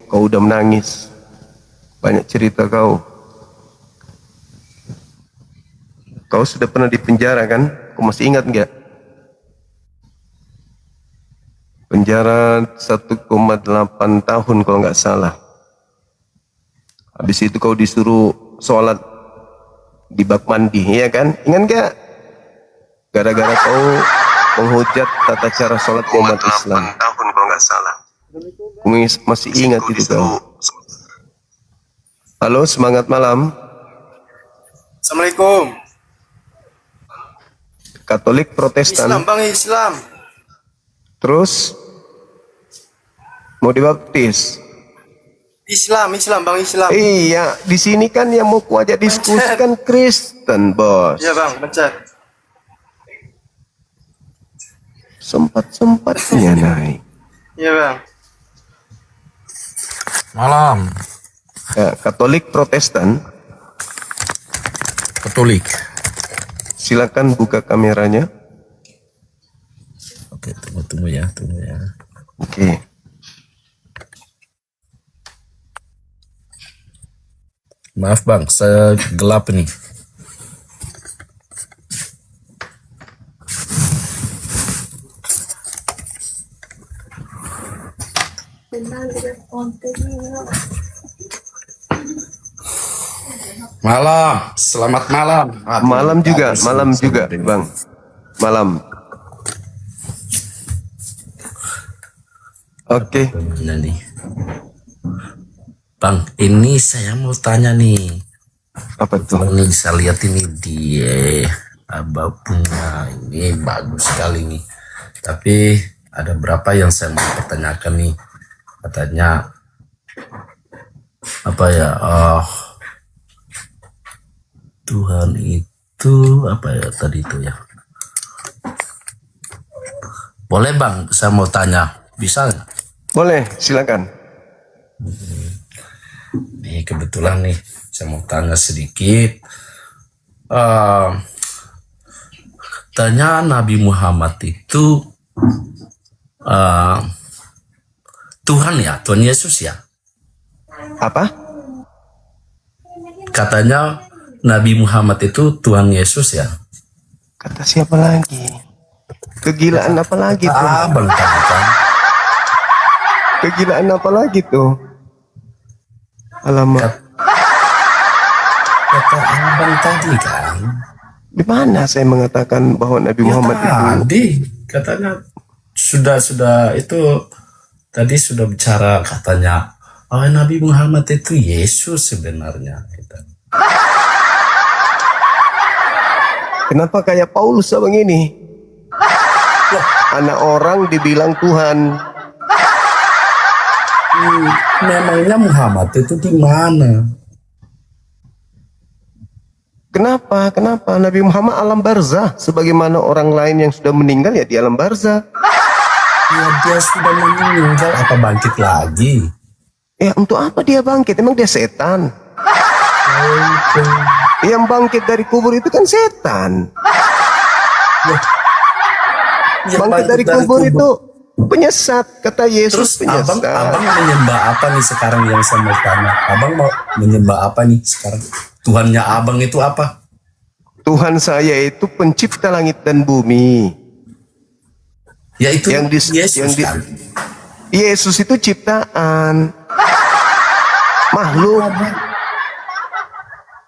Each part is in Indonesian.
kau udah menangis. Banyak cerita kau. Kau sudah pernah di penjara kan? Kau masih ingat nggak? Penjara 1,8 tahun kalau nggak salah. Habis itu kau disuruh sholat di bak mandi, ya kan? Ingat nggak? Gara-gara kau menghujat tata cara sholat umat Islam. 8 tahun kalau nggak salah. Masih ingat itu kau. Halo, semangat malam. Assalamualaikum. Katolik Protestan. Islam bang, Islam. Terus mau dibaptis. Islam bang, Islam. Iya, di sini kan yang mau ku ajak diskusi kan Kristen, bos. Iya bang, pencet. Sempat-sempatnya naik. Iya bang. Malam. Ya, Katolik Protestan. Katolik. Silakan buka kameranya. Oke, tunggu ya. Oke. Maaf bang, saya gelap nih. Malam, selamat malam. Malam juga, bang. Malam. Oke. Nah, nih. Bang, ini saya mau tanya nih. Apa tuh? Ini saya lihat ini di abang punya ini bagus sekali nih. Tapi ada berapa yang saya mau pertanyakan nih. Katanya apa ya? Tuhan itu apa ya tadi itu ya? Boleh bang, saya mau tanya, bisa nggak? Boleh, silakan. Nih kebetulan nih, saya mau tanya sedikit. Tanya Nabi Muhammad itu Tuhan ya, Tuhan Yesus ya? Apa? Katanya Nabi Muhammad itu Tuhan Yesus ya? Kata siapa lagi? Kegilaan apa lagi tuh? Abang tadi kan. Kegilaan apa lagi tuh? Alamak. Kata abang tadi kan. Di mana saya mengatakan bahwa Nabi Muhammad itu? Tadi katanya sudah itu tadi sudah bicara katanya Nabi Muhammad itu Yesus sebenarnya. Kenapa kayak Paulus abang ini? Anak orang dibilang Tuhan. Memangnya Muhammad itu di mana? Kenapa? Nabi Muhammad alam barzah. Sebagaimana orang lain yang sudah meninggal ya di alam barzah. Ya dia sudah meninggal apa bangkit lagi? Ya untuk apa dia bangkit? Emang dia setan? Yang bangkit dari kubur itu kan setan. Bangkit dari kubur itu penyesat, kata Yesus. Terus penyesat. abang menyembah apa nih sekarang yang saya mau tanya? Abang mau menyembah apa nih sekarang? Tuhannya abang itu apa? Tuhan saya itu pencipta langit dan bumi. Ya itu Yesus kan? Yesus itu ciptaan makhluk.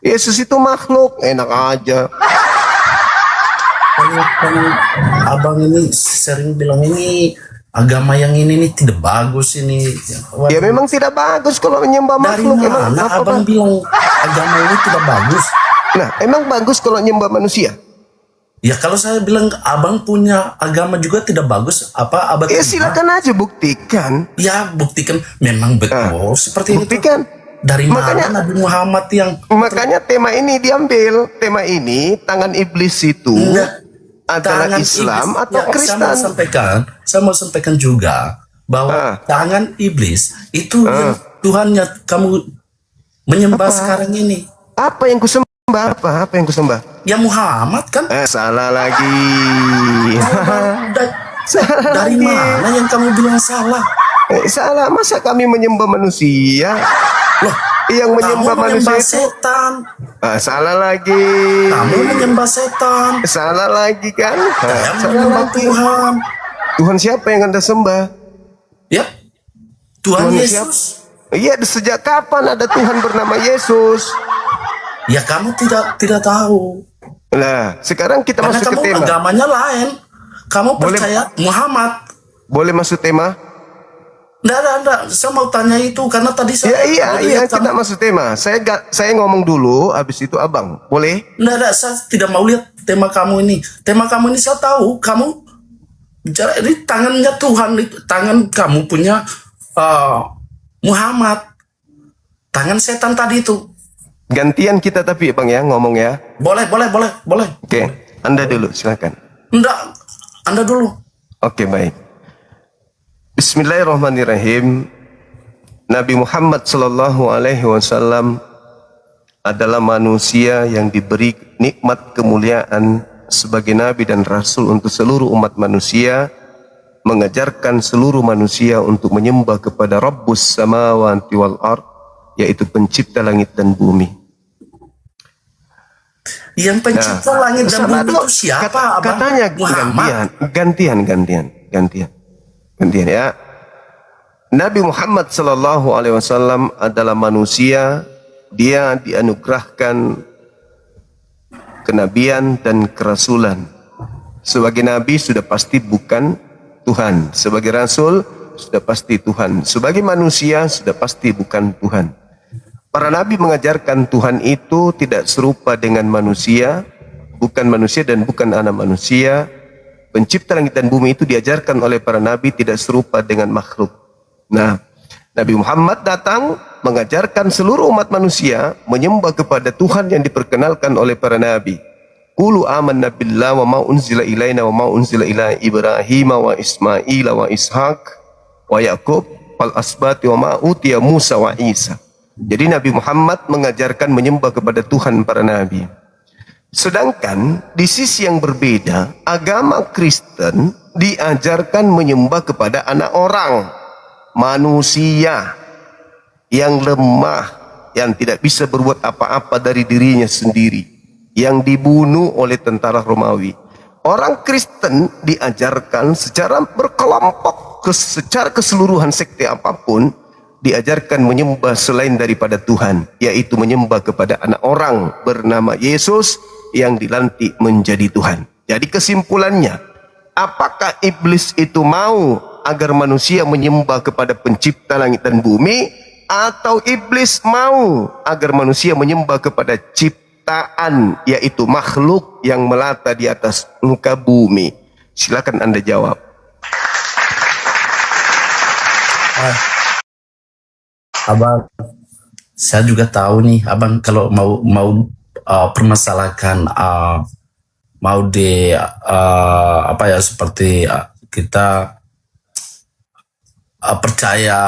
Yesus itu makhluk, enak aja. Kan abang ini sering bilang ini agama yang ini nih tidak bagus ini. Ya memang tidak bagus kalau menyembah Dari makhluk. mana Emang apa, abang bilang agama ini tidak bagus? Nah, emang bagus kalau menyembah manusia? Ya kalau saya bilang abang punya agama juga tidak bagus, apa abang? Ya silakan aja buktikan. Ya buktikan memang betul seperti Buktikan. itu. Dari Makanya- mana Nabi Muhammad yang Makanya tema ini diambil. Tema ini tangan iblis itu adalah tangan Islam iblis. atau Ya, Kristen. Saya mau sampaikan juga bahwa tangan iblis itu yang Tuhannya kamu menyembah sekarang ini. Apa yang kusembah? Apa yang kusembah? Ya Muhammad kan? Salah lagi. Dari mana yang kamu bilang salah? Salah, masa kami menyembah manusia? Loh, Yang kamu menyembah manusia menyembah itu setan. salah lagi. Kamu menyembah setan. Salah lagi kan? Saya Salah menyembah lagi. Tuhan. Tuhan siapa yang Anda sembah? Ya, Tuhan Tuhan Yesus. Iya, sejak kapan ada Tuhan bernama Yesus? Ya kamu tidak tahu. Nah, sekarang kita Karena masuk ke kamu tema. agamanya lain. Kamu Boleh- percaya Muhammad. Boleh masuk tema? Enggak. Saya mau tanya itu karena tadi saya Iya, lihat kita masuk tema. Saya ngomong dulu, habis itu abang. Boleh? Enggak, saya tidak mau lihat tema kamu ini. Tema kamu ini saya tahu. Kamu bicara ini tangannya Tuhan, itu tangan kamu punya Muhammad. Tangan setan tadi itu. Gantian kita tapi bang ya ngomong ya. Boleh. Oke, Anda dulu silakan. Enggak, Anda dulu. Oke, baik. Bismillahirrahmanirrahim. Nabi Muhammad sallallahu alaihi wasallam adalah manusia yang diberi nikmat kemuliaan sebagai nabi dan rasul untuk seluruh umat manusia, mengajarkan seluruh manusia untuk menyembah kepada Rabbus samawati wal ard, yaitu pencipta langit dan bumi. Yang pencipta langit dan bumi itu siapa, Abang? Katanya Muhammad. gantian ya. Nabi Muhammad sallallahu alaihi wasallam adalah manusia, dia dianugerahkan kenabian dan kerasulan. Sebagai nabi sudah pasti bukan Tuhan, sebagai rasul sudah pasti Tuhan, sebagai manusia sudah pasti bukan Tuhan. Para nabi mengajarkan Tuhan itu tidak serupa dengan manusia, bukan manusia dan bukan anak manusia. Pencipta langit dan bumi itu diajarkan oleh para nabi tidak serupa dengan makhluk. Nah, Nabi Muhammad datang mengajarkan seluruh umat manusia menyembah kepada Tuhan yang diperkenalkan oleh para nabi. Qulu amanna billahi wa ma unzila ilaina wa ma unzila ila Ibrahim wa Ismail wa Ishaq wa Yaqub wal asbati wa ma utiya Musa wa Isa. Jadi Nabi Muhammad mengajarkan menyembah kepada Tuhan para nabi. Sedangkan di sisi yang berbeda, agama Kristen diajarkan menyembah kepada anak orang, manusia yang lemah, yang tidak bisa berbuat apa-apa dari dirinya sendiri, yang dibunuh oleh tentara Romawi. Orang Kristen diajarkan secara berkelompok, secara keseluruhan sekte apapun, diajarkan menyembah selain daripada Tuhan, yaitu menyembah kepada anak orang bernama Yesus yang dilantik menjadi Tuhan. Jadi kesimpulannya, apakah iblis itu mau agar manusia menyembah kepada pencipta langit dan bumi, atau iblis mau agar manusia menyembah kepada ciptaan, yaitu makhluk yang melata di atas muka bumi? Silakan Anda jawab. Abang, saya juga tahu nih, Abang kalau mau permasalahkan mau di apa ya, seperti kita percaya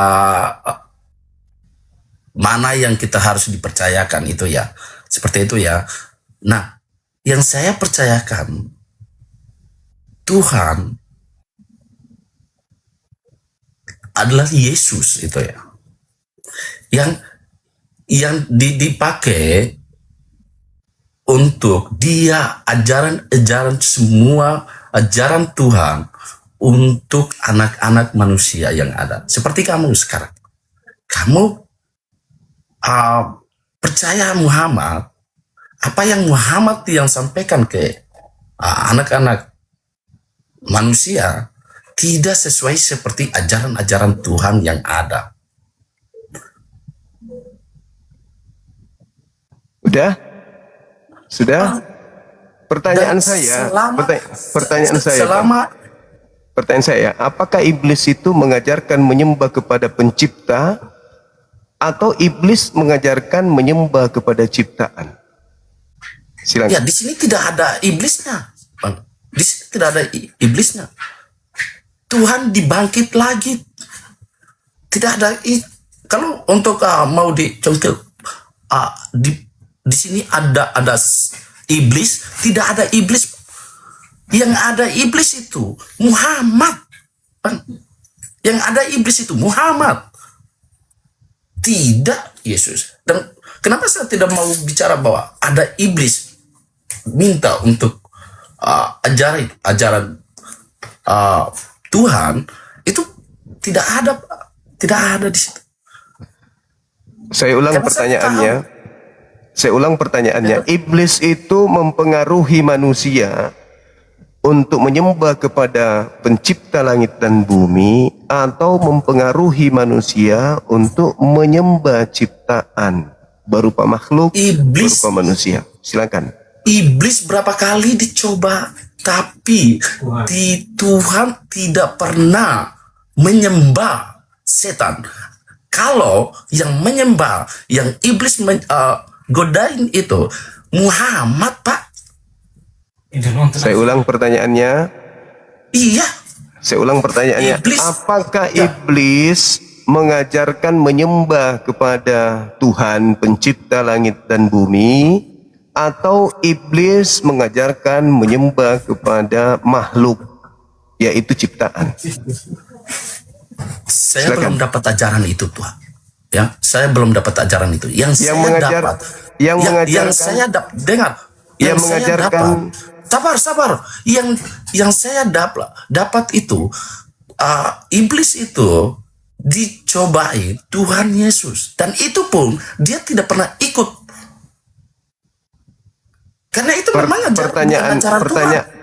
mana yang kita harus dipercayakan itu ya, seperti itu ya. Nah, yang saya percayakan Tuhan adalah Yesus itu ya, yang dipakai untuk dia ajaran semua ajaran Tuhan untuk anak-anak manusia yang ada. Seperti kamu sekarang, kamu percaya Muhammad, apa yang Muhammad yang sampaikan ke anak-anak manusia tidak sesuai seperti ajaran-ajaran Tuhan yang ada. Sudah? Pertanyaan saya, apakah iblis itu mengajarkan menyembah kepada pencipta, atau iblis mengajarkan menyembah kepada ciptaan? Silakan. Ya, di sini tidak ada iblisnya, Bang. Di sini tidak ada iblisnya. Tuhan dibangkit lagi. Tidak ada kalau untuk mau dicontoh di sini ada iblis, tidak ada iblis. Yang ada iblis itu Muhammad, Bang. Yang ada iblis itu Muhammad, tidak Yesus. Dan kenapa saya tidak mau bicara bahwa ada iblis minta untuk ajaran Tuhan itu tidak ada di situ. Saya ulang Karena pertanyaannya. Saya ulang pertanyaannya. Iblis itu mempengaruhi manusia untuk menyembah kepada pencipta langit dan bumi, atau mempengaruhi manusia untuk menyembah ciptaan berupa makhluk, Iblis. berupa manusia. Silakan. Iblis berapa kali dicoba, tapi Tuhan tidak pernah menyembah setan. Kalau yang menyembah, yang iblis godain itu Muhammad, Pak. Saya ulang pertanyaannya. Iya. Saya ulang pertanyaannya. Iblis. Apakah iblis mengajarkan menyembah kepada Tuhan pencipta langit dan bumi, atau iblis mengajarkan menyembah kepada makhluk, yaitu ciptaan? Saya Silakan. belum dapat ajaran itu, Tuhan. Ya, saya belum dapat ajaran itu. Yang saya dapat, yang yang mengajarkan, saya dengar, yang saya mengajarkan, dapat, sabar. Yang saya dapat itu, iblis itu dicobai Tuhan Yesus, dan itu pun dia tidak pernah ikut. Karena itu memang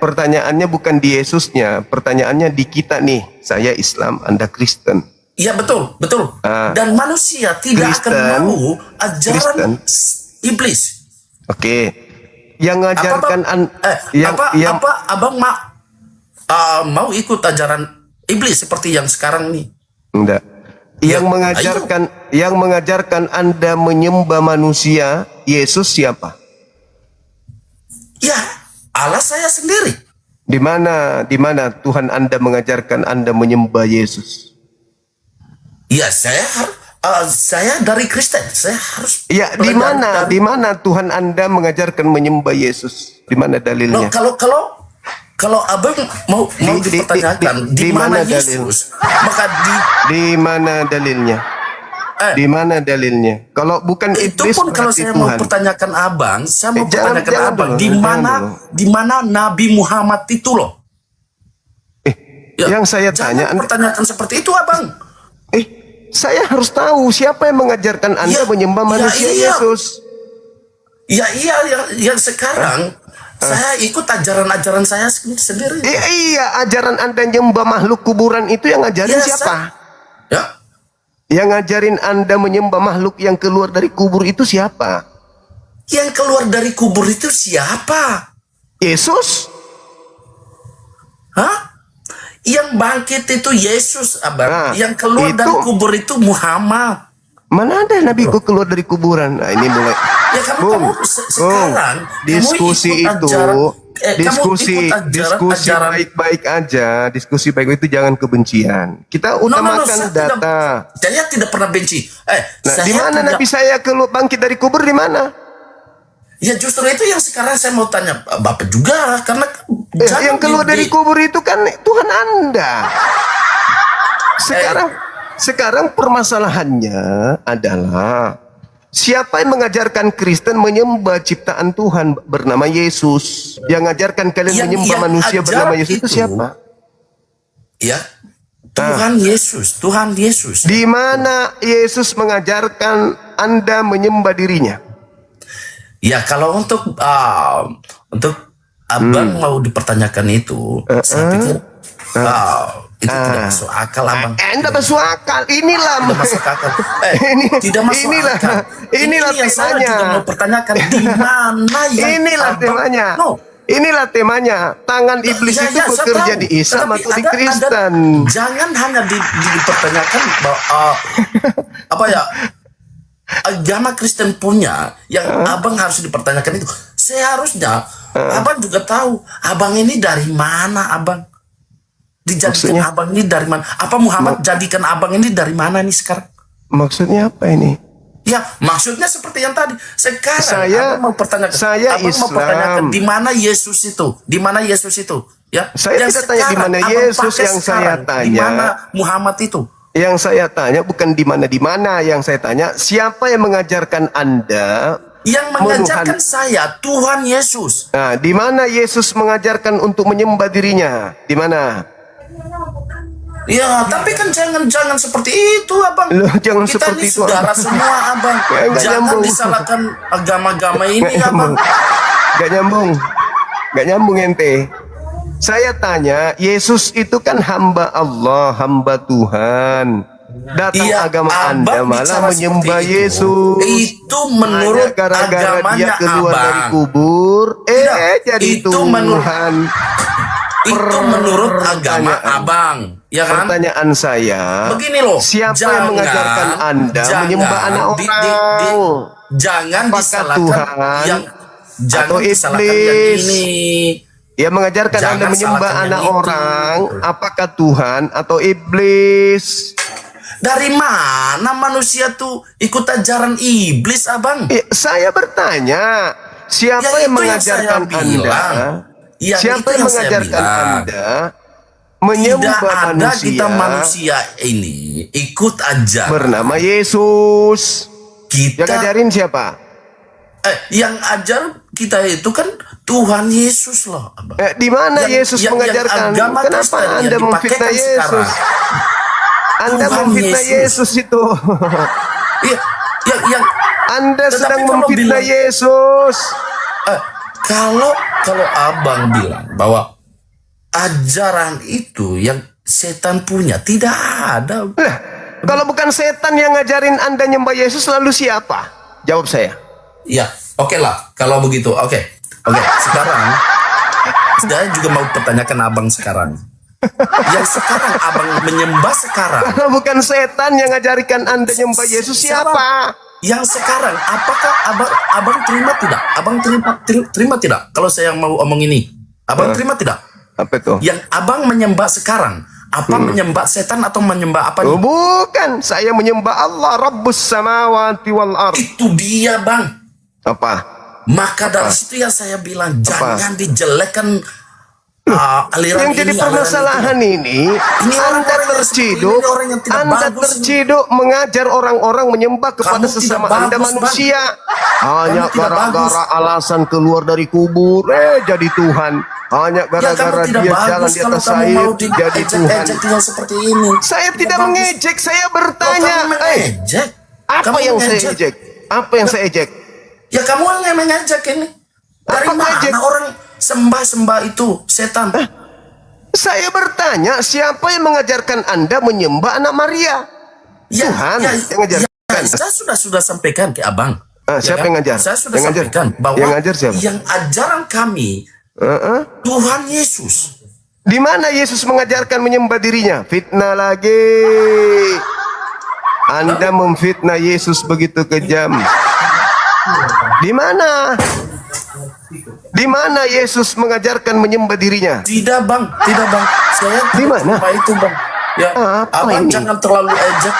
pertanyaannya bukan di Yesusnya, pertanyaannya di kita nih. Saya Islam, Anda Kristen. Iya, betul. Dan manusia tidak akan mau ajaran iblis. Oke. Yang mengajarkan apa abang mau ikut ajaran iblis seperti yang sekarang nih? Enggak. Yang mengajarkan Anda menyembah manusia, Yesus siapa? Ya, Allah saya sendiri. Di mana Tuhan Anda mengajarkan Anda menyembah Yesus? Ya, saya dari Kristen. Saya harus. Ya, di mana Tuhan Anda mengajarkan menyembah Yesus? Di mana dalilnya? Kalau abang mau dipertanyakan di mana Yesus, maka di mana dalilnya? Di mana dalilnya? Kalau bukan itu iblis, pun kalau saya mau pertanyakan abang, saya mau pertanyakan abang di mana Nabi Muhammad itu loh. Yang saya tanya, pertanyakan seperti itu, abang. Saya harus tahu siapa yang mengajarkan Anda menyembah manusia Yesus. Iya, yang sekarang saya ikut ajaran saya sendiri. Iya, ajaran Anda menyembah makhluk kuburan itu yang ngajarin siapa? Yang ngajarin Anda menyembah makhluk yang keluar dari kubur itu siapa? Yang keluar dari kubur itu siapa? Yesus. Hah? Yang bangkit itu Yesus, abang. Yang keluar dari kubur itu Muhammad. Mana ada Nabi keluar dari kuburan? Nah, ini mulai. Ya, kamu sekarang diskusi itu, diskusi baik-baik aja. Diskusi baik itu jangan kebencian. Kita utamakan data. Saya tidak pernah benci. Di mana Nabi saya keluar bangkit dari kubur, di mana? Ya, justru itu yang sekarang saya mau tanya Bapak juga, karena yang keluar dari kubur itu kan Tuhan Anda. Sekarang permasalahannya adalah siapa yang mengajarkan Kristen menyembah ciptaan Tuhan bernama Yesus? Yang mengajarkan kalian menyembah manusia bernama Yesus itu siapa? Ya, Tuhan Yesus. Di mana Yesus mengajarkan Anda menyembah dirinya? Ya, kalau untuk abang mau dipertanyakan itu, saya pikir itu tidak masuk akal, abang. Tidak masuk akal. Inilah tidak masuk akal. Tidak masuk akal. Inilah yang saya juga mau pertanyakan, di mana yang inilah temanya. Inilah temanya. Tangan iblis itu bekerja di Islam atau di Kristen. Jangan hanya dipertanyakan bahwa agama Kristen punya yang abang harus dipertanyakan itu. Seharusnya abang juga tahu abang ini dari mana, abang. Dijadikan abang ini dari mana? Apa Muhammad jadikan abang ini dari mana nih sekarang? Maksudnya apa ini? Ya, maksudnya seperti yang tadi. Sekarang saya abang mau pertanyakan. Saya abang Islam. Mau pertanyakan di mana Yesus itu? Di mana Yesus itu? Ya, Saya yang tidak tanya di mana sekarang, Yesus, abang pakai yang saya sekarang. tanya. Di mana Muhammad itu? Yang saya tanya bukan di mana, yang saya tanya siapa yang mengajarkan Anda? Yang mengajarkan saya Tuhan Yesus. Nah, di mana Yesus mengajarkan untuk menyembah dirinya? Di mana? Ya, tapi kan jangan seperti itu, abang. Loh, jangan Kita seperti ini itu, saudara Abang. semua, abang. Ya, nggak Jangan nyambung. disalahkan agama-agama ini, Nggak abang. nyambung. Nggak nyambung ente. Saya tanya, Yesus itu kan hamba Allah, hamba Tuhan. Datang Iya, agama abang Anda malah bicara menyembah seperti itu. Yesus. Itu menurut Hanya gara-gara dia agamanya keluar abang. dari kubur, Tidak, jadi itu Tuhan. Itu menurut agama Pertanyaan. abang, ya kan? Pertanyaan saya, Begini loh, siapa yang mengajarkan Anda menyembah anak orang? Jangan Apakah disalahkan Tuhan yang atau disalahkan yang iblis? ini. Yang mengajarkan Jangan Anda menyembah salahkan yang anak itu. orang, apakah Tuhan atau iblis? Dari mana manusia tuh ikut ajaran iblis, abang? Saya bertanya, siapa Ya, yang itu mengajarkan saya Anda? bilang. Ya, Siapa itu yang yang saya mengajarkan bilang. Anda Tidak menyembah ada kita manusia ini ikut ajar. bernama Yesus? Yang Kita ngajarin siapa? yang ajar kita itu kan Tuhan Yesus loh, abang. Di mana Yang- Yesus yang mengajarkan? agama Kenapa Kristen yang Anda memfitnah dipakaikan Yesus? sekarang. Anda Tuhan memfitnah Yesus. Yesus itu. Iya, yang Anda Tetapi sedang kalau memfitnah bilang- Yesus. kalau abang bilang bahwa ajaran itu yang setan punya, tidak ada. Lah, kalau bukan setan yang ngajarin Anda nyembah Yesus, lalu siapa? Jawab saya. Ya, oke lah kalau begitu. Oke. Sekarang saya juga mau pertanyakan abang sekarang. Yang sekarang abang menyembah sekarang. Kalau bukan setan yang ngajarkan Anda nyembah Yesus, siapa? Yang sekarang, apakah abang terima tidak? Abang terima tidak? Kalau saya mau omong ini, abang terima tidak? Apa itu? Yang abang menyembah sekarang, apa menyembah setan atau menyembah apa? Oh, bukan, saya menyembah Allah Rabbus samawati wal ard. Itu dia, bang. Apa? Maka dari situ yang saya bilang, Apa? jangan dijelekkan aliran Yang jadi ini, permasalahan ini, Ini Anda orang-orang yang terciduk, seperti ini, orang yang tidak Anda bagus ini. terciduk mengajar orang-orang menyembah kepada Kamu tidak sesama bagus, Anda Bang. manusia. Hanya Kamu tidak gara-gara alasan keluar dari kubur, jadi Tuhan. Hanya Ya, kamu gara-gara tidak dia jalan bagus di kalau atas kamu air, mau jadi Tuhan. diejek-ejek yang seperti ini. Saya tidak bagus. mengejek, saya Oh, bertanya. kamu mengejek. Apa Kamu yang saya mengejek. ejek? Apa yang saya ejek? Ya kamu yang mengejek ini. Dari Apa mana ngejek? orang sembah itu setan? Saya bertanya, siapa yang mengajarkan Anda menyembah anak Maria? Tuhan yang ngajarkan. Saya sudah sampaikan ke abang. Siapa yang ngajar? Saya sudah Yang ngajar? sampaikan bahwa Yang ngajar siapa? yang ajaran kami Tuhan Yesus. Di mana Yesus mengajarkan menyembah dirinya? Fitnah lagi. Anda memfitnah Yesus begitu kejam. Di mana? Di mana Yesus mengajarkan menyembah dirinya? Tidak bang. Saya Di mana? apa itu bang? Ya, Apa abang ini? jangan terlalu ejek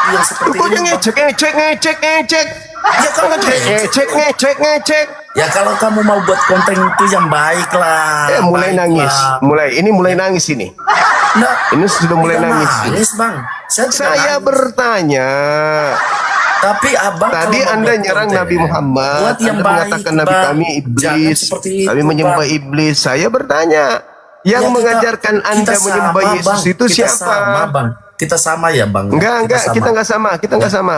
yang seperti Kok ini. Bang. ngecek. Ya kamu Ngecek. Ya kalau kamu mau buat konten itu yang baik lah. Mulai baik nangis. lah. Mulai nangis ini. Nah, Ini sudah mulai tidak nangis. nangis bang. Saya tidak Saya nangis. bertanya. Tapi abang Tadi kalau mau Anda buat nyerang konten, Nabi Muhammad, buat yang Anda baik, mengatakan Nabi Bang. kami Jangan iblis, seperti kami itu, menyembah Bang. iblis. Saya bertanya, yang Ya, mengajarkan Anda kita menyembah sama, Yesus Bang. itu Kita siapa? sama, Bang. Kita sama ya, Bang. Enggak, sama. kita nggak sama.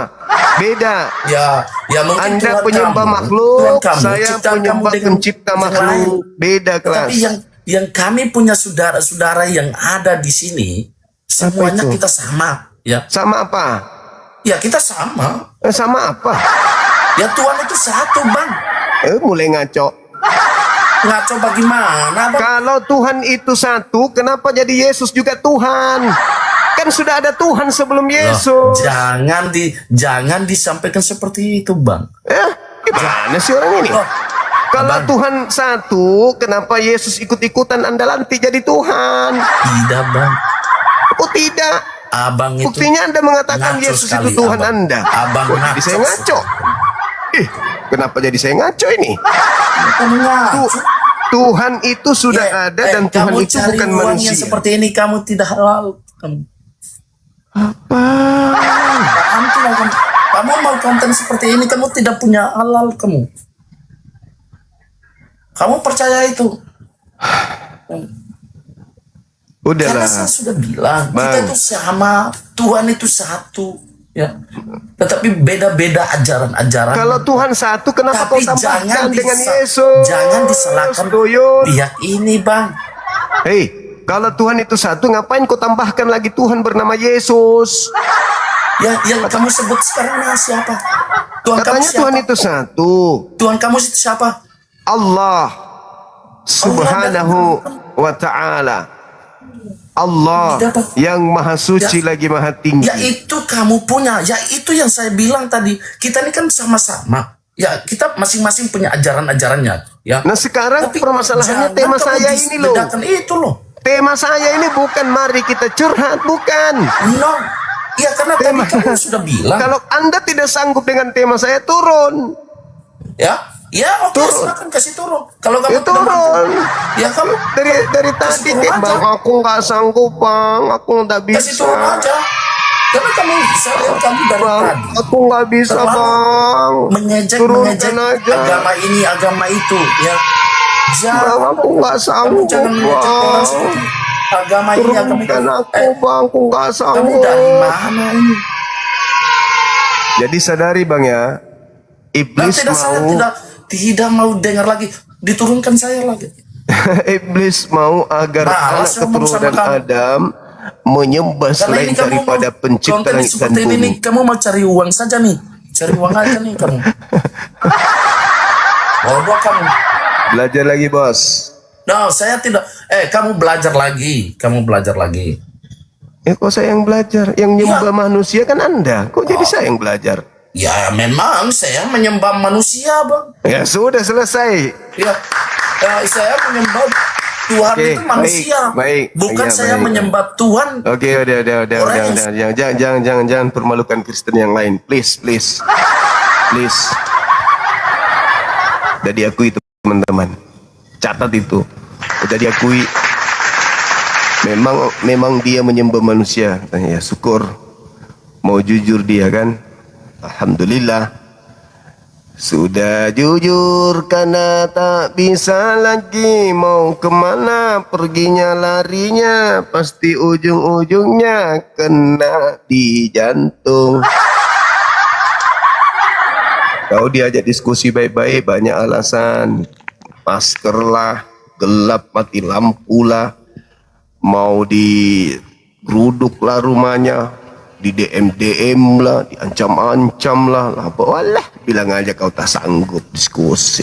Beda. Ya mungkin Anda Tuhan penyembah kamu, makhluk, Tuhan kamu, saya ciptaan kamu penyembah dengan pencipta yang makhluk. lain. Beda kelas. Tapi yang kami punya saudara-saudara yang ada di sini, semuanya itu? kita sama, ya. Sama apa? Ya kita sama. Sama apa? Ya Tuhan itu satu, Bang. Mulai ngaco. Ngaco bagaimana, Bang? Kalau Tuhan itu satu, kenapa jadi Yesus juga Tuhan? Kan sudah ada Tuhan sebelum Loh, Yesus. jangan disampaikan seperti itu, Bang. Gimana sih orang ini? Oh, Kalau Abang. Tuhan satu, kenapa Yesus ikut-ikutan Anda lantik jadi Tuhan? Tidak, Bang. Oh tidak. Abang itu Buktinya Anda mengatakan ngaco Yesus sekali, itu Tuhan Abang. Anda. Abang Kok jadi ngaco. saya ngaco? Kenapa jadi saya ngaco ini? Kamu ngaco. Tuhan itu sudah Ya, ada dan Tuhan kamu itu cari bukan uang manusia. yang seperti ini kamu tidak halal. Kamu Apa? paham tidak kamu? Kamu mau konten seperti ini kamu tidak punya halal kamu. Kamu percaya itu? Karena Udahlah. saya sudah bilang kita Bang. itu sama, Tuhan itu satu, ya. Tetapi beda-beda ajaran-ajaran. Kalau Tuhan satu, kenapa kau Tapi tambahkan dengan disa- Yesus? jangan disalahkan Tuyul. pihak ini, Bang. Hei, kalau Tuhan itu satu, ngapain kau tambahkan lagi Tuhan bernama Yesus? Ya, yang kamu sebut sekarang ini siapa? Tuhan kamu Katanya siapa? Tuhan itu satu. Tuhan kamu itu siapa? Allah Subhanahu wa ta'ala. Allah yang maha suci lagi maha tinggi. Ya itu kamu punya. Ya itu yang saya bilang tadi. Kita ini kan sama-sama. Ya kita masing-masing punya ajaran-ajarannya. Ya. Nah sekarang Tapi permasalahannya jangan tema kamu saya ini loh. bedakan itu loh. Tema saya ini bukan mari kita curhat, bukan. No. Ya karena Tema. tadi kamu sudah bilang. Kalau Anda tidak sanggup dengan tema saya, turun. Ya. Ya oke Turun. silakan kasih turun. Kalau kamu Ya tidak mampu. turun. Ya kamu Dari tadi turun aja. bang, aku nggak sanggup bang, aku nggak kasih turun bisa. aja. Karena kamu saya lihat kamu dari Bang, tadi. aku nggak bisa Terlalu bang. mengejek Turunkan aja. agama ini agama itu ya Bang, jangan aku nggak kamu sanggup jangan mengejek orang bang. seperti agama ini agama itu Turunkan aku bang, aku nggak kamu sanggup. dari mana ini Jadi sadari bang ya, dan iblis tidak saya mau tidak mau dengar lagi diturunkan saya lagi iblis mau agar Malas anak ngomong sama keturunan kamu. Adam menyembah karena selain ini kamu daripada mau pencipta konten langit dan seperti ini nih bumi. kamu mau cari uang saja nih cari uang aja nih kamu bodoh kamu. Belajar lagi bos. No, saya tidak. Kamu belajar lagi. Kamu belajar lagi. Ya kok saya yang belajar, yang nyembah manusia kan Anda. Kok jadi saya yang belajar? Ya, memang saya menyembah manusia, Bang. Ya sudah selesai. Ya, saya menyembah Tuhan Oke, itu manusia. baik. Bukan Ya, saya baik. menyembah Tuhan. Oke, udah. Orang Jangan permalukan Kristen yang lain. Please. Udah diakui teman-teman. Catat itu. Udah diakui. Memang dia menyembah manusia. Ya syukur. Mau jujur dia kan. Alhamdulillah. Sudah jujur karena tak bisa lagi. Mau kemana perginya larinya. Pasti ujung-ujungnya kena di jantung. Kau diajak diskusi baik-baik, banyak alasan. Masker lah, gelap mati lampu lah. Mau digeruduk lah rumahnya, di DM lah, diancam-ancam lah. Walah, bilang aja kau tak sanggup diskusi.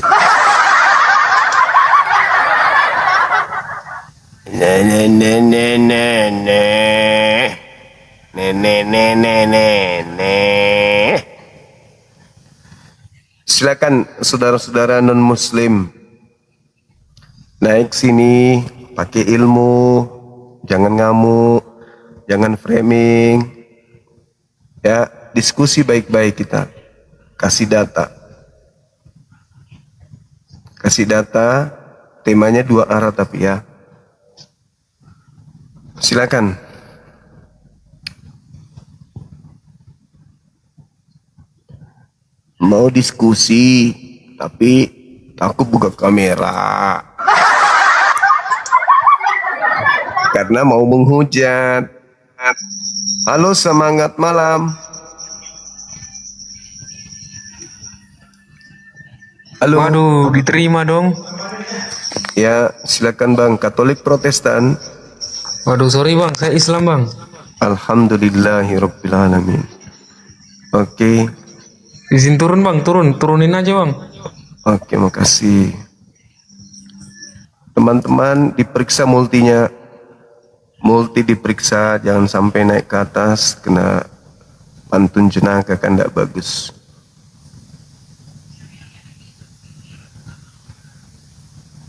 Silakan saudara-saudara non muslim naik sini, pakai ilmu, jangan ngamuk, jangan framing, ya diskusi baik-baik kita, kasih data, temanya dua arah tapi ya, silakan. Mau diskusi, tapi aku buka kamera. Karena mau menghujat. Halo, semangat malam. Halo. Waduh, diterima dong. Ya, silakan Bang. Katolik Protestan. Waduh, sorry bang, saya Islam bang. Alhamdulillahirabbil alamin. Oke. Izin turun bang, turunin aja bang. Oke, makasih. Teman-teman diperiksa multinya. Multi diperiksa, jangan sampai naik ke atas kena pantun jenaka kan tidak bagus.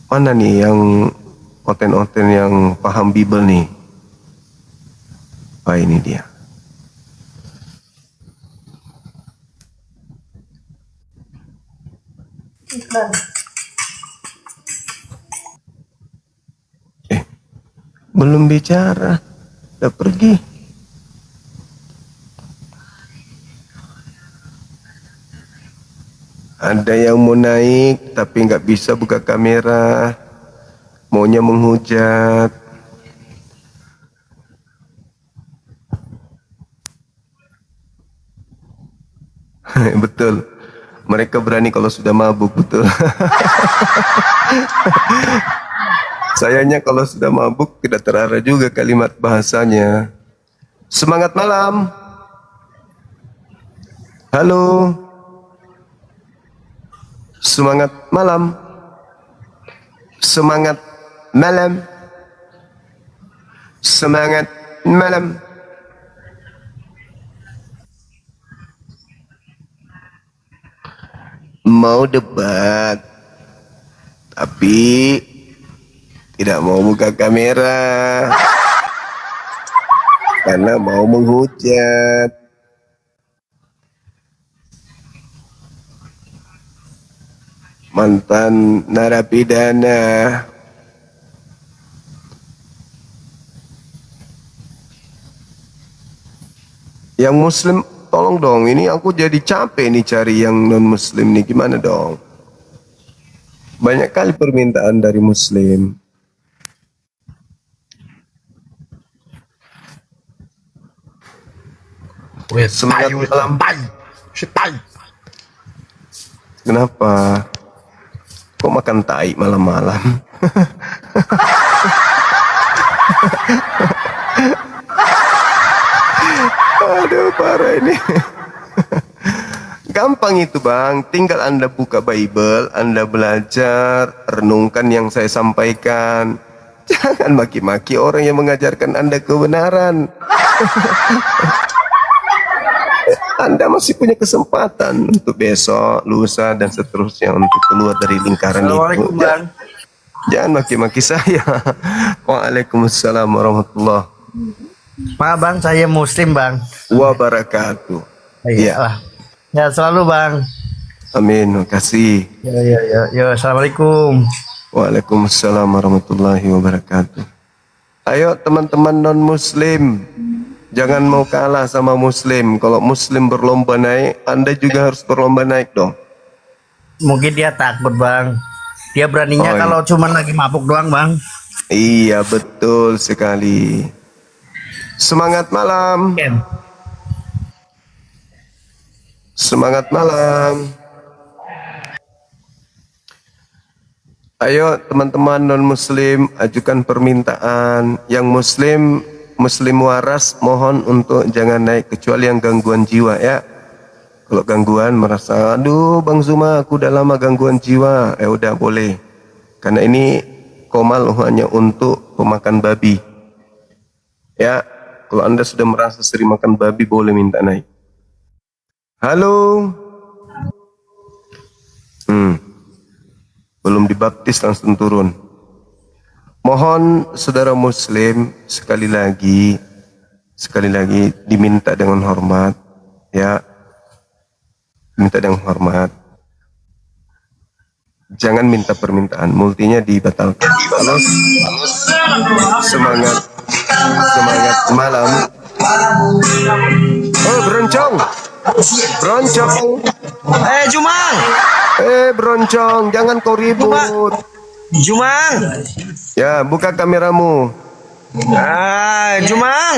Mana nih yang oten-oten yang paham Bible nih? Oh, ini dia. Belum bicara. Udah pergi. Ada yang mau naik tapi nggak bisa buka kamera. Maunya menghujat. Betul. Mereka berani kalau sudah mabuk, betul. Sayangnya kalau sudah mabuk tidak terarah juga kalimat bahasanya. Semangat malam. Halo. Semangat malam. Semangat malam. Semangat malam. Mau debat, tapi tidak mau buka kamera karena mau menghujat. Mantan narapidana. Yang muslim, tolong dong, ini aku jadi capek nih cari yang non muslim nih, gimana dong? Banyak kali permintaan dari muslim. Semangat malam. Kenapa? Kok makan tai malam-malam? Aduh, parah ini. Gampang itu bang, tinggal Anda buka Bible, Anda belajar, renungkan yang saya sampaikan. Jangan maki-maki orang yang mengajarkan Anda kebenaran. Anda masih punya kesempatan untuk besok, lusa, dan seterusnya untuk keluar dari lingkaran itu. Bang. Jangan maki-maki saya. Waalaikumsalam warahmatullahi Maaf bang, saya muslim bang. wabarakatuh. Iya. Ya selalu bang. Amin. Terima kasih. Ya, assalamualaikum. Waalaikumsalam warahmatullahi wabarakatuh. Ayo teman-teman non muslim, jangan mau kalah sama muslim. Kalau muslim berlomba naik, Anda juga harus berlomba naik dong. Mungkin dia takut bang. Dia beraninya iya. kalau cuma lagi mabuk doang bang. Iya betul sekali. Semangat malam. Semangat malam. Ayo teman-teman non muslim, ajukan permintaan. Yang muslim waras mohon untuk jangan naik, kecuali yang gangguan jiwa ya. Kalau gangguan merasa, aduh Bang Zuma aku udah lama gangguan jiwa, udah boleh. Karena ini komal hanya untuk pemakan babi. Ya, kalau Anda sudah merasa sering makan babi boleh minta naik. Halo. Belum dibaptis langsung turun. Mohon saudara muslim sekali lagi diminta dengan hormat ya. Minta dengan hormat. Jangan minta permintaan, multinya dibatalkan. Halo. Semangat malam. Oh, beroncong. Jumang. Beroncong, jangan kau ribut. Jumang. Ya, buka kameramu. Jumang.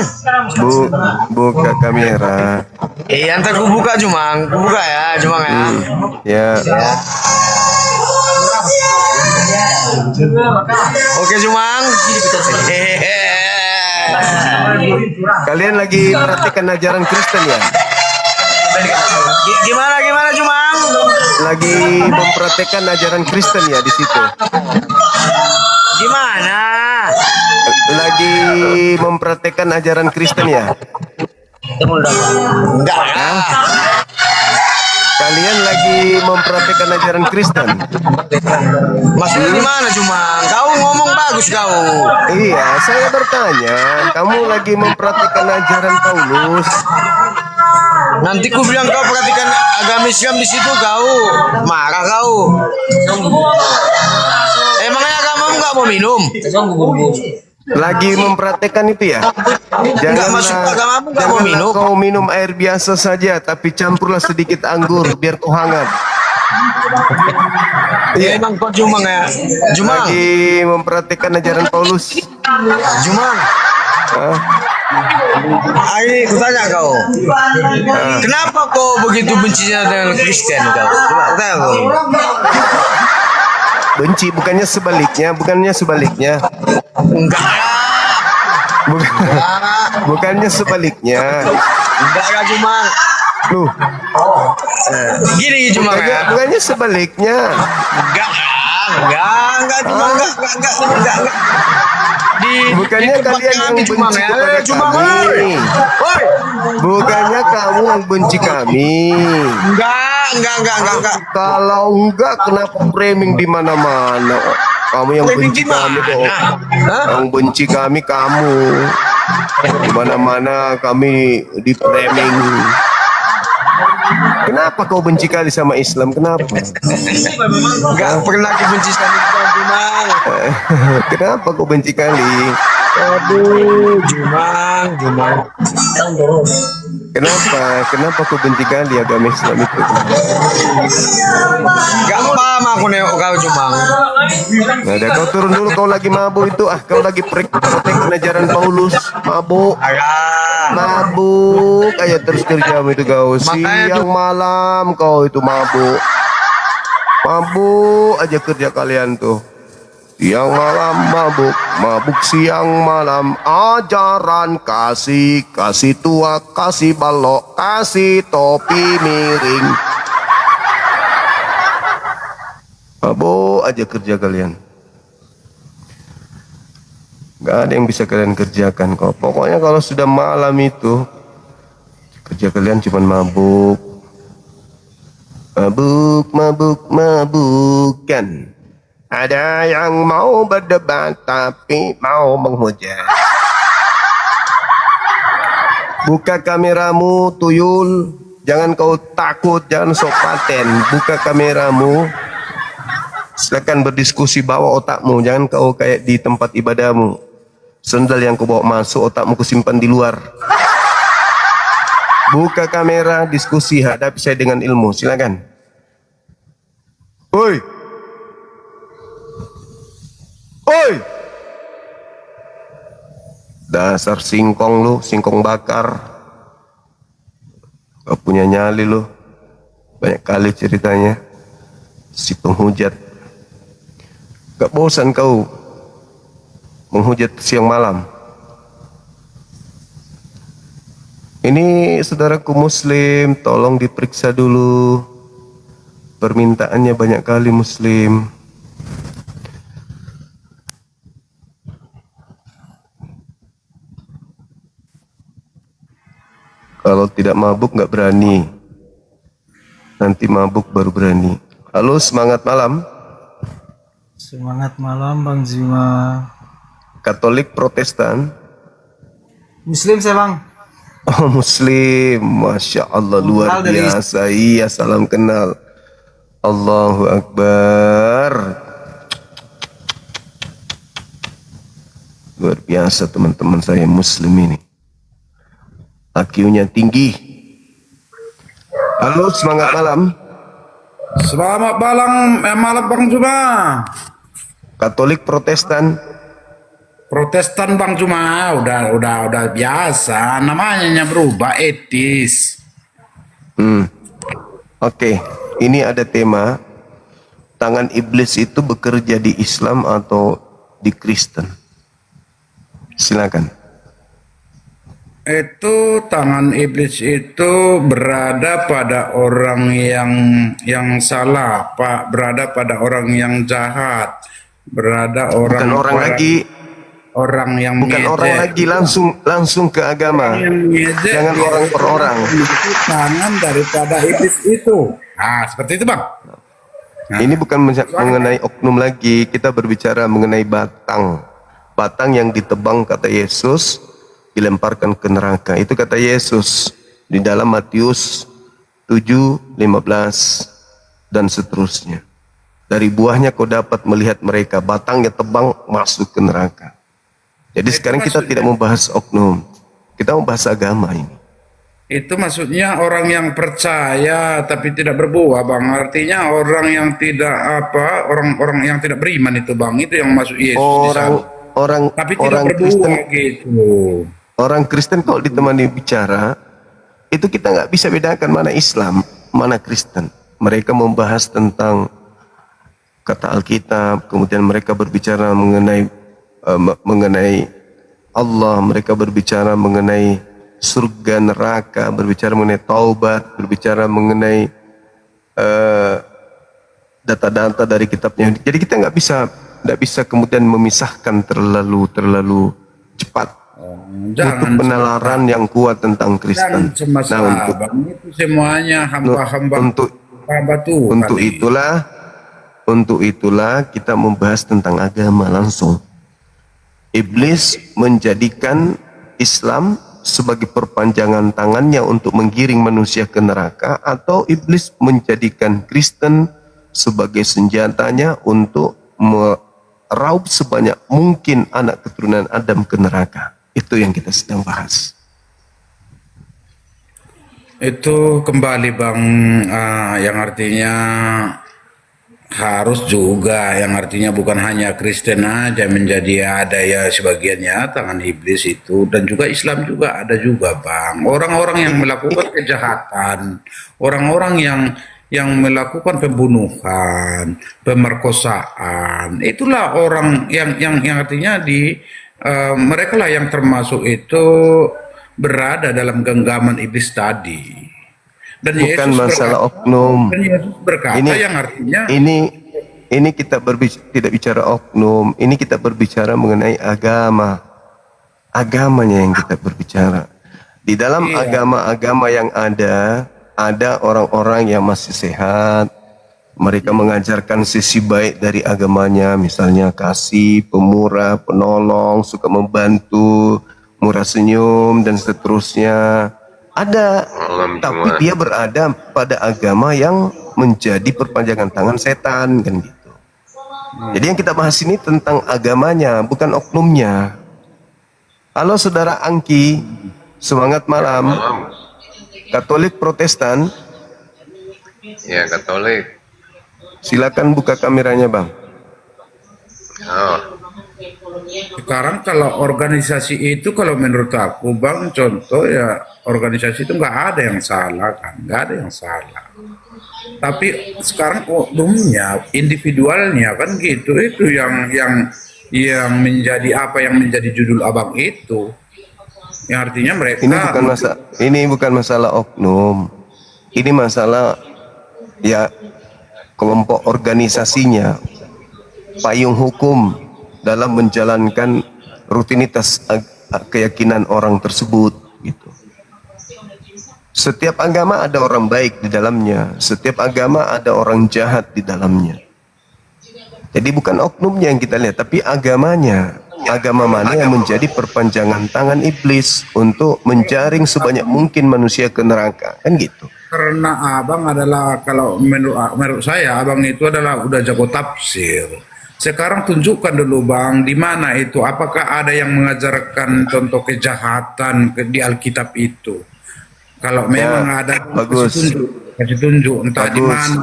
Buka kamera. Ntar ku buka Jumang. Ku buka ya, Jumang ya. Ya. Oke Jumang. Kalian lagi praktekkan ajaran Kristen ya? Gimana Jumang? Lagi mempraktekkan ajaran Kristen ya di situ? Gimana? Lagi mempraktekkan ajaran Kristen ya? Enggak ya. Kalian lagi mempraktekkan ajaran Kristen? Maksudnya gimana Jumang? Kau ngomong bagus kau. Iya, saya bertanya, kamu lagi mempraktekkan ajaran Paulus? Nanti ku bilang kau perhatikan agama Islam di situ kau marah kau. Emangnya agamamu nggak mau minum? Lagi mempraktekkan itu ya? Enggak masuk agamamu, enggak mau minum. Kau minum air biasa saja, tapi campurlah sedikit anggur biar kau hangat. Ya emang kau Jumang ya. Jumang. Lagi mempraktekkan ajaran Paulus. Jumang. Hah? Ini kutanya kau. Kenapa kau begitu bencinya dengan Kristen kau? Coba tanya kau. Benci, bukannya sebaliknya. Enggak Bukannya sebaliknya. enggak Jumang. Loh, Gini Jumang ya. bukannya sebaliknya. Enggak Jumang, enggak. Bukannya di tempat kalian yang kami, Jumang, benci ya. kepada Jumang, kami. Woi. Bukannya kamu yang benci kami. Enggak. Kalau enggak, kenapa framing di mana-mana? Kamu yang Framing benci di kami kok. mana? Hah? Yang benci kami kamu. Di mana-mana kami di framing. Kenapa kau benci kali sama Islam? Kenapa? Enggak pernah aku benci sama kau, Jumang. Kenapa kau benci kali? Aduh, Jumang. Kenapa kau benci kali agama Islam itu? Enggak paham aku nengok kau, Jumang. Nah, dah, kau turun dulu, kau lagi mabuk itu. Kau lagi praktek ajaran Paulus. Mabuk aja terus kerjamu itu kau. Siang malam kau itu mabuk aja kerja kalian tuh. Siang malam mabuk siang malam. Ajaran kasih tua, kasih balok, kasih topi miring. Mabuk aja kerja kalian. Gak ada yang bisa kalian kerjakan kok. Pokoknya kalau sudah malam itu kerja kalian cuma mabukan. Ada yang mau berdebat tapi mau menghujat. Buka kameramu tuyul. Jangan kau takut, jangan sok paten. Buka kameramu. Silakan berdiskusi, bawa otakmu. Jangan kau kayak di tempat ibadahmu. Sendal yang kau bawa masuk, otakmu kau simpan di luar. Buka kamera, diskusi, hadapi saya dengan ilmu. Silakan. Oi. Dasar singkong lu, singkong bakar. Gak punya nyali lu. Banyak kali ceritanya. Si penghujat. Gak bosan kau menghujat siang malam? Ini saudaraku muslim, tolong diperiksa dulu. Permintaannya banyak kali muslim. Kalau tidak mabuk nggak berani. Nanti mabuk baru berani. Halo, semangat malam. Semangat malam Bang Zima. Katolik, Protestan? Muslim saya Bang. Oh, Muslim. Masya Allah, luar Kenal dari biasa. Iya, salam kenal. Allahu Akbar. Luar biasa teman-teman saya Muslim ini. IQ-nya tinggi. Halo, semangat malam. Selamat malam Bang Juma. Katolik, Protestan? Protestan Bang Juma, udah biasa, namanya berubah etis. Oke, ini ada tema tangan iblis itu bekerja di Islam atau di Kristen. Silakan. Itu tangan iblis itu berada pada orang yang salah, Pak, berada pada orang yang jahat, berada Bukan orang lagi, orang yang bukan ngejek. orang lagi, langsung ke agama. Yang ngejek, Jangan dia orang per orang. itu tangan daripada iblis itu. Nah, seperti itu Bang. Ini bukan mengenai oknum lagi, kita berbicara mengenai batang. Batang yang ditebang kata Yesus, dilemparkan ke neraka. Itu kata Yesus di dalam Matius 7:15 dan seterusnya. Dari buahnya kau dapat melihat mereka, batangnya tebang masuk ke neraka. Jadi sekarang kita tidak membahas oknum, kita membahas agama ini. Itu maksudnya orang yang percaya tapi tidak berbuah, Bang. Artinya orang yang tidak orang-orang yang tidak beriman itu, Bang. Itu yang masuk Yesus di sana. Orang Tapi tidak orang berbuah Kristen, gitu. orang Kristen kalau ditemani bicara, itu kita nggak bisa bedakan mana Islam, mana Kristen. Mereka membahas tentang kata Alkitab, kemudian mereka berbicara mengenai Allah, mereka berbicara mengenai surga neraka, berbicara mengenai taubat, berbicara mengenai data-data dari kitabnya. Jadi kita nggak bisa kemudian memisahkan terlalu cepat. Untuk penalaran yang kuat tentang Kristen. Nah, Bang, itu semuanya hamba-hamba Tuhan. Untuk itulah kita membahas tentang agama langsung. Iblis menjadikan Islam sebagai perpanjangan tangannya untuk menggiring manusia ke neraka, atau iblis menjadikan Kristen sebagai senjatanya untuk meraup sebanyak mungkin anak keturunan Adam ke neraka. Itu yang kita sedang bahas. Itu kembali, Bang, yang artinya harus juga, yang artinya bukan hanya Kristen aja menjadi, ada ya sebagiannya tangan iblis itu, dan juga Islam juga ada juga, Bang. Orang-orang yang melakukan kejahatan, orang-orang yang melakukan pembunuhan, pemerkosaan, itulah orang yang artinya mereka lah yang termasuk itu berada dalam genggaman iblis tadi. Dan Bukan Yesus masalah berkata, oknum. Dan Yesus berkata yang artinya ini kita tidak bicara oknum, ini kita berbicara mengenai agama. Agamanya yang kita berbicara. Di dalam agama-agama yang ada orang-orang yang masih sehat. Mereka mengajarkan sisi baik dari agamanya, misalnya kasih, pemurah, penolong, suka membantu, murah senyum, dan seterusnya. Ada, tapi dia berada pada agama yang menjadi perpanjangan tangan setan, kan gitu. Jadi yang kita bahas ini tentang agamanya, bukan oknumnya. Halo saudara Angki, semangat malam. Katolik Protestan? Ya, Katolik. Silakan buka kameranya, Bang. Oh. sekarang kalau organisasi itu, kalau menurut aku, Bang, contoh ya, organisasi itu nggak ada yang salah kan, nggak ada yang salah. Tapi sekarang oknumnya, individualnya kan gitu, itu yang menjadi apa yang menjadi judul abang itu, yang artinya mereka ini bukan masalah oknum, ini masalah ya kelompok organisasinya, payung hukum dalam menjalankan rutinitas keyakinan orang tersebut gitu. Setiap agama ada orang baik di dalamnya, setiap agama ada orang jahat di dalamnya. Jadi bukan oknumnya yang kita lihat, tapi agamanya. Agama mana yang menjadi perpanjangan tangan iblis untuk menjaring sebanyak mungkin manusia ke neraka, kan gitu. Karena abang adalah, kalau menurut saya, abang itu adalah udah jago tafsir. Sekarang tunjukkan dulu, Bang, di mana itu, apakah ada yang mengajarkan contoh kejahatan di Alkitab itu? Kalau memang ada, kasih tunjuk entah di mana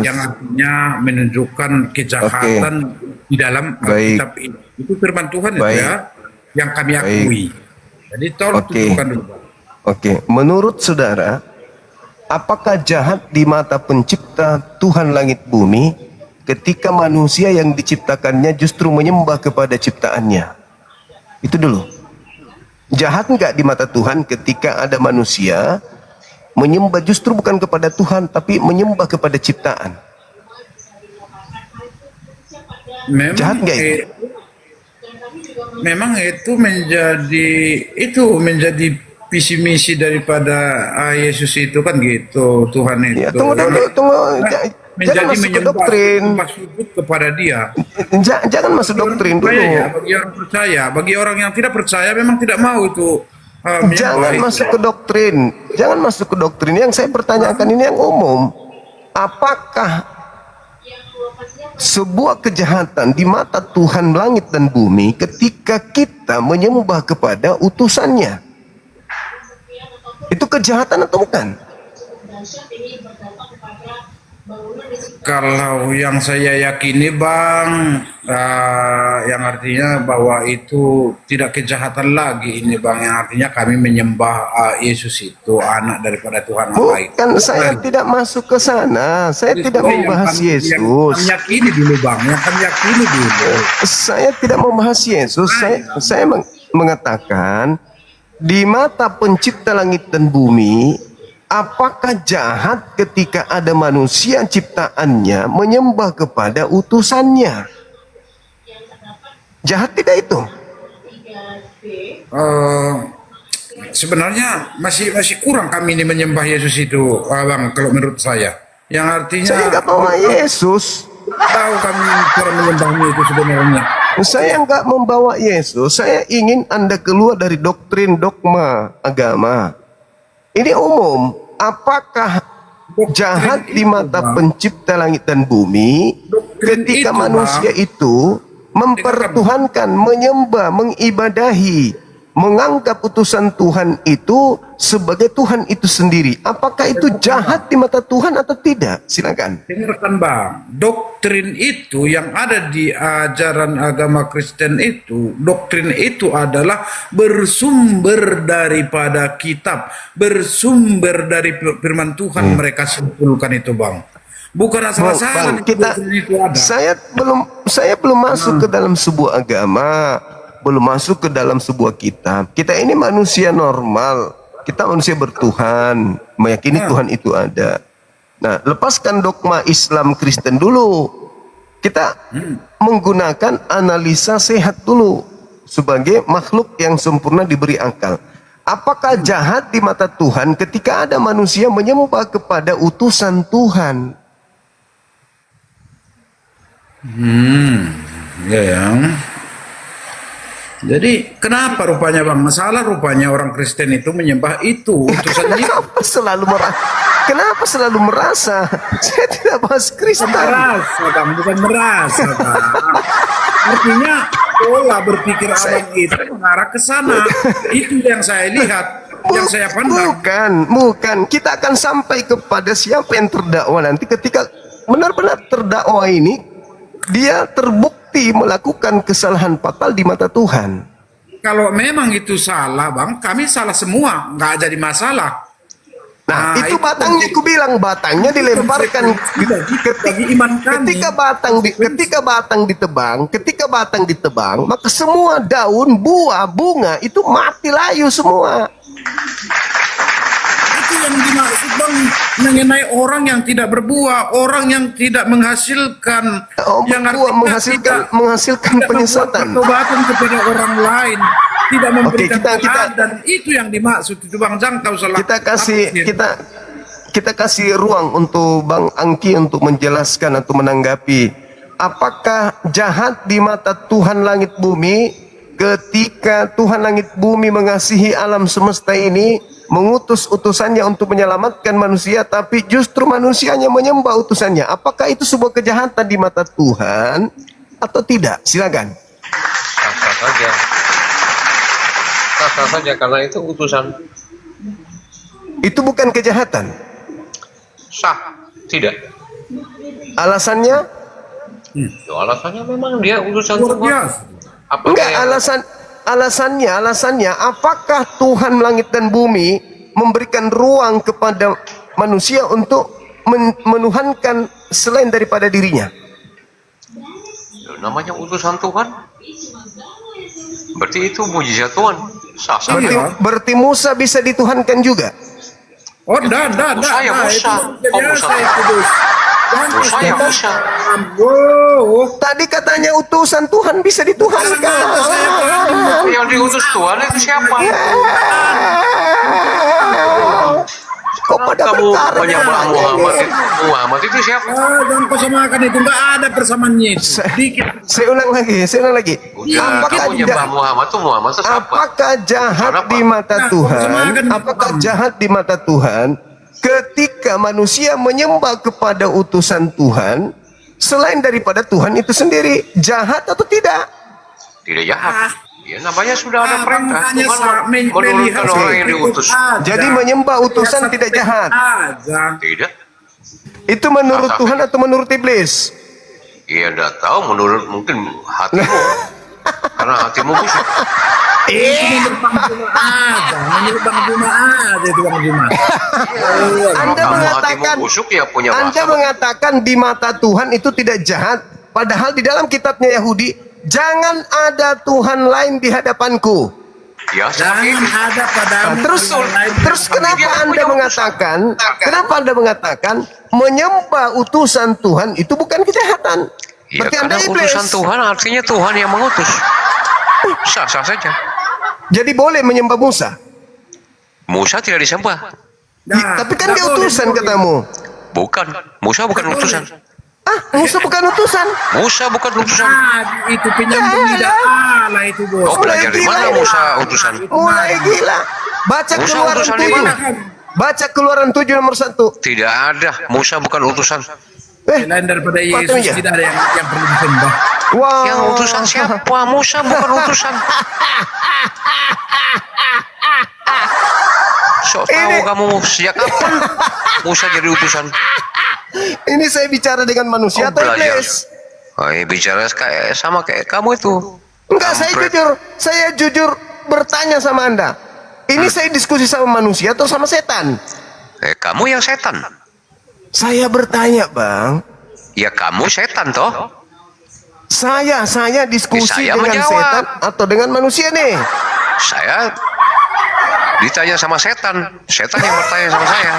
yang artinya menunjukkan kejahatan di dalam Alkitab itu. Itu firman Tuhan itu ya, yang kami akui. Jadi tolong tunjukkan dulu, Bang. Menurut saudara, apakah jahat di mata pencipta Tuhan langit bumi ketika manusia yang diciptakannya justru menyembah kepada ciptaannya? Itu dulu. Jahat enggak di mata Tuhan ketika ada manusia menyembah justru bukan kepada Tuhan, tapi menyembah kepada ciptaan? Jahat enggak itu? Memang itu menjadi visi misi daripada Yesus itu kan gitu, Tuhan itu. Ya, tunggu. Jangan masuk ke doktrin. Sujud kepada Dia. Jangan masuk doktrin dulu. Bagi orang percaya, bagi orang yang tidak percaya memang tidak mau itu. Jangan masuk ke doktrin. Jangan masuk ke doktrin. Yang saya pertanyakan ini yang umum. Apakah sebuah kejahatan di mata Tuhan langit dan bumi ketika kita menyembah kepada utusannya. Itu kejahatan atau bukan? Kalau yang saya yakini Bang, yang artinya bahwa itu tidak kejahatan lagi ini Bang, yang artinya kami menyembah Yesus itu anak daripada Tuhan Allah itu. Bukan, saya tidak masuk ke sana. Saya tidak membahas Yang Yesus. kami yakini dulu Bang, yang kami yakini dulu. Saya tidak membahas Yesus. Saya mengatakan di mata pencipta langit dan bumi, apakah jahat ketika ada manusia ciptaannya menyembah kepada utusannya? Jahat tidak itu? Sebenarnya masih kurang kami ini menyembah Yesus itu, Bang, kalau menurut saya. Yang artinya Saya nggak bawa Yesus. tahu kami cara menyembahnya itu sebenarnya. Saya nggak membawa Yesus. Saya ingin Anda keluar dari doktrin dogma agama. Ini umum. Apakah jahat di mata pencipta langit dan bumi ketika itu, manusia Bang, itu mempertuhankan, menyembah, mengibadahi, menganggap utusan Tuhan itu sebagai Tuhan itu sendiri? Apakah itu jahat di mata Tuhan atau tidak? Silakan. Dengarkan Bang, doktrin itu yang ada di ajaran agama Kristen itu, doktrin itu adalah bersumber daripada kitab, bersumber dari firman Tuhan mereka simpulkan itu Bang. Bukan asal-asalan Bang, kita, doktrin itu ada. saya belum masuk ke dalam sebuah agama, belum masuk ke dalam sebuah kitab. Kita ini manusia normal, kita manusia bertuhan, meyakini Tuhan itu ada. Nah, lepaskan dogma Islam Kristen dulu. Kita menggunakan analisa sehat dulu sebagai makhluk yang sempurna diberi akal. Apakah jahat di mata Tuhan ketika ada manusia menyembah kepada utusan Tuhan? Ya. Jadi kenapa rupanya Bang? Masalah rupanya orang Kristen itu menyembah itu utusannya. Kenapa selalu merasa? Saya tidak bahas Kristen. Merasa Bang, bukan merasa Bang. Artinya pola berpikir abang itu mengarah ke sana. Itu yang saya lihat, yang saya pandang. Bukan. Kita akan sampai kepada siapa yang terdakwa nanti ketika benar-benar terdakwa ini dia terbukti melakukan kesalahan fatal di mata Tuhan. Kalau memang itu salah Bang, kami salah semua, nggak jadi masalah. Nah, itu batangnya, aku bilang batangnya dilemparkan bagi iman kami. ketika batang ditebang, maka semua daun, buah, bunga itu mati layu semua. Itu yang dimaksud Bang, mengenai orang yang tidak berbuah, orang yang tidak menghasilkan, yang Berbuah menghasilkan penyesatan. Pertobatan kepada orang lain, tidak memberikan kita dan itu yang dimaksud itu Bang, jangan kau salah. Kita kasih ruang untuk Bang Angki untuk menjelaskan atau menanggapi. Apakah jahat di mata Tuhan langit bumi ketika Tuhan langit bumi mengasihi alam semesta ini, mengutus utusannya untuk menyelamatkan manusia, tapi justru manusianya menyembah utusannya? Apakah itu sebuah kejahatan di mata Tuhan atau tidak? Silakan. Sah saja karena itu utusan. Itu bukan kejahatan. Sah, tidak. Alasannya? Ya, alasannya memang dia utusan Luar Tuhan. biasa. Apa Enggak, yang- alasannya apakah Tuhan langit dan bumi memberikan ruang kepada manusia untuk menuhankan selain daripada dirinya? Ya, namanya utusan Tuhan. Berarti itu mujizat Tuhan. Sah saja. Berarti Musa bisa dituhankan juga? Oh, dah. Musa ya Musa. Oh, Musa. Saya kudus. Musa ya Musa. Wow. Tadi katanya utusan Tuhan bisa dituhankan. Yang diutus Tuhan itu siapa? Kok pada Kamu berkarya? menyembah Muhammad itu siapa? Jangan kau samakan itu, nggak ada persamaannya itu. Dikit. Saya ulang lagi. Udah, kamu menyembah Muhammad itu Muhammad itu siapa? Apakah jahat Kenapa? di mata Tuhan? samakan. Apakah jahat di mata Tuhan ketika manusia menyembah kepada utusan Tuhan selain daripada Tuhan itu sendiri. Jahat atau tidak? Tidak jahat. Ya namanya sudah ada perintah. Makanya Tuhan menurunkan orang yang diutus. Jadi menyembah utusan tidak jahat. Aja. Tidak. Itu menurut Tuhan atau menurut iblis? Ya enggak tahu menurut mungkin hatimu. Karena hatimu busuk. Itu menurut Bang Juma aja. Menurut Bang Juma aja itu Bang Juma. Anda Kamu mengatakan, hatimu busuk ya punya Anda bahasa. mengatakan di mata Tuhan itu tidak jahat. Padahal di dalam kitabnya Yahudi, jangan ada Tuhan lain di hadapanku. Ya seperti Jangan itu. ada padamu. Nah, terus kenapa Anda mengatakan menyembah utusan Tuhan itu bukan kejahatan? Ya Berarti Anda karena iblis. utusan Tuhan artinya Tuhan yang mengutus. Sah-sah saja. Jadi boleh menyembah Musa. Musa tidak disembah. Tapi kan dia utusan katamu. Bukan. Musa bukan utusan. Musa bukan utusan. Musa bukan utusan. Itu penyambung lidah Allah itu bos. Kau belajar di mana gila. Musa utusan? Mulai gila. Baca Musa Keluaran utusan di 7. mana? Baca Keluaran 7 nomor 1. Tidak ada. Musa bukan utusan. Selain daripada Patung Yesus ya? tidak ada yang perlu disembah. Wah. Yang utusan siapa? Musa bukan utusan. Sok tahu Ini- kamu sejak kapan Musa jadi utusan? Ini saya bicara dengan manusia atau belajar. iblis? Bicara sama kayak kamu itu. Enggak, saya jujur bertanya sama Anda. Ini saya diskusi sama manusia atau sama setan? Kamu yang setan. Saya bertanya, Bang. Ya kamu setan toh. Saya diskusi Saya dengan menjawab. setan atau dengan manusia nih? Saya ditanya sama setan. Setan yang bertanya sama saya.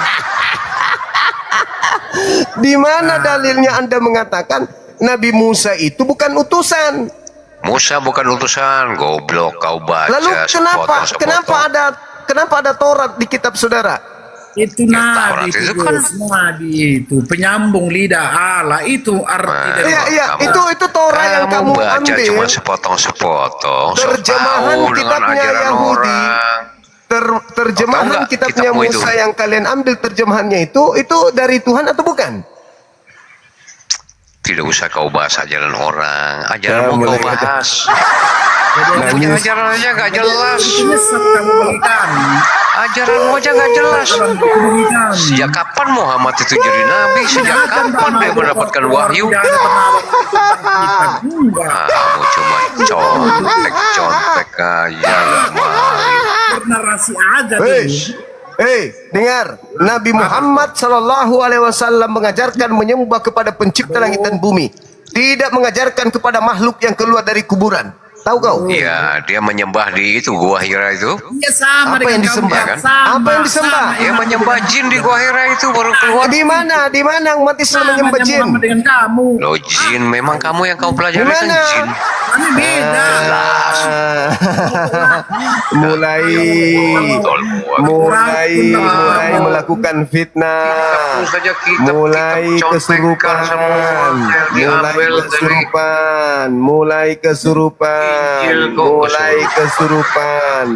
Di mana dalilnya Anda mengatakan Nabi Musa itu bukan utusan? Musa bukan utusan. Goblok kau baca. Lalu sepotong-sepotong. kenapa ada Taurat di kitab saudara? Itu Ya, Taurat nabi itu itu kan- bos. Nabi itu penyambung lidah Allah itu arti dari Iya, Kamu- itu Taurat yang kamu baca ambil. cuma sepotong-sepotong. Sok Terjemahan tahu dengan kitabnya ajaran Yahudi. orang. Terjemahan Tahu nggak kitabnya kitabmu itu? Musa yang kalian ambil terjemahannya itu dari Tuhan atau bukan? Tidak usah kau bahas ajaran orang. Ya, Ajaranmu mulai kau bahas. Nangis. Punya ajaran aja gak jelas. nyesat kamu bagi kami. Ajaranmu aja gak jelas. Bagi kami. Sejak kapan Muhammad itu jadi nabi? Sejak kapan dia mendapatkan wahyu? Tidak ada penawaran tentang kita. Enggak. Kamu cuma contek aja gak mau. Bernarasi aja Hei, dengar. Nabi Muhammad Sallallahu Alaihi Wasallam mengajarkan menyembah kepada pencipta langit dan bumi. Tidak mengajarkan kepada makhluk yang keluar dari kuburan. Tahu kau? Iya, dia menyembah di itu Gua Hira itu. Iya sama Apa dengan yang kamu, disembah, ya. kan? Sama, Apa yang disembah? sama. Dia menyembah jin di Gua Hira itu baru keluar. Di mana umat Islam menyembah jin? Sama dengan kamu. Loh jin, memang kamu yang kau pelajari Di kan mana? jin. Kami beda. mulai melakukan fitnah, Kamu saja kitab mulai contekan semua yang diambil dari mulai kesurupan.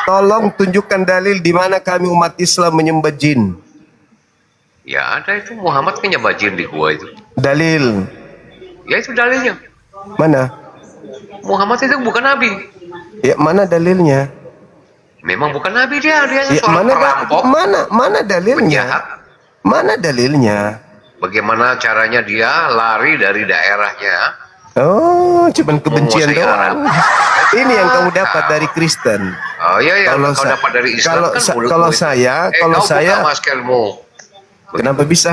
Tolong tunjukkan dalil di mana kami umat Islam menyembah jin. ya ada itu Muhammad kan nyembah jin di gua itu. Dalil Ya itu dalilnya. mana? Muhammad itu bukan nabi. Ya mana dalilnya? Memang bukan nabi dia Ya, seorang perampok, mana dalilnya? penjahat. Mana dalilnya? Bagaimana caranya dia lari dari daerahnya? Oh, cuman kebencian Menguasai doang. Ini yang kamu dapat dari Kristen. Oh iya ya, Kalau kau sa- dapat dari Islam kalau kan sa- mulutmu kalau itu. saya- kalau kau saya- buka maskermu. Kenapa bisa?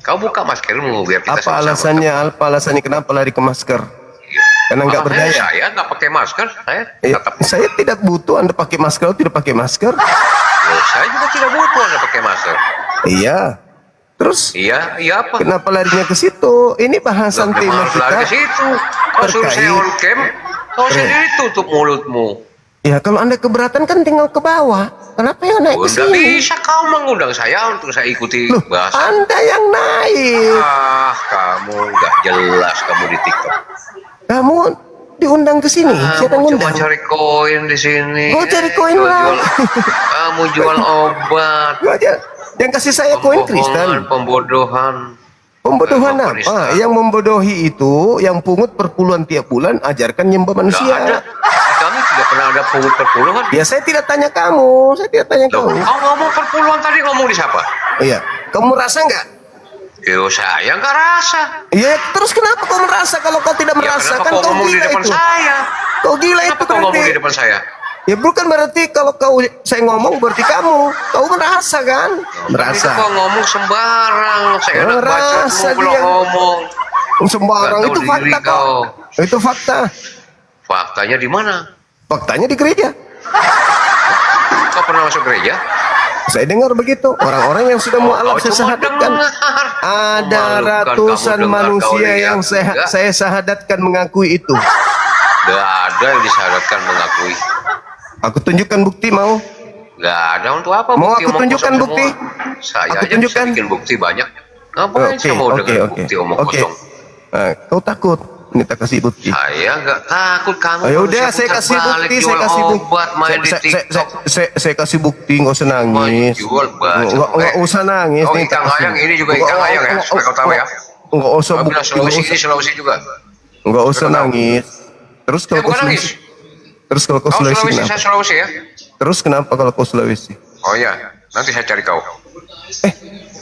Kau buka maskermu biar kita Apa alasannya kenapa lari ke masker? Karena nggak berdaya. Saya nggak pakai masker. Saya tetap. Saya tidak butuh Anda pakai masker atau tidak pakai masker. Saya juga tidak butuh Anda pakai masker. Iya. Terus Iya apa? kenapa larinya ke situ? Ini bahasan tema Memang harus lari ke kita. situ. Kau suruh saya terkait- on cam, kau sendiri tutup mulutmu. Ya kalau Anda keberatan kan tinggal ke bawah. Kenapa yang naik ke Udah sini? bisa kau mengundang saya untuk saya ikuti Loh, bahasa. Anda yang naik. Kamu nggak jelas kamu di TikTok. Kamu diundang ke sini. Siapa Kamu yang cuma undang? cari koin di sini. Oh, cari koin Kau lah. Kamu jual obat. Gua aja yang kasih saya koin Pembohongan, Kristen. pembodohan. Pembodohan Bukan apa? penista. Yang membodohi itu, yang pungut perpuluhan tiap bulan, ajarkan nyembah Nggak manusia. ada. Di kami tidak pernah ada pungut perpuluhan. Ya saya tidak tanya kamu, saya tidak tanya Loh, kamu. kau ngomong perpuluhan tadi ngomong di siapa? Iya, kamu rasa nggak? Yo saya nggak rasa. Iya, terus kenapa kau merasa kalau kau tidak Ya merasa? kenapa Kan kau kau ngomong di gila depan itu. saya? Kau gila Kenapa itu kau ngomong di berarti. depan saya? Ya bukan berarti kalau saya ngomong berarti kau merasa kan? Tadi Merasa. kau ngomong sembarang. Saya enak baca Merasa kamu belum dia. ngomong. Sembarang Nggak tahu itu diri fakta kok. kau. Itu fakta. Faktanya di mana? Faktanya di gereja. Kau pernah masuk gereja? Saya dengar begitu. Orang-orang yang sudah mualaf Kau saya cuma sahadatkan. dengar. Ada Memalukan ratusan kamu dengar, kau manusia lihat. yang Enggak. saya sahadatkan mengakui itu. Gak ada yang disyaratkan mengakui. Aku tunjukkan bukti mau? Gak ada untuk apa Mau bukti aku omong tunjukkan kosong bukti? semua. Saya Aku aja tunjukkan. bisa bikin bukti banyak. Ngapain saya mau dengar bukti omong kosong? Kau takut? Minta kasih bukti. Saya nggak takut kamu. Ayo udah, manusia saya kasih putar-balik, bukti, saya jual kasih bukti. obat, main di TikTok. Saya kasih bukti, nggak usah nangis. Jual baju. Nggak usah nangis. Oh, nih, ikan tak kasih. ayang ini juga ikan ayang ya, supaya kau tahu ya. Nggak usah Kau bilang bukti, Sulawesi ini Sulawesi juga. nggak usah nangis. Terus kalau kau Bukan nangis. Sulawesi, terus kalau kau Kau Sulawesi Sulawesi, kenapa? saya Sulawesi ya. Terus kenapa kalau kau Sulawesi? Oh iya, nanti saya cari kau.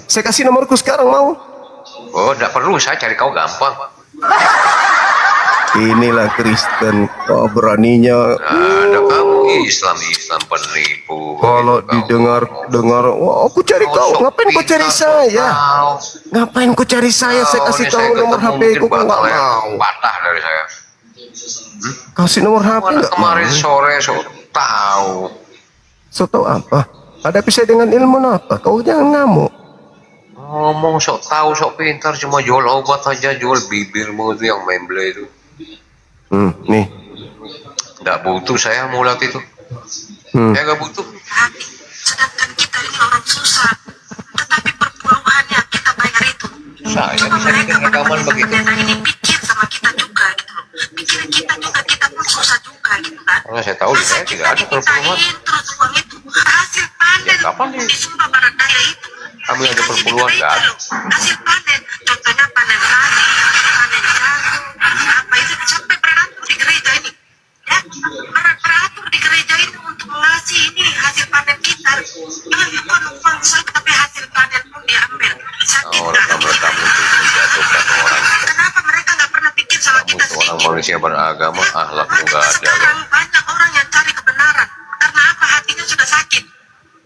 Saya kasih nomorku sekarang mau? Oh, tidak perlu, saya cari kau gampang. Inilah Kristen, kau beraninya. Ada kamu Islam penipu. Kalau dengar, wah aku cari kau. Ngapain kau cari saya? Ngapain kau cari saya? Saya kasih kau nomor HP ku, kau nggak mau. Patah dari saya. Kasih nomor HP Mana nggak mau. kemarin sore tahu. So tau apa? Hadapi saya dengan ilmu apa? Kau jangan ngamuk. Ngomong sok tahu, sok pintar, cuma jual obat aja, jual bibirmu itu yang memble itu. Nih. Nggak butuh saya mulat itu. Saya nggak butuh. hati. Sedangkan kita ini orang susah. Tetapi perpuluhannya kita bayar itu. Saya bisa bikin rekaman begitu. Mereka ini pikir sama kita juga gitu loh. Pikiran kita juga, kita pun susah juga gitu kan. Karena saya tahu di saya tidak ada perpuluhan. Terus uang itu hasil panen. Ya, kapan nih? Disembah barang kaya itu. Kami ada Dikasih perpuluhan, di nggak ada. gereja loh. Hasil panen. Contohnya panen padi, panen jagung, apa itu sampai beratur di gereja ini. Ya, beratur di gereja ini untuk mengasih ini hasil panen kita. Bukan uang tapi hasil panen pun diambil. Sakit Orang rekam untuk menjatuhkan orang. Kenapa mereka nggak pernah pikir sama Kamu kita itu orang sedikit? manusia beragama, akhlakmu nggak ada. Sekarang banyak orang yang cari kebenaran. Karena apa? Hatinya sudah sakit.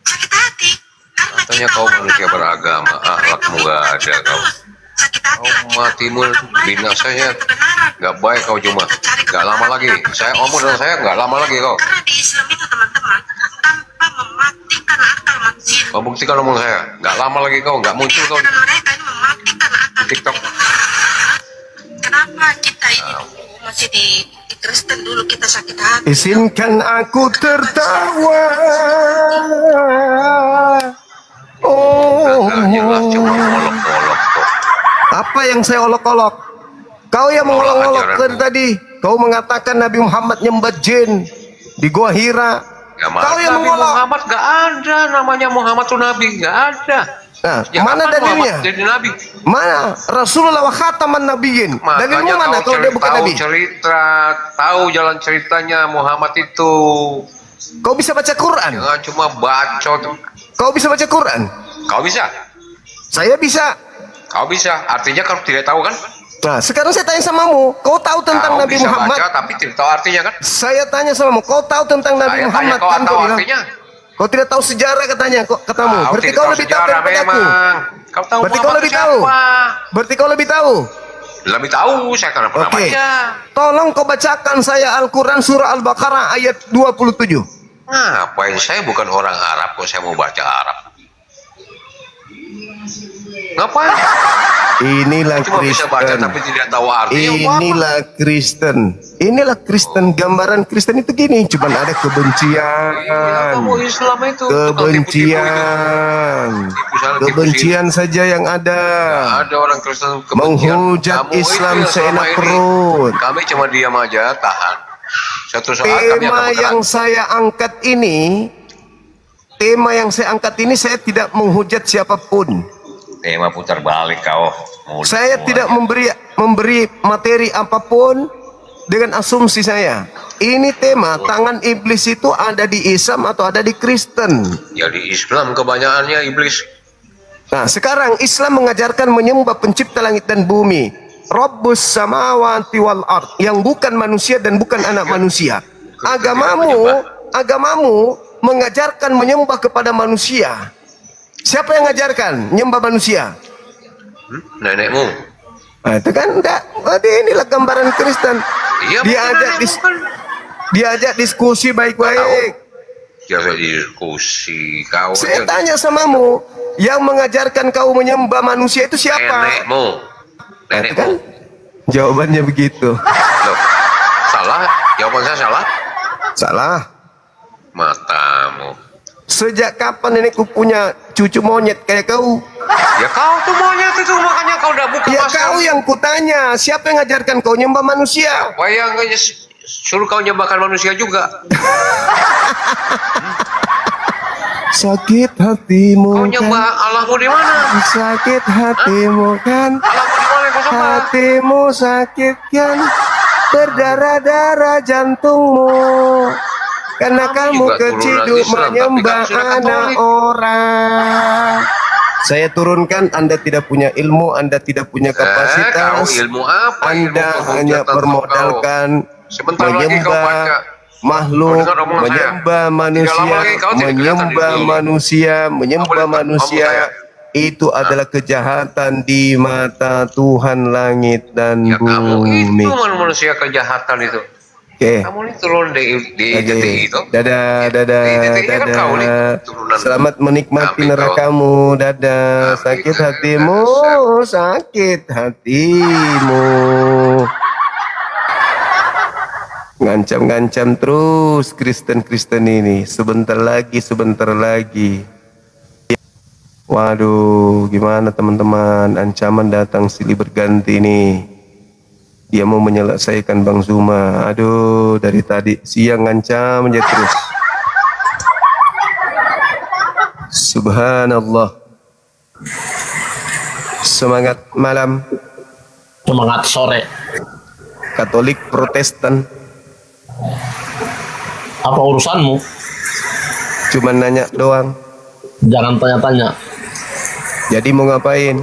Sakit hati. Karena Katanya kita kau orang manusia nggak mau, beragama, tapi mereka akhlakmu nggak mau ada kau. terus. Sakit hati Kau lah kita. matimu Mudah-mudahan binasanya kita kebenaran. nggak baik kau cuma. Nggak lama lagi. Saya omong dengan saya nggak lama lagi kau. Karena di Islam itu teman-teman tanpa mematikan akal manusia. Kau buktikan omong saya. Nggak lama lagi kau nggak muncul kau. Karena mereka ini mematikan akal. TikTok. Kenapa kita ini masih di Kristen dulu kita sakit hati? Izinkan aku tertawa. Oh, Jelas cuma olok-olok kok. apa yang saya olok-olok? Kau yang mengolok-olok tadi. Kau mengatakan Nabi Muhammad nyembah jin di Gua Hira. Ya, Kau yang Nabi mengolok. Muhammad nggak ada namanya Muhammad tuh Nabi nggak ada. Nah, Ya, mana kapan dalilnya? Muhammad jadi Nabi? Mana? Rasulullah wa khataman nabiyyin. Dalilmu mana kalau dia bukan tahu nabi? cerita, tahu jalan ceritanya Muhammad itu. Kau bisa baca Quran? Jangan cuma bacot. Kau bisa baca Quran? Kau bisa? Saya bisa. Kau bisa. Artinya kau tidak tahu kan? Nah, sekarang saya tanya samamu, kau tahu tentang Kau Nabi bisa Muhammad? baca tapi tidak tahu artinya kan? Saya tanya samamu, kau tahu tentang Nabi Saya tanya Muhammad kau kan? tahu Kau bilang, artinya? kau tidak tahu sejarah katanya, katamu. Kau Berarti tidak kau tahu lebih tahu sejarah daripada aku. memang. Kau tahu Berarti kau Muhammad lebih itu tahu. siapa? Berarti kau lebih tahu. Lebih tahu saya karena pernah Oke. baca. Tolong kau bacakan saya Al-Quran surah Al-Baqarah ayat 27. Ngapain saya bukan orang Arab kok saya mau baca Arab? Ngapain? Inilah Cuma bisa baca Kristen. tapi tidak tahu artinya. Apa? Inilah Kristen. Inilah Kristen. Gambaran Kristen itu gini. Cuman ada Ya, kebencian. kamu Islam itu tukang tipu-tipu itu. Kebencian. Tipu sana, tipu Kebencian saja yang ada. Ada orang Kristen kebencian. Menghujat Kamu itu Islam yang selama seenak ini, perut. Kami cuma diam aja, tahan. Suatu saat kami akan Tema yang bergerak. saya angkat ini, tema yang saya angkat ini saya tidak menghujat siapapun. Tema putar balik kau. Mulut Saya semua. tidak memberi materi apapun dengan asumsi saya. Ini tema tangan iblis itu ada di Islam atau ada di Kristen. Ya di Islam kebanyakannya iblis. Nah, sekarang Islam mengajarkan menyembah pencipta langit dan bumi, Rabbus samawati wal ard, yang bukan manusia dan bukan anak manusia. Agamamu mengajarkan menyembah kepada manusia. Siapa yang mengajarkan menyembah manusia? Nenekmu. Nah, itu kan enggak. Inilah gambaran Kristen. Iya, Diajak diskusi baik-baik. Jangan diskusi kau. Saya tanya samamu, yang mengajarkan kau menyembah manusia itu siapa? Nenekmu. Nah, itu kan jawabannya begitu. Loh, salah? Jawaban saya salah? Salah. Matamu. Sejak kapan nenekku punya cucu monyet kayak kau? Ya kau tuh monyet itu, makanya kau udah buka Ya masker. kau yang kutanya, siapa yang ngajarkan kau nyembah manusia? Bayang aja suruh kau nyembahkan manusia juga. Sakit hatimu Kau nyembah Allahmu di mana? sakit hatimu kan, Allahmu di mana kau sembah? hatimu sakit kan, berdarah-darah jantungmu, karena Kamu kamu juga keciduk turunan Islam, tapi menyembah kamu sudah anak Katolik. orang. Saya turunkan, Anda tidak punya ilmu, Anda tidak punya Kau kapasitas, ilmu apa? Anda Ilmu hanya penghujatan bermodalkan Sebentar lagi kau menyembah baca. makhluk, Kau dengar omongan saya. menyembah manusia, Tidak lama lagi kau tidak menyembah kelihatan di- manusia, menyembah boleh manusia. ngomong Itu adalah kejahatan di mata Tuhan langit dan Ya kamu bumi. itu manusia kejahatan itu. Oke. Kamu ini turun di ITTI itu. Dadah, ITTI kan kau nih dadah. turunan. Selamat menikmati Tapi kau- nerakamu. Dadah. Tapi Sakit kau- hatimu, sakit hatimu. Ngancam-ngancam terus Kristen-Kristen ini. Sebentar lagi. Waduh, gimana teman-teman? Ancaman datang silih berganti nih. Dia mau menyelesaikan Bang Zuma. Aduh, dari tadi siang ngancam aja terus. Subhanallah. Semangat malam Semangat sore. Katolik Protestan. Apa urusanmu? Cuman nanya doang. Jangan tanya-tanya. Jadi mau ngapain?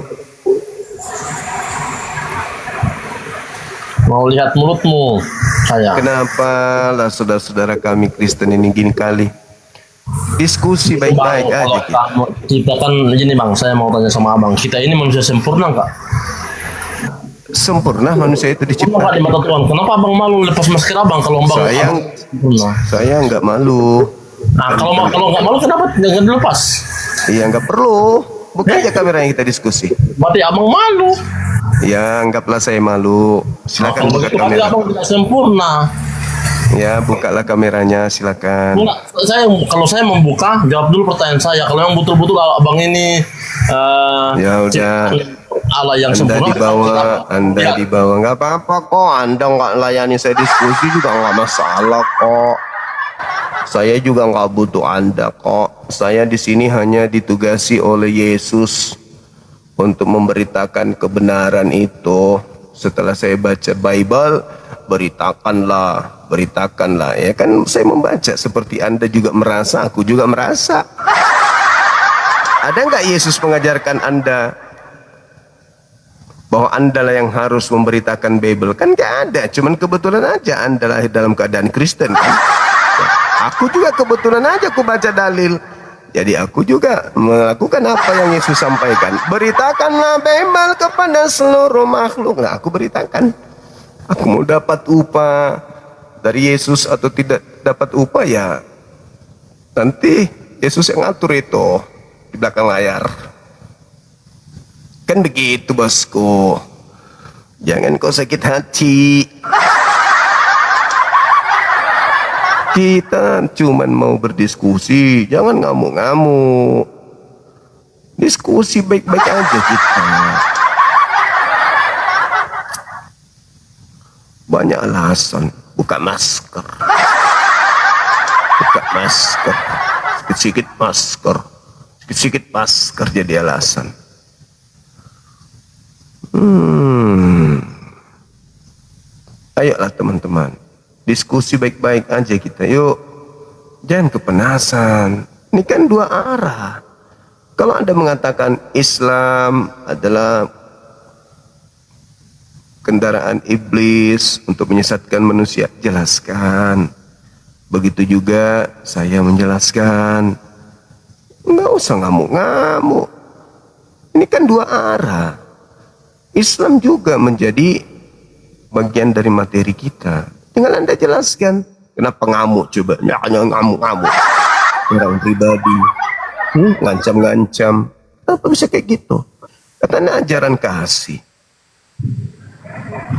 Mau lihat mulutmu, saya. Kenapa lah saudara-saudara kami Kristen ini gini kali? Diskusi baik-baik Bang, aja kita. kita kan gini bang, saya mau tanya sama abang, kita ini manusia sempurna nggak? Sempurna manusia itu Sempurna nggak di dicipta. mata Tuhan? Kenapa abang malu lepas masker abang kalau abang Sayang. abang sempurna? Saya nggak malu. Nah kalau nggak malu kenapa jangan dilepas? Iya nggak perlu. Buka aja kamera yang kita diskusi. Berarti abang malu. Ya anggaplah saya malu. Silakan Kalau buka begitu berarti kamera. abang tidak sempurna. Ya bukalah kameranya silakan. Enggak, kalau saya membuka, jawab dulu pertanyaan saya. Kalau yang betul-betul abang ini Ya udah. Allah yang Anda sempurna. dibawa, Anda Ya, dibawa. Nggak apa-apa kok. Anda nggak layani saya diskusi juga nggak masalah kok. Saya juga nggak butuh Anda kok. Saya di sini hanya ditugasi oleh Yesus untuk memberitakan kebenaran itu. Setelah saya baca Bible, beritakanlah. Ya kan saya membaca seperti Anda juga merasa, aku juga merasa. Ada nggak Yesus mengajarkan Anda bahwa Anda lah yang harus memberitakan Bible? Kan nggak ada, cuman kebetulan aja Anda lahir dalam keadaan Kristen kan. Ya, aku juga kebetulan aja aku baca dalil. Jadi aku juga melakukan apa yang Yesus sampaikan. Beritakanlah Bible kepada seluruh makhluk. Nah, aku beritakan. Aku mau dapat upah dari Yesus atau tidak dapat upah ya nanti Yesus yang ngatur itu di belakang layar. Kan begitu bosku. Jangan kau sakit hati. Kita cuman mau berdiskusi, jangan ngamuk-ngamuk. Diskusi baik-baik aja kita. Banyak alasan. Buka masker. Buka masker. Sikit-sikit masker. Sikit-sikit masker jadi alasan. Ayolah teman-teman, diskusi baik-baik aja kita. Yuk, jangan kepanasan. Ini kan dua arah. Kalau Anda mengatakan Islam adalah kendaraan iblis untuk menyesatkan manusia, jelaskan. Begitu juga saya menjelaskan. Nggak usah ngamuk-ngamuk. Ini kan dua arah. Islam juga menjadi bagian dari materi kita. Tinggal Anda jelaskan. Kenapa ngamuk coba? Jangan ngamuk-ngamuk. Orang pribadi. Ngancam-ngancam. Apa bisa kayak gitu? Katanya ajaran kasih.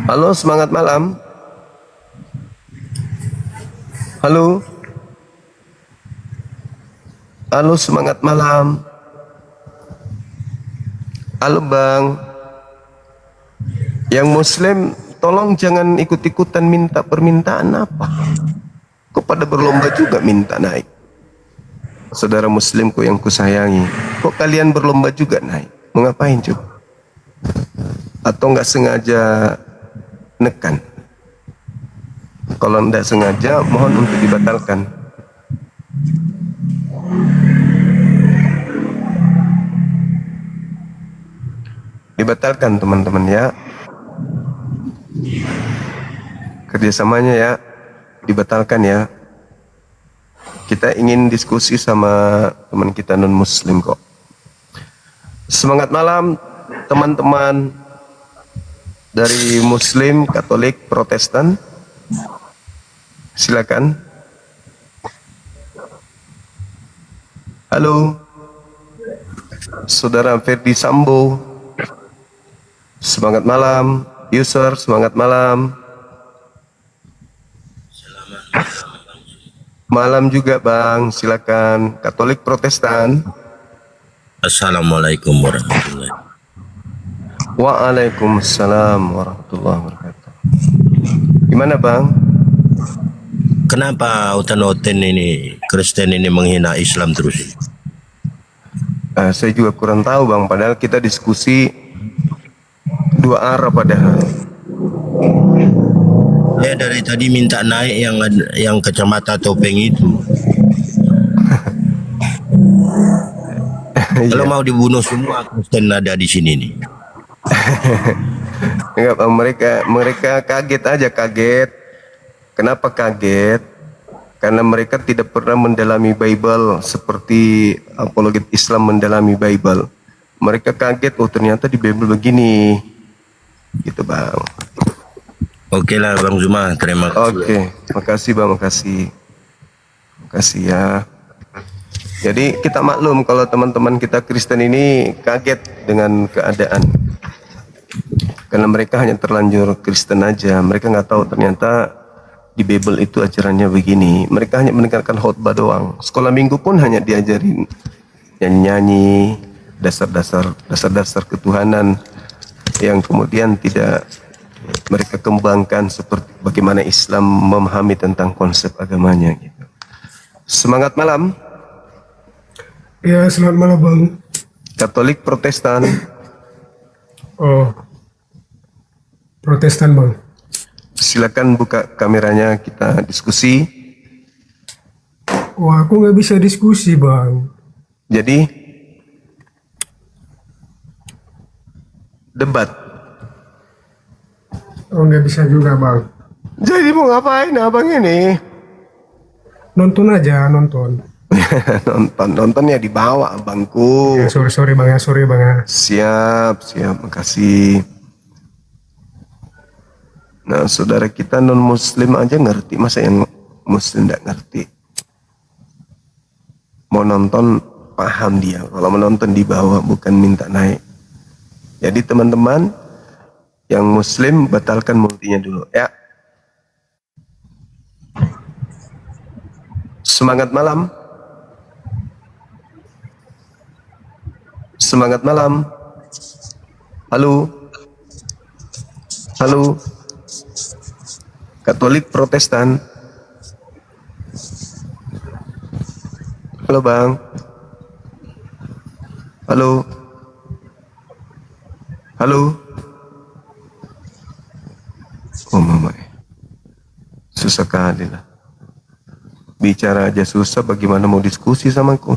Halo, semangat malam. Halo. Halo, semangat malam. Halo Bang. Yang Muslim tolong jangan ikut-ikutan minta permintaan apa. Kok pada berlomba juga minta naik. Saudara Muslimku yang kusayangi, kok kalian berlomba juga naik? Mau ngapain coba? Atau nggak sengaja nekan? Kalau nggak sengaja, mohon untuk dibatalkan. Dibatalkan teman-teman ya. Kerjasamanya ya, dibatalkan ya. Kita ingin diskusi sama teman kita non muslim kok. Semangat malam teman-teman dari Muslim, Katolik, Protestan. Silakan. Halo, Saudara Ferdi Sambo. Semangat malam, user. Semangat malam. Malam juga Bang, silakan. Katolik, Protestan. Assalamualaikum warahmatullahi wabarakatuh. Waalaikumsalam warahmatullahi wabarakatuh. Gimana Bang? Kenapa Oten ini Kristen ini menghina Islam terus ini? Saya juga kurang tahu Bang, padahal kita diskusi dua arah padahal. Saya dari tadi minta naik yang kacamata topeng itu. Kalau mau dibunuh semua Kristen ada di sini nih. Enggak Bang, mereka kaget aja, kaget. Kenapa kaget? Karena mereka tidak pernah mendalami Bible seperti apologet Islam mendalami Bible. Mereka kaget, oh ternyata di Bible begini. Gitu Bang. Oke lah Bang Zuma, terima kasih. Oke, makasih Bang, makasih. Makasih ya. Jadi kita maklum kalau teman-teman kita Kristen ini kaget dengan keadaan. Karena mereka hanya terlanjur Kristen aja. Mereka nggak tahu ternyata di Bible itu ajarannya begini. Mereka hanya mendengarkan khotbah doang. Sekolah minggu pun hanya diajarin nyanyi-nyanyi, dasar-dasar ketuhanan yang kemudian tidak mereka kembangkan seperti bagaimana Islam memahami tentang konsep agamanya gitu. Semangat malam. Ya, selamat malam Bang. Katolik, Protestan. Oh, Protestan Bang. Silakan buka kameranya, kita diskusi. Wah, aku nggak bisa diskusi Bang. Jadi debat. Oh, nggak bisa juga Bang. Jadi mau ngapain abang ini? Nonton aja, nonton. Nontonnya dibawa abangku. Ya, sorry Bang ya, sorry Bang ya. Siap, makasih. Nah, saudara kita non muslim aja ngerti, masa yang muslim tidak ngerti? Mau nonton paham dia, kalau menonton di bawah bukan minta naik. Jadi teman-teman yang muslim batalkan multinya dulu ya. Semangat malam. Semangat malam. Halo. Halo. Katolik, Protestan. Halo Bang. Halo. Halo. Oh mama, susah kali lah. Bicara aja susah, bagaimana mau diskusi sama aku?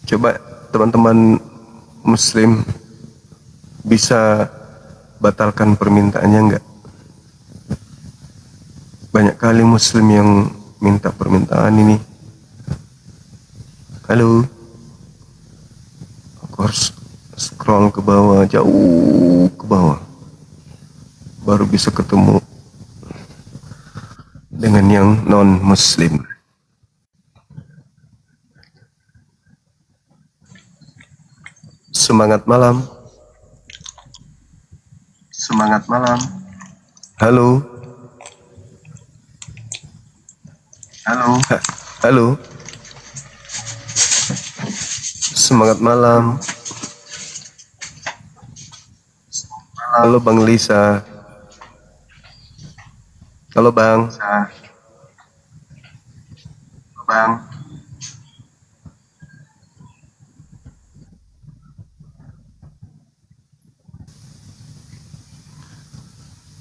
Coba teman-teman muslim bisa batalkan permintaannya enggak? Banyak kali muslim yang minta permintaan ini. Halo, aku harus scroll ke bawah, jauh ke bawah, baru bisa ketemu dengan yang non muslim. Semangat malam. Semangat malam. Halo. Halo. Halo. Semangat malam. Halo Bang Lisa. Halo Bang. Halo Bang.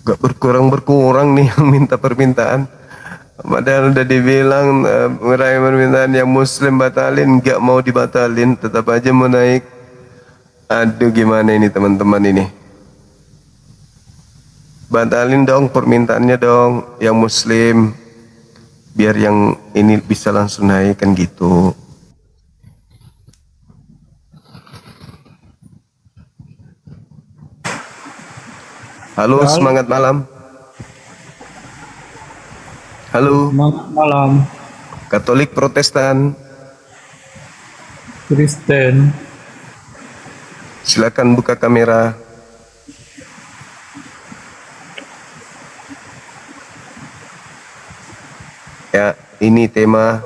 Gak berkurang-berkurang nih yang minta permintaan. Padahal udah dibilang meraih permintaan yang muslim batalin, gak mau dibatalin, tetap aja mau naik. Aduh gimana ini teman-teman ini. Batalin dong permintaannya dong yang muslim, biar yang ini bisa langsung naik kan gitu. Halo, semangat malam. Halo. Semangat malam. Katolik, Protestan. Kristen. Silakan buka kamera. Ya, ini tema.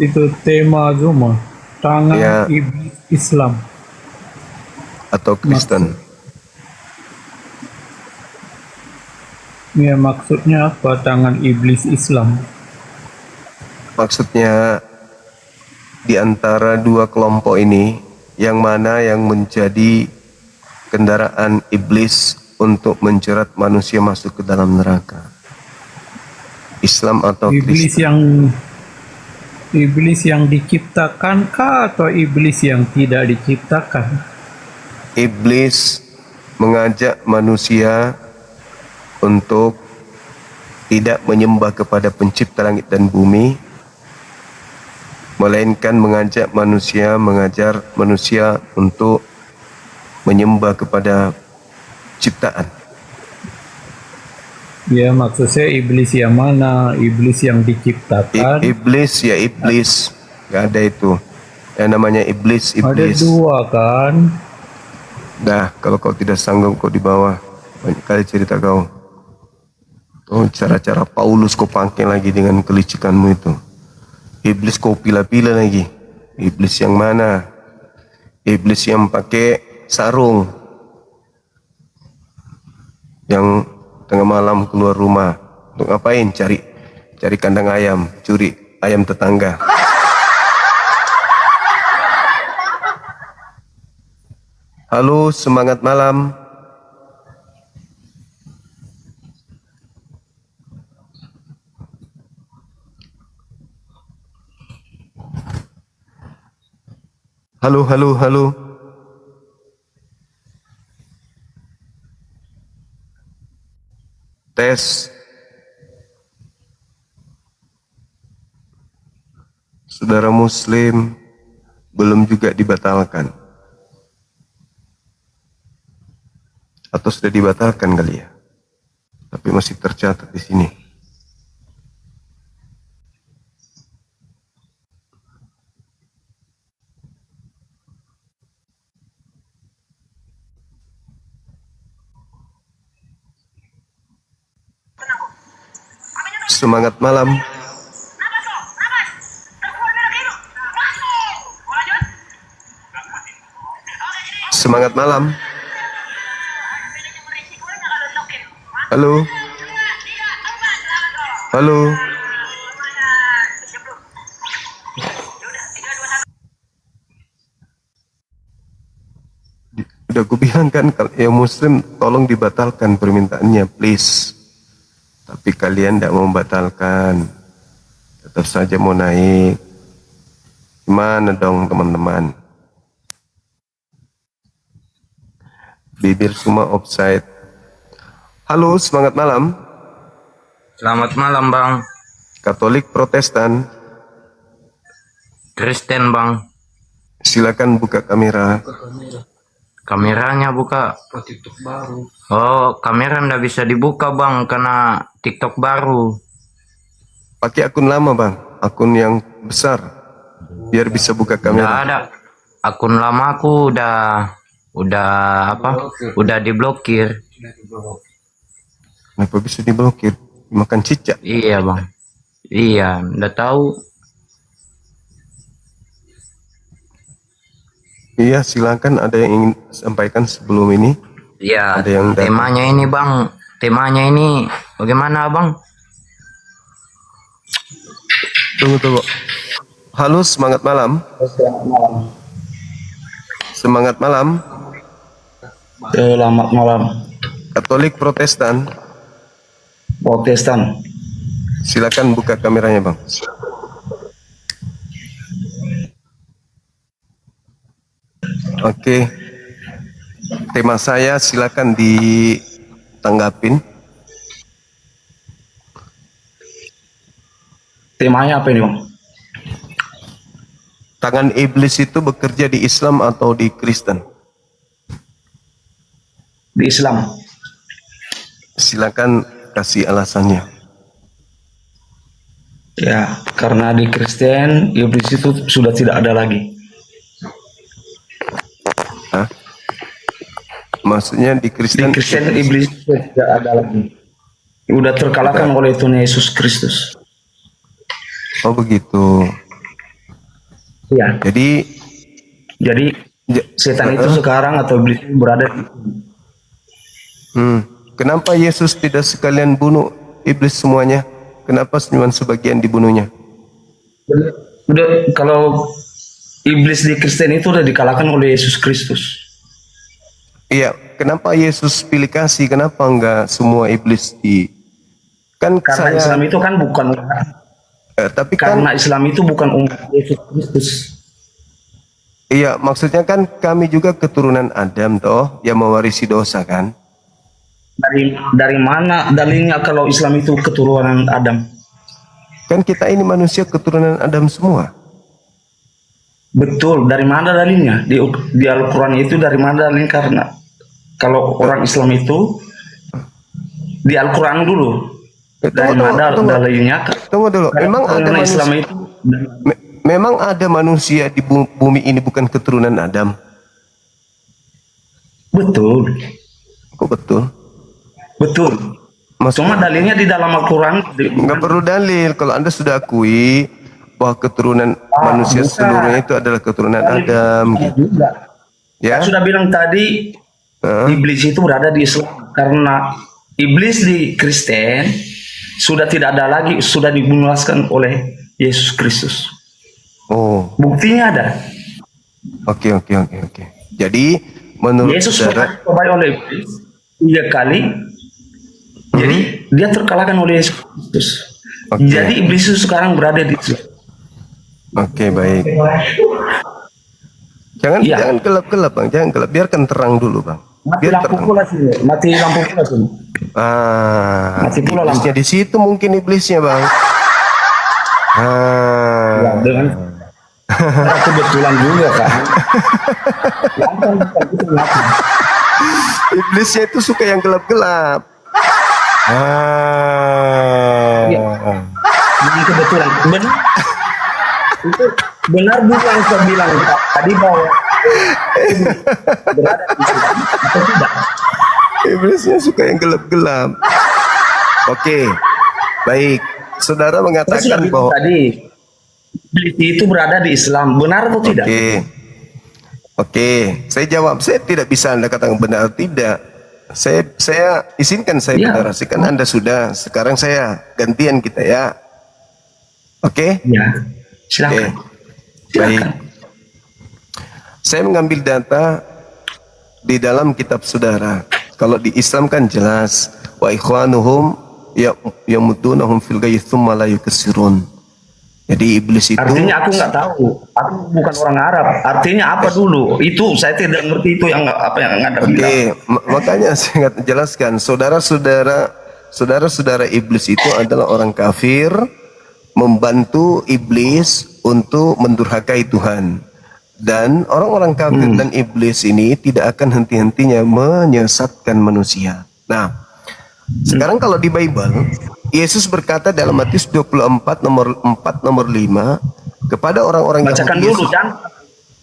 Itu tema Zuma. Tangan Ya. iblis Islam. Atau Kristen. Ya, maksudnya apa tangan iblis Islam? Maksudnya di antara dua kelompok ini, yang mana yang menjadi kendaraan iblis untuk menjerat manusia masuk ke dalam neraka? Islam atau Kristen? Iblis yang diciptakan kah atau iblis yang tidak diciptakan? Iblis mengajak manusia untuk tidak menyembah kepada pencipta langit dan bumi, melainkan mengajar manusia untuk menyembah kepada ciptaan. Ya, maksud saya iblis yang mana? Iblis yang diciptakan? Iblis ya iblis, nggak ada itu. Yang namanya iblis. Ada dua kan? Dah, kalau kau tidak sanggup kau di bawah. Banyak kali cerita kau. Oh, cara-cara Paulus kau pakai lagi dengan kelicikanmu itu. Iblis kau pilih-pilih lagi. Iblis yang mana? Iblis yang pakai sarung, yang tengah malam keluar rumah untuk ngapain? Cari kandang ayam, curi ayam tetangga. Halo, semangat malam. Halo, halo, halo. Tes. Saudara muslim belum juga dibatalkan. Atau sudah dibatalkan kali ya. Tapi masih tercatat di sini. Semangat malam. Semangat malam. Halo. Halo. inginkan yang Muslim tolong dibatalkan permintaannya, please. Tapi kalian tidak mau membatalkan, tetap saja mau naik. Gimana dong teman-teman? Bibir semua offside. Halo, semangat malam. Selamat malam bang. Katolik, Protestan, Kristen bang. silakan buka kamera. Kameranya buka. Oh, kamera ndak bisa dibuka bang karena TikTok baru. Pakai akun lama bang, akun yang besar, biar bisa buka Nggak kamera. ada. Akun lama aku udah apa? Udah diblokir. Kenapa bisa diblokir? Makan cicak. Iya bang. Iya, ndak tahu. Iya, silakan, ada yang ingin sampaikan sebelum ini? Iya. Ada yang datang. Temanya ini bang. Temanya ini bagaimana bang? Tunggu. Halo, semangat malam. Semangat malam. Selamat malam. Katolik, Protestan, Protestan. silakan buka kameranya bang. Oke, tema saya silakan ditanggapin. Temanya apa ini bang? Tangan iblis itu bekerja di Islam atau di Kristen? Di Islam. Silakan kasih alasannya. Ya, karena di Kristen iblis itu sudah tidak ada lagi. Hah? Maksudnya di Di Kristen? Kristen iblis sudah tidak ada lagi. Udah terkalahkan oleh Tuhan Yesus Kristus. Oh begitu. Iya. Jadi Setan itu sekarang atau iblis itu berada di kenapa Yesus tidak sekalian bunuh iblis semuanya? Kenapa cuma sebagian dibunuhnya? udah, kalau iblis di Kristen itu udah dikalahkan oleh Yesus Kristus. Iya, kenapa Yesus pilih kasih? Kenapa enggak semua iblis di? Kan Karena saya, Islam itu kan bukan tapi kan karena Islam itu bukan umat Yesus Kristus. iya, maksudnya kan kami juga keturunan Adam toh, yang mewarisi dosa kan? Dari mana dalilnya kalau Islam itu keturunan Adam? Kan kita ini manusia keturunan Adam semua. Betul, dari mana dalilnya? Di Al-Quran itu dari mana dalilnya? Karena kalau orang Islam itu di Al-Quran dulu. Dari mana dalilnya? Tunggu dulu, memang ada Karena manusia, Islam itu memang ada manusia di bumi ini bukan keturunan Adam. betul. Kok betul? Betul. Cuma dalilnya di dalam Al-Quran. Nggak perlu dalil. Kalau Anda sudah akui bahwa keturunan manusia bukan. seluruhnya itu adalah keturunan Adam. Gitu. Juga. Ya? Saya sudah bilang tadi, iblis itu berada di Islam. Karena iblis di Kristen sudah tidak ada lagi, sudah dibunaskan oleh Yesus Kristus. Oh. Buktinya ada. Oke. Jadi menurut Yesus saudara, dicobai oleh iblis 3 kali. Jadi dia terkalahkan oleh Yesus Kristus. Oke. Jadi iblis itu sekarang berada di Islam. Oke, baik. Jangan gelap-gelap bang, jangan gelap. Biarkan terang dulu bang. Mati lampu pula sini. Mati lampu pula sini. Mati pula lampu. Iblisnya di situ mungkin iblisnya bang. Ya, dengan kebetulan juga kan. Iblisnya itu suka yang gelap-gelap. Dengan kebetulan benar. Itu benar juga yang saya bilang tadi bahwa berada di sini atau tidak. Iblisnya suka yang gelap-gelap. Oke, baik. Saudara Saya sudah mengatakan bilang bahwa tadi iblis itu berada di Islam, benar atau tidak? Oke, saya jawab. Saya tidak bisa Anda katakan benar atau tidak. Saya izinkan saya deklarasikan. Anda sudah. Sekarang saya gantian kita ya. Oke? Ya, silakan. Baik. Saya mengambil data di dalam kitab saudara. Kalau di Islam kan jelas, wa ikhwanuhum yamutunahum fil ghayyi tsumma la yukassirun. Jadi iblis itu Artinya aku nggak tahu. Aku bukan orang Arab. Artinya apa dulu? Itu saya tidak ngerti itu yang apa yang Anda bilang. Oke, makanya saya jelaskan, saudara-saudara iblis itu adalah orang kafir membantu iblis untuk mendurhakai Tuhan. Dan orang-orang kafir dan iblis ini tidak akan henti-hentinya menyesatkan manusia. Nah, sekarang kalau di Bible, Yesus berkata dalam Matius 24 nomor 4 nomor 5 kepada orang-orang Bacakan Yahudi. dulu, jangan.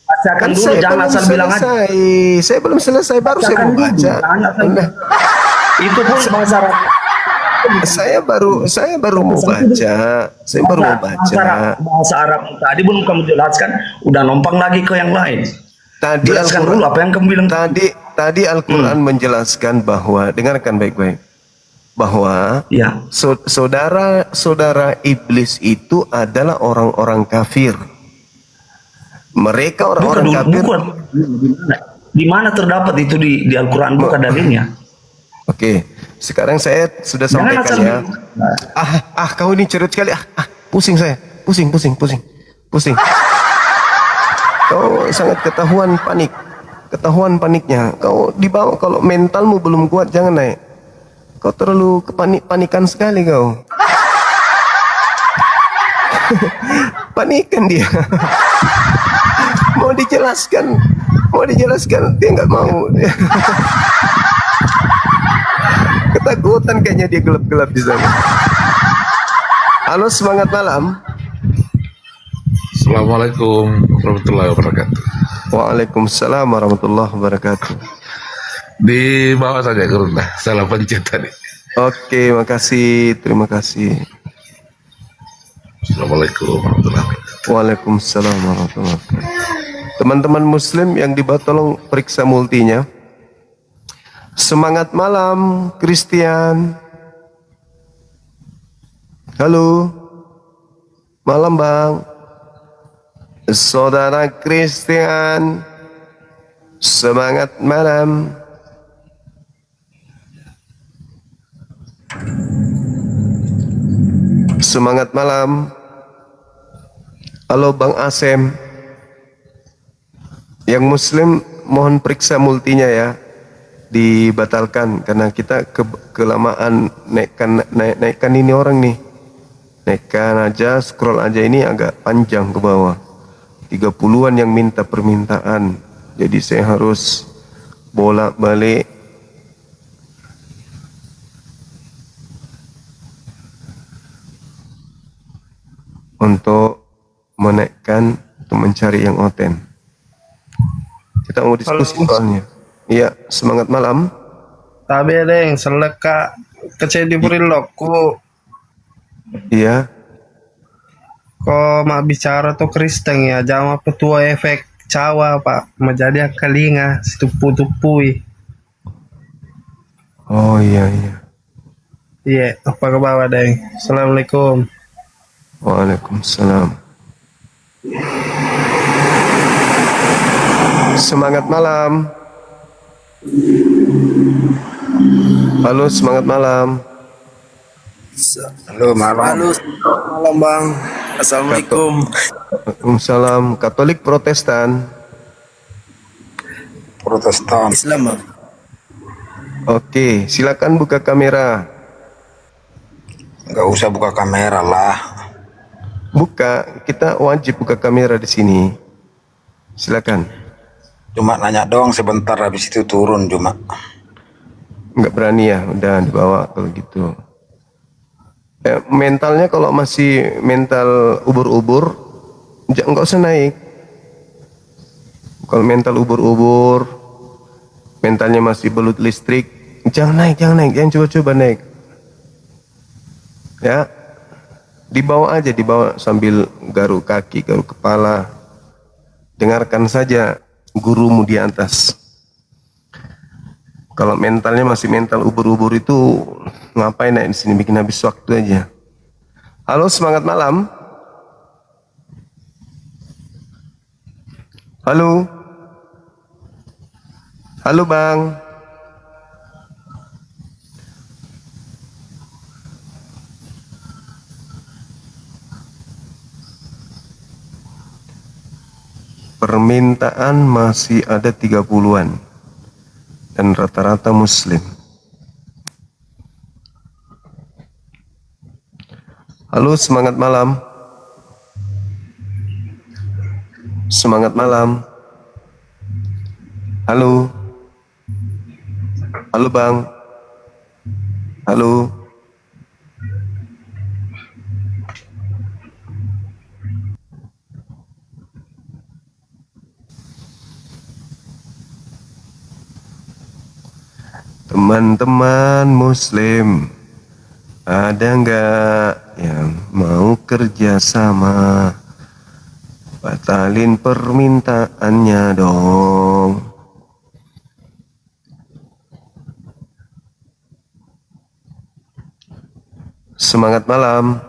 Bacakan Kan dulu, saya jangan belum asal bilang aja. selesai. Saya belum selesai, baru saya mau baca. Jangan asal bilang. Itu pun bahasa Arab. Saya baru mau baca. Saya baru mau baca. Bahasa Arab tadi belum kamu jelaskan, udah numpang lagi ke yang lain. Tadi Jelaskan dulu apa yang kamu bilang. Tadi Al-Quran menjelaskan bahwa, dengarkan baik-baik, bahwa Ya. saudara-saudara iblis itu adalah orang-orang kafir. Mereka orang-orang kafir. Di mana terdapat itu di Al-Quran, bukan dalilnya? Oke, sekarang saya sudah Jangan sampaikan asal ya. Kau ini cerut sekali. Pusing saya. Pusing. Kau sangat ketahuan paniknya. Kau dibawa, kalau mentalmu belum kuat jangan naik. Kau terlalu panikan sekali kau. Panikan dia. Mau dijelaskan dia nggak mau. Ketakutan kayaknya dia gelap-gelap di sana. Halo, semangat malam. Assalamualaikum warahmatullahi wabarakatuh. Waalaikumsalam warahmatullahi wabarakatuh. Di bawah saja karena salah pencet tadi. Oke, makasih, terima kasih. Assalamualaikum warahmatullahi wabarakatuh. Waalaikumsalam warahmatullahi wabarakatuh. Teman-teman muslim yang di bawah, tolong periksa multinya. Semangat malam, Christian. Halo. Malam, Bang. Saudara Christian. Semangat malam. Semangat malam. Halo Bang Asem. Yang muslim mohon periksa multinya ya. Dibatalkan karena kita kelamaan naikkan ini orang nih. Naikkan aja, scroll aja, ini agak panjang ke bawah. 30-an yang minta permintaan. Jadi saya harus bolak-balik. Untuk menaikkan, untuk mencari yang oten. Kita mau diskusi soalnya. Iya, semangat malam. Tabe deng, seleka kecil di Purilokku. Iya. Kok mak bicara tuh Kristen ya, jangan petua efek cawa pak, menjadi akalinga tupu-tupui. Oh iya iya. Iya, apa kabar deng? Assalamualaikum. Waalaikumsalam. Semangat malam. Halo, semangat malam. Halo malam. Malam bang. Assalamualaikum. Waalaikumsalam. Katolik Protestan? Protestan. Islam bang. Oke, silakan buka kamera. Nggak usah buka kamera lah. Buka, kita wajib buka kamera di sini. Silakan. Cuma nanya doang sebentar, habis itu turun cuma. Nggak berani ya, udah dibawa kalau gitu. Mentalnya kalau masih mental ubur-ubur, nggak usah naik. Kalau mental ubur-ubur, mentalnya masih belut listrik, jangan naik, jangan coba-coba naik. Ya, dibawa aja, dibawa sambil garuk kaki, garuk kepala. Dengarkan saja gurumu di atas. Kalau mentalnya masih mental ubur-ubur itu ngapain naik di sini, bikin habis waktu aja. Halo, semangat malam. Halo. Halo Bang. Permintaan masih ada 30-an dan rata-rata muslim. Halo, semangat malam. Semangat malam. Halo. Halo Bang. Halo. Teman-teman muslim, ada nggak yang mau kerja sama? Batalin permintaannya dong. Semangat malam.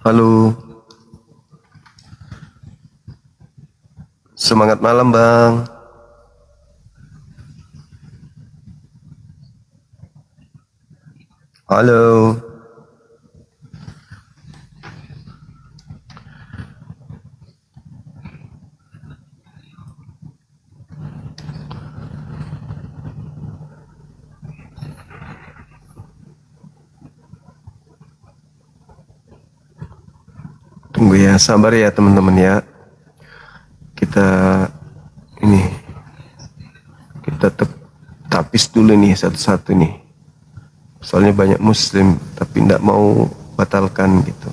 Halo. Semangat malam Bang. Halo. Tunggu ya, sabar ya teman-teman ya. Kita tapis dulu nih satu-satu nih. Soalnya banyak muslim tapi tidak mau batalkan gitu.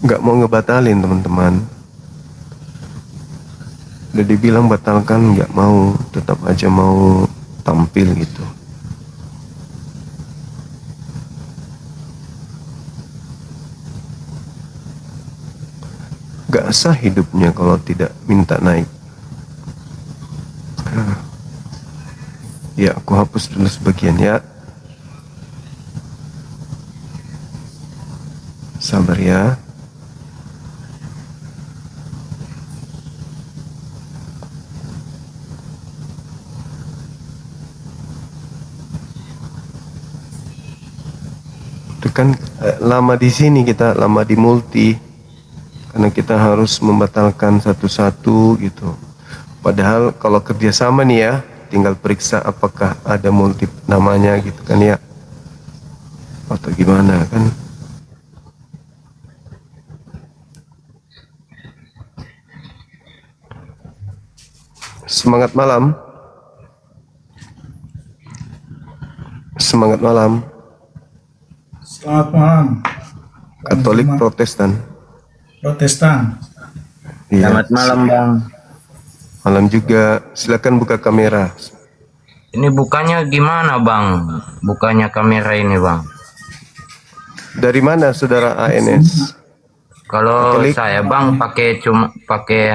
Nggak mau ngebatalin teman-teman. Udah dibilang batalkan nggak mau, tetap aja mau tampil gitu. Gak sah hidupnya kalau tidak minta naik. Ya, aku hapus dulu sebagian ya. Sabar ya. Itu kan lama di sini, kita lama di multi. Karena kita harus membatalkan satu-satu gitu. Padahal kalau kerjasama nih ya, tinggal periksa apakah ada multi namanya gitu kan ya. Atau gimana kan. Semangat malam. Semangat malam. Selamat malam. Katolik Protestan. Protestan. Iya. Selamat malam Bang. Malam juga. Silakan buka kamera. Ini bukanya gimana Bang? Bukanya kamera ini Bang. Dari mana saudara ANS? Kalau Katolik? saya Bang pakai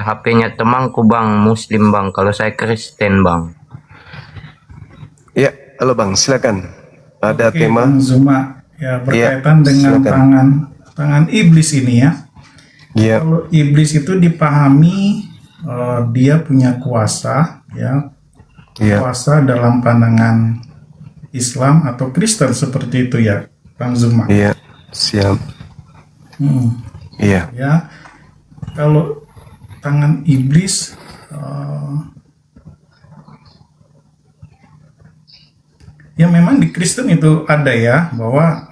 HP-nya temanku Bang, Muslim Bang. Kalau saya Kristen Bang. Ya, halo Bang, silakan. Ada Oke, tema? Bang Zuma. Ya, berkaitan dengan silakan. tangan iblis ini ya. Ya. Kalau iblis itu dipahami dia punya kuasa ya. Ya. Kuasa dalam pandangan Islam atau Kristen seperti itu ya, Bang Zuma. Iya, siap. Iya. Ya. Kalau tangan iblis ya memang di Kristen itu ada ya, bahwa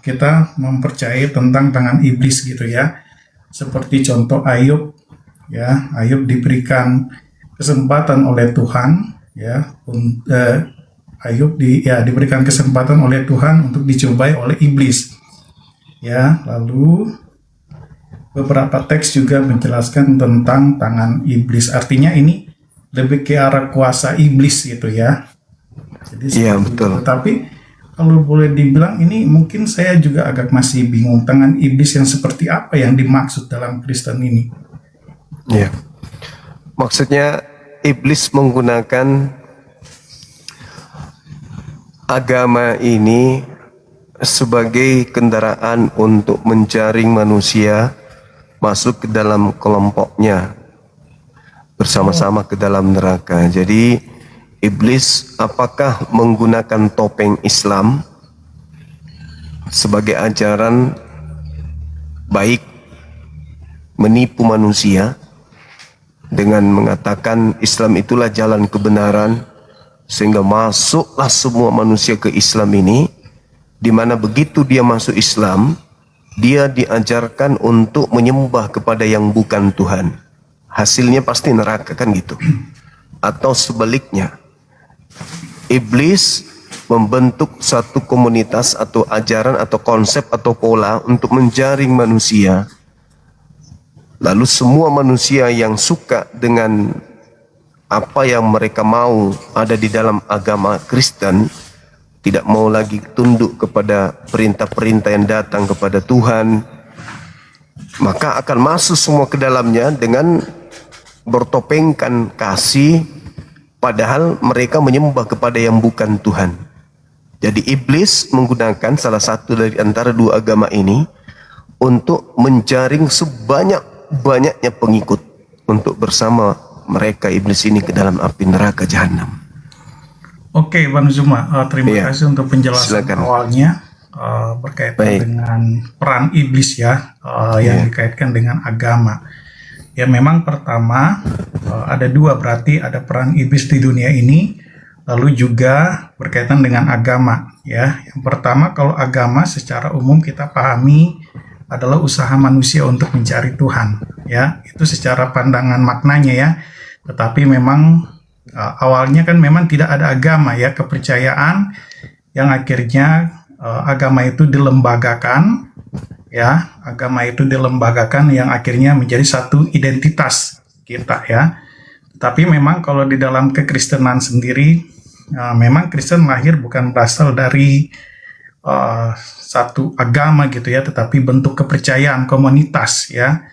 kita mempercayai tentang tangan iblis gitu ya. Seperti contoh Ayub ya, Ayub diberikan kesempatan oleh Tuhan ya, Ayub diberikan kesempatan oleh Tuhan untuk dicobai oleh iblis ya. Lalu beberapa teks juga menjelaskan tentang tangan iblis, artinya ini lebih ke arah kuasa iblis gitu ya. Jadi iya betul. Tapi kalau boleh dibilang ini mungkin saya juga agak masih bingung, tangan iblis yang seperti apa yang dimaksud dalam Kristen ini. Iya. Maksudnya iblis menggunakan agama ini sebagai kendaraan untuk menjaring manusia masuk ke dalam kelompoknya, bersama-sama ke dalam neraka. Jadi iblis apakah menggunakan topeng Islam sebagai ajaran baik, menipu manusia dengan mengatakan Islam itulah jalan kebenaran, sehingga masuklah semua manusia ke Islam ini, di mana begitu dia masuk Islam, dia diajarkan untuk menyembah kepada yang bukan Tuhan. Hasilnya pasti neraka, kan gitu. Atau sebaliknya, iblis membentuk satu komunitas atau ajaran atau konsep atau pola untuk menjaring manusia. Lalu semua manusia yang suka dengan apa yang mereka mau ada di dalam agama Kristen, tidak mau lagi tunduk kepada perintah-perintah yang datang kepada Tuhan, maka akan masuk semua ke dalamnya dengan bertopengkan kasih, padahal mereka menyembah kepada yang bukan Tuhan. Jadi iblis menggunakan salah satu dari antara dua agama ini untuk menjaring sebanyak-banyaknya pengikut untuk bersama mereka iblis ini ke dalam api neraka jahanam. Oke, Bang Zuma, terima kasih untuk penjelasan awalnya berkaitan dengan peran iblis ya, yang dikaitkan dengan agama. Ya memang pertama ada dua, berarti ada peran iblis di dunia ini, lalu juga berkaitan dengan agama. Ya, yang pertama kalau agama secara umum kita pahami adalah usaha manusia untuk mencari Tuhan. Ya, itu secara pandangan maknanya ya. Tetapi memang awalnya kan memang tidak ada agama ya, kepercayaan yang akhirnya agama itu dilembagakan ya, agama itu dilembagakan yang akhirnya menjadi satu identitas kita ya. Tapi memang kalau di dalam kekristenan sendiri, memang Kristen lahir bukan berasal dari satu agama gitu ya, tetapi bentuk kepercayaan komunitas ya.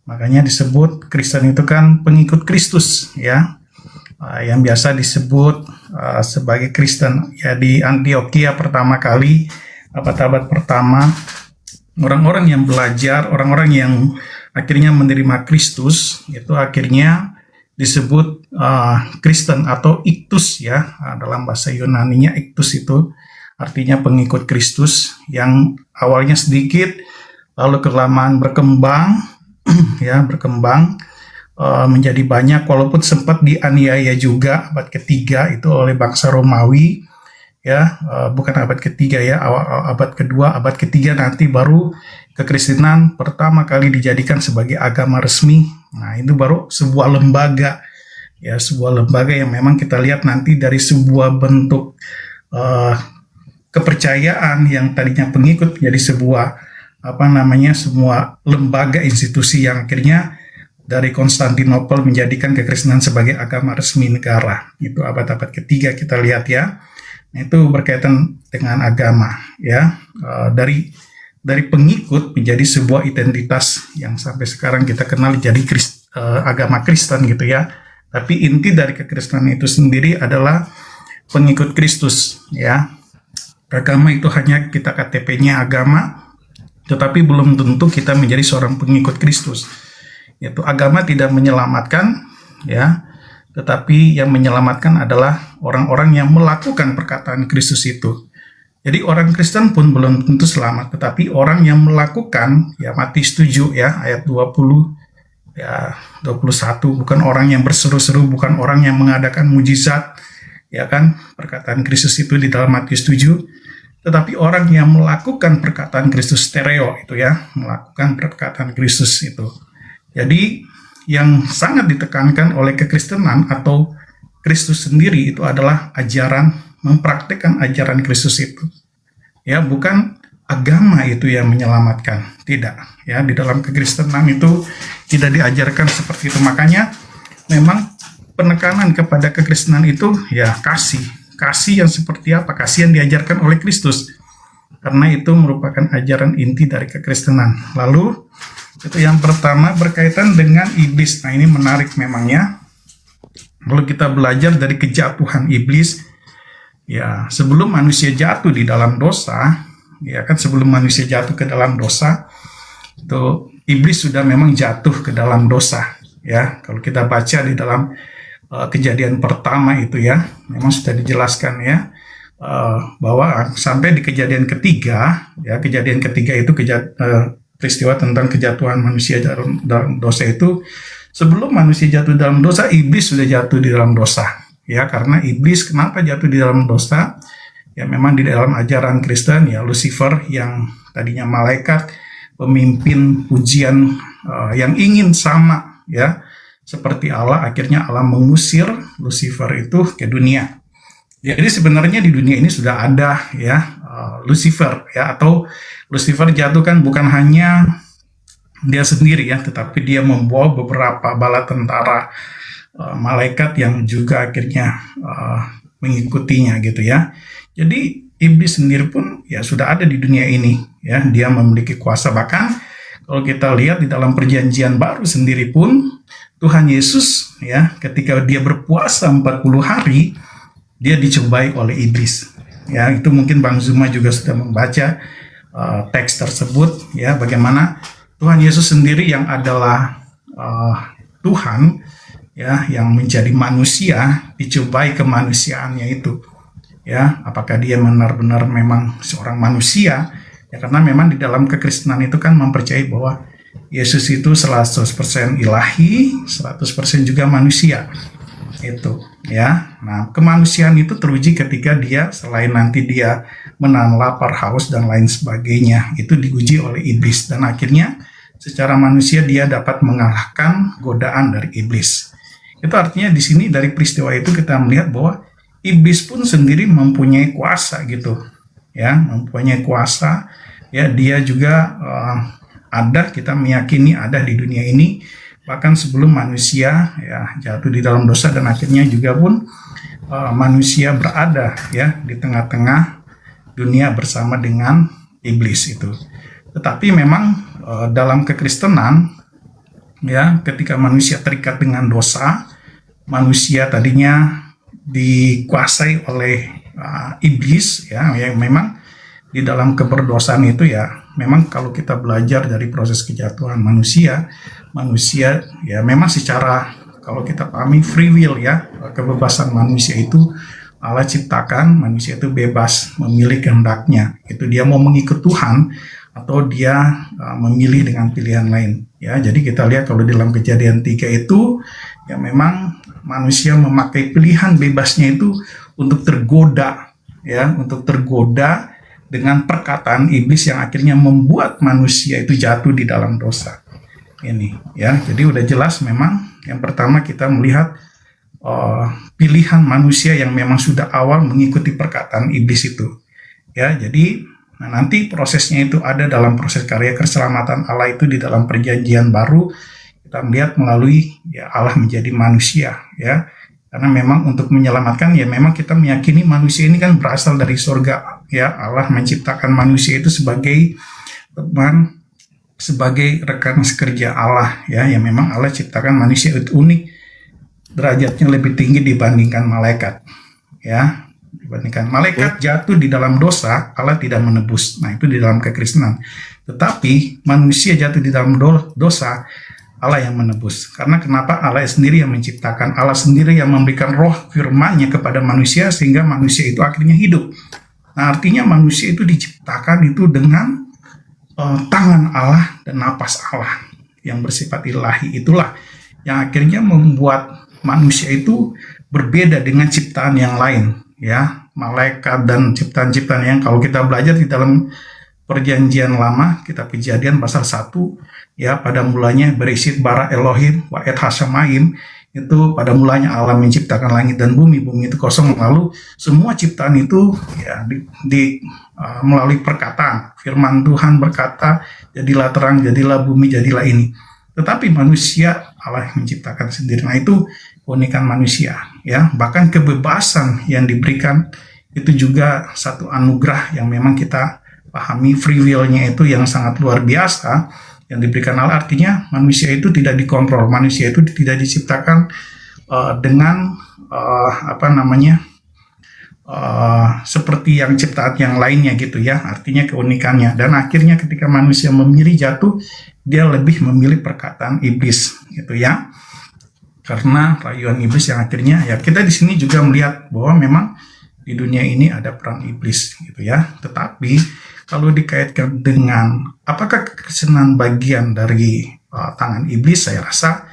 Makanya disebut Kristen itu kan pengikut Kristus ya. Yang biasa disebut sebagai Kristen ya. Di Antioquia pertama kali, abad-abad pertama, orang-orang yang belajar, orang-orang yang akhirnya menerima Kristus itu akhirnya disebut Kristen atau iktus ya. Dalam bahasa Yunaninya iktus itu artinya pengikut Kristus, yang awalnya sedikit lalu kelamaan berkembang ya, berkembang menjadi banyak, walaupun sempat dianiaya juga abad ketiga itu oleh bangsa Romawi ya, bukan abad ketiga ya, abad kedua, abad ketiga nanti baru kekristenan pertama kali dijadikan sebagai agama resmi. Nah itu baru sebuah lembaga ya, sebuah lembaga yang memang kita lihat nanti dari sebuah bentuk kepercayaan yang tadinya pengikut menjadi sebuah semua lembaga institusi yang akhirnya dari Konstantinopel menjadikan kekristenan sebagai agama resmi negara. Itu abad-abad ketiga kita lihat ya. Nah, itu berkaitan dengan agama ya. Dari pengikut menjadi sebuah identitas yang sampai sekarang kita kenal jadi agama Kristen gitu ya. Tapi inti dari kekristenan itu sendiri adalah pengikut Kristus ya. Agama itu hanya kita KTP-nya agama, tetapi belum tentu kita menjadi seorang pengikut Kristus. Yaitu agama tidak menyelamatkan ya, tetapi yang menyelamatkan adalah orang-orang yang melakukan perkataan Kristus itu. Jadi orang Kristen pun belum tentu selamat, tetapi orang yang melakukan ya, Matius 7 ya ayat 20 ya 21, bukan orang yang berseru-seru, bukan orang yang mengadakan mujizat ya kan, perkataan Kristus itu di dalam Matius 7, tetapi orang yang melakukan perkataan Kristus, stereo itu ya, melakukan perkataan Kristus itu. Jadi yang sangat ditekankan oleh kekristenan atau Kristus sendiri itu adalah ajaran, mempraktikkan ajaran Kristus itu. Ya, bukan agama itu yang menyelamatkan, tidak. Ya, di dalam kekristenan itu tidak diajarkan seperti itu. Makanya memang penekanan kepada kekristenan itu ya kasih. Kasih yang seperti apa? Kasih yang diajarkan oleh Kristus. Karena itu merupakan ajaran inti dari kekristenan. Lalu itu yang pertama berkaitan dengan iblis. Nah ini menarik memangnya. Kalau kita belajar dari kejatuhan iblis, ya sebelum manusia jatuh di dalam dosa, ya kan, sebelum manusia jatuh ke dalam dosa, itu iblis sudah memang jatuh ke dalam dosa, ya. Kalau kita baca di dalam kejadian pertama itu ya, memang sudah dijelaskan ya, bahwa sampai di kejadian ketiga, ya, kejadian ketiga itu peristiwa tentang kejatuhan manusia dalam dosa itu, sebelum manusia jatuh dalam dosa, iblis sudah jatuh di dalam dosa, ya. Karena iblis kenapa jatuh di dalam dosa? Ya memang di dalam ajaran Kristen ya, Lucifer yang tadinya malaikat, pemimpin pujian yang ingin sama ya seperti Allah, akhirnya Allah mengusir Lucifer itu ke dunia. Jadi sebenarnya di dunia ini sudah ada ya Lucifer ya, atau Lucifer jatuh kan bukan hanya dia sendiri ya, tetapi dia membawa beberapa bala tentara malaikat yang juga akhirnya mengikutinya gitu ya. Jadi iblis sendiri pun ya sudah ada di dunia ini ya, dia memiliki kuasa. Bahkan kalau kita lihat di dalam perjanjian baru sendiri pun Tuhan Yesus ya ketika dia berpuasa 40 hari dia dicobai oleh iblis. Ya, itu mungkin Bang Zuma juga sudah membaca teks tersebut ya, bagaimana Tuhan Yesus sendiri yang adalah Tuhan ya, yang menjadi manusia dicobai kemanusiaannya itu. Ya, apakah dia benar-benar memang seorang manusia? Ya, karena memang di dalam kekristenan itu kan mempercayai bahwa Yesus itu 100% ilahi, 100% juga manusia. Itu ya. Nah, kemanusiaan itu teruji ketika dia selain nanti dia menahan lapar, haus dan lain sebagainya, itu diuji oleh iblis, dan akhirnya secara manusia dia dapat mengalahkan godaan dari iblis. Itu artinya di sini dari peristiwa itu kita melihat bahwa iblis pun sendiri mempunyai kuasa gitu. Ya, mempunyai kuasa ya, dia juga ada, kita meyakini ada di dunia ini bahkan sebelum manusia ya jatuh di dalam dosa, dan akhirnya juga pun manusia berada ya di tengah-tengah dunia bersama dengan iblis itu. Tetapi memang dalam kekristenan ya, ketika manusia terikat dengan dosa, manusia tadinya dikuasai oleh iblis ya, yang memang di dalam keberdosaan itu ya, memang kalau kita belajar dari proses kejatuhan manusia ya memang secara kalau kita pahami free will ya, kebebasan manusia itu Allah ciptakan manusia itu bebas memilih kehendaknya, itu dia mau mengikut Tuhan atau dia memilih dengan pilihan lain ya. Jadi kita lihat kalau di dalam Kejadian 3 itu ya memang manusia memakai pilihan bebasnya itu untuk tergoda ya, untuk tergoda dengan perkataan iblis yang akhirnya membuat manusia itu jatuh di dalam dosa ini ya. Jadi udah jelas memang yang pertama kita melihat pilihan manusia yang memang sudah awal mengikuti perkataan iblis itu ya. Jadi nanti prosesnya itu ada dalam proses karya keselamatan Allah itu di dalam perjanjian baru, kita melihat melalui ya Allah menjadi manusia ya. Karena memang untuk menyelamatkan ya memang kita meyakini manusia ini kan berasal dari surga ya. Allah menciptakan manusia itu sebagai teman, sebagai rekan sekerja Allah ya. Yang memang Allah ciptakan manusia itu unik, derajatnya lebih tinggi dibandingkan malaikat ya. Dibandingkan malaikat jatuh di dalam dosa, Allah tidak menebus. Nah, itu di dalam kekristenan. Tetapi manusia jatuh di dalam dosa, Allah yang menebus. Karena kenapa? Allah sendiri yang menciptakan, Allah sendiri yang memberikan roh firman-Nya kepada manusia sehingga manusia itu akhirnya hidup. Nah, artinya manusia itu diciptakan itu dengan tangan Allah dan napas Allah yang bersifat ilahi. Itulah yang akhirnya membuat manusia itu berbeda dengan ciptaan yang lain ya, malaikat dan ciptaan-ciptaan yang kalau kita belajar di dalam perjanjian lama, kitab Kejadian pasal 1 ya, pada mulanya beresit bara Elohim wa et hasamaim, itu pada mulanya Allah menciptakan langit dan bumi itu kosong, lalu semua ciptaan itu ya melalui perkataan firman Tuhan berkata jadilah terang, jadilah bumi, jadilah ini. Tetapi manusia Allah menciptakan sendiri. Nah, itu keunikan manusia ya. Bahkan kebebasan yang diberikan itu juga satu anugerah yang memang kita pahami, free will-nya itu yang sangat luar biasa yang diberikan Allah. Artinya manusia itu tidak dikontrol, manusia itu tidak diciptakan dengan seperti yang ciptaan yang lainnya gitu ya, artinya keunikannya. Dan akhirnya ketika manusia memilih jatuh, dia lebih memilih perkataan iblis gitu ya, karena rayuan iblis yang akhirnya ya kita di sini juga melihat bahwa memang di dunia ini ada peran iblis gitu ya. Tetapi kalau dikaitkan dengan apakah kekristenan bagian dari tangan iblis, saya rasa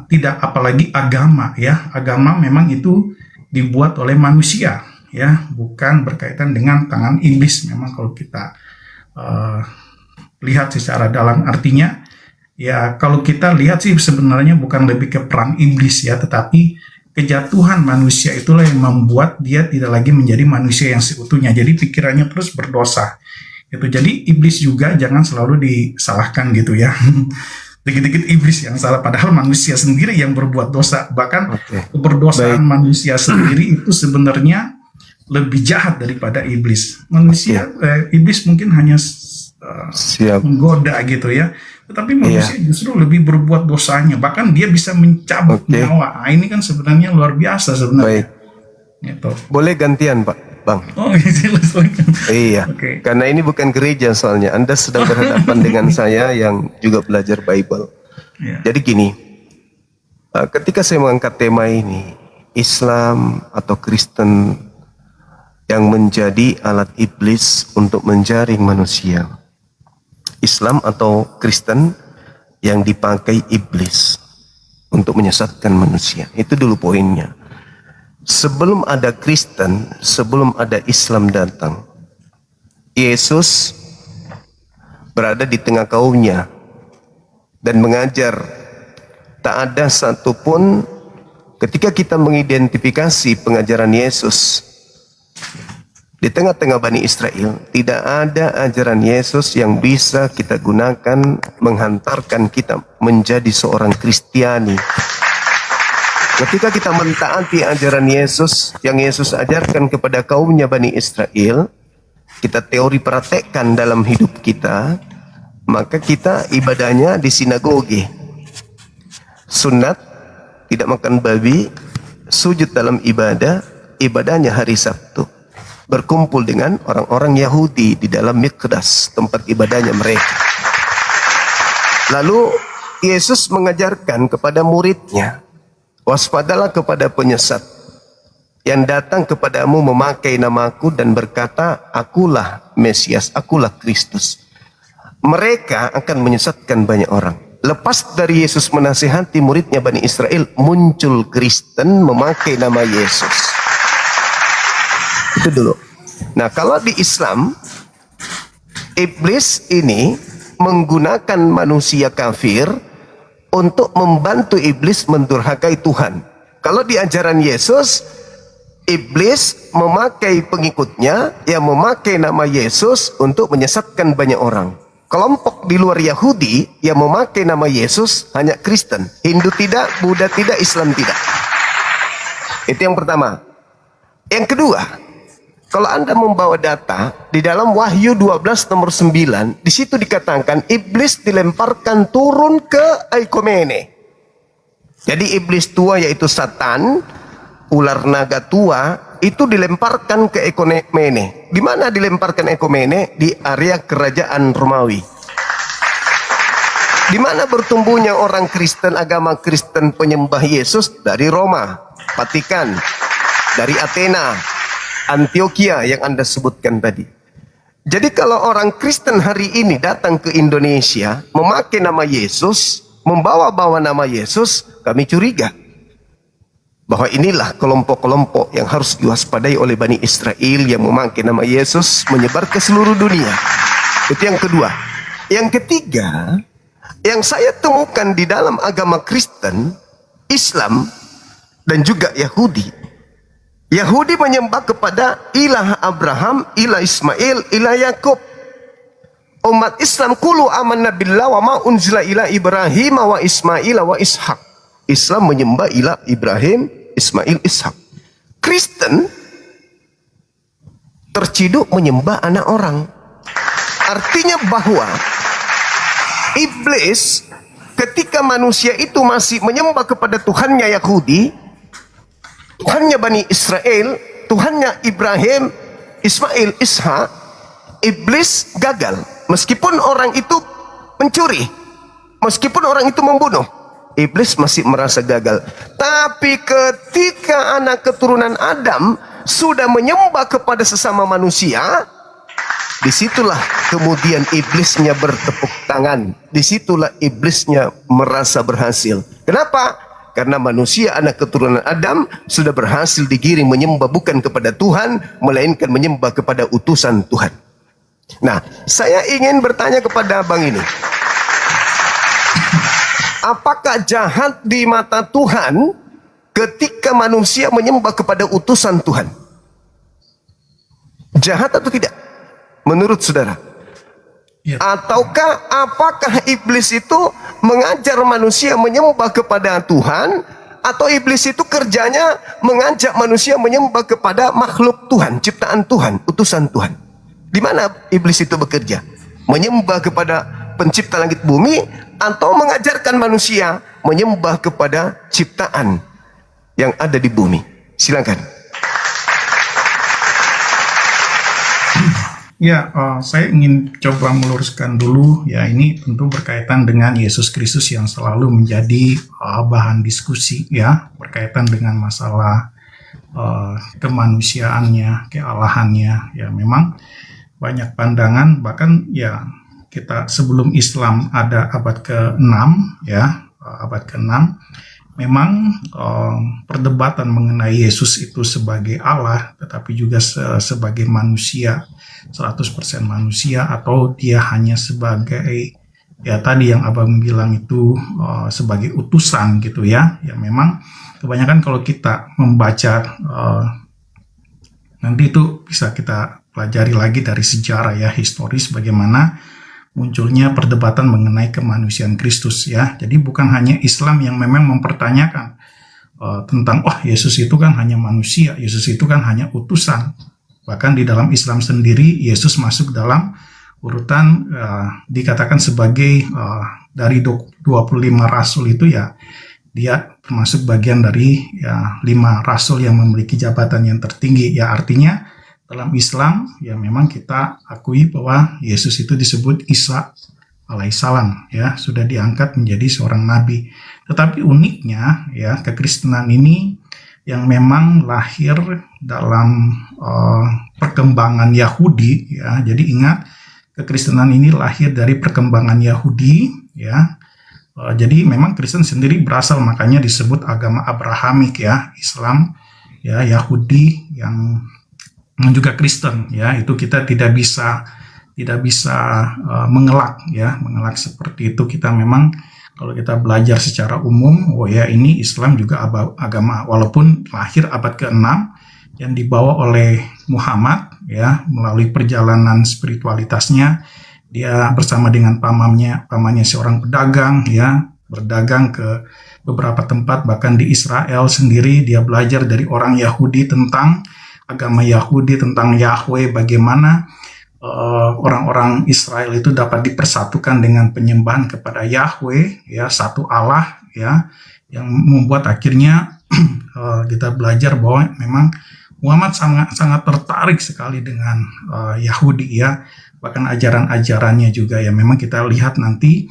tidak, apalagi agama ya. Agama memang itu dibuat oleh manusia ya, bukan berkaitan dengan tangan iblis. Memang kalau kita lihat secara dalam, artinya ya kalau kita lihat sih sebenarnya bukan lebih ke peran iblis ya, tetapi kejatuhan manusia itulah yang membuat dia tidak lagi menjadi manusia yang seutuhnya. Jadi pikirannya terus berdosa gitu. Jadi iblis juga jangan selalu disalahkan gitu ya. Dikit-dikit iblis yang salah, padahal manusia sendiri yang berbuat dosa. Bahkan keberdosaan manusia sendiri itu sebenarnya lebih jahat daripada iblis. Manusia, iblis mungkin hanya menggoda gitu ya, tetapi manusia justru lebih berbuat dosanya. Bahkan dia bisa mencabut nyawa. Nah, ini kan sebenarnya luar biasa sebenarnya. Gitu. Boleh gantian Pak, Bang? Oh, iya. Karena ini bukan gereja soalnya. Anda sedang berhadapan dengan saya yang juga belajar Bible. Jadi gini, ketika saya mengangkat tema ini, Islam atau Kristen yang menjadi alat iblis untuk menjaring manusia. Islam atau Kristen yang dipakai iblis untuk menyesatkan manusia. Itu dulu poinnya. Sebelum ada Kristen, sebelum ada Islam datang, Yesus berada di tengah kaumnya dan mengajar. Tak ada satupun, ketika kita mengidentifikasi pengajaran Yesus di tengah-tengah Bani Israel, tidak ada ajaran Yesus yang bisa kita gunakan menghantarkan kita menjadi seorang Kristiani. Ketika kita mentaati ajaran Yesus yang Yesus ajarkan kepada kaumnya Bani Israel, kita teori praktekkan dalam hidup kita, maka kita ibadahnya di sinagoge. Sunat, tidak makan babi, sujud dalam ibadah, ibadahnya hari Sabtu. Berkumpul dengan orang-orang Yahudi di dalam Mikdas, tempat ibadahnya mereka. Lalu Yesus mengajarkan kepada muridnya, waspadalah kepada penyesat yang datang kepadamu memakai namaku dan berkata, akulah Mesias, akulah Kristus. Mereka akan menyesatkan banyak orang. Lepas dari Yesus menasihati muridnya Bani Israel, muncul Kristen memakai nama Yesus. Itu dulu. Nah, kalau di Islam, iblis ini menggunakan manusia kafir untuk membantu iblis mendurhakai Tuhan. Kalau di ajaran Yesus, iblis memakai pengikutnya yang memakai nama Yesus untuk menyesatkan banyak orang. Kelompok di luar Yahudi yang memakai nama Yesus hanya Kristen. Hindu tidak, Buddha tidak, Islam tidak. Itu yang pertama. Yang kedua, kalau Anda membawa data di dalam Wahyu 12 nomor 9, di situ dikatakan iblis dilemparkan turun ke Eikomene. Jadi iblis tua yaitu Satan, ular naga tua, itu dilemparkan ke Eikomene. Di mana dilemparkan Eikomene? Di area kerajaan Romawi. Di mana bertumbuhnya orang Kristen, agama Kristen penyembah Yesus? Dari Roma, Vatikan, dari Athena, Antioquia yang Anda sebutkan tadi. Jadi kalau orang Kristen hari ini datang ke Indonesia memakai nama Yesus, membawa-bawa nama Yesus, kami curiga bahwa inilah kelompok-kelompok yang harus diwaspadai oleh Bani Israel yang memakai nama Yesus menyebar ke seluruh dunia. Itu yang kedua. Yang ketiga, yang saya temukan di dalam agama Kristen, Islam, dan juga Yahudi. Yahudi menyembah kepada ilah Abraham, ilah Ismail, ilah Yakub. Umat Islam kulu amanna billah wa ma unzila ila Ibrahim wa Ismail wa Ishak. Islam menyembah ilah Ibrahim, Ismail, Ishak. Kristen terciduk menyembah anak orang. Artinya bahwa iblis ketika manusia itu masih menyembah kepada Tuhannya Yahudi, Tuhannya Bani Israel, Tuhannya Ibrahim, Ismail, Ishak, iblis gagal. Meskipun orang itu mencuri, meskipun orang itu membunuh, iblis masih merasa gagal. Tapi ketika anak keturunan Adam sudah menyembah kepada sesama manusia, disitulah kemudian iblisnya bertepuk tangan. Disitulah iblisnya merasa berhasil. Kenapa? Karena manusia anak keturunan Adam sudah berhasil digiring menyembah bukan kepada Tuhan, melainkan menyembah kepada utusan Tuhan. Nah, saya ingin bertanya kepada abang ini, apakah jahat di mata Tuhan ketika manusia menyembah kepada utusan Tuhan? Jahat atau tidak? Menurut saudara? Ataukah apakah iblis itu mengajar manusia menyembah kepada Tuhan, atau iblis itu kerjanya mengajak manusia menyembah kepada makhluk Tuhan, ciptaan Tuhan, utusan Tuhan? Di mana iblis itu bekerja? Menyembah kepada pencipta langit bumi, atau mengajarkan manusia menyembah kepada ciptaan yang ada di bumi? Silakan. Ya, saya ingin coba meluruskan dulu. Ya, ini tentu berkaitan dengan Yesus Kristus yang selalu menjadi bahan diskusi, ya, berkaitan dengan masalah kemanusiaannya, kealahannya. Ya, memang banyak pandangan, bahkan ya kita sebelum Islam ada abad ke-6, ya, abad ke-6, memang perdebatan mengenai Yesus itu sebagai Allah, tetapi juga sebagai manusia, 100% manusia, atau dia hanya sebagai, ya tadi yang abang bilang itu sebagai utusan gitu ya. Ya memang kebanyakan kalau kita membaca nanti itu bisa kita pelajari lagi dari sejarah, ya, historis bagaimana munculnya perdebatan mengenai kemanusiaan Kristus, ya. Jadi bukan hanya Islam yang memang mempertanyakan tentang Yesus itu kan hanya manusia, Yesus itu kan hanya utusan. Bahkan di dalam Islam sendiri Yesus masuk dalam urutan dikatakan sebagai dari 25 rasul itu, ya dia termasuk bagian dari 5 rasul yang memiliki jabatan yang tertinggi, ya. Artinya dalam Islam, ya memang kita akui bahwa Yesus itu disebut Isa alaihissalam, ya, sudah diangkat menjadi seorang nabi. Tetapi uniknya, ya, kekristenan ini yang memang lahir dalam perkembangan Yahudi, ya. Jadi ingat, kekristenan ini lahir dari perkembangan Yahudi, ya. Jadi memang Kristen sendiri berasal, makanya disebut agama Abrahamik, ya, Islam, ya, Yahudi yang juga Kristen, ya. Itu kita tidak bisa mengelak, ya, mengelak seperti itu. Kita memang kalau kita belajar secara umum, ya ini Islam juga agama, walaupun lahir abad ke-6 yang dibawa oleh Muhammad, ya, melalui perjalanan spiritualitasnya. Dia bersama dengan pamannya seorang pedagang, ya, berdagang ke beberapa tempat, bahkan di Israel sendiri dia belajar dari orang Yahudi tentang agama Yahudi, tentang Yahweh, bagaimana orang-orang Israel itu dapat dipersatukan dengan penyembahan kepada Yahweh, ya, satu Allah, ya, yang membuat akhirnya kita belajar bahwa memang Muhammad sangat tertarik sekali dengan Yahudi, ya, bahkan ajaran-ajarannya juga, ya. Memang kita lihat nanti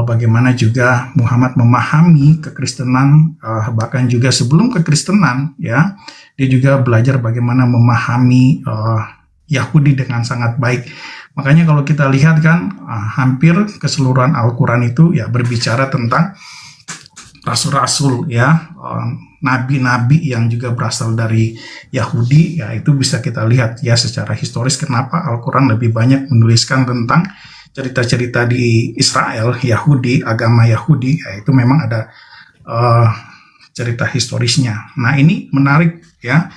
bagaimana juga Muhammad memahami kekristenan, bahkan juga sebelum kekristenan, ya, dia juga belajar bagaimana memahami Yahudi dengan sangat baik. Makanya kalau kita lihat kan hampir keseluruhan Al-Quran itu, ya, berbicara tentang rasul-rasul, ya, nabi-nabi yang juga berasal dari Yahudi, ya. Itu bisa kita lihat, ya, secara historis kenapa Al-Quran lebih banyak menuliskan tentang cerita-cerita di Israel, Yahudi, agama Yahudi, ya. Itu memang ada cerita historisnya. Nah, ini menarik, ya.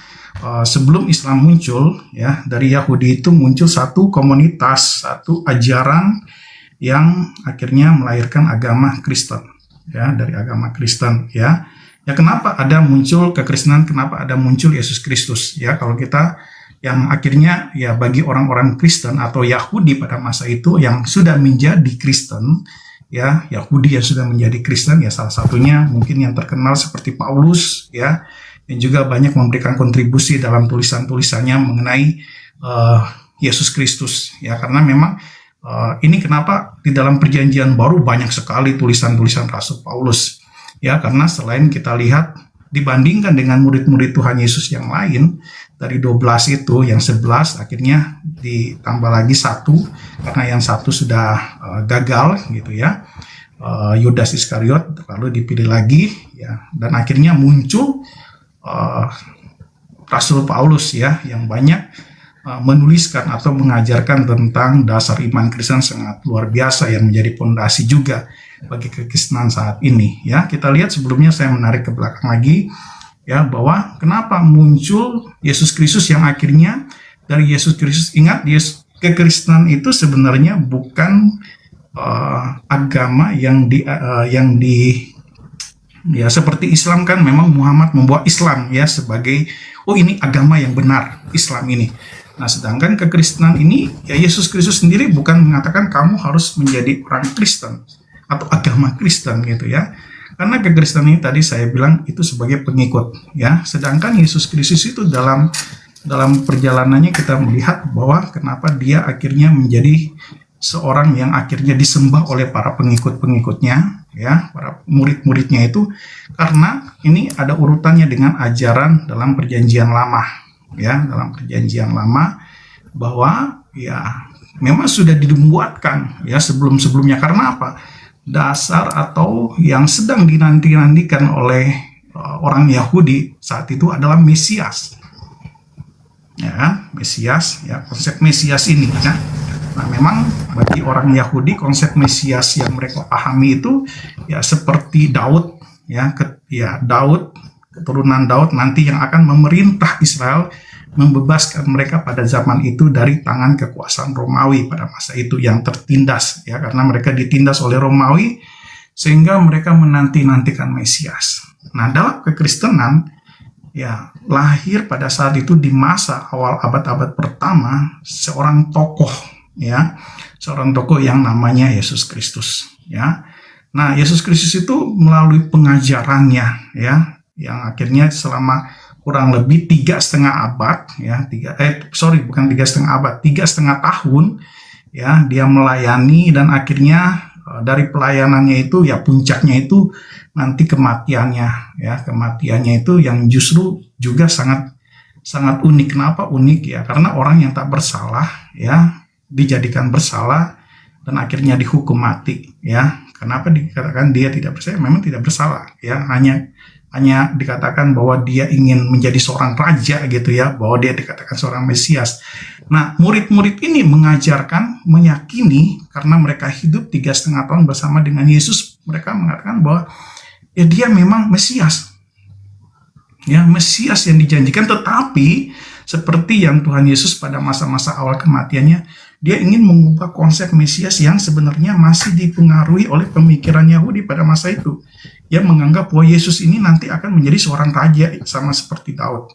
Sebelum Islam muncul, ya, dari Yahudi itu muncul satu komunitas, satu ajaran yang akhirnya melahirkan agama Kristen, ya, dari agama Kristen, ya. Ya, kenapa ada muncul kekristenan, kenapa ada muncul Yesus Kristus, ya. Kalau kita yang akhirnya, ya, bagi orang-orang Kristen atau Yahudi pada masa itu yang sudah menjadi Kristen, ya, Yahudi yang sudah menjadi Kristen, ya, salah satunya mungkin yang terkenal seperti Paulus, ya, dan juga banyak memberikan kontribusi dalam tulisan-tulisannya mengenai Yesus Kristus, ya, karena memang ini kenapa di dalam Perjanjian Baru banyak sekali tulisan-tulisan Rasul Paulus, ya, karena selain kita lihat dibandingkan dengan murid-murid Tuhan Yesus yang lain, dari 12 itu yang 11 akhirnya ditambah lagi satu karena yang satu sudah gagal gitu ya, Yudas Iskariot, lalu dipilih lagi, ya, dan akhirnya muncul Rasul Paulus, ya, yang banyak menuliskan atau mengajarkan tentang dasar iman Kristen sangat luar biasa yang menjadi fondasi juga bagi kekristenan saat ini, ya. Kita lihat sebelumnya, saya menarik ke belakang lagi, ya, bahwa kenapa muncul Yesus Kristus yang akhirnya dari Yesus Kristus. Ingat, kekristenan itu sebenarnya bukan agama yang ya seperti Islam kan, memang Muhammad membawa Islam, ya, sebagai ini agama yang benar, Islam ini. Nah, sedangkan kekristenan ini, ya, Yesus Kristus sendiri bukan mengatakan kamu harus menjadi orang Kristen atau agama Kristen gitu ya. Karena kekristenan ini tadi saya bilang itu sebagai pengikut, ya. Sedangkan Yesus Kristus itu dalam perjalanannya kita melihat bahwa kenapa dia akhirnya menjadi seorang yang akhirnya disembah oleh para pengikut-pengikutnya, ya, para murid-muridnya itu, karena ini ada urutannya dengan ajaran dalam Perjanjian Lama. Ya, dalam Perjanjian Lama, bahwa ya memang sudah dibuatkan, ya, sebelum-sebelumnya. Karena apa? Dasar atau yang sedang dinanti-nantikan oleh orang Yahudi saat itu adalah Mesias, ya, Mesias, ya, konsep Mesias ini, ya. Nah, memang bagi orang Yahudi konsep Mesias yang mereka pahami itu, ya, seperti Daud, ya, Daud, keturunan Daud nanti yang akan memerintah Israel, membebaskan mereka pada zaman itu dari tangan kekuasaan Romawi pada masa itu yang tertindas, ya, karena mereka ditindas oleh Romawi sehingga mereka menanti-nantikan Mesias. Nah, dalam kekristenan, ya, lahir pada saat itu di masa awal abad-abad pertama seorang tokoh, ya, seorang tokoh yang namanya Yesus Kristus, ya. Nah, Yesus Kristus itu melalui pengajarannya, ya, yang akhirnya selama kurang lebih 3,5 abad, ya, 3,5 tahun, ya, dia melayani, dan akhirnya dari pelayanannya itu, ya, puncaknya itu nanti kematiannya, ya, kematiannya itu yang justru juga sangat unik. Kenapa unik? Ya, karena orang yang tak bersalah, ya, dijadikan bersalah dan akhirnya dihukum mati, ya. Kenapa dikatakan dia tidak bersalah? Memang tidak bersalah, ya, hanya dikatakan bahwa dia ingin menjadi seorang raja gitu, ya, bahwa dia dikatakan seorang Mesias. Nah, murid-murid ini mengajarkan, meyakini, karena mereka hidup 3,5 tahun bersama dengan Yesus, mereka mengatakan bahwa, ya, dia memang Mesias, ya, Mesias yang dijanjikan. Tetapi seperti yang Tuhan Yesus pada masa-masa awal kematiannya, dia ingin mengubah konsep Mesias yang sebenarnya masih dipengaruhi oleh pemikiran Yahudi pada masa itu. Dia menganggap bahwa Yesus ini nanti akan menjadi seorang raja sama seperti Daud.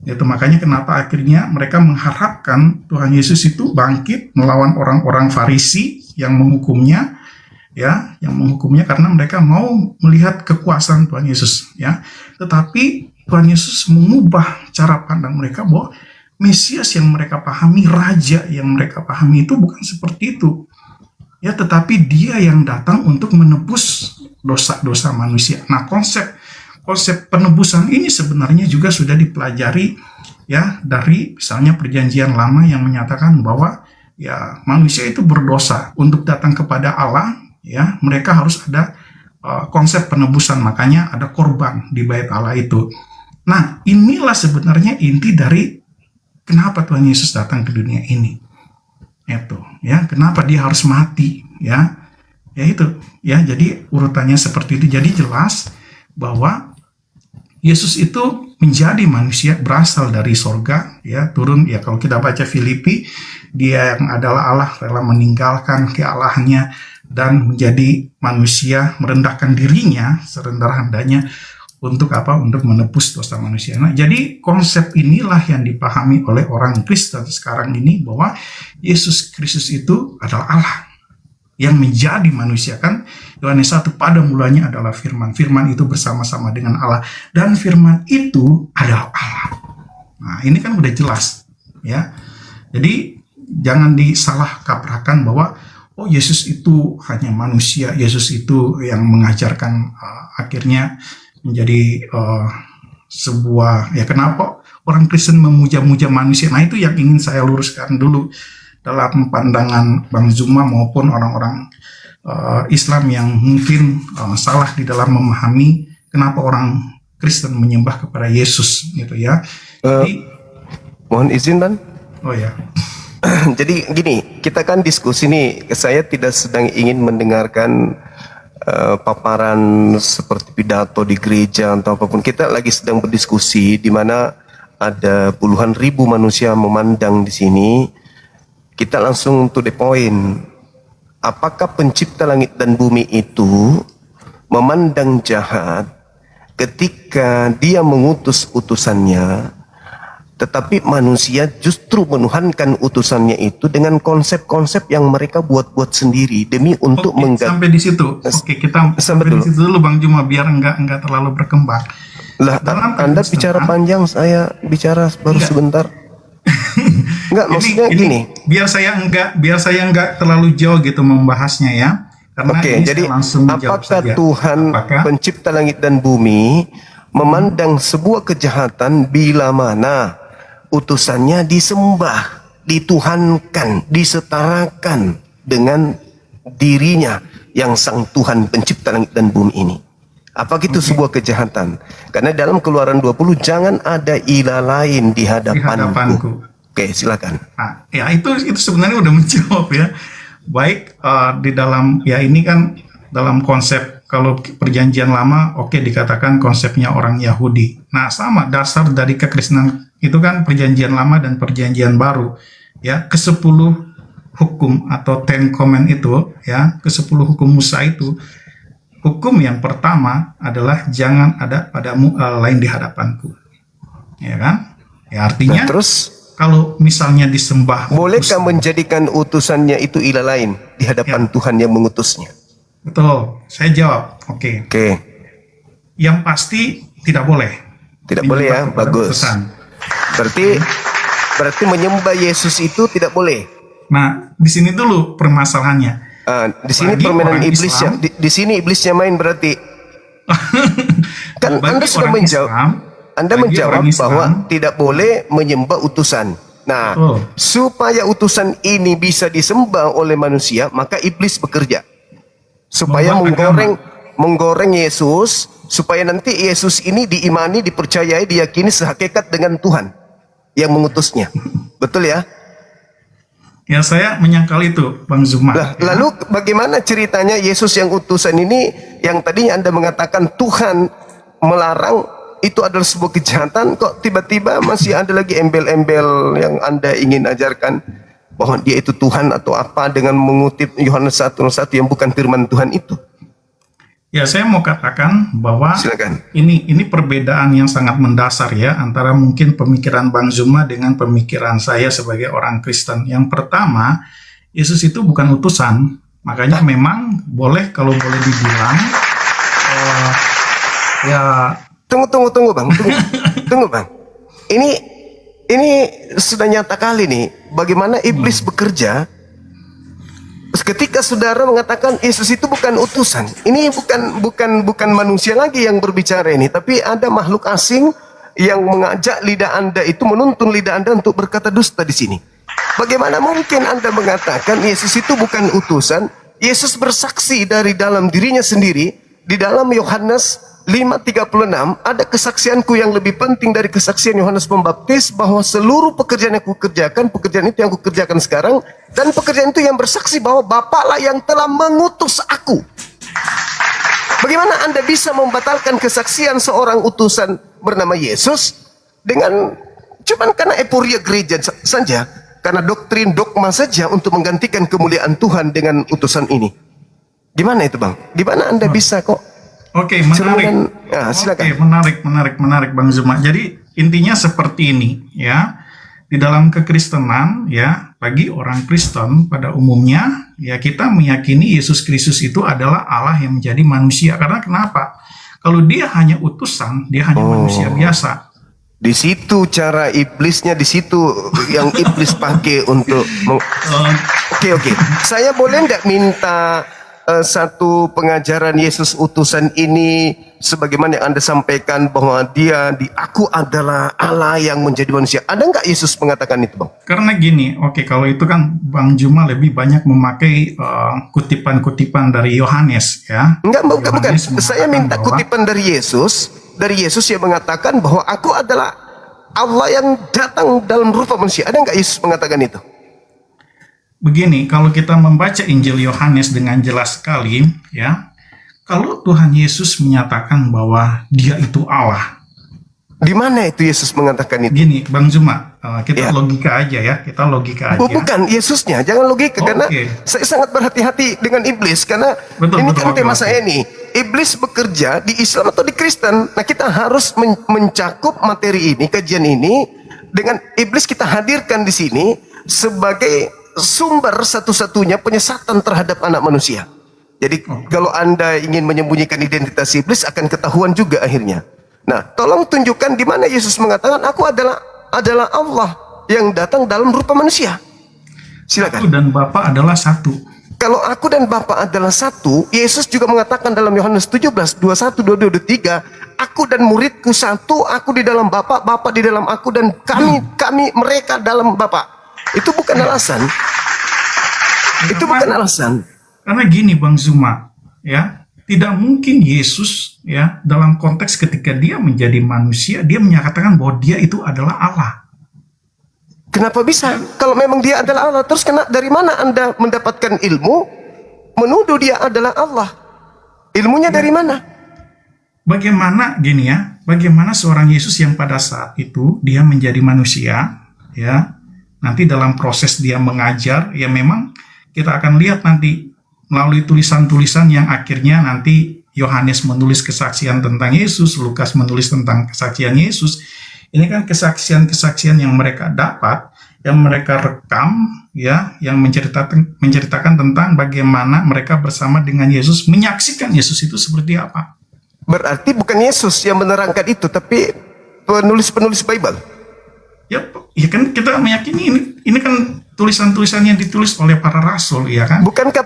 Itu makanya kenapa akhirnya mereka mengharapkan Tuhan Yesus itu bangkit melawan orang-orang Farisi yang menghukumnya, ya, karena mereka mau melihat kekuasaan Tuhan Yesus, ya. Tetapi Tuhan Yesus mengubah cara pandang mereka bahwa Mesias yang mereka pahami, raja yang mereka pahami itu bukan seperti itu, ya, tetapi dia yang datang untuk menebus dosa-dosa manusia. Nah, konsep penebusan ini sebenarnya juga sudah dipelajari, ya, dari misalnya Perjanjian Lama yang menyatakan bahwa, ya, manusia itu berdosa. Untuk datang kepada Allah, ya, mereka harus ada konsep penebusan, makanya ada korban di bait Allah itu. Nah, inilah sebenarnya inti dari kenapa Tuhan Yesus datang ke dunia ini. Itu, ya, kenapa dia harus mati, ya. Ya itu, ya, jadi urutannya seperti itu. Jadi jelas bahwa Yesus itu menjadi manusia, berasal dari sorga, ya, turun, ya, kalau kita baca Filipi, dia yang adalah Allah rela meninggalkan kealahannya dan menjadi manusia, merendahkan dirinya serendah-rendahnya untuk apa? Untuk menebus dosa manusia. Nah, jadi konsep inilah yang dipahami oleh orang Kristen sekarang ini, bahwa Yesus Kristus itu adalah Allah yang menjadi manusia. Kan Yohanes 1, pada mulanya adalah firman. Firman itu bersama-sama dengan Allah. Dan firman itu adalah Allah. Nah, ini kan udah jelas. Ya. Jadi jangan disalah kaprahkan bahwa oh Yesus itu hanya manusia. Yesus itu yang mengajarkan akhirnya menjadi sebuah, ya kenapa orang Kristen memuja-muja manusia. Nah itu yang ingin saya luruskan dulu dalam pandangan Bang Zuma maupun orang-orang Islam yang mungkin salah di dalam memahami kenapa orang Kristen menyembah kepada Yesus gitu ya. Jadi, mohon izin Ban. Oh ya. Jadi gini, kita kan diskusi nih, saya tidak sedang ingin mendengarkan paparan seperti pidato di gereja atau apapun. Kita lagi sedang berdiskusi di mana ada puluhan ribu manusia memandang di sini. Kita langsung to the point. Apakah pencipta langit dan bumi itu memandang jahat ketika dia mengutus utusannya, tetapi manusia justru menuhankan utusannya itu dengan konsep-konsep yang mereka buat-buat sendiri demi untuk sampai di situ. Oke, kita sampai di situ dulu Bang Juma biar enggak terlalu berkembang. Lah, Anda bicara panjang, saya bicara baru sebentar. Enggak, maksudnya gini. Biar saya enggak terlalu jauh gitu membahasnya ya. Karena jadi apakah Tuhan pencipta langit dan bumi memandang sebuah kejahatan bila mana utusannya disembah, dituhankan, disetarakan dengan dirinya yang sang Tuhan pencipta langit dan bumi ini? Apakah itu sebuah kejahatan? Karena dalam Keluaran 20, jangan ada ilah lain di hadapanku. Oke, silakan. Nah, ya itu sebenarnya udah menjawab ya. Baik, di dalam ya ini kan dalam konsep kalau perjanjian lama dikatakan konsepnya orang Yahudi. Nah, sama dasar dari kekristenan itu kan perjanjian lama dan perjanjian baru. Ya, ke-10 hukum atau Ten Command itu ya, ke-10 hukum Musa itu. Hukum yang pertama adalah jangan ada padamu lain di hadapanku. Ya kan? Ya artinya terus kalau misalnya disembah, bolehkah menjadikan utusannya itu ilah lain di hadapan Tuhan yang mengutusnya? Betul, saya jawab. Oke. Yang pasti tidak boleh. Tidak boleh ya, bagus. Berarti menyembah Yesus itu tidak boleh. Nah, di sini dulu permasalahannya. Di sini permainan iblisnya. Di sini iblisnya main berarti. Kan Anda sudah menjawab. Anda menjawab bahwa tidak boleh menyembah utusan. Nah, supaya utusan ini bisa disembah oleh manusia, maka iblis bekerja supaya menggoreng Yesus, supaya nanti Yesus ini diimani, dipercayai, diyakini sehakikat dengan Tuhan yang mengutusnya. Betul ya? Ya, saya menyangkal itu, Bang Zuma. Lalu bagaimana ceritanya Yesus yang utusan ini, yang tadinya Anda mengatakan Tuhan melarang, itu adalah sebuah kejahatan, kok tiba-tiba masih ada lagi embel-embel yang Anda ingin ajarkan bahwa dia itu Tuhan atau apa dengan mengutip Yohanes 1:1 yang bukan firman Tuhan itu? Ya, saya mau katakan bahwa ini perbedaan yang sangat mendasar ya antara mungkin pemikiran Bang Zuma dengan pemikiran saya sebagai orang Kristen. Yang pertama, Yesus itu bukan utusan, makanya memang boleh kalau boleh dibilang Tunggu Bang, tunggu Bang. Ini sudah nyata kali nih bagaimana iblis bekerja. Ketika saudara mengatakan Yesus itu bukan utusan, ini bukan manusia lagi yang berbicara ini, tapi ada makhluk asing yang mengajak lidah Anda itu, menuntun lidah Anda untuk berkata dusta di sini. Bagaimana mungkin Anda mengatakan Yesus itu bukan utusan? Yesus bersaksi dari dalam dirinya sendiri di dalam Yohanes 5:36, ada kesaksianku yang lebih penting dari kesaksian Yohanes Pembaptis, bahwa seluruh pekerjaan yang kukerjakan, pekerjaan itu yang kukerjakan sekarang, dan pekerjaan itu yang bersaksi bahwa Bapaklah yang telah mengutus aku. Bagaimana Anda bisa membatalkan kesaksian seorang utusan bernama Yesus dengan cuman karena euforia gereja saja, karena doktrin dogma saja untuk menggantikan kemuliaan Tuhan dengan utusan ini? Gimana itu Bang? Gimana Anda bisa kok? Oke, menarik. Menarik Bang Zuma. Jadi intinya seperti ini ya. di dalam kekristenan ya, bagi orang Kristen pada umumnya ya, kita meyakini Yesus Kristus itu adalah Allah yang menjadi manusia. Karena kenapa? Kalau dia hanya utusan, dia hanya manusia biasa. Di situ cara iblisnya, di situ yang iblis pakai untuk Oke. Saya boleh nggak minta satu pengajaran Yesus utusan ini sebagaimana yang Anda sampaikan bahwa aku adalah Allah yang menjadi manusia. Ada nggak Yesus mengatakan itu, Bang? Karena gini, kalau itu kan Bang Juma lebih banyak memakai kutipan-kutipan dari Yohanes ya. Bukan. Saya minta kutipan dari Yesus yang mengatakan bahwa aku adalah Allah yang datang dalam rupa manusia. Ada nggak Yesus mengatakan itu? Begini, kalau kita membaca Injil Yohanes dengan jelas sekali, ya, kalau Tuhan Yesus menyatakan bahwa Dia itu Allah. Di mana itu Yesus mengatakan itu? Gini, Bang Zuma, kita logika aja ya, Bukan Yesusnya, jangan logika, karena saya sangat berhati-hati dengan iblis, karena tema saya ini. Iblis bekerja di Islam atau di Kristen. Nah, kita harus mencakup materi ini, kajian ini, dengan iblis kita hadirkan di sini sebagai sumber satu-satunya penyesatan terhadap anak manusia. Jadi kalau Anda ingin menyembunyikan identitas iblis, akan ketahuan juga akhirnya. Nah, tolong tunjukkan di mana Yesus mengatakan aku adalah Allah yang datang dalam rupa manusia. Silakan. Aku dan Bapa adalah satu. Kalau aku dan Bapa adalah satu, Yesus juga mengatakan dalam Yohanes 17, 21, 22, 23, aku dan muridku satu, aku di dalam Bapa, Bapa di dalam aku, dan kami mereka dalam Bapa. Itu bukan alasan. Itu bukan alasan. Karena gini, Bang Zuma, ya, tidak mungkin Yesus ya dalam konteks ketika dia menjadi manusia, dia menyatakan bahwa dia itu adalah Allah. Kenapa bisa? Kalau memang dia adalah Allah, terus dari mana Anda mendapatkan ilmu menuduh dia adalah Allah? Ilmunya dari mana? Bagaimana gini ya? Bagaimana seorang Yesus yang pada saat itu dia menjadi manusia, ya, nanti dalam proses dia mengajar, ya memang kita akan lihat nanti melalui tulisan-tulisan yang akhirnya nanti Yohanes menulis kesaksian tentang Yesus, Lukas menulis tentang kesaksian Yesus. Ini kan kesaksian-kesaksian yang mereka dapat, yang mereka rekam, ya, yang menceritakan tentang bagaimana mereka bersama dengan Yesus, menyaksikan Yesus itu seperti apa. Berarti bukan Yesus yang menerangkan itu, tapi penulis-penulis Bible. Ya kan kita meyakini ini kan tulisan-tulisan yang ditulis oleh para rasul, ya kan? Bukankah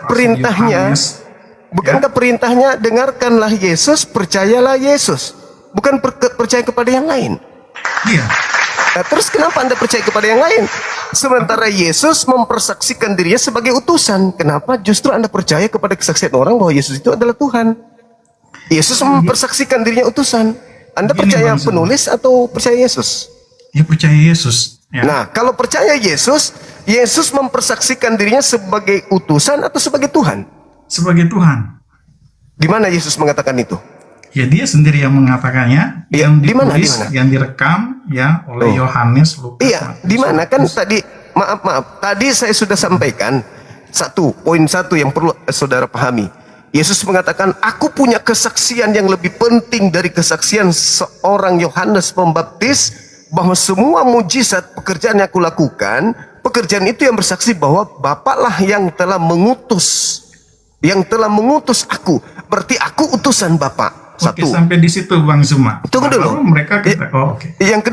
perintahnya dengarkanlah Yesus, percayalah Yesus, bukan percaya kepada yang lain? Iya. Nah, terus kenapa Anda percaya kepada yang lain? Sementara Yesus mempersaksikan dirinya sebagai utusan, kenapa justru Anda percaya kepada kesaksian orang bahwa Yesus itu adalah Tuhan? Yesus mempersaksikan dirinya utusan. Anda percaya penulis atau percaya Yesus? Ya, percaya Yesus. Ya. Nah, kalau percaya Yesus, Yesus mempersaksikan dirinya sebagai utusan atau sebagai Tuhan? Sebagai Tuhan. Di mana Yesus mengatakan itu? Ya, dia sendiri yang mengatakannya, ya, yang ditulis, yang direkam ya oleh Yohanes, Lukas. Iya, di mana kan tadi maaf, tadi saya sudah sampaikan poin satu yang perlu saudara pahami. Yesus mengatakan, aku punya kesaksian yang lebih penting dari kesaksian seorang Yohanes Pembaptis, bahwa semua mujizat pekerjaan yang aku lakukan, pekerjaan itu yang bersaksi bahwa Bapaklah yang telah mengutus aku. Berarti aku utusan Bapak. Satu. Oke, sampai di situ Bang Zuma. Tunggu dulu. Mereka Yang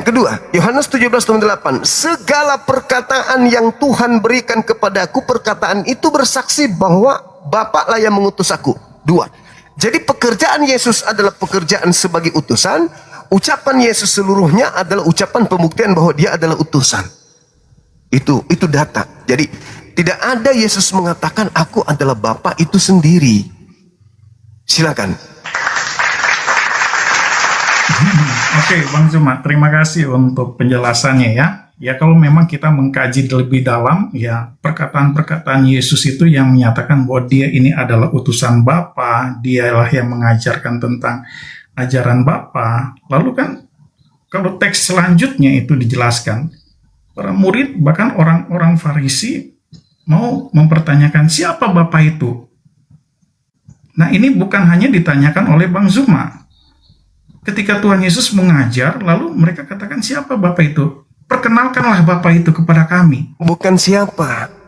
kedua, Yohanes 17:8, segala perkataan yang Tuhan berikan kepadaku, perkataan itu bersaksi bahwa Bapaklah yang mengutus aku. 2. Jadi pekerjaan Yesus adalah pekerjaan sebagai utusan. Ucapan Yesus seluruhnya adalah ucapan pembuktian bahwa dia adalah utusan. Itu data. Jadi tidak ada Yesus mengatakan aku adalah Bapa itu sendiri. Silakan. Oke, Bang Zuma, terima kasih untuk penjelasannya ya. Ya, kalau memang kita mengkaji lebih dalam, ya perkataan-perkataan Yesus itu yang menyatakan bahwa dia ini adalah utusan Bapa, dialah yang mengajarkan tentang ajaran Bapa. Lalu kan kalau teks selanjutnya itu dijelaskan, para murid bahkan orang-orang Farisi mau mempertanyakan siapa Bapa itu. Nah, ini bukan hanya ditanyakan oleh Bang Zuma. Ketika Tuhan Yesus mengajar, lalu mereka katakan siapa Bapa itu? perkenalkanlah Bapa itu kepada kami. Bukan siapa.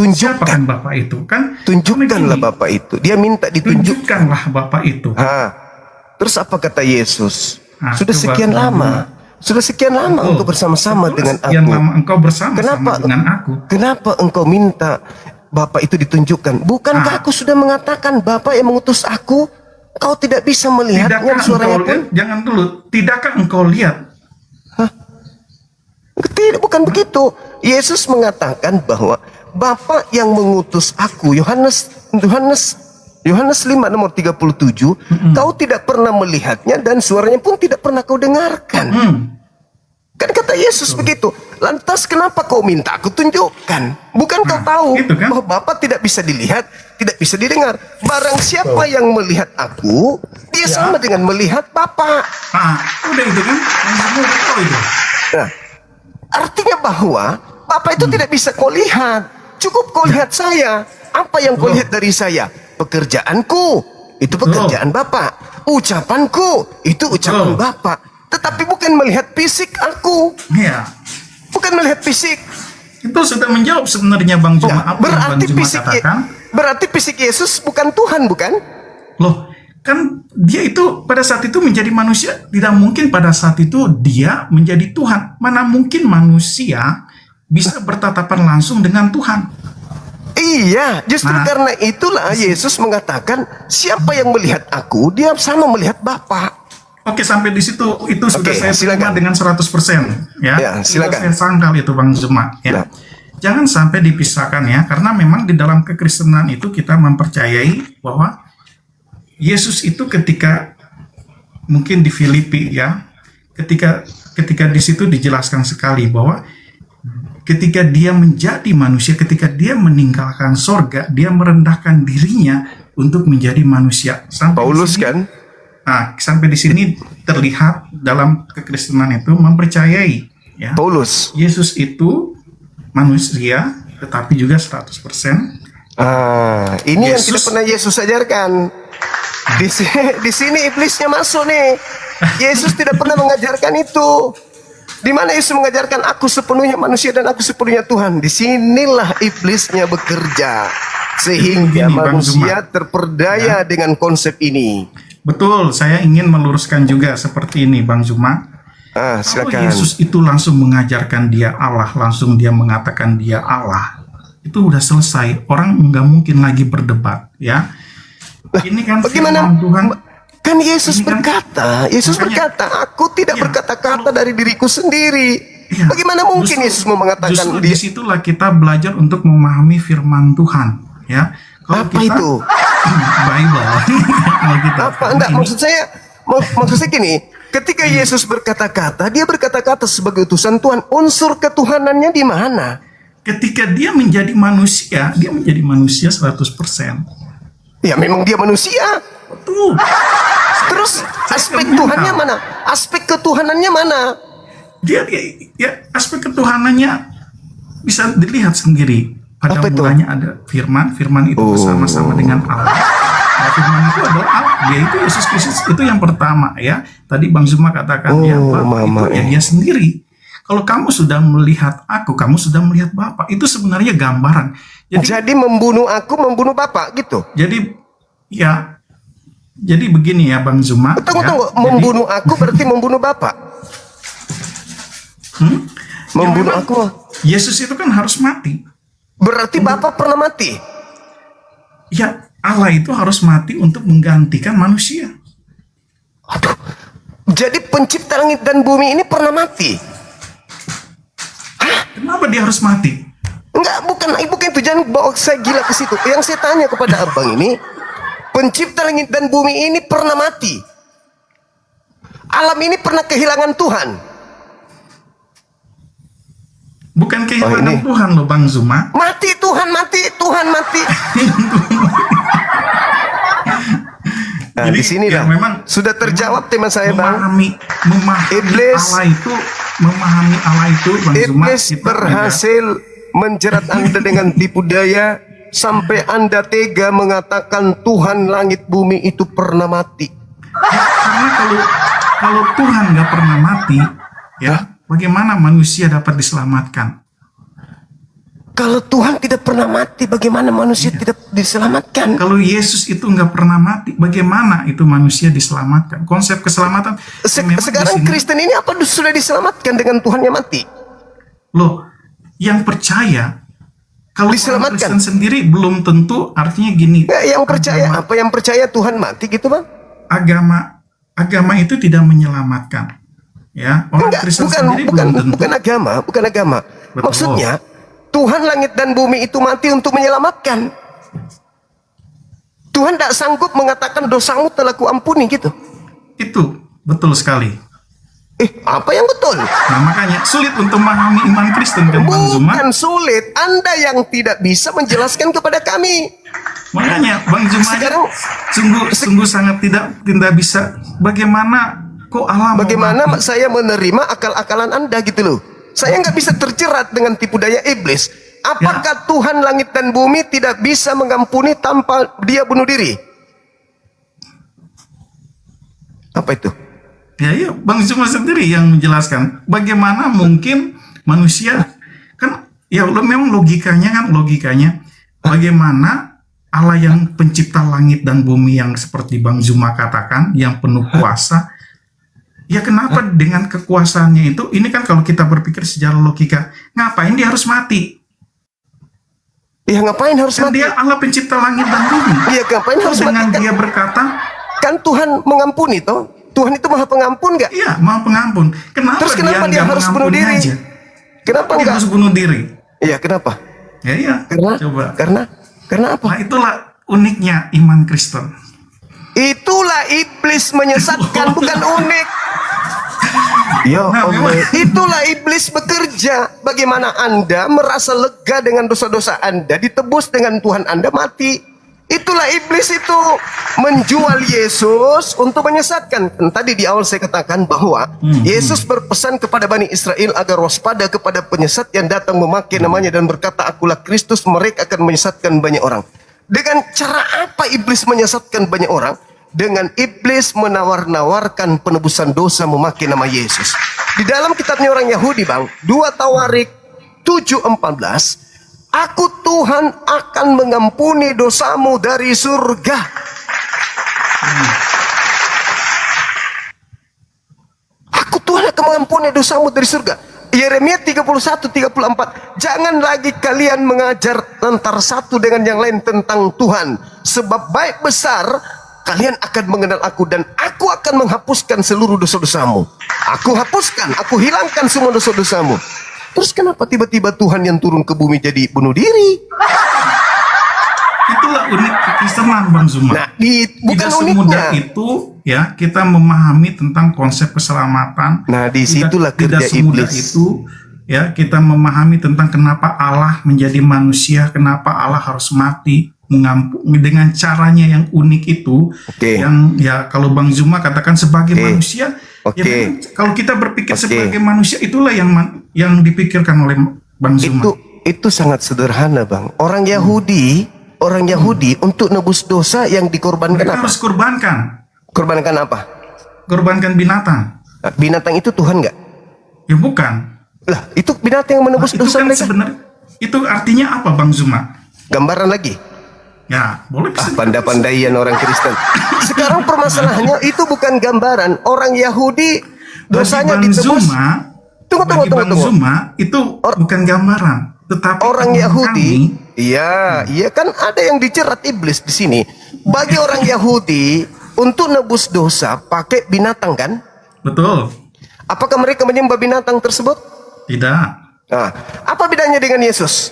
Siapa kan Bapa itu? Kan Tunjukkanlah Bapa itu. Dia minta ditunjukkan. tunjukkanlah Bapa itu. Terus apa kata Yesus? Nah, Sudah coba sekian lama. Sudah sekian lama engkau bersama-sama dengan Sekian aku. lama engkau bersama-sama dengan aku. Kenapa engkau minta Bapa itu ditunjukkan? Bukankah aku sudah mengatakan Bapa yang mengutus aku? Kau tidak bisa melihatnya Tidakkah suaranya engkau pun? lihat? Jangan dulu. Tidakkah engkau lihat? Tidak, bukan begitu. Yesus mengatakan bahwa Bapa yang mengutus aku, Yohanes 5 nomor 37, kau tidak pernah melihatnya dan suaranya pun tidak pernah kau dengarkan. Kan kata Yesus begitu. Lantas kenapa kau minta aku tunjukkan? Bukan kau tahu bahwa Bapa tidak bisa dilihat, tidak bisa didengar. Barang siapa yang melihat aku, dia sama dengan melihat Bapa. Udah itu kan? Yang semua udah tahu itu. Nah, artinya bahwa Bapa itu tidak bisa kau lihat. Cukup kau lihat saya. Apa yang kau lihat dari saya? Pekerjaanku, itu pekerjaan Bapa. Ucapanku, itu ucapan Bapa. Tetapi bukan melihat fisik aku. Iya. Bukan melihat fisik. Itu sudah menjawab sebenarnya Bang Juma. Apa yang Bang Juma katakan? Berarti fisik Yesus bukan Tuhan, bukan? Loh, kan dia itu pada saat itu menjadi manusia. Tidak mungkin pada saat itu dia menjadi Tuhan. Mana mungkin manusia bisa bertatapan langsung dengan Tuhan. Iya, justru karena itulah Yesus mengatakan, siapa yang melihat aku, dia sama melihat Bapa. Oke, sampai di situ itu sudah saya terima dengan 100%. Ya, silakan. Sudah saya sangkal itu Bang Juma. Ya. Jangan sampai dipisahkan ya, karena memang di dalam kekristenan itu kita mempercayai bahwa Yesus itu ketika mungkin di Filipi ya, ketika di situ dijelaskan sekali bahwa ketika dia menjadi manusia, ketika dia meninggalkan sorga, dia merendahkan dirinya untuk menjadi manusia. Sampai Paulus kan? Sampai di sini terlihat dalam kekristenan itu mempercayai ya, Paulus, Yesus itu manusia, tetapi juga 100%. Ini yang tidak pernah Yesus ajarkan. Di sini iblisnya masuk nih. Yesus tidak pernah mengajarkan itu. Di mana Yesus mengajarkan aku sepenuhnya manusia dan aku sepenuhnya Tuhan. Disinilah iblisnya bekerja sehingga manusia terperdaya dengan konsep ini. Betul, saya ingin meluruskan juga seperti ini Bang Juma. Kalau Yesus itu langsung mengajarkan dia Allah, langsung dia mengatakan dia Allah, itu udah selesai. Orang nggak mungkin lagi berdebat ya. Ini kan bagaimana Tuhan. Kan Yesus berkata, aku tidak berkata-kata dari diriku sendiri. Bagaimana mungkin Yesus mau mengatakan justru disitulah kita belajar untuk memahami firman Tuhan ya. Kalau apa itu? Bible. Apa? Enggak, maksud saya gini, ketika Yesus berkata-kata, dia berkata-kata sebagai utusan Tuhan, unsur ketuhanannya di mana? Ketika dia menjadi manusia 100%. Ya memang dia manusia. Betul. Terus aspek Tuhannya mana? Aspek ketuhanannya mana? Dia aspek ketuhanannya bisa dilihat sendiri. Pada mulanya ada firman itu bersama-sama dengan Allah. Firman itu adalah Allah. Dia itu Yesus Kristus itu yang pertama ya. Tadi Bang Zuma katakan itu dia sendiri. Kalau kamu sudah melihat aku, kamu sudah melihat Bapa. Itu sebenarnya gambaran. Jadi membunuh aku, membunuh Bapa gitu. Jadi begini ya Bang Zuma. Tunggu. Membunuh aku berarti membunuh Bapa. Membunuh aku. Yesus itu kan harus mati. Berarti Bapa pernah mati. Ya, Allah itu harus mati untuk menggantikan manusia. Aduh. Jadi pencipta langit dan bumi ini pernah mati. Kenapa dia harus mati? Enggak, bukan itu, jangan bawa saya gila ke situ. Yang saya tanya kepada abang ini, pencipta langit dan bumi ini pernah mati. Alam ini pernah kehilangan Tuhan. Bukan kehilangan Tuhan loh Bang Zuma. Mati Tuhan mati. Nah, di sini memang sudah terjawab tema saya memahami Allah itu Bang Zuma. Iblis berhasil menjerat Anda dengan tipu daya sampai Anda tega mengatakan Tuhan langit bumi itu pernah mati. Karena kalau Tuhan nggak pernah mati, ya bagaimana manusia dapat diselamatkan? Kalau Tuhan tidak pernah mati, bagaimana manusia tidak diselamatkan? Kalau Yesus itu nggak pernah mati, bagaimana itu manusia diselamatkan? Konsep keselamatan. Sekarang Kristen ini apa sudah diselamatkan dengan Tuhan yang mati? Loh, yang percaya kalau orang Diselamatkan. Kristen sendiri belum tentu, artinya gini. Yang percaya apa? Yang percaya Tuhan mati gitu, Bang? Agama itu tidak menyelamatkan. Ya, orang Kristen sendiri belum tentu. bukan agama. Betul. Maksudnya Tuhan langit dan bumi itu mati untuk menyelamatkan. Tuhan tidak sanggup mengatakan dosamu telah kuampuni gitu. Itu betul sekali. Apa yang betul? Nah, makanya sulit untuk memahami iman Kristen kan, Bang Zuma? Bukan sulit, Anda yang tidak bisa menjelaskan kepada kami. Makanya Bang Zuma Sekarang sungguh sangat tidak bisa. Bagaimana kok Allah mau Bagaimana mati? saya menerima akal-akalan Anda gitu loh. Saya nggak bisa terjerat dengan tipu daya iblis. Apakah Tuhan langit dan bumi tidak bisa mengampuni tanpa dia bunuh diri? Apa itu? Ya, Bang Zuma sendiri yang menjelaskan. Bagaimana mungkin manusia kan ya memang logikanya bagaimana Allah yang pencipta langit dan bumi yang seperti Bang Zuma katakan yang penuh kuasa. Ya kenapa dengan kekuasaannya itu, ini kan kalau kita berpikir secara logika, ngapain dia harus mati? Ya ngapain harus mati? Dia Allah pencipta langit dan bumi. Iya, ngapain harus dengan mati? dia berkata, kan Tuhan mengampuni toh? Tuhan itu maha pengampun nggak? Iya, maha pengampun. Terus kenapa dia harus bunuh diri? Aja? Kenapa dia harus bunuh diri? Iya, kenapa? Ya, coba. Karena apa? Nah, itulah uniknya iman Kristen. Itulah iblis menyesatkan, bukan unik. Ya Allah, itulah iblis bekerja. Bagaimana Anda merasa lega dengan dosa-dosa Anda, ditebus dengan Tuhan Anda mati. Itulah iblis itu menjual Yesus untuk menyesatkan. Dan tadi di awal saya katakan bahwa Yesus berpesan kepada Bani Israel agar waspada kepada penyesat yang datang memakai namanya dan berkata, akulah Kristus, mereka akan menyesatkan banyak orang. Dengan cara apa iblis menyesatkan banyak orang? Dengan iblis menawar-nawarkan penebusan dosa memakai nama Yesus. Di dalam kitabnya orang Yahudi, Bang, 2 Tawarik 7:14, aku Tuhan akan mengampuni dosamu dari surga. Aku Tuhan akan mengampuni dosamu dari surga. Yeremia 31:34, jangan lagi kalian mengajar antara satu dengan yang lain tentang Tuhan, sebab baik besar kalian akan mengenal aku dan aku akan menghapuskan seluruh dosa-dosamu. Aku hapuskan, aku hilangkan semua dosa-dosamu. Terus kenapa tiba-tiba Tuhan yang turun ke bumi jadi bunuh diri? Itulah unik kekristenan, Bang Zuma. Nah, bukan tidak semudah itu ya kita memahami tentang konsep keselamatan. Nah, disitulah kerja tidak semudah iblis. itu ya kita memahami tentang kenapa Allah menjadi manusia, kenapa Allah harus mati, mengampuni dengan caranya yang unik itu. Yang ya kalau Bang Zuma katakan sebagai manusia, ya memang kalau kita berpikir sebagai manusia itulah yang dipikirkan oleh Bang Zuma. Itu sangat sederhana, Bang. Orang Yahudi untuk nebus dosa yang dikorbankan mereka apa? harus korbankan. Korbankan apa? Korbankan binatang. Nah, binatang itu Tuhan nggak? Ya bukan. Lah, itu binatang yang menebus itu dosa kan mereka. Sebenarnya itu artinya apa, Bang Zuma? Gambaran lagi. Ya, boleh. Pandai-pandaian orang Kristen. Sekarang permasalahannya itu bukan gambaran. Orang Yahudi dosanya ditebus. Bagi Bang Zuma itu bukan gambaran, tetapi orang Yahudi, iya kan ada yang dicerat iblis di sini. Bagi orang Yahudi untuk nebus dosa pakai binatang kan? Betul. Apakah mereka menyembah binatang tersebut? Tidak. Nah, apa bedanya dengan Yesus?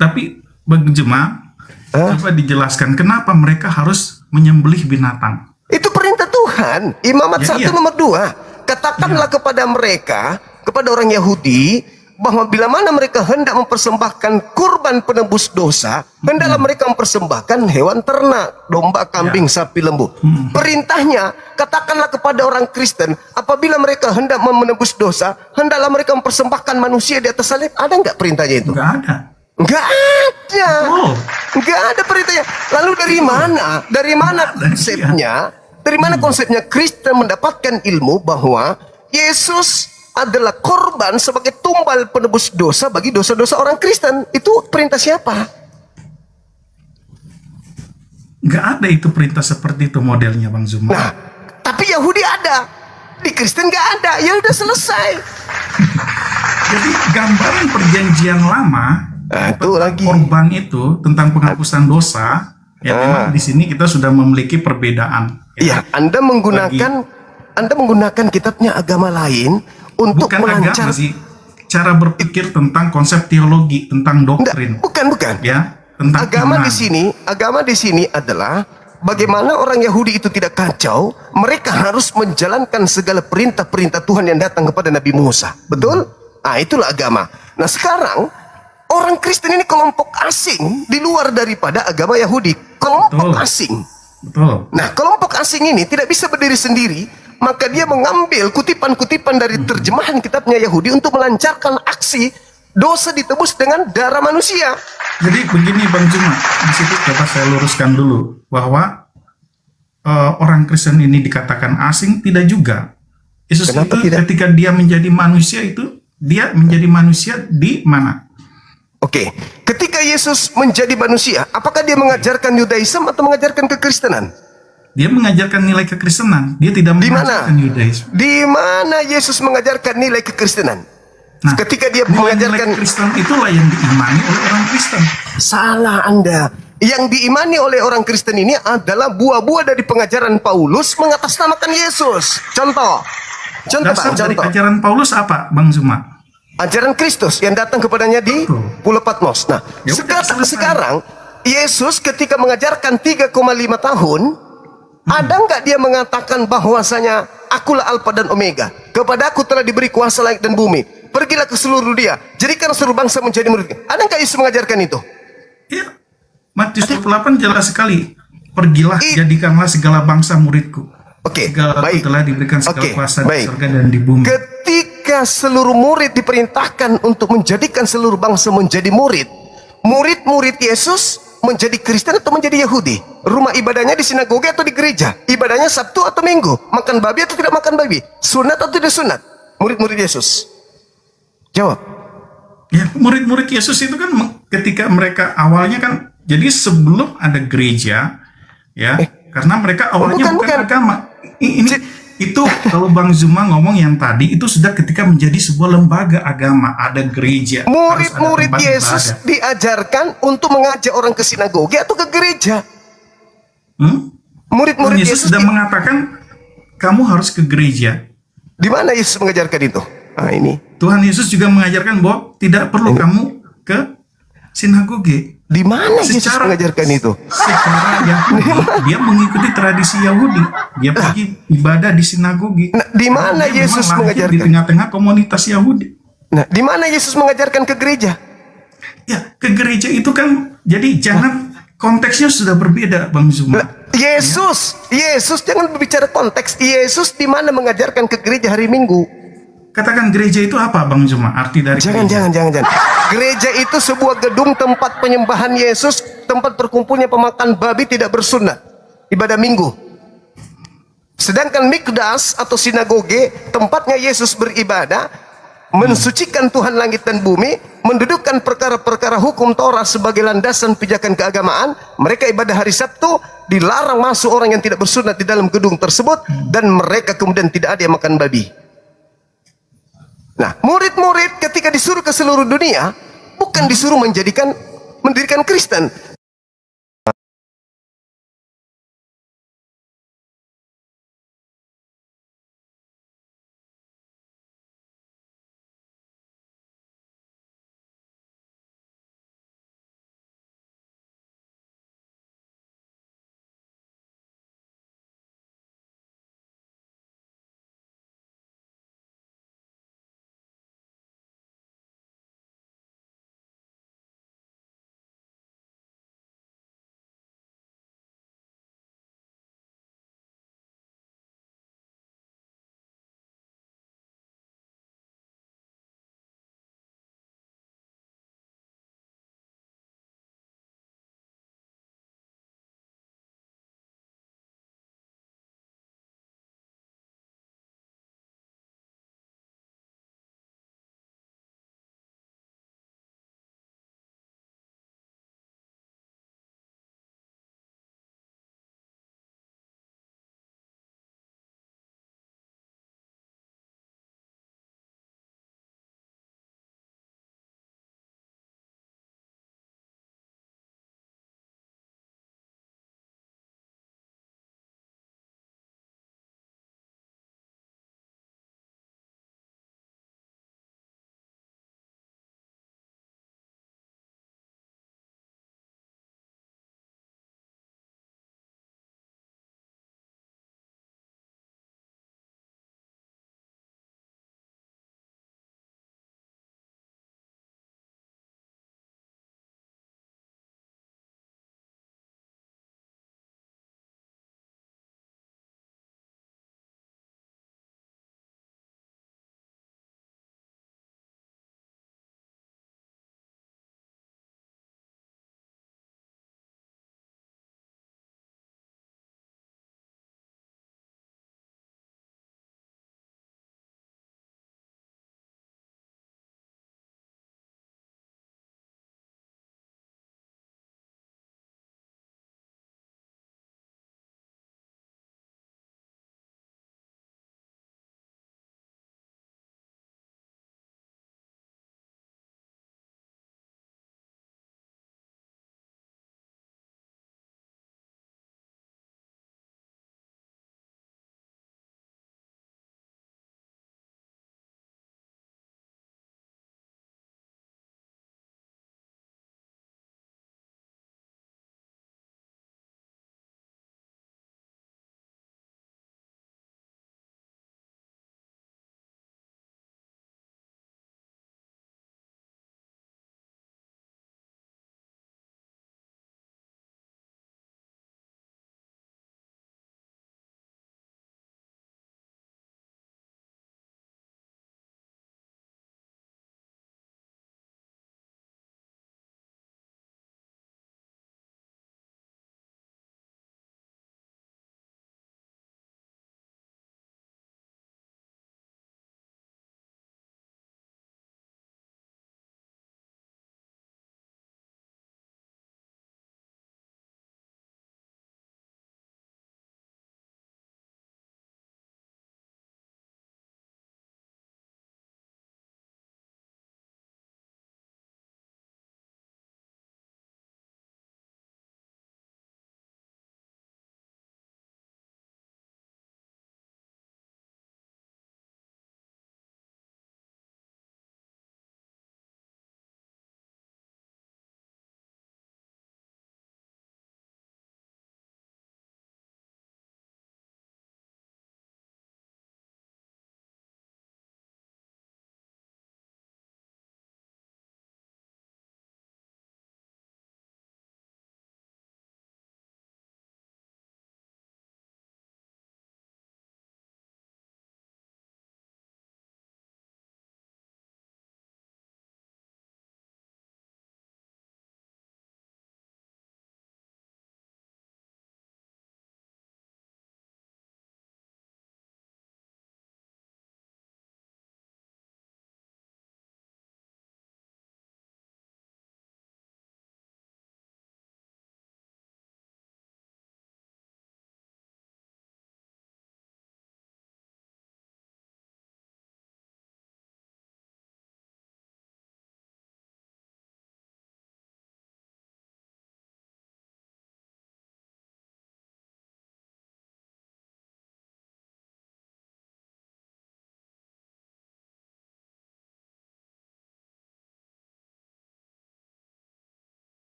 Tapi Bang Zuma, coba dijelaskan kenapa mereka harus menyembelih binatang. Itu perintah Tuhan. Imamat 1 nomor 2. Katakanlah kepada mereka, kepada orang Yahudi, bahwa bila mana mereka hendak mempersembahkan kurban penebus dosa, hendaklah mereka mempersembahkan hewan ternak, domba, kambing, sapi, lembu. Perintahnya, katakanlah kepada orang Kristen, apabila mereka hendak menebus dosa, hendaklah mereka mempersembahkan manusia di atas salib. Ada nggak perintahnya itu? Nggak ada. Nggak ada. Nggak ada perintahnya. Lalu dari mana? Dari mana konsepnya? Dari mana konsepnya Kristen mendapatkan ilmu bahwa Yesus adalah korban sebagai tumbal penebus dosa bagi dosa-dosa orang Kristen. Itu perintah siapa? Nggak ada itu perintah seperti itu modelnya Bang Zuma. Nah, tapi Yahudi ada, di Kristen nggak ada. Ya udah selesai. Jadi gambaran perjanjian lama, itu lagi korban itu tentang penghapusan dosa. Ya memang di sini kita sudah memiliki perbedaan. Iya, Anda menggunakan kitabnya agama lain untuk Bukan melancar. agama sih, cara berpikir tentang konsep teologi, tentang doktrin. Bukan. Ya, tentang agama di sini adalah bagaimana orang Yahudi itu tidak kacau, mereka harus menjalankan segala perintah-perintah Tuhan yang datang kepada Nabi Musa. Betul? Nah, itulah agama. Nah, sekarang orang Kristen ini kelompok asing di luar daripada agama Yahudi. Kelompok asing. Betul. Nah, kelompok asing ini tidak bisa berdiri sendiri, maka dia mengambil kutipan-kutipan dari terjemahan kitabnya Yahudi untuk melancarkan aksi dosa ditebus dengan darah manusia. Jadi begini Bang Juma, di situ dapat saya luruskan dulu bahwa orang Kristen ini dikatakan asing, tidak juga. Yesus itu ketika dia menjadi manusia itu, dia menjadi manusia di mana? Oke, ketika Yesus menjadi manusia, apakah dia mengajarkan Yudaism atau mengajarkan kekristenan? Dia mengajarkan nilai kekristenan. Dia tidak mengajarkan Yudaism. Di mana Yesus mengajarkan nilai kekristenan? Nah, ketika dia mengajarkan Kristen itulah yang diimani oleh orang Kristen. Salah Anda. Yang diimani oleh orang Kristen ini adalah buah-buah dari pengajaran Paulus mengatasnamakan Yesus. Contoh Dasar dari ajaran Paulus apa, Bang Zuma? Ajaran Kristus yang datang kepadanya di Pulau Patmos. Nah, sekarang Yesus ketika mengajarkan 3,5 tahun, ada nggak dia mengatakan bahwasanya akulah Alfa dan Omega, kepadaku telah diberi kuasa langit dan bumi, pergilah ke seluruh dunia, jadikan seluruh bangsa menjadi murid. Ada nggak Yesus mengajarkan itu? Iya. Matius 28 jelas sekali. Pergilah, jadikanlah segala bangsa muridku. Oke, baik. Telah diberikan segala kuasa di surga dan di bumi. Ketika seluruh murid diperintahkan untuk menjadikan seluruh bangsa menjadi murid, murid-murid Yesus menjadi Kristen atau menjadi Yahudi? Rumah ibadahnya di sinagoga atau di gereja? Ibadahnya Sabtu atau Minggu? Makan babi atau tidak makan babi? Sunat atau tidak sunat? Murid-murid Yesus. Jawab. Ya, murid-murid Yesus itu kan ketika mereka awalnya kan, jadi sebelum ada gereja, ya, karena mereka awalnya bukan agama. Itu kalau Bang Zuma ngomong yang tadi itu sudah ketika menjadi sebuah lembaga agama, ada gereja. Murid-murid Yesus diajarkan untuk mengajak orang ke sinagoga atau ke gereja. Murid-murid Yesus sudah mengatakan kamu harus ke gereja. Di mana Yesus mengajarkan itu? Nah, ini Tuhan Yesus juga mengajarkan bahwa tidak perlu kamu ke sinagoge. Di mana Yesus mengajarkan itu? Secara Yahudi, dia mengikuti tradisi Yahudi. Dia pergi ibadah di sinagoge. Nah, di mana Yesus mengajarkan? Di tengah-tengah komunitas Yahudi. Nah, di mana Yesus mengajarkan ke gereja? Ya, ke gereja itu kan, jadi jangan konteksnya sudah berbeda, Bang Zuma. Yesus jangan berbicara konteks. Yesus di mana mengajarkan ke gereja hari Minggu? Katakan gereja itu apa, Bang Zuma? Arti dari jangan. Gereja itu sebuah gedung tempat penyembahan Yesus, tempat berkumpulnya pemakan babi tidak bersunat, ibadah Minggu. Sedangkan mikdas atau sinagoge, tempatnya Yesus beribadah, mensucikan Tuhan langit dan bumi, mendudukkan perkara-perkara hukum Torah sebagai landasan pijakan keagamaan. Mereka ibadah hari Sabtu, dilarang masuk orang yang tidak bersunat di dalam gedung tersebut, dan mereka kemudian tidak ada yang makan babi. Nah, murid-murid ketika disuruh ke seluruh dunia, bukan disuruh mendirikan Kristen.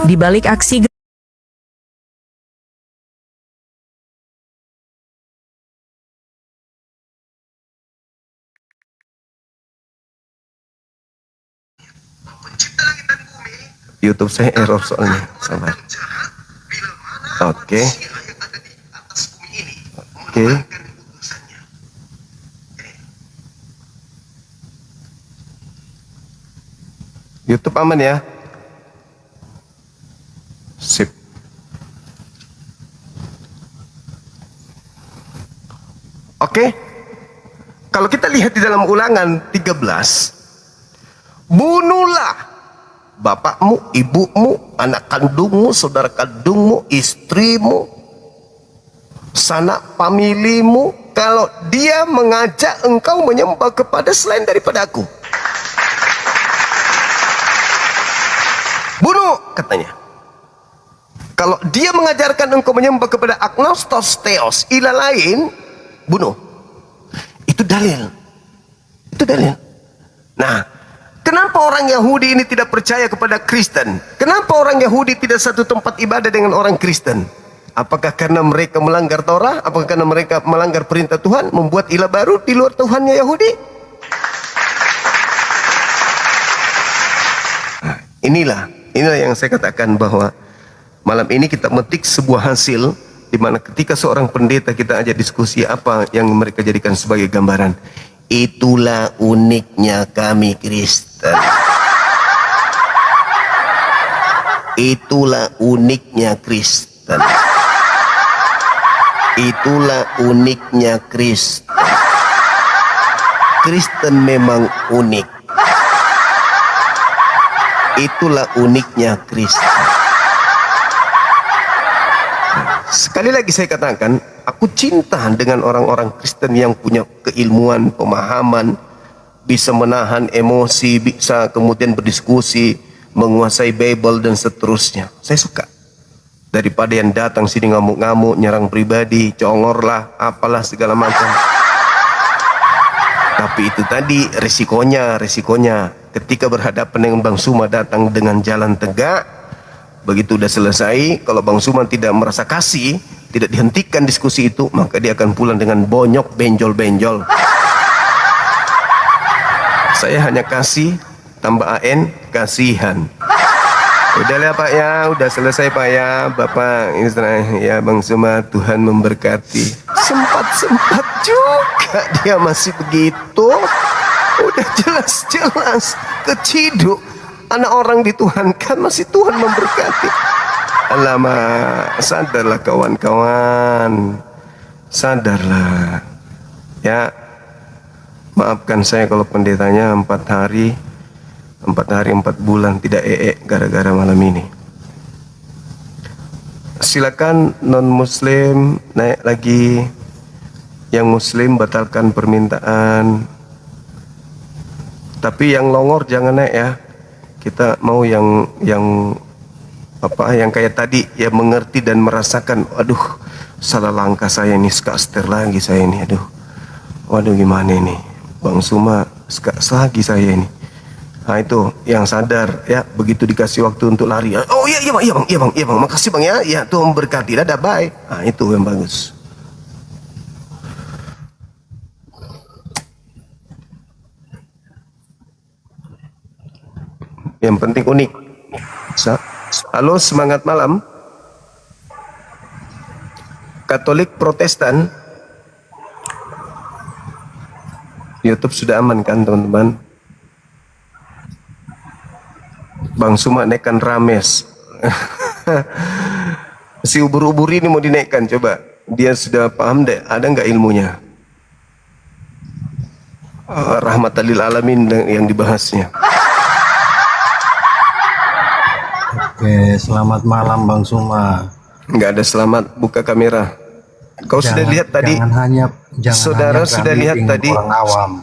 Di balik aksi YouTube saya error soalnya, sabar. Oke. Oke. YouTube aman ya? Sip. Oke. Kalau kita lihat di dalam Ulangan 13, bunuhlah bapakmu, ibumu, anak kandungmu, saudara kandungmu, istrimu, sanak familimu, kalau dia mengajak engkau menyembah kepada selain daripada aku. Bunuh, katanya. Kalau dia mengajarkan engkau menyembah kepada agnostos theos, ilah lain, bunuh. Itu dalil. Itu dalil. Nah, kenapa orang Yahudi ini tidak percaya kepada Kristen? Kenapa orang Yahudi tidak satu tempat ibadah dengan orang Kristen? Apakah karena mereka melanggar Torah? Apakah karena mereka melanggar perintah Tuhan, membuat ilah baru di luar Tuhannya Yahudi? Nah, inilah yang saya katakan bahwa malam ini kita metik sebuah hasil di mana ketika seorang pendeta kita ajak diskusi apa yang mereka jadikan sebagai gambaran. Itulah uniknya kami Kristen. Itulah uniknya Kristen. Itulah uniknya Kristen. Kristen memang unik. Itulah uniknya Kristen. Sekali lagi saya katakan, aku cinta dengan orang-orang Kristen yang punya keilmuan, pemahaman, bisa menahan emosi, bisa kemudian berdiskusi, menguasai Bible dan seterusnya. Saya suka. Daripada yang datang sini ngamuk-ngamuk, nyerang pribadi, congor lah, apalah segala macam. Tapi itu tadi resikonya. Ketika berhadapan dengan Bang Suma datang dengan jalan tegak, begitu udah selesai, kalau Bang Suma tidak merasa kasih, tidak dihentikan diskusi itu, maka dia akan pulang dengan bonyok, benjol-benjol. Saya hanya kasih, tambah AN, kasihan. Udah lah Pak ya, udah selesai Pak ya, Bapak Israel, ya Bang Suma, Tuhan memberkati. Sempat juga dia masih begitu. Udah jelas-jelas keciduk. Anak orang dituhankan, masih Tuhan memberkati. Alamak, sadarlah kawan-kawan, sadarlah. Ya, maafkan saya kalau pendetanya 4 hari 4 bulan tidak gara-gara malam ini. Silakan non muslim naik lagi, yang muslim batalkan permintaan, tapi yang longor jangan naik ya. Kita mau yang kayak tadi, ya mengerti dan merasakan. Aduh, salah langkah saya ini, skaster lagi saya ini. Aduh, waduh gimana ini, Bang Suma skaster lagi saya ini. Nah itu yang sadar ya, begitu dikasih waktu untuk lari. Oh iya bang, makasih bang ya. Ya Tuhan berkati, dadah bye. Nah itu yang bagus. Yang penting unik. Halo, semangat malam. Katolik Protestan. YouTube sudah aman kan teman-teman? Bang Suma naikkan Rames. Si ubur-ubur ini mau dinaikkan, coba. Dia sudah paham deh, ada nggak ilmunya? Rahmatan lil alamin yang dibahasnya. Oke, selamat malam Bang Suma. Nggak ada selamat, buka kamera. Kau sudah lihat tadi? Saudara sudah lihat tadi? Awam.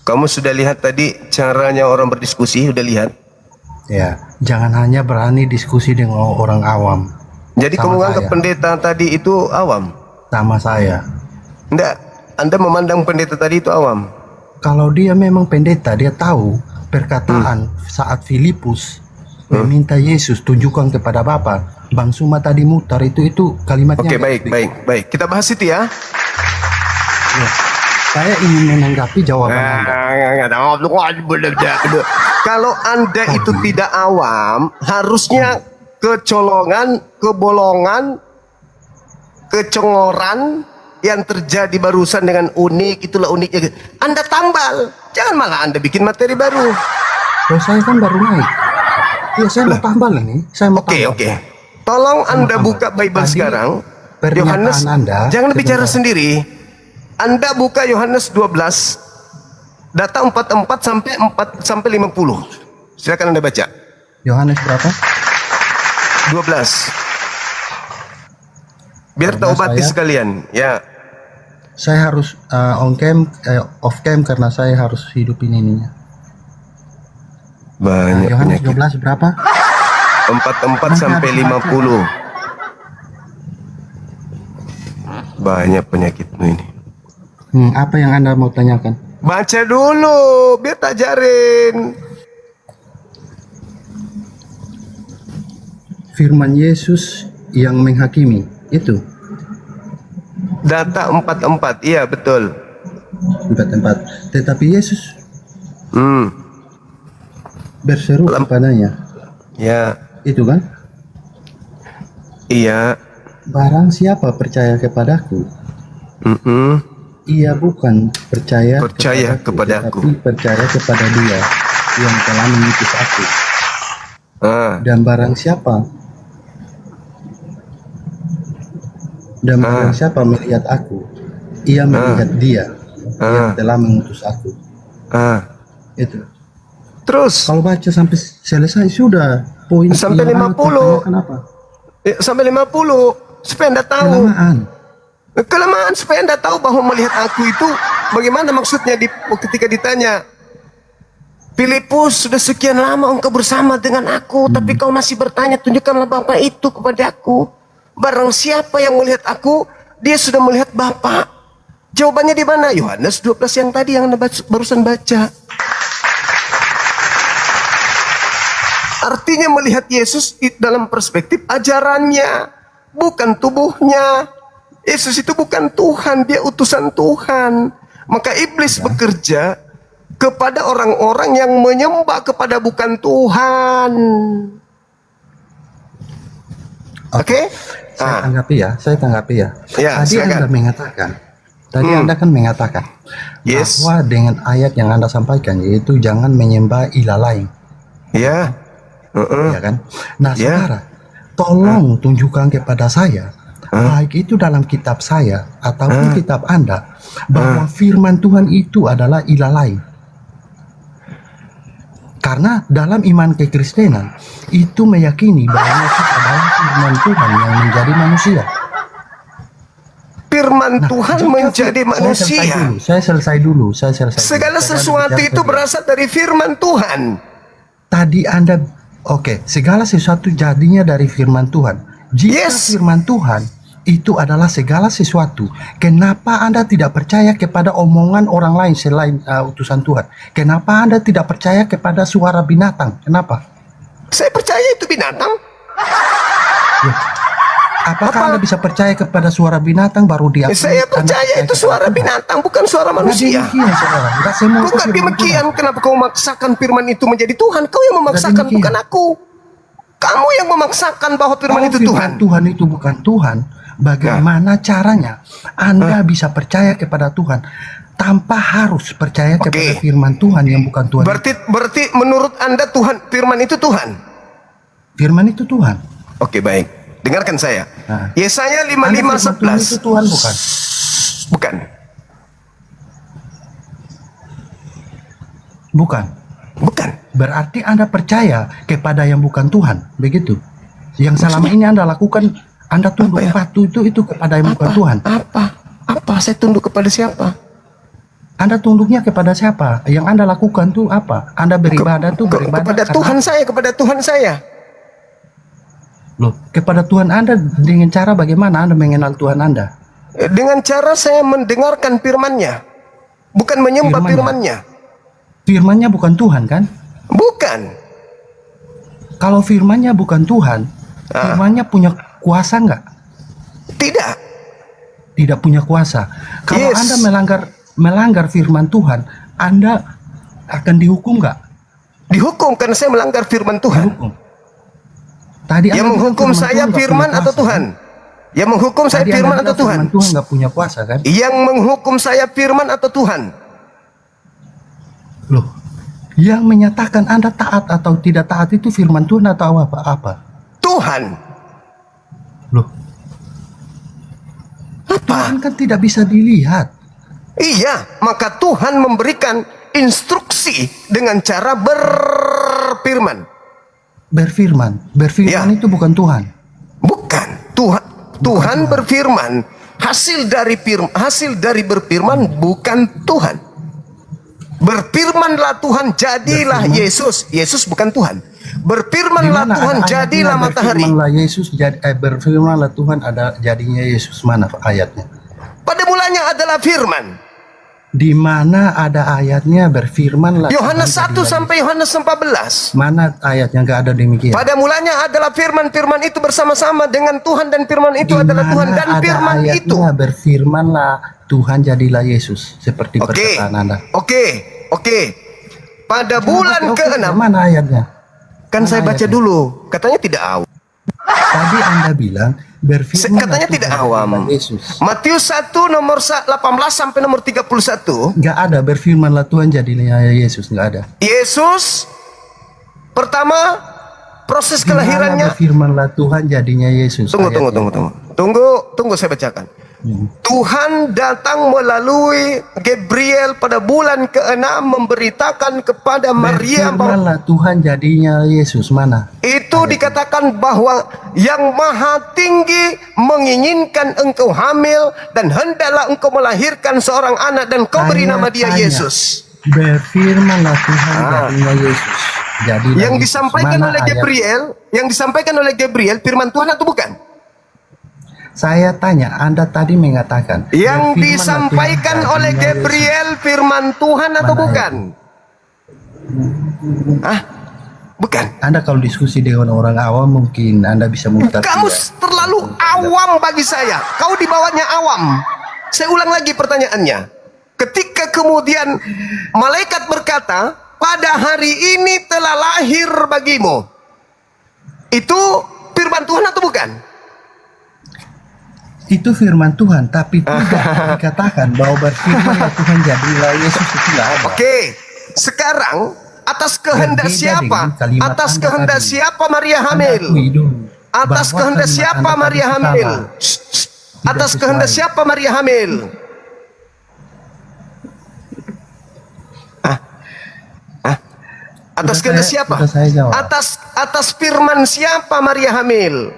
Kamu sudah lihat tadi caranya orang berdiskusi? Sudah lihat? Ya, jangan hanya berani diskusi dengan orang awam. Jadi kamu menganggap pendeta tadi itu awam? Sama saya. Enggak, Anda memandang pendeta tadi itu awam? Kalau dia memang pendeta, dia tahu perkataan saat Filipus meminta Yesus tunjukkan kepada Bapa. Bang Suma tadi mutar itu kalimatnya. Oke, baik. Kita bahas itu ya. Ya. Saya ingin menanggapi jawaban Anda. Kalau Anda itu tidak awam, harusnya kecolongan, kebolongan, kecengoran yang terjadi barusan dengan unik, itulah uniknya. Anda tambal, jangan malah Anda bikin materi baru. Oh, saya kan baru naik. Ya, saya mau tambal ini. Saya mau tambal. Oke. Tolong Anda buka Bible sekarang. Yohanes, jangan bicara sendiri. Anda buka Yohanes 12, data 44 sampai 50. Silakan Anda baca. Yohanes berapa? 12. Biar tahu batis sekalian, ya. Saya harus off cam karena saya harus hidupin ininya. Banyak Yohanes penyakit. 12 berapa? 44 sampai 50. Banyak penyakitmu ini. Apa yang Anda mau tanyakan? Baca dulu, biar tak ajarin. Firman Yesus yang menghakimi, itu. Data 44, iya betul. 44. Tetapi Yesus berseru kepadanya. Ya. Itu kan? Iya. Barang siapa percaya kepadaku, ia bukan percaya kepadaku, tetapi percaya kepada Dia yang telah mengutus aku. Dan barang siapa melihat aku, ia melihat Dia yang telah mengutus aku. Itu. Terus kalau baca sampai selesai sudah poin sampai 50. Kenapa? Sampai 50 supaya Anda tahu. Kelamaan supaya Anda tahu bahwa melihat aku itu bagaimana maksudnya ketika ditanya, Filipus, sudah sekian lama engkau bersama dengan aku, tapi kau masih bertanya, tunjukkanlah Bapa itu kepada aku. Barang siapa yang melihat aku, dia sudah melihat Bapa. Jawabannya di mana? Yohanes 12 yang tadi yang Anda barusan baca. Artinya melihat Yesus dalam perspektif ajarannya, bukan tubuhnya. Yesus itu bukan Tuhan, dia utusan Tuhan. Maka iblis bekerja kepada orang-orang yang menyembah kepada bukan Tuhan. Oke? Saya tanggapi ya. Tadi silakan. Anda mengatakan, Anda kan mengatakan bahwa dengan ayat yang Anda sampaikan, yaitu jangan menyembah ilah lain. Ya. Ya kan? Nah, saudara, tolong tunjukkan kepada saya, baik itu dalam kitab saya ataupun kitab Anda, bahwa firman Tuhan itu adalah ilah lain. Karena dalam iman kekristenan itu meyakini bahwa Yesus adalah firman Tuhan yang menjadi manusia. Firman Tuhan menjadi manusia. Saya selesai dulu. Segala sesuatu itu berasal dari firman Tuhan. Tadi Anda segala sesuatu jadinya dari firman Tuhan. Jika firman Tuhan itu adalah segala sesuatu, kenapa Anda tidak percaya kepada omongan orang lain selain utusan Tuhan? Kenapa Anda tidak percaya kepada suara binatang? Kenapa? Saya percaya itu binatang. Apakah Anda bisa percaya kepada suara binatang baru dia? Saya percaya itu suara binatang, bukan suara manusia. Bukan demikian. Kenapa kau memaksakan firman itu menjadi Tuhan? Kau yang memaksakan, bukan aku. Kamu yang memaksakan bahwa firman itu Tuhan. Tuhan itu bukan Tuhan. Bagaimana caranya Anda bisa percaya kepada Tuhan tanpa harus percaya kepada firman Tuhan yang bukan Tuhan? Berarti menurut Anda firman itu Tuhan? Firman itu Tuhan. Oke, baik. Dengarkan saya. Yesaya 55:11. Itu Tuhan bukan? Bukan. Berarti Anda percaya kepada yang bukan Tuhan, begitu? Yang selama ini Anda lakukan, Anda tunduk patuh itu kepada yang bukan Tuhan. Apa? Saya tunduk kepada siapa? Anda tunduknya kepada siapa? Yang Anda lakukan tuh apa? Anda beribadah kepada Tuhan saya. Loh, kepada Tuhan Anda dengan cara bagaimana Anda mengenal Tuhan Anda? Dengan cara saya mendengarkan firman-Nya, bukan menyembah firman-Nya. Firman-Nya bukan Tuhan kan? Bukan. Kalau firmannya bukan Tuhan, firmannya punya kuasa nggak? Tidak. Tidak punya kuasa. Kalau Anda melanggar firman Tuhan, Anda akan dihukum nggak? Dihukum karena saya melanggar firman Tuhan. Tadi yang menghukum saya firman atau Tuhan? Yang menghukum saya firman atau Tuhan? Firman Tuhan nggak punya kuasa kan? Yang menghukum saya firman atau Tuhan? Loh, yang menyatakan Anda taat atau tidak taat itu firman Tuhan atau apa? Tuhan. Loh, Tuhan kan tidak bisa dilihat. Iya, maka Tuhan memberikan instruksi dengan cara berfirman. Berfirman itu bukan Tuhan. Bukan. Tuhan berfirman. Hasil dari berfirman bukan Tuhan. Berfirmanlah Tuhan, jadilah Yesus. Yesus bukan Tuhan. Berfirmanlah Tuhan, jadilah matahari. Berfirmanlah Tuhan, ada jadinya Yesus. Mana ayatnya? Pada mulanya adalah firman. Di mana ada ayatnya berfirmanlah? Yohanes 1 sampai Yohanes 14. Mana ayatnya? Nggak ada demikian. Pada mulanya adalah firman. Firman itu bersama-sama dengan Tuhan dan firman itu adalah Tuhan dan firman itu. Berfirmanlah Tuhan, jadilah Yesus, seperti perkataan Anda. Oke. Pada bulan ke-6. Mana ayatnya? Kan saya baca dulu. Katanya tidak awam. Tadi Anda bilang berfirman. Katanya tidak awam. Yesus. Matius 1 nomor 18 sampai nomor 31. Nggak ada berfirmanlah Tuhan, jadilah Yesus. Nggak ada. Yesus pertama proses kelahirannya. Berfirmanlah Tuhan, jadinya Yesus. Tunggu saya bacakan. Tuhan datang melalui Gabriel pada bulan ke-6 memberitakan kepada Maria bahwa Tuhan jadinya Yesus. Mana? Itu dikatakan bahwa yang maha tinggi menginginkan engkau hamil dan hendaklah engkau melahirkan seorang anak dan kau beri nama dia Yesus. Berfirmanlah Tuhan jadinya Yesus. Jadilah yang Yesus. disampaikan oleh Gabriel, firman Tuhan atau bukan? Saya tanya, Anda tadi mengatakan yang disampaikan oleh Gabriel firman Tuhan atau bukan? Bukan. Anda kalau diskusi dengan orang awam mungkin Anda bisa mutar. Kamu terlalu awam bagi saya. Kau dibawanya awam. Saya ulang lagi pertanyaannya. Ketika kemudian malaikat berkata, pada hari ini telah lahir bagimu. Itu firman Tuhan atau bukan? Itu firman Tuhan, tapi tidak dikatakan bahwa berfirmanlah Tuhan jadilah Yesus itu tidak ada. Oke, sekarang atas kehendak siapa? Atas kehendak siapa Maria hamil? Atas kehendak siapa Maria hamil? Atas kehendak siapa Maria hamil? Atas kehendak siapa? Atas firman siapa Maria hamil?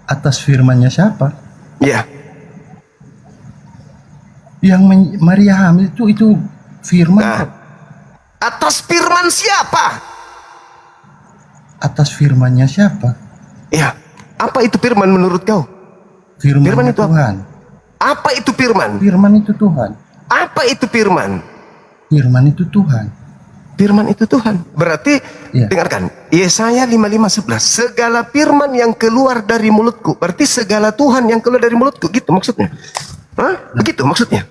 Atas firmannya siapa? Ya. Yang Maria hamil itu firman. Atas firman siapa? Atas firmannya siapa? Ya. Apa itu firman menurut kau? Firman itu Tuhan. Apa itu firman? Firman itu Tuhan. Apa itu firman? Firman itu Tuhan. Firman itu Tuhan. Berarti dengarkan, Yesaya 55:11. Segala firman yang keluar dari mulutku. Berarti segala Tuhan yang keluar dari mulutku. Gitu maksudnya. Begitu maksudnya.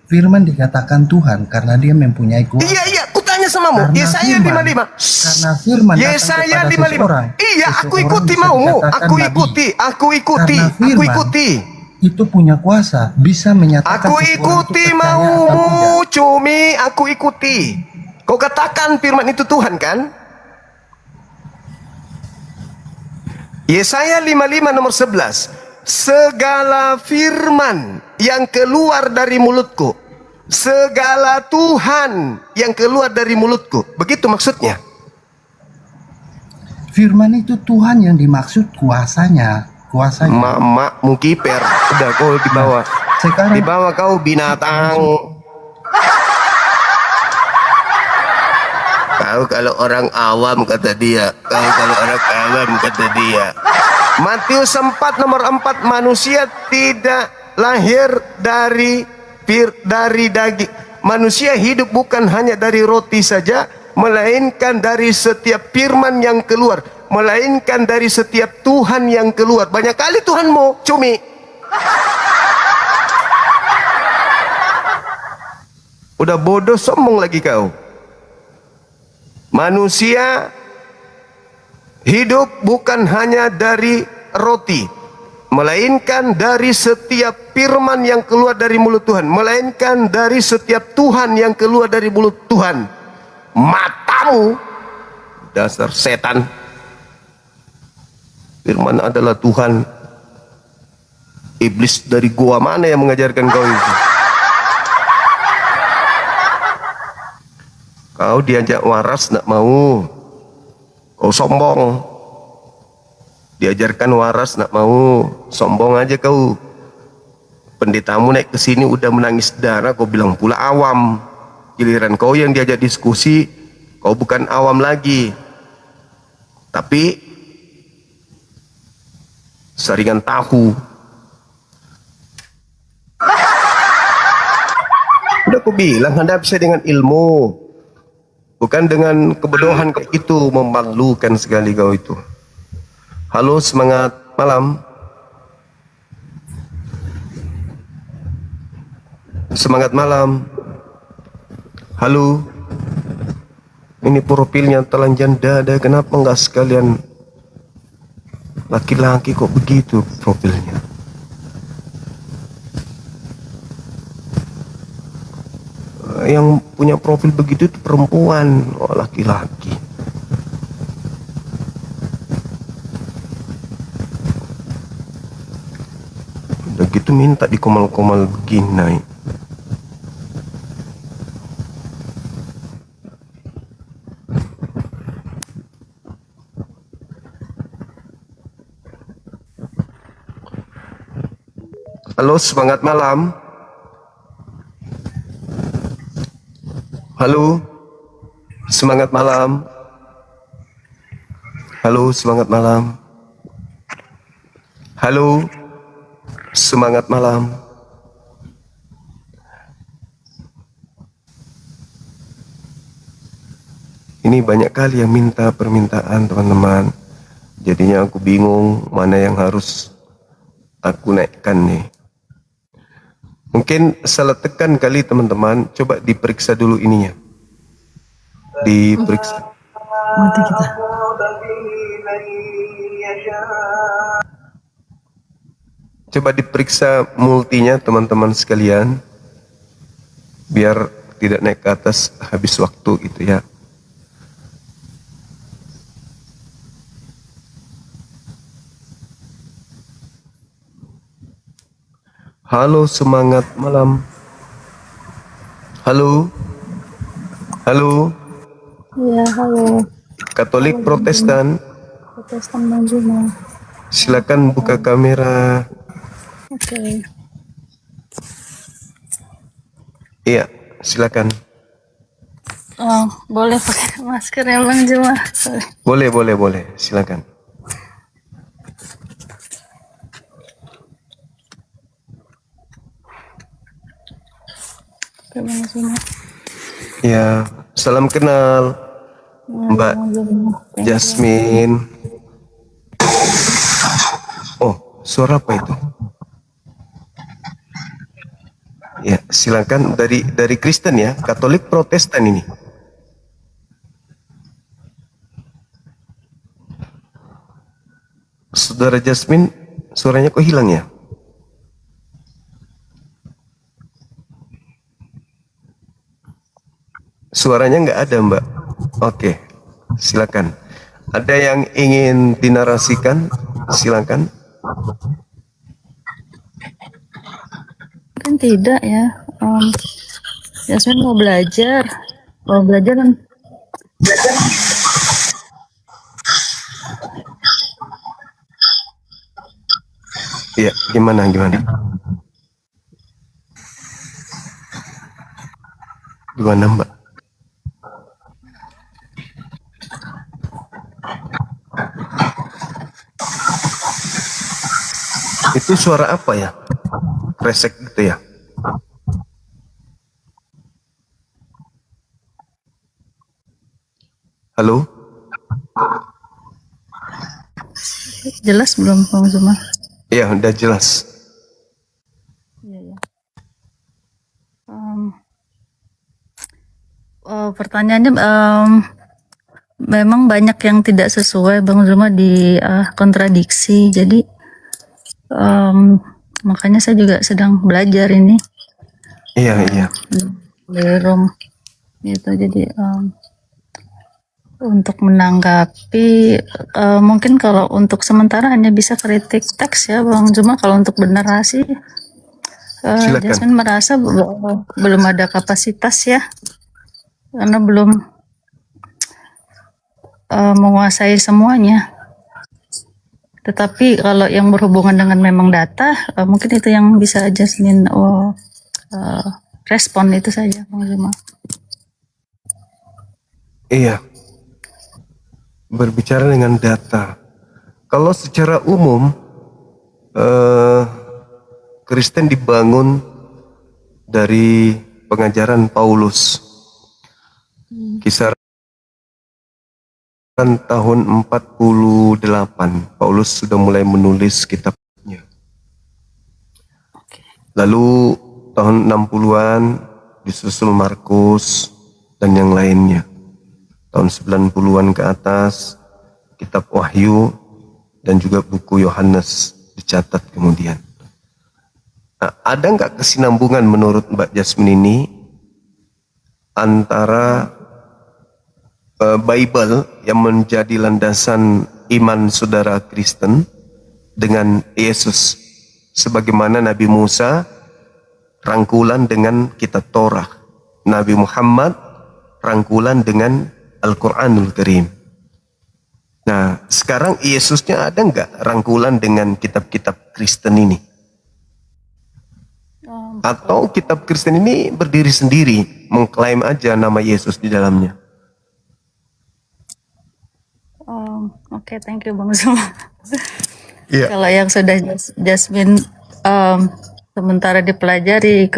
Firman dikatakan Tuhan karena dia mempunyai kuasa. Iya, kutanya samamu. Yesaya 55. Karena firman Yesaya 55. Iya, aku ikuti maumu. Aku ikuti. Itu punya kuasa, bisa menyatakan. Aku ikuti maumu, Cumi. Aku ikuti. Kau katakan firman itu Tuhan kan? Yesaya 55 nomor 11. Segala firman yang keluar dari mulutku, segala Tuhan yang keluar dari mulutku. Begitu maksudnya. Firman itu Tuhan yang dimaksud kuasanya. Mak mukiper. Udah kau dibawa. Sekarang dibawa kau binatang. Kau kalau orang awam kata dia. Matius 4 nomor 4. Manusia tidak lahir dari daging. Manusia hidup bukan hanya dari roti saja, melainkan dari setiap firman yang keluar, melainkan dari setiap Tuhan yang keluar. Banyak kali Tuhanmu cumi. Udah bodoh sombong lagi kau. Manusia hidup bukan hanya dari roti, melainkan dari setiap firman yang keluar dari mulut Tuhan, melainkan dari setiap Tuhan yang keluar dari mulut Tuhan. Matamu, dasar setan. Firman adalah Tuhan. Iblis dari gua mana yang mengajarkan kau itu? Kau diajak waras nak mau, kau sombong. Diajarkan waras nak mau, sombong aja kau. Pendetamu naik ke sini udah menangis darah, kau bilang pula awam. Giliran kau yang diajak diskusi, kau bukan awam lagi, tapi saringan tahu. Udah aku bilang hadapi saya dengan ilmu, bukan dengan kebodohan kayak itu. Memalukan sekali kau itu. Halo, semangat malam. Semangat malam. Halo. Ini profilnya telanjang dada, kenapa enggak sekalian laki-laki kok begitu profilnya? Yang punya profil begitu itu perempuan, oh laki-laki. Udah gitu minta dikomal-komal begini. Halo, semangat malam. Halo, semangat malam. Halo, semangat malam. Halo, semangat malam. Ini banyak kali yang minta permintaan teman-teman. Jadinya aku bingung mana yang harus aku naikkan nih. Mungkin salah tekan kali teman-teman. Coba diperiksa dulu ininya. Diperiksa. Mati kita. Coba diperiksa multinya teman-teman sekalian. Biar tidak naik ke atas habis waktu gitu ya. Halo, semangat malam. Halo. Halo. Iya, halo. Katolik Protestan. Protestan Manjuma. Silakan buka kamera. Oke. Iya, silakan. Oh, boleh pakai masker ya Bang Juma. Sorry. Boleh. Silakan. Oke, Bang Juma. Ya, salam kenal Mbak Jasmine. Oh, suara apa itu? Ya, silakan dari Kristen ya, Katolik Protestan ini. Saudara Jasmine, suaranya kok hilang ya? Suaranya nggak ada Mbak. Oke, silakan. Ada yang ingin dinarasikan? Silakan. Kan tidak ya. Yasmin mau belajar. Dan Iya, gimana? Gimana Mbak? Itu suara apa ya? Resek gitu ya? Halo? Jelas belum Bang Zuma? Ya, udah jelas. Iya, ya. Pertanyaannya memang banyak yang tidak sesuai Bang Zuma di kontradiksi. Jadi makanya saya juga sedang belajar ini Iya. di room gitu. Jadi untuk menanggapi mungkin kalau untuk sementara hanya bisa kritik teks ya Bang Zuma. Kalau untuk bernarasi Silakan. Jasmine merasa bahwa belum ada kapasitas ya, karena belum menguasai semuanya. Tetapi kalau yang berhubungan dengan memang data, mungkin itu yang bisa Jasmine respon, itu saja Bang Zuma. Iya. Berbicara dengan data. Kalau secara umum Kristen dibangun dari pengajaran Paulus. Kisaran tahun 48 Paulus sudah mulai menulis kitabnya. Lalu tahun 60-an disusul Markus dan yang lainnya. Tahun 90-an ke atas kitab Wahyu dan juga buku Yohanes dicatat kemudian. Nah, ada nggak kesinambungan menurut Mbak Jasmine ini antara Bible yang menjadi landasan iman saudara Kristen dengan Yesus, sebagaimana Nabi Musa rangkulan dengan kitab Torah, Nabi Muhammad rangkulan dengan Al-Quranul Karim. Nah, sekarang Yesusnya ada nggak rangkulan dengan kitab-kitab Kristen ini? Atau kitab Kristen ini berdiri sendiri, mengklaim aja nama Yesus di dalamnya? Oke, thank you Bang Zuma. Iya. Kalau yang sudah Jasmine sementara dipelajari,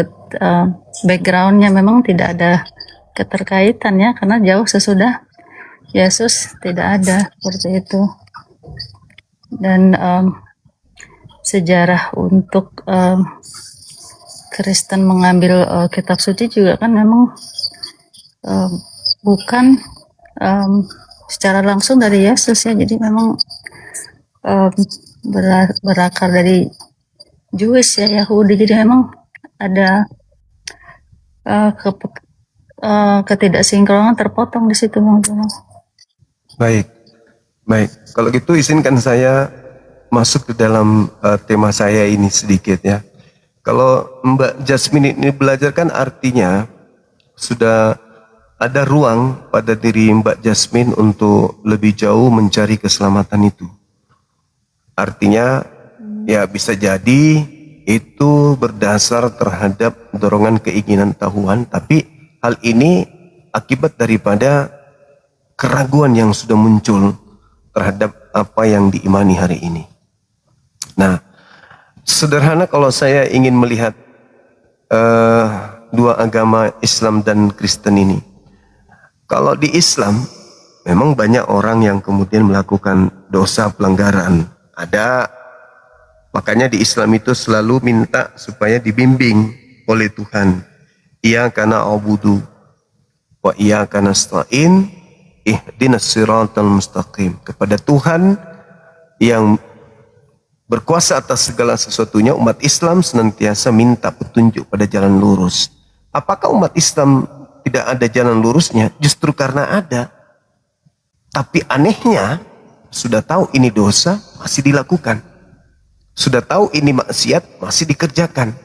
backgroundnya memang tidak ada keterkaitan ya, karena jauh sesudah Yesus tidak ada seperti itu. Dan sejarah untuk Kristen mengambil kitab suci juga kan memang bukan secara langsung dari Yesus ya, jadi memang berakar dari Jewish ya, Yahudi, jadi memang ada ketidaksinkronan, terpotong di situ Bang Zuma. Baik. Kalau gitu izinkan saya masuk ke dalam tema saya ini sedikit ya. Kalau Mbak Jasmine ini belajar kan artinya sudah ada ruang pada diri Mbak Jasmine untuk lebih jauh mencari keselamatan itu. Artinya ya bisa jadi itu berdasar terhadap dorongan keinginan tahuan, tapi hal ini akibat daripada keraguan yang sudah muncul terhadap apa yang diimani hari ini. Nah, sederhana kalau saya ingin melihat dua agama Islam dan Kristen ini. Kalau di Islam memang banyak orang yang kemudian melakukan dosa pelanggaran. Ada, makanya di Islam itu selalu minta supaya dibimbing oleh Tuhan. Iyyaka na'budu wa iyyaka nasta'in ihdinas siratal mustaqim. Kepada Tuhan yang berkuasa atas segala sesuatunya, umat Islam senantiasa minta petunjuk pada jalan lurus. Apakah umat Islam tidak ada jalan lurusnya? Justru karena ada. Tapi anehnya, sudah tahu ini dosa, masih dilakukan. Sudah tahu ini maksiat, masih dikerjakan.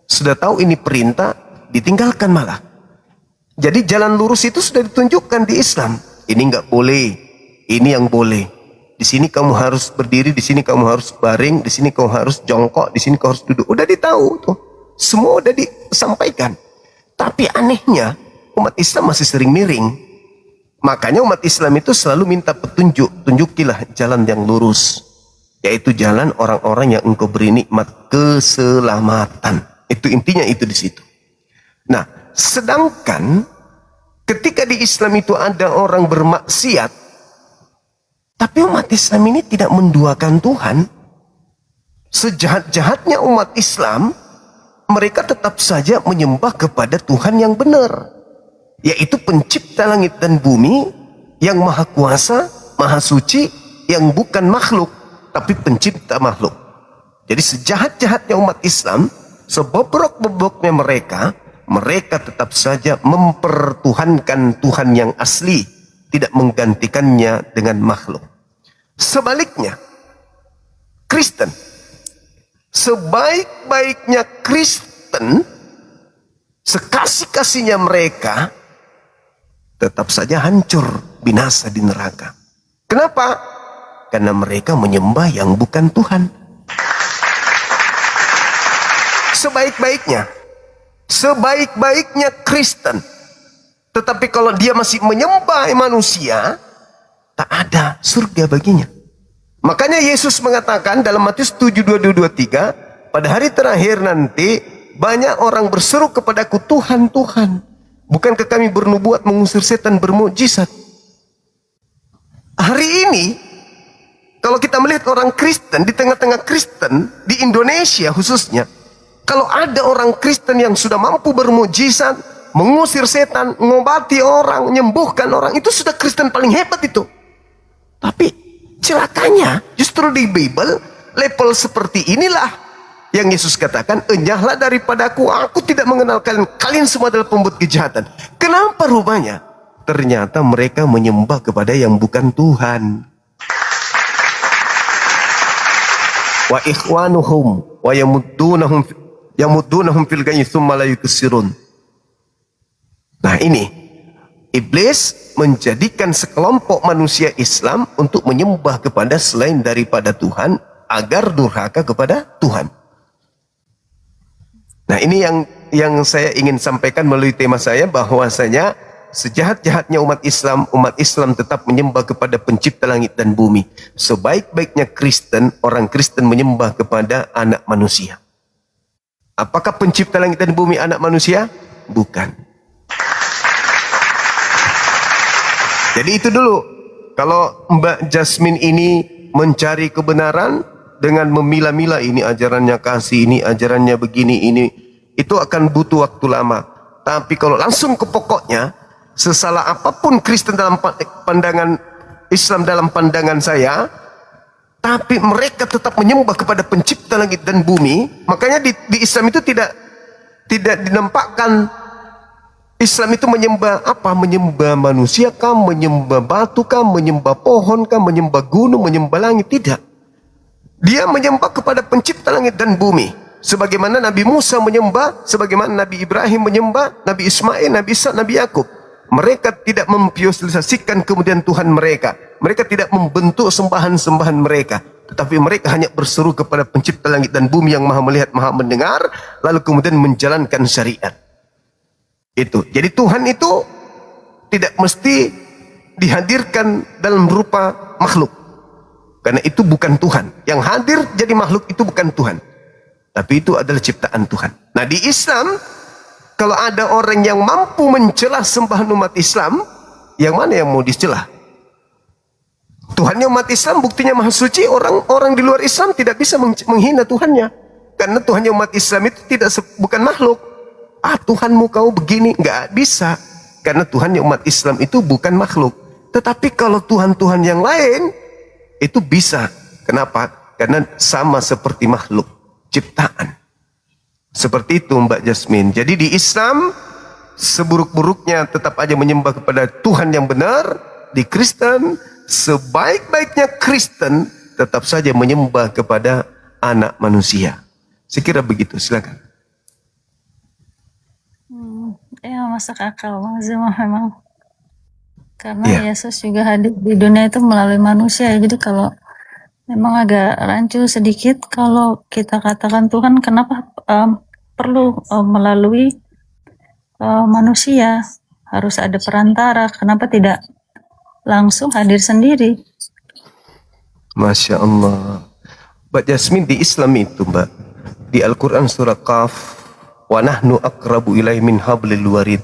Sudah tahu ini perintah, ditinggalkan malah. Jadi jalan lurus itu sudah ditunjukkan di Islam. Ini nggak boleh, ini yang boleh. Di sini kamu harus berdiri, di sini kamu harus baring, di sini kamu harus jongkok, di sini kamu harus duduk. Udah ditahu tuh, semua udah disampaikan. Tapi anehnya umat Islam masih sering miring. Makanya umat Islam itu selalu minta petunjuk, tunjukilah jalan yang lurus, yaitu jalan orang-orang yang engkau beri nikmat keselamatan. Itu intinya itu di situ. Nah, sedangkan Ketika di Islam itu ada orang bermaksiat, tapi umat Islam ini tidak menduakan Tuhan, sejahat-jahatnya umat Islam, mereka tetap saja menyembah kepada Tuhan yang benar, yaitu pencipta langit dan bumi, yang maha kuasa, maha suci, yang bukan makhluk, tapi pencipta makhluk. Jadi sejahat-jahatnya umat Islam, sebobrok-bobroknya mereka tetap saja mempertuhankan Tuhan yang asli, tidak menggantikannya dengan makhluk. Sebaliknya, Kristen, sebaik-baiknya Kristen, sekasih-kasihnya mereka, tetap saja hancur, binasa di neraka. Kenapa? Karena mereka menyembah yang bukan Tuhan. Sebaik-baiknya Kristen, tetapi kalau dia masih menyembah manusia, tak ada surga baginya. Makanya Yesus mengatakan dalam Matius 7:22-23, pada hari terakhir nanti banyak orang berseru kepadaku, Tuhan, Tuhan, bukankah kami bernubuat, mengusir setan, bermukjizat? Hari ini kalau kita melihat orang Kristen, di tengah-tengah Kristen di Indonesia khususnya, kalau ada orang Kristen yang sudah mampu bermukjizat, mengusir setan, mengobati orang, menyembuhkan orang, itu sudah Kristen paling hebat itu. Tapi celakanya justru di Bible level seperti inilah yang Yesus katakan, enyahlah daripadaku, aku tidak mengenal kalian, kalian semua adalah pembuat kejahatan. Kenapa rupanya? Ternyata mereka menyembah kepada yang bukan Tuhan. Wa ikhwanuhum wa yamuddunahum fil ghayyi tsumma la yuksirun. Nah ini, iblis menjadikan sekelompok manusia Islam untuk menyembah kepada selain daripada Tuhan, agar durhaka kepada Tuhan. Nah ini yang saya ingin sampaikan melalui tema saya, bahwasanya sejahat-jahatnya umat Islam tetap menyembah kepada pencipta langit dan bumi. Sebaik-baiknya Kristen, orang Kristen menyembah kepada anak manusia. Apakah pencipta langit dan bumi anak manusia? Bukan. Jadi itu dulu. Kalau Mbak Jasmine ini mencari kebenaran dengan memilah-milah, ini ajarannya kasih, ini ajarannya begini, ini, itu akan butuh waktu lama. Tapi kalau langsung ke pokoknya, sesalah apapun Kristen dalam pandangan Islam, dalam pandangan saya, tapi mereka tetap menyembah kepada pencipta langit dan bumi. Makanya di Islam itu tidak dinampakkan Islam itu menyembah apa? Menyembah manusia kah, menyembah batu kah, menyembah pohon kah, menyembah gunung, menyembah langit. Tidak. Dia menyembah kepada pencipta langit dan bumi. Sebagaimana Nabi Musa menyembah, sebagaimana Nabi Ibrahim menyembah, Nabi Ismail, Nabi Ishak, Nabi Yakub. Mereka tidak memvisualisasikan kemudian Tuhan mereka. Mereka tidak membentuk sembahan-sembahan mereka. Tetapi mereka hanya berseru kepada pencipta langit dan bumi yang maha melihat, maha mendengar. Lalu kemudian menjalankan syariat. Itu. Jadi Tuhan itu tidak mesti dihadirkan dalam rupa makhluk. Karena itu bukan Tuhan. Yang hadir jadi makhluk itu bukan Tuhan. Tapi itu adalah ciptaan Tuhan. Nah di Islam, kalau ada orang yang mampu mencelah sembahan umat Islam, yang mana yang mau dicelah? Tuhannya umat Islam buktinya maha suci. Orang di luar Islam tidak bisa menghina Tuhannya. Karena Tuhannya umat Islam itu bukan makhluk. Tuhanmu kau begini, nggak bisa. Karena Tuhannya umat Islam itu bukan makhluk. Tetapi kalau Tuhan-Tuhan yang lain, itu bisa. Kenapa? Karena sama seperti makhluk, ciptaan. Seperti itu Mbak Jasmine. Jadi di Islam, seburuk-buruknya tetap aja menyembah kepada Tuhan yang benar. Di Kristen, sebaik-baiknya Kristen tetap saja menyembah kepada anak manusia. Saya kira begitu, silakan. Ya masuk akal Bang Zuma memang. Karena Yesus juga hadir di dunia itu melalui manusia. Jadi kalau memang agak rancu sedikit kalau kita katakan Tuhan kenapa perlu melalui manusia, harus ada perantara, kenapa tidak langsung hadir sendiri? Masya Allah. Mbak Jasmine, di Islam itu Mbak, di Al-Quran surah Qaf, wa nahnu aqrabu ilaihi min hablil warid,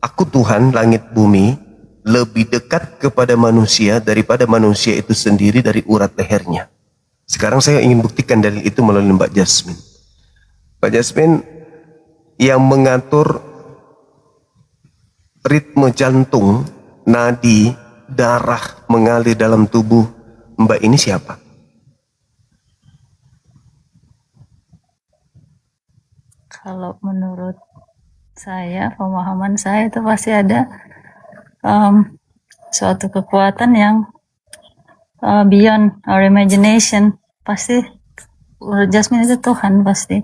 Aku Tuhan langit bumi lebih dekat kepada manusia daripada manusia itu sendiri dari urat lehernya. Sekarang saya ingin buktikan dalil itu melalui Mbak Jasmine. Mbak Jasmine yang mengatur ritme jantung, nadi, darah mengalir dalam tubuh Mbak ini siapa? Kalau menurut saya, pemahaman saya itu pasti ada suatu kekuatan yang beyond our imagination. Pasti menurut Jasmine itu Tuhan pasti.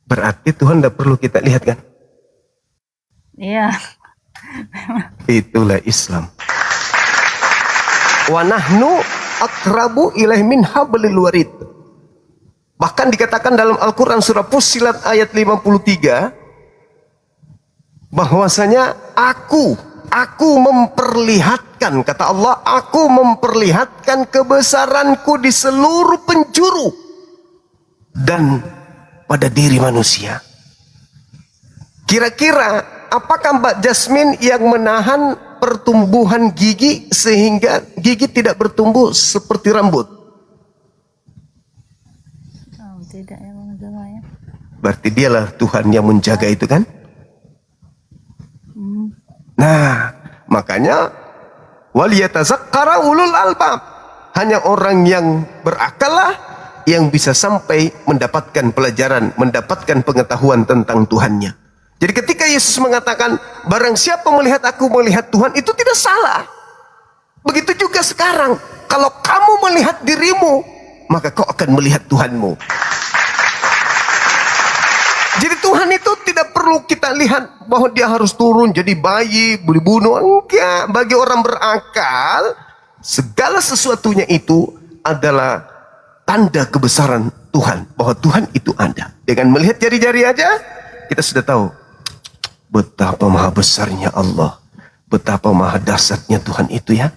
Berarti Tuhan tidak perlu kita lihat kan? Iya. Itulah Islam. Wa nahnu akrabu ilaih min hablil warid. Bahkan dikatakan dalam Al-Quran surah Fussilat ayat 53 bahwasanya aku memperlihatkan, kata Allah, aku memperlihatkan kebesaranku di seluruh penjuru dan pada diri manusia. Kira-kira apakah Mbak Jasmine yang menahan pertumbuhan gigi sehingga gigi tidak bertumbuh seperti rambut? Oh, tidak ya Bang Zuma ya. Berarti dialah Tuhan yang menjaga itu kan? Nah, makanya waliyatazakkara ulul albab. Hanya orang yang berakallah yang bisa sampai mendapatkan pelajaran, mendapatkan pengetahuan tentang Tuhannya. Jadi ketika Yesus mengatakan, barang siapa melihat aku melihat Tuhan, itu tidak salah. Begitu juga sekarang, kalau kamu melihat dirimu, maka kau akan melihat Tuhanmu. Jadi Tuhan itu tidak perlu kita lihat bahwa dia harus turun jadi bayi, dibunuh. Enggak. Bagi orang berakal, segala sesuatunya itu adalah tanda kebesaran Tuhan. Bahwa Tuhan itu ada. Dengan melihat jari-jari aja, kita sudah tahu betapa maha besarnya Allah. Betapa maha dahsyatnya Tuhan itu ya.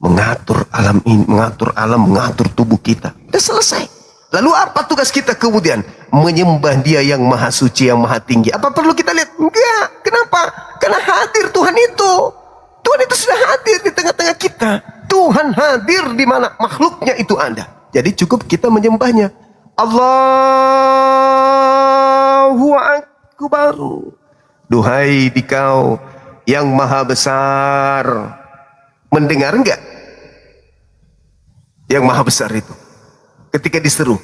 Mengatur alam ini, mengatur alam, mengatur tubuh kita. Sudah selesai. Lalu apa tugas kita kemudian? Menyembah dia yang maha suci, yang maha tinggi. Apa perlu kita lihat? Enggak. Kenapa? Karena hadir Tuhan itu. Tuhan itu sudah hadir di tengah-tengah kita. Tuhan hadir di mana makhluknya itu ada. Jadi cukup kita menyembahnya. Allahu Akbar. Duhai dikau yang maha besar. Mendengar enggak? Yang maha besar itu. Ketika diseru,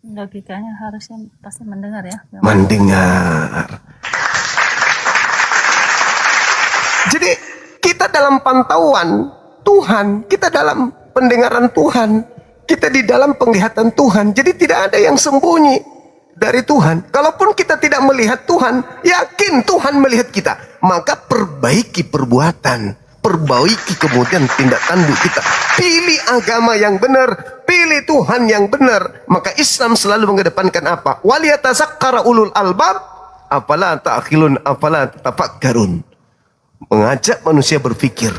logikanya harusnya pasti mendengar ya. mendengar. Jadi kita dalam pantauan Tuhan, kita dalam pendengaran Tuhan, kita di dalam penglihatan Tuhan. Jadi tidak ada yang sembunyi dari Tuhan. Kalaupun kita tidak melihat Tuhan, yakin Tuhan melihat kita. Maka perbaiki perbuatan, perbaiki kemudian tindak tanduk kita. Pilih agama yang benar, pilih Tuhan yang benar. Maka Islam selalu mengedepankan apa? Waliyatazakkara ulul albab, afala ta'qilun, afala tatafakkarun. Mengajak manusia berpikir.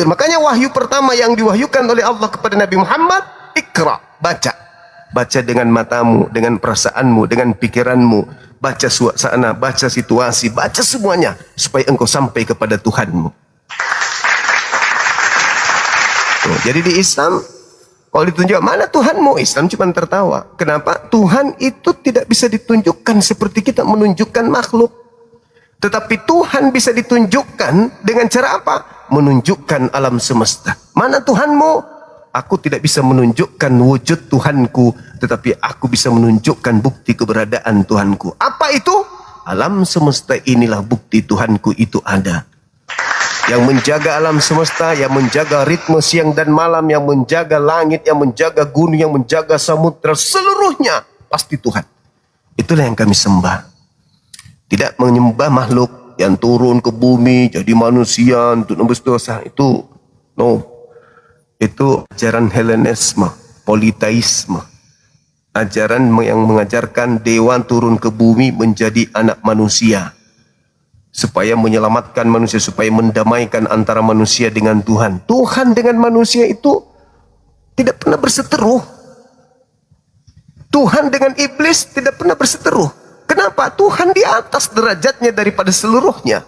Makanya wahyu pertama yang diwahyukan oleh Allah kepada Nabi Muhammad, Iqra, baca. Baca dengan matamu, dengan perasaanmu, dengan pikiranmu. Baca suasana, baca situasi, baca semuanya supaya engkau sampai kepada Tuhanmu. Jadi di Islam, kalau ditunjuk mana Tuhanmu, Islam cuma tertawa. Kenapa? Tuhan itu tidak bisa ditunjukkan seperti kita menunjukkan makhluk. Tetapi Tuhan bisa ditunjukkan dengan cara apa? Menunjukkan alam semesta. Mana Tuhanmu? Aku tidak bisa menunjukkan wujud Tuhanku, tetapi aku bisa menunjukkan bukti keberadaan Tuhanku. Apa itu? Alam semesta inilah bukti Tuhanku itu ada. Yang menjaga alam semesta, yang menjaga ritme siang dan malam, yang menjaga langit, yang menjaga gunung, yang menjaga samudra, seluruhnya pasti Tuhan. Itulah yang kami sembah. Tidak menyembah makhluk yang turun ke bumi jadi manusia untuk nebus dosa. Itu no. Itu ajaran Helenisme, politeisme. Ajaran yang mengajarkan dewa turun ke bumi menjadi anak manusia. Supaya menyelamatkan manusia, supaya mendamaikan antara manusia dengan Tuhan. Tuhan dengan manusia itu tidak pernah berseteru. Tuhan dengan iblis tidak pernah berseteru. Kenapa? Tuhan di atas derajatnya daripada seluruhnya.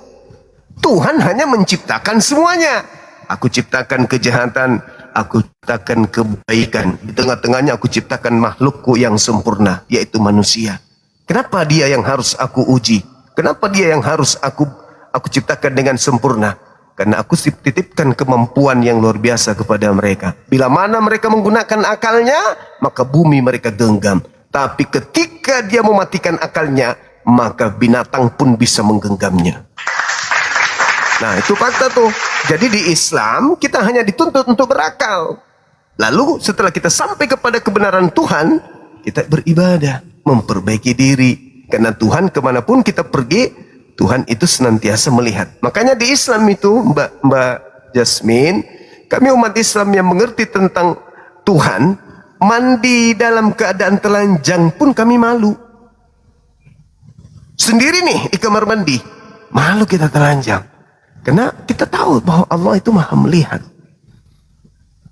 Tuhan hanya menciptakan semuanya. Aku ciptakan kejahatan, aku ciptakan kebaikan. Di tengah-tengahnya aku ciptakan makhlukku yang sempurna, yaitu manusia. Kenapa dia yang harus aku uji? Kenapa dia yang harus aku ciptakan dengan sempurna? Karena aku titipkan kemampuan yang luar biasa kepada mereka. Bila mana mereka menggunakan akalnya, maka bumi mereka genggam. Tapi ketika dia mematikan akalnya, maka binatang pun bisa menggenggamnya. Nah, itu fakta tuh. Jadi di Islam kita hanya dituntut untuk berakal. Lalu setelah kita sampai kepada kebenaran Tuhan, kita beribadah, memperbaiki diri. Karena Tuhan kemanapun kita pergi, Tuhan itu senantiasa melihat. Makanya di Islam itu, Mbak Jasmine, kami umat Islam yang mengerti tentang Tuhan, mandi dalam keadaan telanjang pun kami malu. Sendiri nih di kamar mandi, malu kita telanjang. Karena kita tahu bahwa Allah itu maha melihat.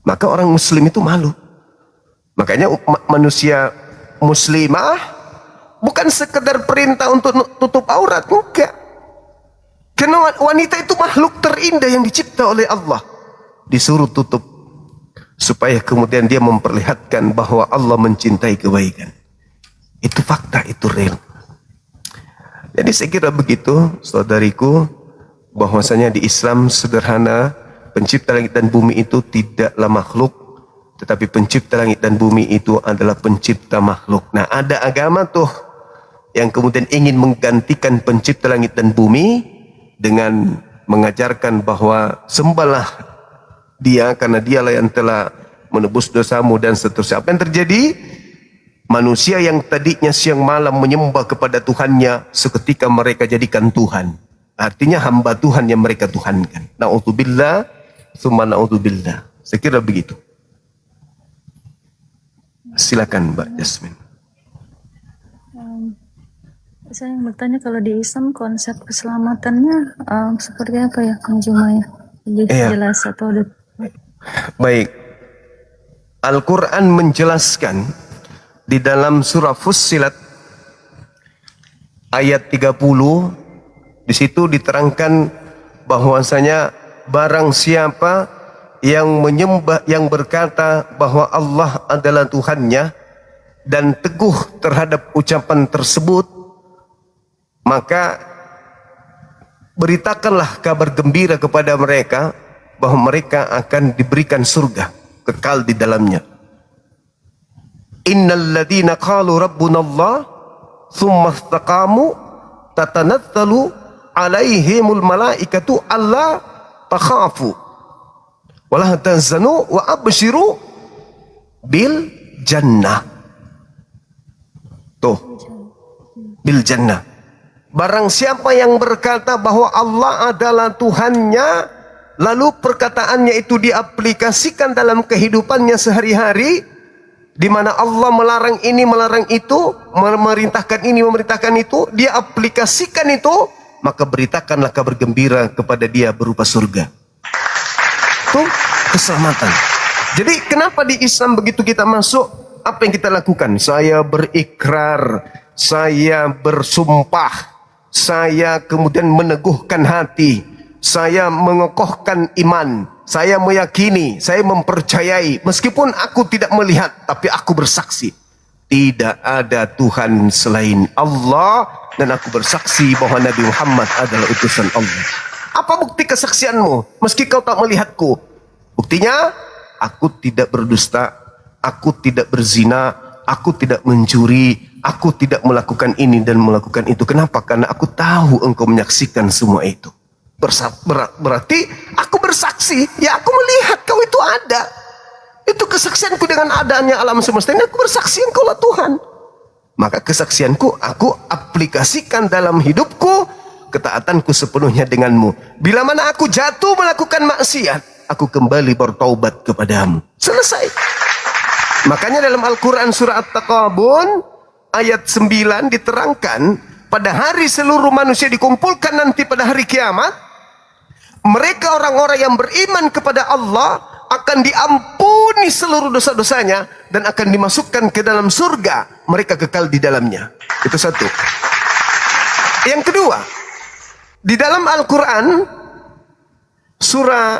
Maka orang muslim itu malu. Makanya manusia muslimah bukan sekedar perintah untuk tutup aurat, enggak. Karena wanita itu makhluk terindah yang dicipta oleh Allah. Disuruh tutup supaya kemudian dia memperlihatkan bahwa Allah mencintai kebaikan. Itu fakta, itu real. Jadi saya kira begitu, saudariku, bahwasanya di Islam sederhana, pencipta langit dan bumi itu tidaklah makhluk, tetapi pencipta langit dan bumi itu adalah pencipta makhluk. Nah, ada agama tuh yang kemudian ingin menggantikan pencipta langit dan bumi dengan mengajarkan bahwa sembahlah dia karena dialah yang telah menebus dosamu dan seterusnya. Apa yang terjadi? Manusia yang tadinya siang malam menyembah kepada Tuhannya, seketika mereka jadikan Tuhan. Artinya hamba Tuhan yang mereka tuhankan. Na'udzubillah, summa na'udzubillah. Saya kira begitu. Silakan Mbak Jasmine. Saya yang bertanya, kalau di Islam konsep keselamatannya seperti apa ya, Kang Juma ya? Lebih jelas atau Baik. Al-Quran menjelaskan di dalam surah Fussilat ayat 30. Di situ diterangkan bahwasanya barang siapa yang menyembah, yang berkata bahwa Allah adalah Tuhannya dan teguh terhadap ucapan tersebut, maka beritakanlah kabar gembira kepada mereka bahwa mereka akan diberikan surga kekal di dalamnya. Innal ladzina qalu rabbuna Allah tsumma istaqamu tatanazzalu alaihimul malaikatu alla takhafu wala tahzanu wa abshiru bil jannah. Tuh, bil jannah. Barang siapa yang berkata bahwa Allah adalah Tuhannya, lalu perkataannya itu diaplikasikan dalam kehidupannya sehari-hari, di mana Allah melarang ini, melarang itu, memerintahkan ini, memerintahkan itu, dia aplikasikan itu, maka beritakanlah kabar gembira kepada dia berupa surga. Itu keselamatan. Jadi kenapa di Islam begitu kita masuk, apa yang kita lakukan? Saya berikrar, saya bersumpah, saya kemudian meneguhkan hati, saya mengokohkan iman, saya meyakini, saya mempercayai, meskipun aku tidak melihat, tapi aku bersaksi tidak ada Tuhan selain Allah, dan aku bersaksi bahwa Nabi Muhammad adalah utusan Allah. Apa bukti kesaksianmu meski kau tak melihatku? Buktinya, aku tidak berdusta, aku tidak berzina, aku tidak mencuri, aku tidak melakukan ini dan melakukan itu. Kenapa? Karena aku tahu engkau menyaksikan semua itu. Berarti aku bersaksi, ya aku melihat kau itu ada. Itu kesaksianku dengan adanya alam semesta ini, aku bersaksi engkaulah Tuhan. Maka kesaksianku aku aplikasikan dalam hidupku, ketaatanku sepenuhnya denganmu. Bila mana aku jatuh melakukan maksiat, aku kembali bertaubat kepadamu. Selesai. Makanya dalam Al-Quran surah At-Taqabun ayat 9 diterangkan, pada hari seluruh manusia dikumpulkan nanti pada hari kiamat, mereka orang-orang yang beriman kepada Allah akan diampuni seluruh dosa-dosanya dan akan dimasukkan ke dalam surga, mereka kekal di dalamnya. Itu satu. Yang kedua, di dalam Al-Quran surah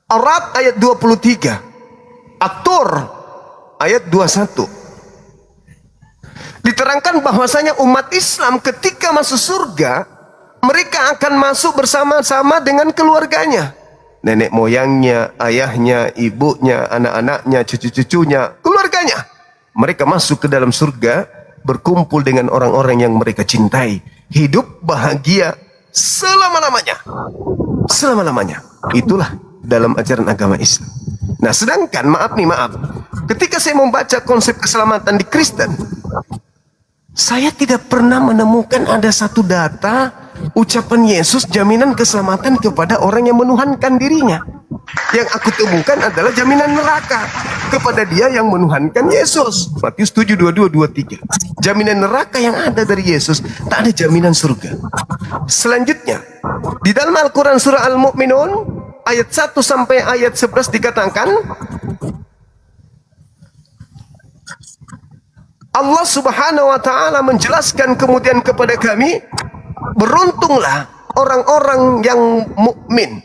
Ar-Ra'd ayat 23, At-Tur ayat 21, diterangkan bahwasanya umat Islam ketika masuk surga, mereka akan masuk bersama-sama dengan keluarganya, nenek moyangnya, ayahnya, ibunya, anak-anaknya, cucu-cucunya, keluarganya. Mereka masuk ke dalam surga berkumpul dengan orang-orang yang mereka cintai, hidup bahagia selama-lamanya. Selama-lamanya. Itulah dalam ajaran agama Islam. Nah, sedangkan maaf, ketika saya membaca konsep keselamatan di Kristen, saya tidak pernah menemukan ada satu data ucapan Yesus jaminan keselamatan kepada orang yang menuhankan dirinya. Yang aku temukan adalah jaminan neraka kepada dia yang menuhankan Yesus. Matius 7, 22, 23. Jaminan neraka yang ada dari Yesus, tak ada jaminan surga. Selanjutnya, di dalam Al-Quran surah Al-Mu'minun ayat 1 sampai ayat 11 dikatakan, Allah Subhanahu wa ta'ala menjelaskan kemudian kepada kami, beruntunglah orang-orang yang mukmin.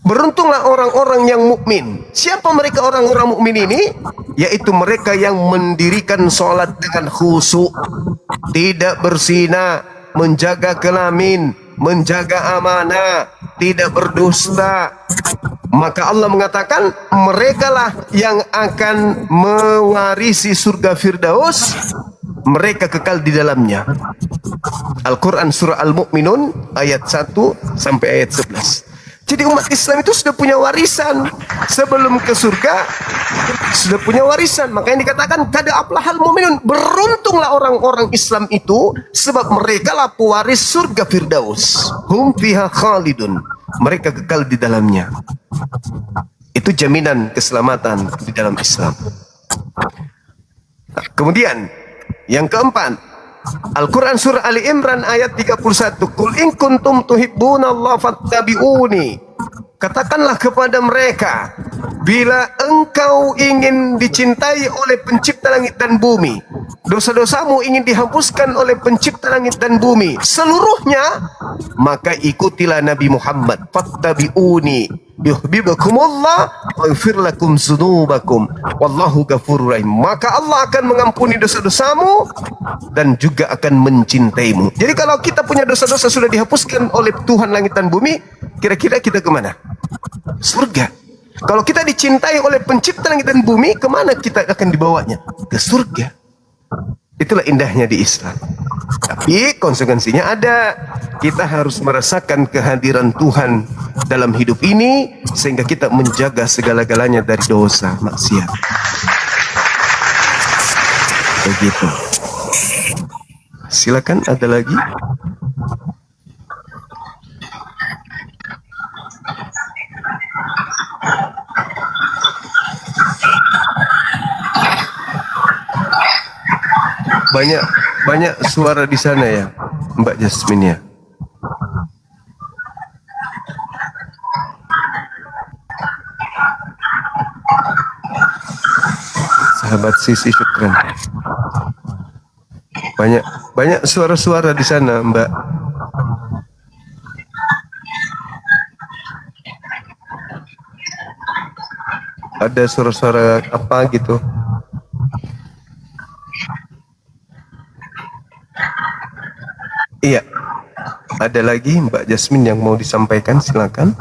Beruntunglah orang-orang yang mukmin. Siapa mereka orang-orang mukmin ini? Yaitu mereka yang mendirikan sholat dengan khusyuk, tidak berzina, menjaga kelamin, menjaga amanah, tidak berdusta. Maka Allah mengatakan merekalah yang akan mewarisi surga Firdaus, mereka kekal di dalamnya. Al-Quran surah Al-Mu'minun ayat 1 sampai ayat 11. Jadi umat Islam itu sudah punya warisan sebelum ke surga, sudah punya warisan. Makanya dikatakan kada aflahal mu'minun, beruntunglah orang-orang Islam itu sebab mereka lah pewaris surga Firdaus. Hum fiha khalidun, mereka kekal di dalamnya. Itu jaminan keselamatan di dalam Islam. Nah, kemudian yang keempat, Al-Quran surah Ali Imran ayat 31. Qul in kuntum tuhibbunallaha fattabi'uni. Katakanlah kepada mereka, bila engkau ingin dicintai oleh pencipta langit dan bumi, dosa-dosamu ingin dihapuskan oleh pencipta langit dan bumi seluruhnya, maka ikutilah Nabi Muhammad. Fattabi'uni yuhibbukumullah wa yaghfir lakum dzunubakum wallahu ghafurur rahim. Maka Allah akan mengampuni dosa-dosamu dan juga akan mencintaimu. Jadi kalau kita punya dosa-dosa sudah dihapuskan oleh Tuhan langit dan bumi, kira-kira kita kemana? Surga. Kalau kita dicintai oleh pencipta langit dan bumi, kemana kita akan dibawanya? Ke surga. Itulah indahnya di Islam. Tapi konsekuensinya ada. Kita harus merasakan kehadiran Tuhan dalam hidup ini sehingga kita menjaga segala-galanya dari dosa, maksiat. Begitu. Silakan, ada lagi? Banyak suara di sana ya, Mbak Jasmine ya. Sahabat Sisi, syukran. Banyak suara-suara di sana, Mbak. Ada suara-suara apa gitu? Iya, ada lagi Mbak Jasmine yang mau disampaikan, silakan.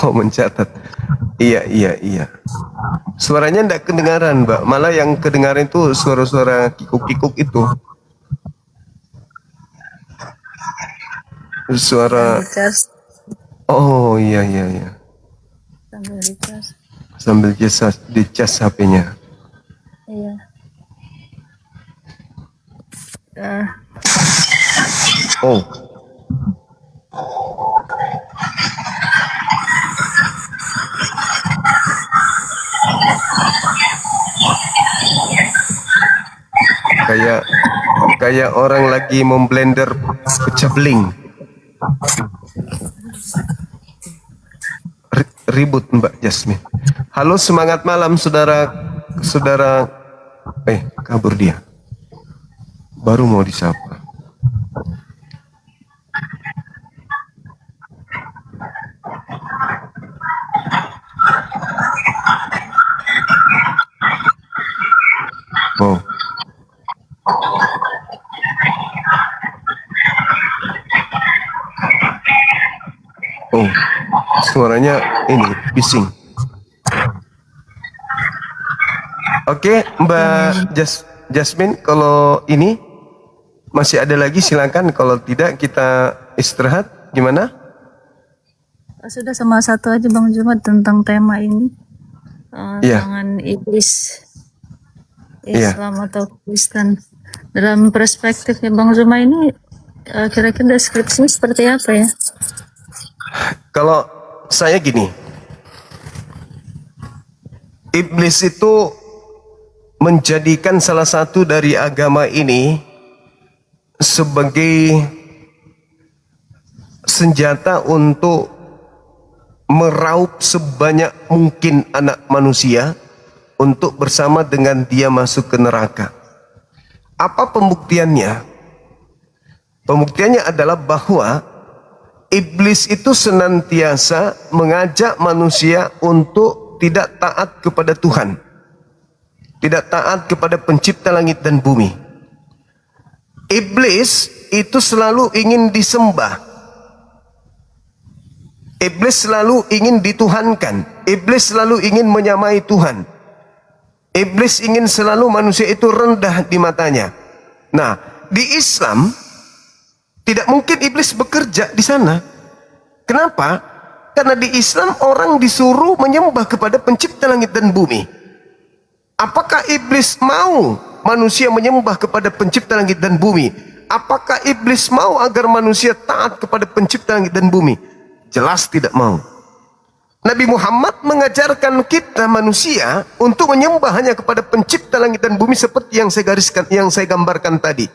Oh, mencatat. Iya. Suaranya tidak kedengaran, Mbak. Malah yang kedengaran itu suara-suara kikuk-kikuk itu. Suara. Oh, iya. Sambil dicas HP-nya. Iya. Oh. Kayak orang lagi memblender pecah beling. Ribut Mbak Jasmine. Halo, semangat malam saudara. Kabur dia. Baru mau disapa. Oh. Oh, suaranya ini bising. Oke, Mbak Jasmine, kalau ini masih ada lagi silakan. Kalau tidak kita istirahat. Gimana? Sudah sama satu aja Bang Jumat tentang tema ini. Iya. Jangan iblis Iya. Islam atau Kristen. Dalam perspektifnya Bang Zuma ini kira-kira deskripsinya seperti apa ya? Kalau saya gini, iblis itu menjadikan salah satu dari agama ini sebagai senjata untuk meraup sebanyak mungkin anak manusia untuk bersama dengan dia masuk ke neraka. Apa pembuktiannya? Pembuktiannya adalah bahwa iblis itu senantiasa mengajak manusia untuk tidak taat kepada Tuhan, tidak taat kepada pencipta langit dan bumi. Iblis itu selalu ingin disembah. Iblis selalu ingin dituhankan. Iblis selalu ingin menyamai Tuhan. Iblis ingin selalu manusia itu rendah di matanya. Nah, di Islam tidak mungkin iblis bekerja di sana. Kenapa? Karena di Islam orang disuruh menyembah kepada pencipta langit dan bumi. Apakah iblis mau manusia menyembah kepada pencipta langit dan bumi? Apakah iblis mau agar manusia taat kepada pencipta langit dan bumi? Jelas tidak mau. Nabi Muhammad mengajarkan kita manusia untuk menyembah hanya kepada pencipta langit dan bumi seperti yang saya gariskan, yang saya gambarkan tadi.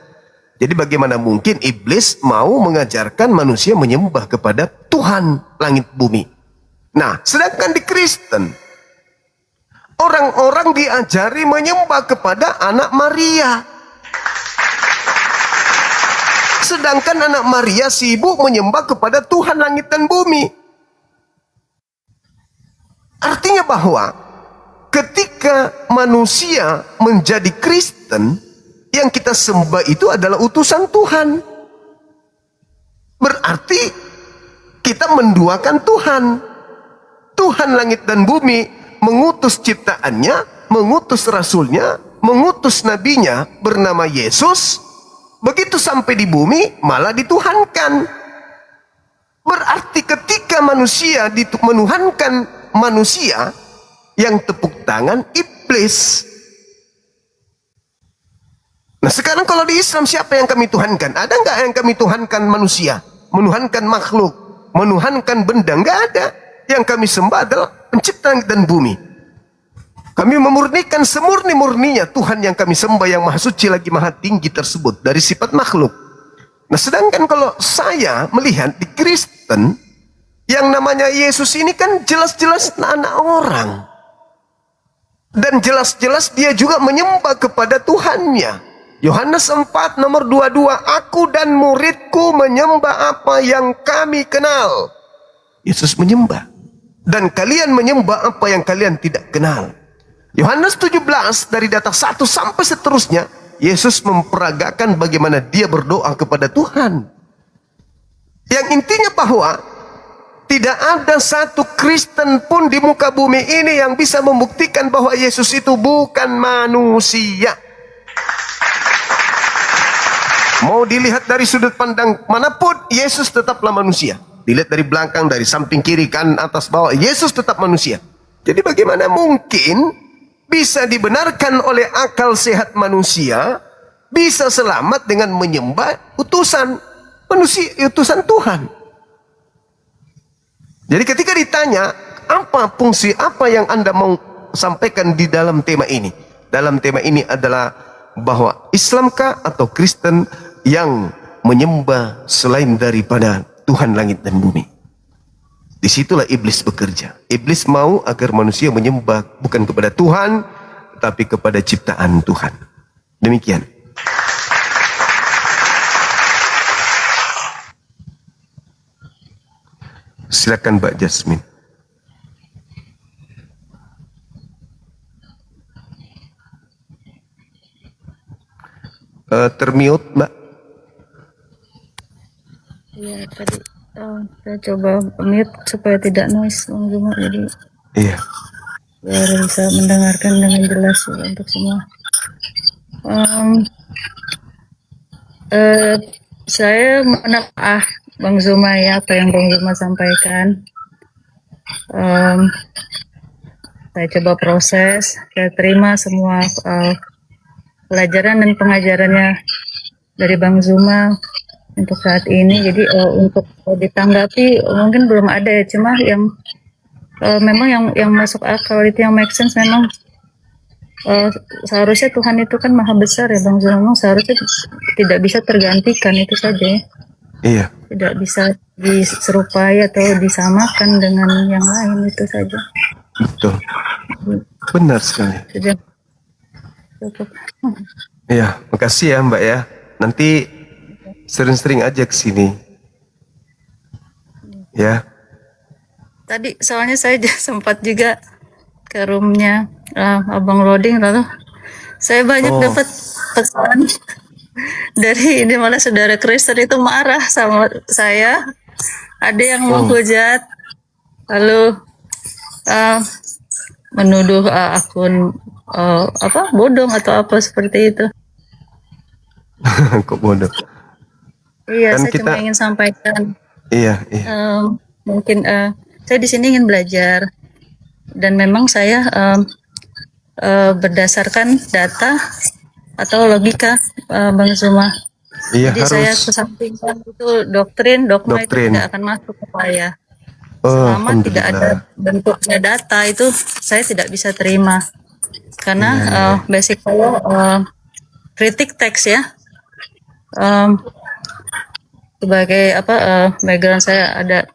Jadi bagaimana mungkin iblis mau mengajarkan manusia menyembah kepada Tuhan langit bumi? Nah, sedangkan di Kristen, orang-orang diajari menyembah kepada anak Maria. Sedangkan anak Maria sibuk menyembah kepada Tuhan langit dan bumi. Artinya bahwa ketika manusia menjadi Kristen, yang kita sembah itu adalah utusan Tuhan. Berarti kita menduakan Tuhan. Tuhan langit dan bumi mengutus ciptaannya, mengutus rasulnya, mengutus nabinya bernama Yesus. Begitu sampai di bumi malah dituhankan. Berarti ketika manusia menuhankan manusia, yang tepuk tangan iblis. Nah sekarang kalau di Islam siapa yang kami tuhankan? Ada nggak yang kami tuhankan manusia? Menuhankan makhluk, menuhankan benda? Nggak ada. Yang kami sembah adalah pencipta langit dan bumi. Kami memurnikan semurni-murninya Tuhan yang kami sembah, yang maha suci lagi maha tinggi tersebut dari sifat makhluk. Nah sedangkan kalau saya melihat di Kristen, yang namanya Yesus ini kan jelas-jelas anak orang. Dan jelas-jelas dia juga menyembah kepada Tuhannya. Yohanes 4 nomor 22, aku dan muridku menyembah apa yang kami kenal. Yesus menyembah. Dan kalian menyembah apa yang kalian tidak kenal. Yohanes 17 dari data 1 sampai seterusnya, Yesus memperagakan bagaimana dia berdoa kepada Tuhan. Yang intinya bahwa tidak ada satu Kristen pun di muka bumi ini yang bisa membuktikan bahwa Yesus itu bukan manusia. Mau dilihat dari sudut pandang manapun, Yesus tetaplah manusia. Dilihat dari belakang, dari samping, kiri, kanan, atas, bawah, Yesus tetap manusia. Jadi bagaimana mungkin bisa dibenarkan oleh akal sehat manusia bisa selamat dengan menyembah utusan manusia, utusan Tuhan? Jadi ketika ditanya, apa fungsi apa yang Anda mau sampaikan di dalam tema ini? Dalam tema ini adalah bahwa Islamkah atau Kristen yang menyembah selain daripada Tuhan langit dan bumi. Disitulah iblis bekerja. Iblis mau agar manusia menyembah bukan kepada Tuhan, tapi kepada ciptaan Tuhan. Demikian. Silakan Mbak Jasmine. Termute, Mbak. Ya, tadi saya coba mute supaya tidak noise Bang Zuma, jadi Iya. biar bisa mendengarkan dengan jelas ya, untuk semua. Saya menelaah Bang Zuma ya, apa yang Bang Zuma sampaikan. Saya coba proses, saya terima semua pelajaran dan pengajarannya dari Bang Zuma untuk saat ini. Jadi untuk ditanggapi mungkin belum ada ya, cuma yang memang yang masuk akal itu, yang make sense memang. Seharusnya Tuhan itu kan maha besar ya Bang Zuma, seharusnya tidak bisa tergantikan, itu saja ya. Iya. Tidak bisa diserupai atau disamakan dengan yang lain, itu saja. Betul. Benar sekali. Sudah cukup. Iya, makasih ya Mbak ya. Nanti sering-sering aja ke sini. Ya. Tadi soalnya saya sempat juga ke roomnya Abang Loading, lalu saya banyak dapat pesan dari ini, malah saudara Kristen itu marah sama saya. Ada yang menghujat, lalu menuduh akun bodong atau apa seperti itu. Kok bodoh? Iya, Kan saya cuma ingin sampaikan. Iya. Mungkin saya di sini ingin belajar, dan memang saya berdasarkan data atau logika Bang Zuma. Iya, Jadi saya kesampingkan itu dogma itu tidak akan masuk ke saya. Selama tidak ada bentuknya data, itu saya tidak bisa terima. Karena basic saya kritik teks ya. Sebagai background saya ada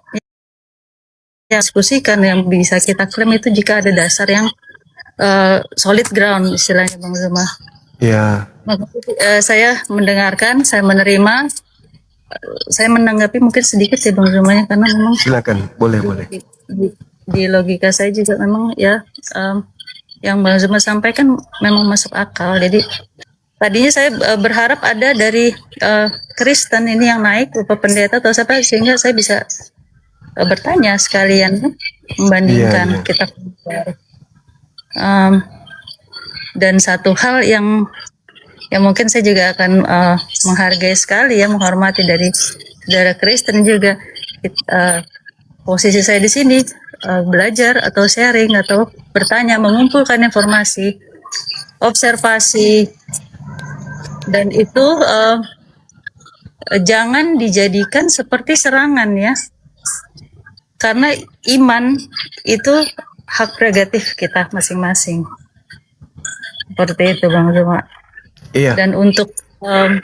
yang diskusikan, yang bisa kita klaim itu jika ada dasar yang solid ground istilahnya Bang Zuma. Iya. Saya mendengarkan, saya menerima, saya menanggapi mungkin sedikit ya Bang Zuma, karena memang Silakan, boleh. di logika saya juga memang ya yang Bang Zuma sampaikan memang masuk akal. Jadi tadinya saya berharap ada dari Kristen ini yang naik, Bapak Pendeta atau siapa, sehingga saya bisa bertanya sekalian membandingkan kita. Dan satu hal yang mungkin saya juga akan menghargai sekali ya, menghormati dari saudara Kristen juga, posisi saya di sini belajar atau sharing atau bertanya, mengumpulkan informasi, observasi, dan itu jangan dijadikan seperti serangan ya, karena iman itu hak prerogatif kita masing-masing. Seperti itu Bang Zuma. Iya. Dan untuk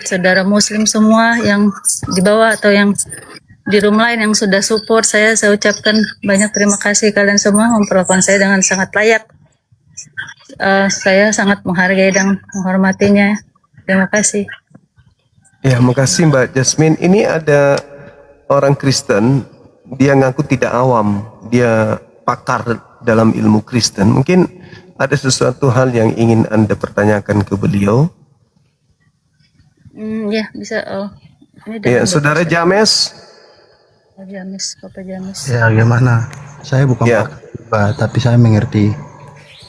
saudara Muslim semua yang di bawah atau yang di room lain yang sudah support saya ucapkan banyak terima kasih. Kalian semua memperlakukan saya dengan sangat layak. Saya sangat menghargai dan menghormatinya. Terima kasih. Ya, makasih Mbak Jasmine. Ini ada orang Kristen, dia ngaku tidak awam, dia pakar dalam ilmu Kristen. Mungkin ada sesuatu hal yang ingin Anda pertanyakan ke beliau? Ya, bisa. Ya, Saudara James. James, Bapak James. Ya gimana? Saya bukan pakar, tapi saya mengerti.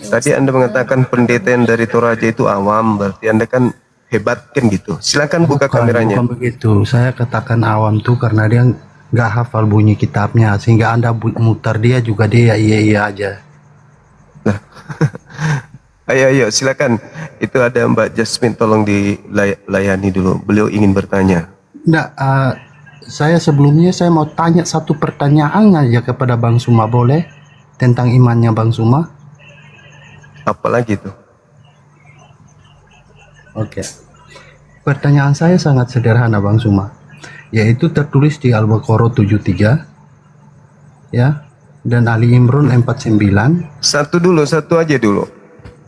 Tadi Anda mengatakan pendeta yang dari Toraja itu awam, berarti Anda kan hebat kan gitu. Silakan buka kameranya. Bukan begitu. Saya katakan awam tuh karena dia nggak hafal bunyi kitabnya, sehingga Anda mutar dia juga dia iya aja. Nah, ayo silakan. Itu ada Mbak Jasmine, tolong dilayani dulu. Beliau ingin bertanya. Enggak, saya sebelumnya saya mau tanya satu pertanyaan aja kepada Bang Zuma, boleh? Tentang imannya Bang Zuma. Apa lagi tuh? Oke. Pertanyaan saya sangat sederhana Bang Suma, yaitu tertulis di Al-Baqarah 73 ya, dan Ali Imran 49. Satu aja dulu.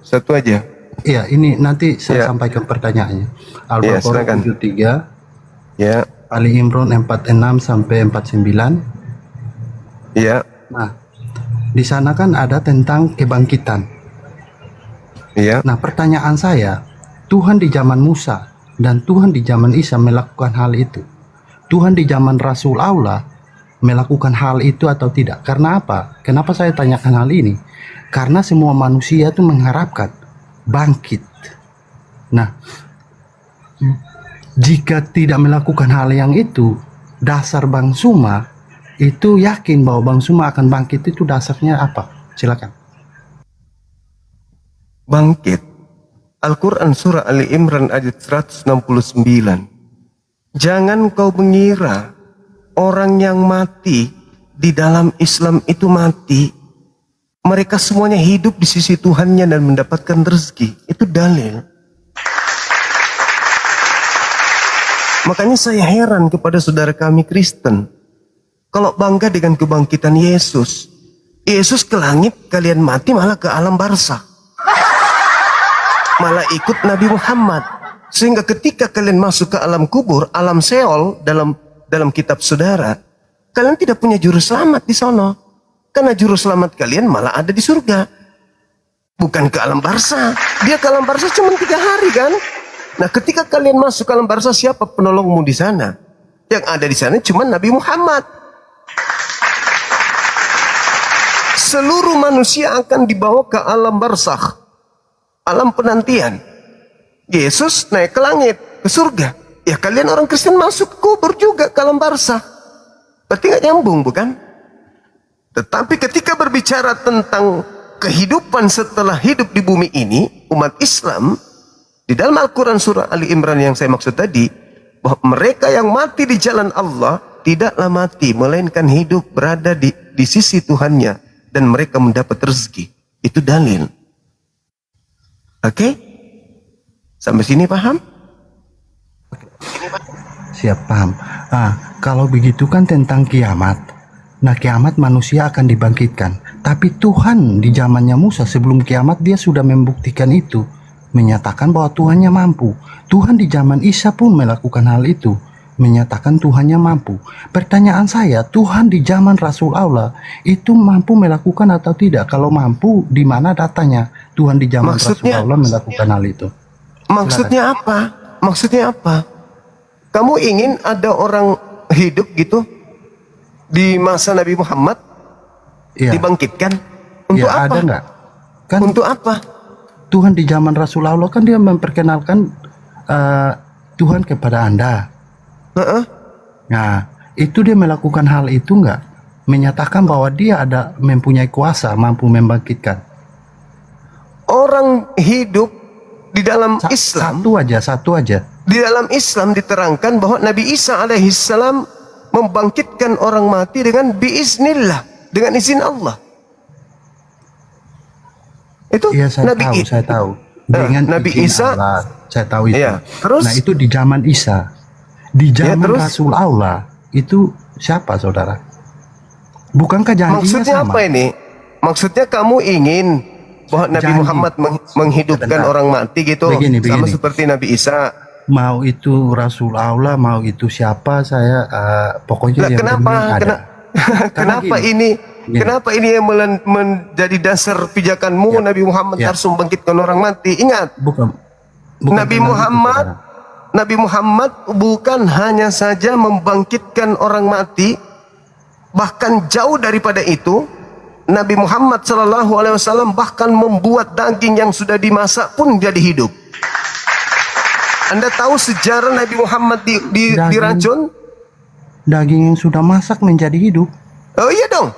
Satu aja. Iya, ini nanti saya sampaikan pertanyaannya. Al-Baqarah 73. Ya. Ali Imran 46 sampai 49. Iya. Nah, di sana kan ada tentang kebangkitan. Iya. Nah, pertanyaan saya, Tuhan di zaman Musa dan Tuhan di zaman Isa melakukan hal itu. Tuhan di zaman Rasul Allah melakukan hal itu atau tidak? Karena apa? Kenapa saya tanyakan hal ini? Karena semua manusia itu mengharapkan bangkit. Nah, jika tidak melakukan hal yang itu, dasar Bang Suma itu yakin bahwa Bang Suma akan bangkit itu dasarnya apa? Silakan. Bangkit. Al-Quran surah Ali Imran ayat 169. Jangan kau mengira orang yang mati di dalam Islam itu mati. Mereka semuanya hidup di sisi Tuhannya dan mendapatkan rezeki. Itu dalil. Makanya saya heran kepada saudara kami Kristen. Kalau bangga dengan kebangkitan Yesus. Yesus ke langit, kalian mati malah ke alam barzakh. Malah ikut Nabi Muhammad. Sehingga ketika kalian masuk ke alam kubur, alam Seol dalam kitab saudara, kalian tidak punya juru selamat di sono. Karena juru selamat kalian malah ada di surga. Bukan ke alam barzakh. Dia ke alam barzakh cuma 3 hari kan. Nah, ketika kalian masuk ke alam barzakh, siapa penolongmu di sana? Yang ada di sana cuma Nabi Muhammad. Seluruh manusia akan dibawa ke alam barzakh. Alam penantian. Yesus naik ke langit, ke surga. Ya kalian orang Kristen masuk ke kubur juga ke alam barzakh. Berarti nggak nyambung bukan? Tetapi ketika berbicara tentang kehidupan setelah hidup di bumi ini, umat Islam, di dalam Al-Quran surah Ali Imran yang saya maksud tadi, bahwa mereka yang mati di jalan Allah, tidaklah mati, melainkan hidup berada di sisi Tuhannya, dan mereka mendapat rezeki. Itu dalil. Oke? Sampai sini paham? Siap, paham. Kalau begitu kan tentang kiamat. Nah, kiamat manusia akan dibangkitkan. Tapi Tuhan di zamannya Musa sebelum kiamat dia sudah membuktikan itu. Menyatakan bahwa Tuhannya mampu. Tuhan di zaman Isa pun melakukan hal itu. Menyatakan Tuhannya mampu. Pertanyaan saya, Tuhan di zaman Rasul Allah itu mampu melakukan atau tidak? Kalau mampu, di mana datanya Tuhan di zaman Rasul Allah melakukan hal itu? Maksudnya apa? Maksudnya apa? Kamu ingin ada orang hidup gitu di masa Nabi Muhammad dibangkitkan? Untuk apa? Ada nggak? Kan untuk apa? Tuhan di zaman Rasul Allah kan dia memperkenalkan Tuhan kepada Anda. Nah, itu dia melakukan hal itu nggak? Menyatakan bahwa dia mempunyai kuasa, mampu membangkitkan. Orang hidup di dalam Islam. Satu aja. Di dalam Islam diterangkan bahwa Nabi Isa alaihissalam membangkitkan orang mati dengan biiznillah, dengan izin Allah. Itu iya, saya tahu. Dengan Nabi izin Isa, Allah, saya tahu itu. Iya. Terus? Nah, itu di zaman Isa. Di zaman Rasul Allah itu siapa, saudara? Bukankah janjinya maksudnya sama? apa ini? Maksudnya kamu ingin bahwa Nabi Muhammad menghidupkan orang mati gitu, sama seperti Nabi Isa. Mau itu Rasul Allah, mau itu siapa, saya pokoknya yang kenapa ini yang menjadi dasar pijakanmu Nabi Muhammad harus membangkitkan orang mati? Ingat, bukan Nabi Muhammad bukan hanya saja membangkitkan orang mati, bahkan jauh daripada itu. Nabi Muhammad SAW bahkan membuat daging yang sudah dimasak pun jadi hidup. Anda tahu sejarah Nabi Muhammad diracun? Daging yang sudah masak menjadi hidup. Oh iya dong.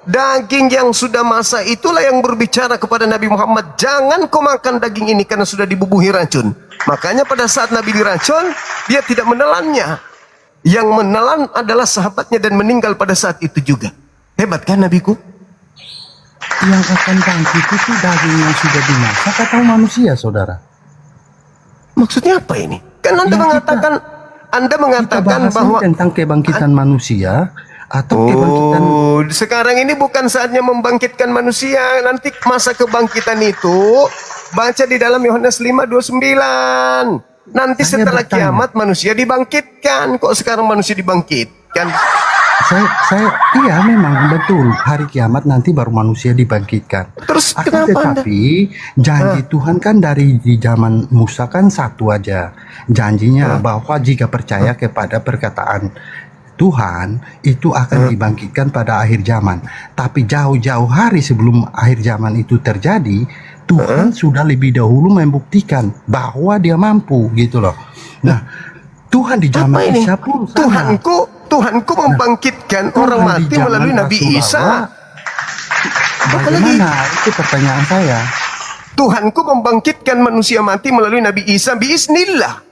Daging yang sudah masak itulah yang berbicara kepada Nabi Muhammad, jangan kau makan daging ini karena sudah dibubuhi racun. Makanya pada saat Nabi diracun, dia tidak menelannya. Yang menelan adalah sahabatnya dan meninggal pada saat itu juga. Hebat kan Nabiku? Yang akan bangkit itu daging yang sudah dimasak atau manusia, saudara? Maksudnya apa ini? Kan Anda mengatakan Kita bahwa tentang kebangkitan manusia atau kebangkitan. Sekarang ini bukan saatnya membangkitkan manusia. Nanti masa kebangkitan itu baca di dalam Yohanes 5:29. Nanti Saya setelah bertanya. kiamat manusia dibangkitkan. Kok sekarang manusia dibangkitkan? Iya memang betul, hari kiamat nanti baru manusia dibangkitkan. Terus Akan kenapa tetapi janji Tuhan kan dari di zaman Musa kan satu aja. Janjinya bahwa jika percaya kepada perkataan Tuhan itu akan dibangkitkan pada akhir zaman. Tapi jauh-jauh hari sebelum akhir zaman itu terjadi, Tuhan sudah lebih dahulu membuktikan bahwa dia mampu gitu loh. Nah, Tuhan di zaman Apa ini? Isa pun sama. Tuhanku membangkitkan orang Tuhan mati di zaman melalui Nabi Rasul Isa. Allah, bagaimana? Itu pertanyaan saya. Tuhanku membangkitkan manusia mati melalui Nabi Isa biiznillah.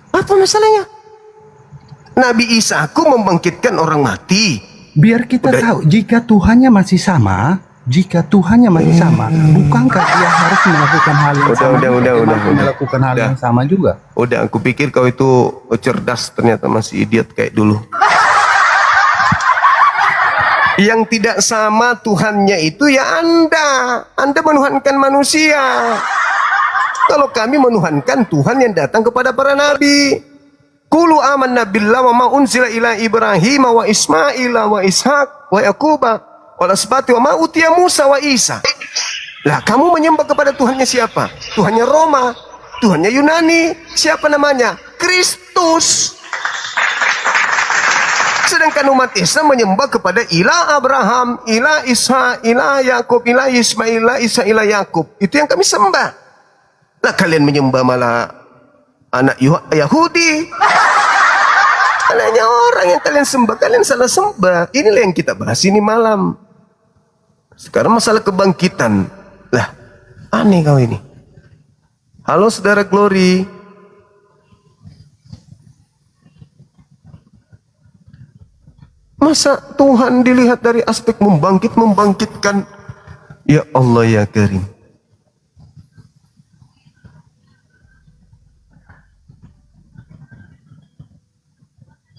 Apa masalahnya? Nabi Isa aku membangkitkan orang mati. Biar kita tahu jika Tuhannya masih sama, bukankah dia harus melakukan hal yang sama? Melakukan hal yang sama juga. Udah, aku pikir kau itu cerdas, ternyata masih idiot kayak dulu. Yang tidak sama Tuhannya itu ya Anda. Anda menuhankan manusia. Kalau kami menuhankan Tuhan yang datang kepada para nabi. Qulu amanna billah wa ma unzila ila Ibrahim wa Ismaila wa Ishaq wa Yaquba wa asbati wa ma utiya Musa wa Isa. Lah kamu menyembah kepada Tuhannya siapa? Tuhannya Roma, Tuhannya Yunani, siapa namanya? Kristus. Sedangkan umat Islam menyembah kepada ilah Abraham, ilah Ishak, ilah Yakub, ilah Ismail, ilah Isa, ilah Yakub. Itu yang kami sembah. Lah kalian menyembah malah anak Yahudi. Anaknya orang yang kalian sembah, kalian salah sembah. Inilah yang kita bahas ini malam. Sekarang masalah kebangkitan. Lah, aneh kau ini. Halo saudara Glory. Masa Tuhan dilihat dari aspek membangkitkan? Ya Allah ya Karim.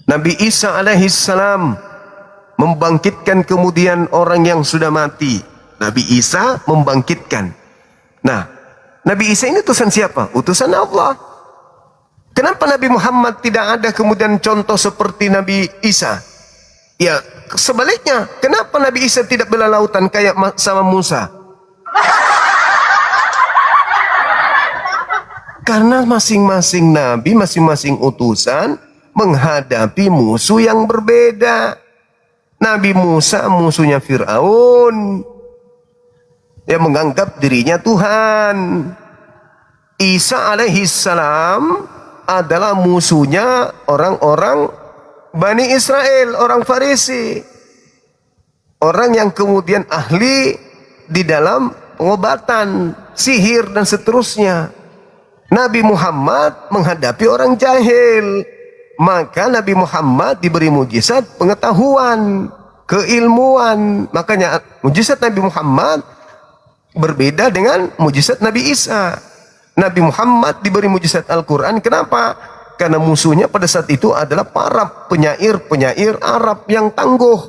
Nabi Isa alaihissalam membangkitkan kemudian orang yang sudah mati. Nabi Isa membangkitkan. Nah, Nabi Isa ini utusan siapa? Utusan Allah. Kenapa Nabi Muhammad tidak ada kemudian contoh seperti Nabi Isa? Ya, sebaliknya. Kenapa Nabi Isa tidak bela lautan kayak sama Musa? Karena masing-masing nabi, masing-masing utusan menghadapi musuh yang berbeda. Nabi Musa musuhnya Fir'aun yang menganggap dirinya Tuhan. Isa alaihissalam adalah musuhnya orang-orang Bani Israel, orang Farisi, orang yang kemudian ahli di dalam pengobatan, sihir dan seterusnya. Nabi Muhammad menghadapi orang jahil. Maka Nabi Muhammad diberi mujizat pengetahuan, keilmuan. Makanya mujizat Nabi Muhammad berbeda dengan mujizat Nabi Isa. Nabi Muhammad diberi mujizat Al-Quran. Kenapa? Karena musuhnya pada saat itu adalah para penyair-penyair Arab yang tangguh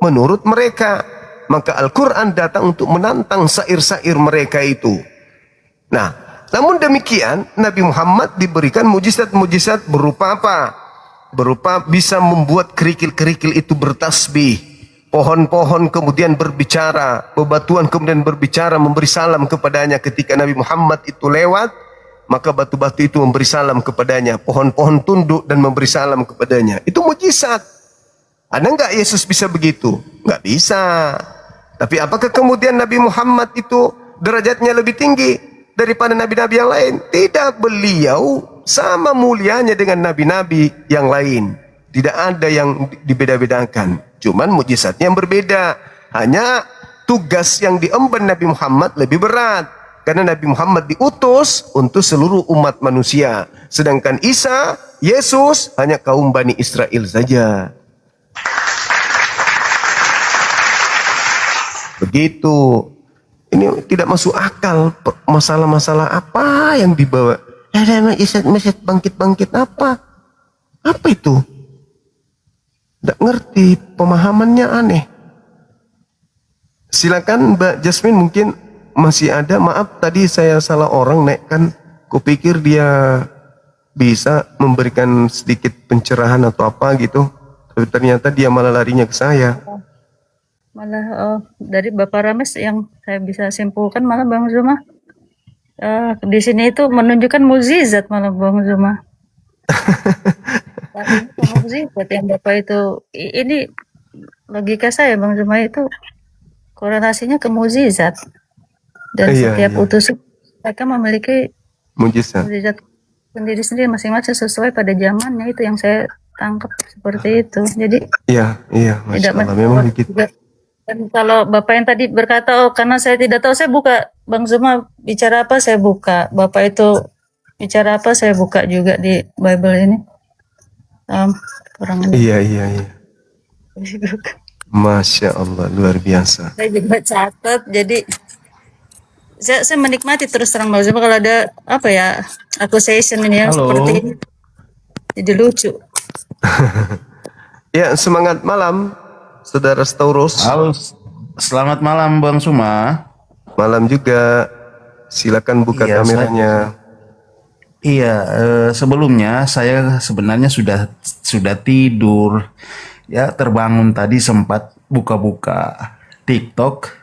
menurut mereka. Maka Al-Quran datang untuk menantang syair-syair mereka itu. Nah, namun demikian Nabi Muhammad diberikan mujizat-mujizat berupa apa? Berupa bisa membuat kerikil-kerikil itu bertasbih, pohon-pohon kemudian berbicara, bebatuan kemudian berbicara, memberi salam kepadanya. Ketika Nabi Muhammad itu lewat, maka batu-batu itu memberi salam kepadanya, pohon-pohon tunduk dan memberi salam kepadanya. Itu mujizat. Ada nggak Yesus bisa begitu? Nggak bisa. Tapi apakah kemudian Nabi Muhammad itu derajatnya lebih tinggi daripada nabi-nabi yang lain? Tidak, beliau sama mulianya dengan nabi-nabi yang lain. Tidak ada yang dibeda-bedakan. Cuman mujizatnya yang berbeda. Hanya tugas yang diemban Nabi Muhammad lebih berat. Karena Nabi Muhammad diutus untuk seluruh umat manusia. Sedangkan Isa, Yesus hanya kaum Bani Israel saja. Begitu. Ini tidak masuk akal. Masalah-masalah apa yang dibawa Ada mukjizat bangkit-bangkit apa? Apa itu? Tidak ngerti, pemahamannya aneh. Silakan Mbak Jasmine, mungkin masih ada. Maaf tadi saya salah orang naikkan. Kupikir dia bisa memberikan sedikit pencerahan atau apa gitu. Tapi ternyata dia malah larinya ke saya. Malah dari Bapak Rames yang saya bisa simpulkan malah Bang Zuma di sini itu menunjukkan mukjizat malah Bang Zuma. Mukjizat yang Bapak itu ini logika saya Bang Zuma itu korelasinya ke mukjizat. Dan setiap utusan mereka memiliki mukjizat sendiri-sendiri masing-masing sesuai pada zamannya, itu yang saya tangkap seperti itu. Jadi Masya Allah, memang begitu. Dan kalau Bapak yang tadi berkata, oh karena saya tidak tahu, saya buka Bang Zuma bicara apa saya buka, Bapak itu bicara apa saya buka juga di Bible ini. Iya. Masya Allah, luar biasa. Saya juga catat, jadi saya menikmati terus terang Bang Zuma kalau ada apa ya accusation ini yang seperti ini, jadi lucu. Ya, semangat malam Saudara Staurus. Halo, selamat malam Bang Suma. Malam juga. Silakan buka kameranya. Sebelumnya saya sebenarnya sudah tidur. Ya, terbangun tadi sempat buka-buka TikTok,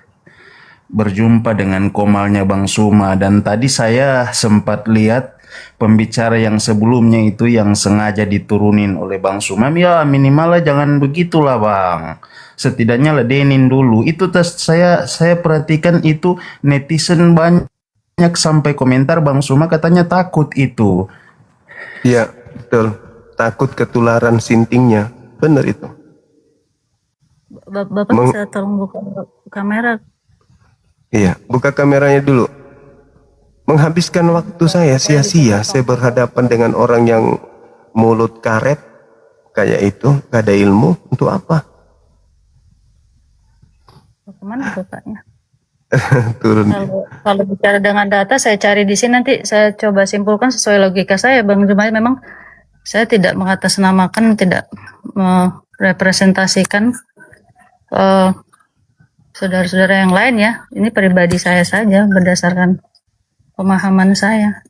berjumpa dengan komalnya Bang Suma, dan tadi saya sempat lihat pembicara yang sebelumnya itu yang sengaja diturunin oleh Bang Suma. Ya minimal lah jangan begitulah Bang, setidaknya ladenin dulu. Itu saya perhatikan itu netizen banyak sampai komentar Bang Suma katanya takut itu. Iya betul, takut ketularan sintingnya, benar itu. Bapak bisa tolong buka kamera. Iya, buka kameranya dulu. Menghabiskan waktu saya sia-sia, saya berhadapan dengan orang yang mulut karet kayak itu, gak ada ilmu, untuk apa? Kemana Bapaknya? Turun. Kalau bicara dengan data, saya cari di sini, nanti saya coba simpulkan sesuai logika saya, Bang Jumai. Memang saya tidak mengatasnamakan, tidak merepresentasikan saudara-saudara yang lain ya. Ini pribadi saya saja berdasarkan pemahaman saya.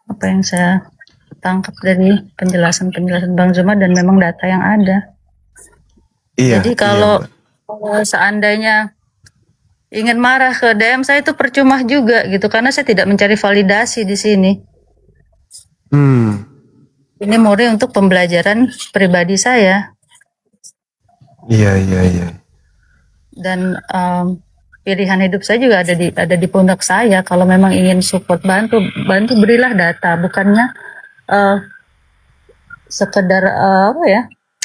Apa yang saya tangkap dari penjelasan Bang Zuma dan memang data yang ada. Jadi kalau seandainya ingin marah ke DM saya itu percuma juga gitu, karena saya tidak mencari validasi di sini. Ini murni untuk pembelajaran pribadi saya. Iya. Dan pilihan hidup saya juga ada di pundak saya. Kalau memang ingin support bantu berilah data, bukannya sekedar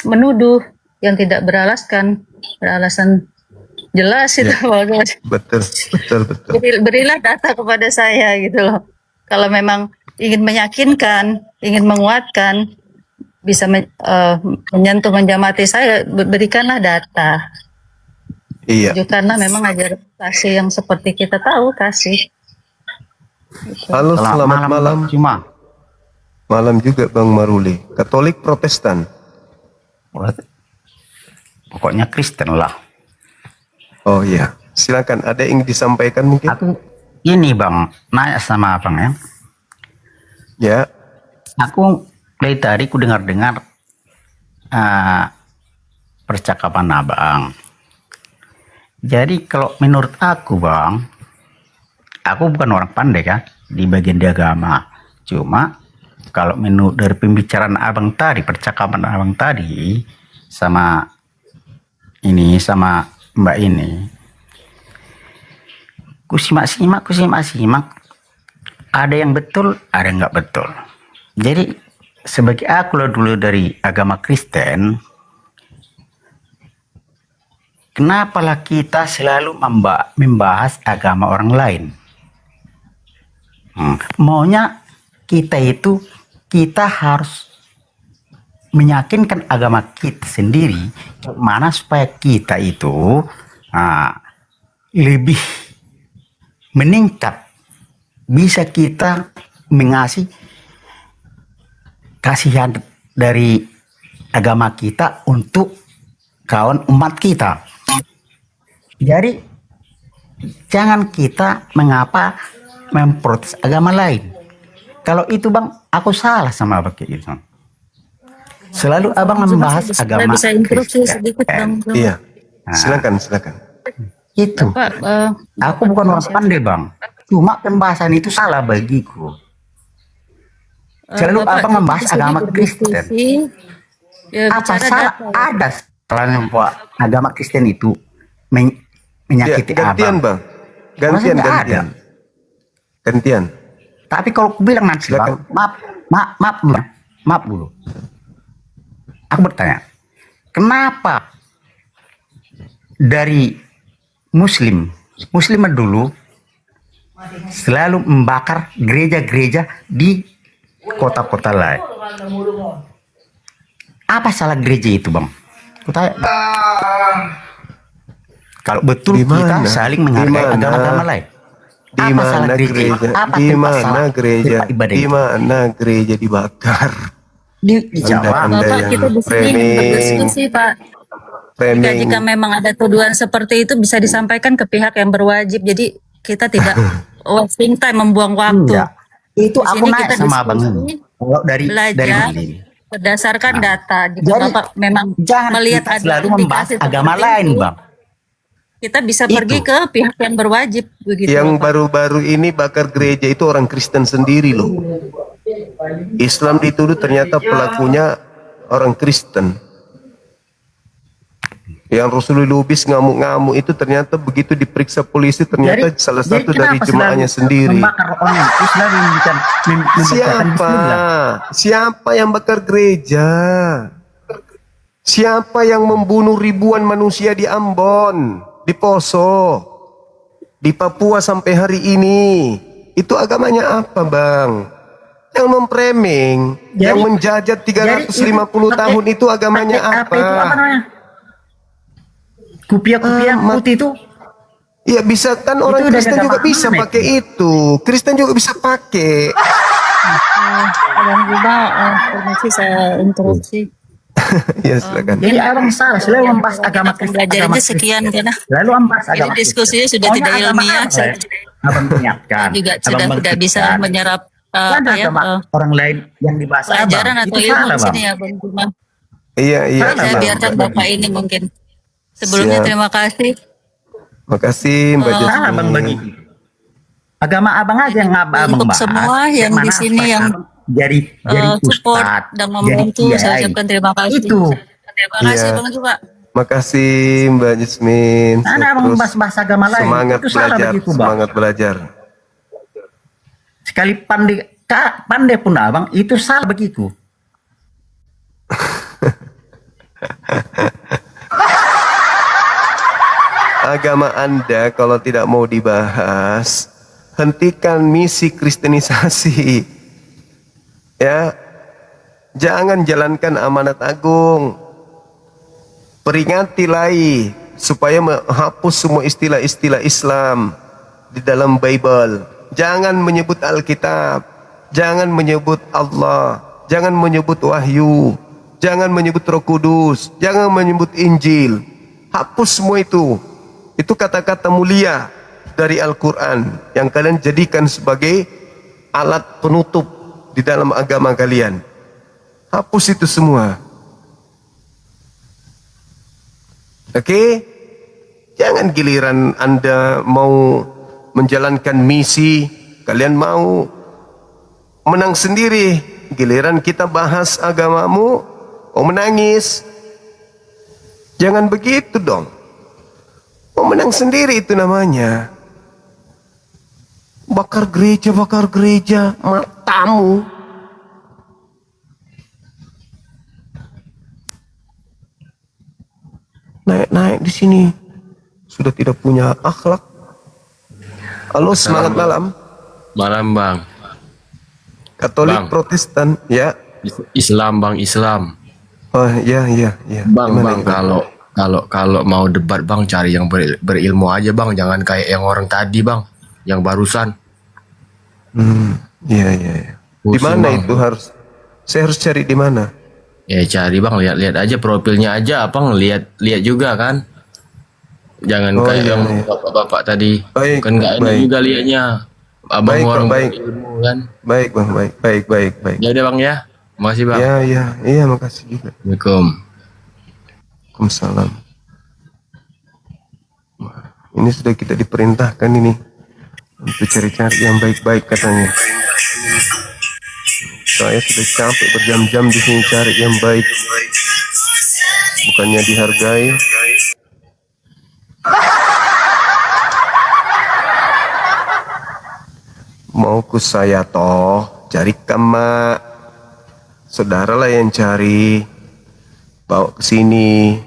menuduh yang tidak beralasan jelas itu. Betul. Berilah data kepada saya gitu loh. Kalau memang ingin meyakinkan, ingin menguatkan, bisa menyentuh, menjamati saya, berikanlah data. Iya. Tunjukkanlah memang ajar kasih yang seperti kita tahu kasih. Halo, selamat malam. Malam juga Bang Maruli. Katolik Protestan? Pokoknya Kristen lah. Oh iya, silakan. Ada yang disampaikan mungkin? Aku ini Bang, nanya sama Abang ya. Ya. Aku dari tadi ku dengar-dengar percakapan Abang. Jadi kalau menurut aku Bang, aku bukan orang pandai kan di bagian di agama. Cuma kalau menurut dari pembicaraan Abang tadi, percakapan Abang tadi sama Mbak ini, ku simak, ada yang betul, ada yang nggak betul. Jadi sebagai aku dulu dari agama Kristen, kenapalah kita selalu membahas agama orang lain? Maunya kita harus meyakinkan agama kita sendiri, mana supaya kita itu lebih meningkat, bisa kita mengasih kasihan dari agama kita untuk kawan umat kita. Jadi jangan kita mengapa memprotes agama lain. Kalau itu bang, aku salah sama abang kayak gitu. Selalu abang membahas agama Bisa interupsi sedikit bang. Iya. Silakan, silakan. Itu. Aku bukan orang pandai bang. Cuma pembahasan itu salah bagiku. Selalu abang membahas agama Kristen. Apa salah? Ada salahnya Pak. Agama Kristen itu menyakiti gantian, abang. Bang. Gantian. Gantian. Tapi kalau aku bilang nanti bang, maaf dulu. Aku bertanya, kenapa dari Muslim dulu selalu membakar gereja-gereja di kota-kota lain? Apa salah gereja itu bang? Aku tanya. Kalau betul kita saling menghargai agama-agama lain. Di mana gereja dibakar? Di Jawa. Bapak, kita di sini berdiskusi Pak. Jika memang ada tuduhan seperti itu bisa disampaikan ke pihak yang berwajib. Jadi kita tidak wasting time, membuang waktu. Itu aku naik sama abang ini. Kalau dari berdasarkan data. Jika Bapak memang melihat ada selalu membahas agama lain, bang. Kita bisa pergi ke pihak yang berwajib begitu. Yang baru-baru ini bakar gereja itu orang Kristen sendiri loh. Islam dituduh ternyata pelakunya orang Kristen. Yang Rasulullah lubis ngamuk-ngamuk itu ternyata begitu diperiksa polisi ternyata salah satu dari jemaahnya sendiri. Siapa yang bakar gereja? Siapa yang membunuh ribuan manusia di Ambon, di Poso, di Papua sampai hari ini? Itu agamanya apa, Bang? Yang memframing, yang menjajat 350 tahun itu agamanya apa? Kupiah-kupiah putih itu? Iya bisa kan, orang Kristen juga bisa pakai itu. Kristen juga bisa pakai. Abang juga, permisi saya interupsi. Ya silakan. Jadi abang salah, selalu membahas agama Kristen. Belajar aja sekian karena. Lalu membahas agama. Ini diskusinya sudah tidak ilmiah. Abang ingatkan. Juga sudah tidak bisa menyerap orang lain yang dibahas pelajaran atau ilmu di sini ya Bang Juma. Iya. Saya biarkan Bapak ini mungkin. Sebelumnya terima kasih. Makasih Mbak Jasmine. Abang bagi agama abang aja yang abang bahas. Semua yang di sini yang jadi support dan membantu, saya ucapkan terima kasih. Terima kasih Bang juga. Makasih Mbak Jasmine. Abang bahas agama lain. Semangat belajar, semangat belajar. Sekali pandai pun abang itu salah begitu. Agama Anda kalau tidak mau dibahas, hentikan misi kristenisasi. Ya, jangan jalankan amanat agung. Peringatilah supaya menghapus semua istilah-istilah Islam di dalam Bible. Jangan menyebut Alkitab, jangan menyebut Allah, jangan menyebut Wahyu, jangan menyebut Roh Kudus, jangan menyebut Injil. Hapus semua itu. Itu kata-kata mulia dari Al-Quran yang kalian jadikan sebagai alat penutup di dalam agama kalian. Hapus itu semua. Oke? Jangan giliran Anda mau menjalankan misi, kalian mau menang sendiri. Giliran kita bahas agamamu, mau menangis. Jangan begitu dong. Mau menang sendiri itu namanya. Bakar gereja, matamu. Naik-naik di sini. Sudah tidak punya akhlak. Halo, semangat malam. Malam Bang. Katolik, Bang. Protestan, ya. Islam Bang, Islam. Oh iya. Bang, kalau mau debat Bang, cari yang berilmu aja Bang, jangan kayak yang orang tadi Bang, yang barusan. Iya, iya, iya. Di Pusing, mana Bang. itu harus? Saya harus cari di mana? Ya cari bang, lihat-lihat aja profilnya aja, apa lihat juga kan. Jangan Oh, kayak iya, yang iya. bapak-bapak tadi. Baik, Kan nggak enak baik. juga liatnya. Abang Baik, orang Bang, baik. berilmu kan. Baik, Bang, baik, baik, baik, baik. Ya udah bang ya. Makasih bang. Iya, iya, iya, makasih juga. Assalamualaikum. Waalaikumsalam. Ini sudah kita diperintahkan ini untuk cari-cari yang baik-baik katanya. Saya sudah capek berjam-jam di sini cari yang baik. Bukannya dihargai. Mauku saya toh carikan mak. Saudara lah yang cari. Bawa ke sini.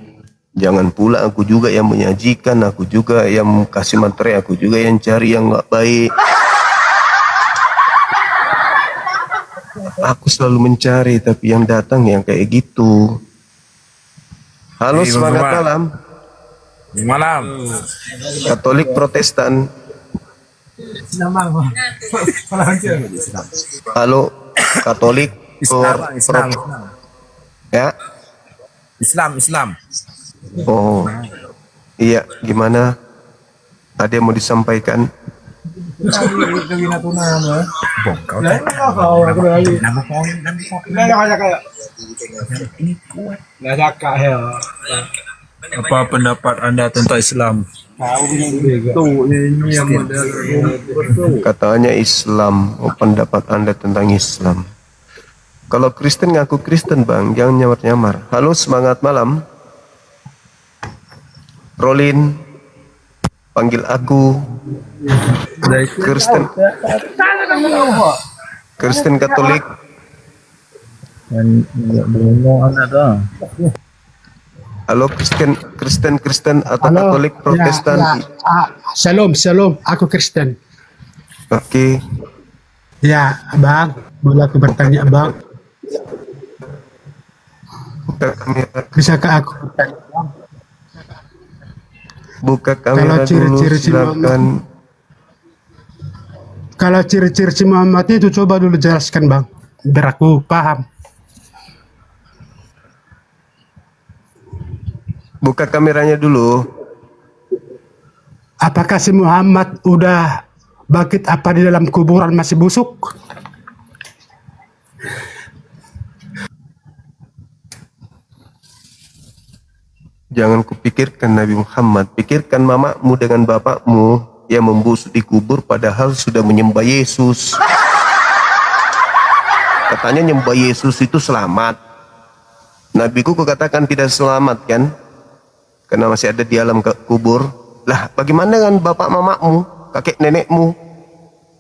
Jangan pula aku juga yang menyajikan, aku juga yang kasih materi, aku juga yang cari yang nggak baik. Aku selalu mencari, tapi yang datang yang kayak gitu. Halo, Iya, semangat Bang. malam. Malam. Katolik Protestan. Halo, Katolik. Islam. Ya. Islam. Oh, iya. Gimana? Ada yang mau disampaikan? Apa pendapat Anda tentang Islam? Katanya Islam. Oh, pendapat Anda tentang Islam. Kalau Kristen ngaku Kristen bang, jangan nyamar-nyamar. Halo, semangat malam. Rolin, panggil aku Kristen Katolik. Halo, Kristen atau Katolik Protestan. Shalom, aku Kristen. Oke. Ya, Bang, boleh aku bertanya, Bang? Bisakah aku bertanya, Bang? Buka kamera dulu, silakan. Kalau ciri-ciri si Muhammad itu coba dulu jelaskan, Bang, biar aku paham. Buka kameranya dulu. Apakah si Muhammad udah bangkit apa di dalam kuburan masih busuk? Jangan kupikirkan Nabi Muhammad, pikirkan mamamu dengan bapakmu yang membusuk di kubur padahal sudah menyembah Yesus. Katanya nyembah Yesus itu selamat. Nabiku kukatakan tidak selamat kan? Karena masih ada di alam kubur. Lah bagaimana dengan bapak mamamu, kakek nenekmu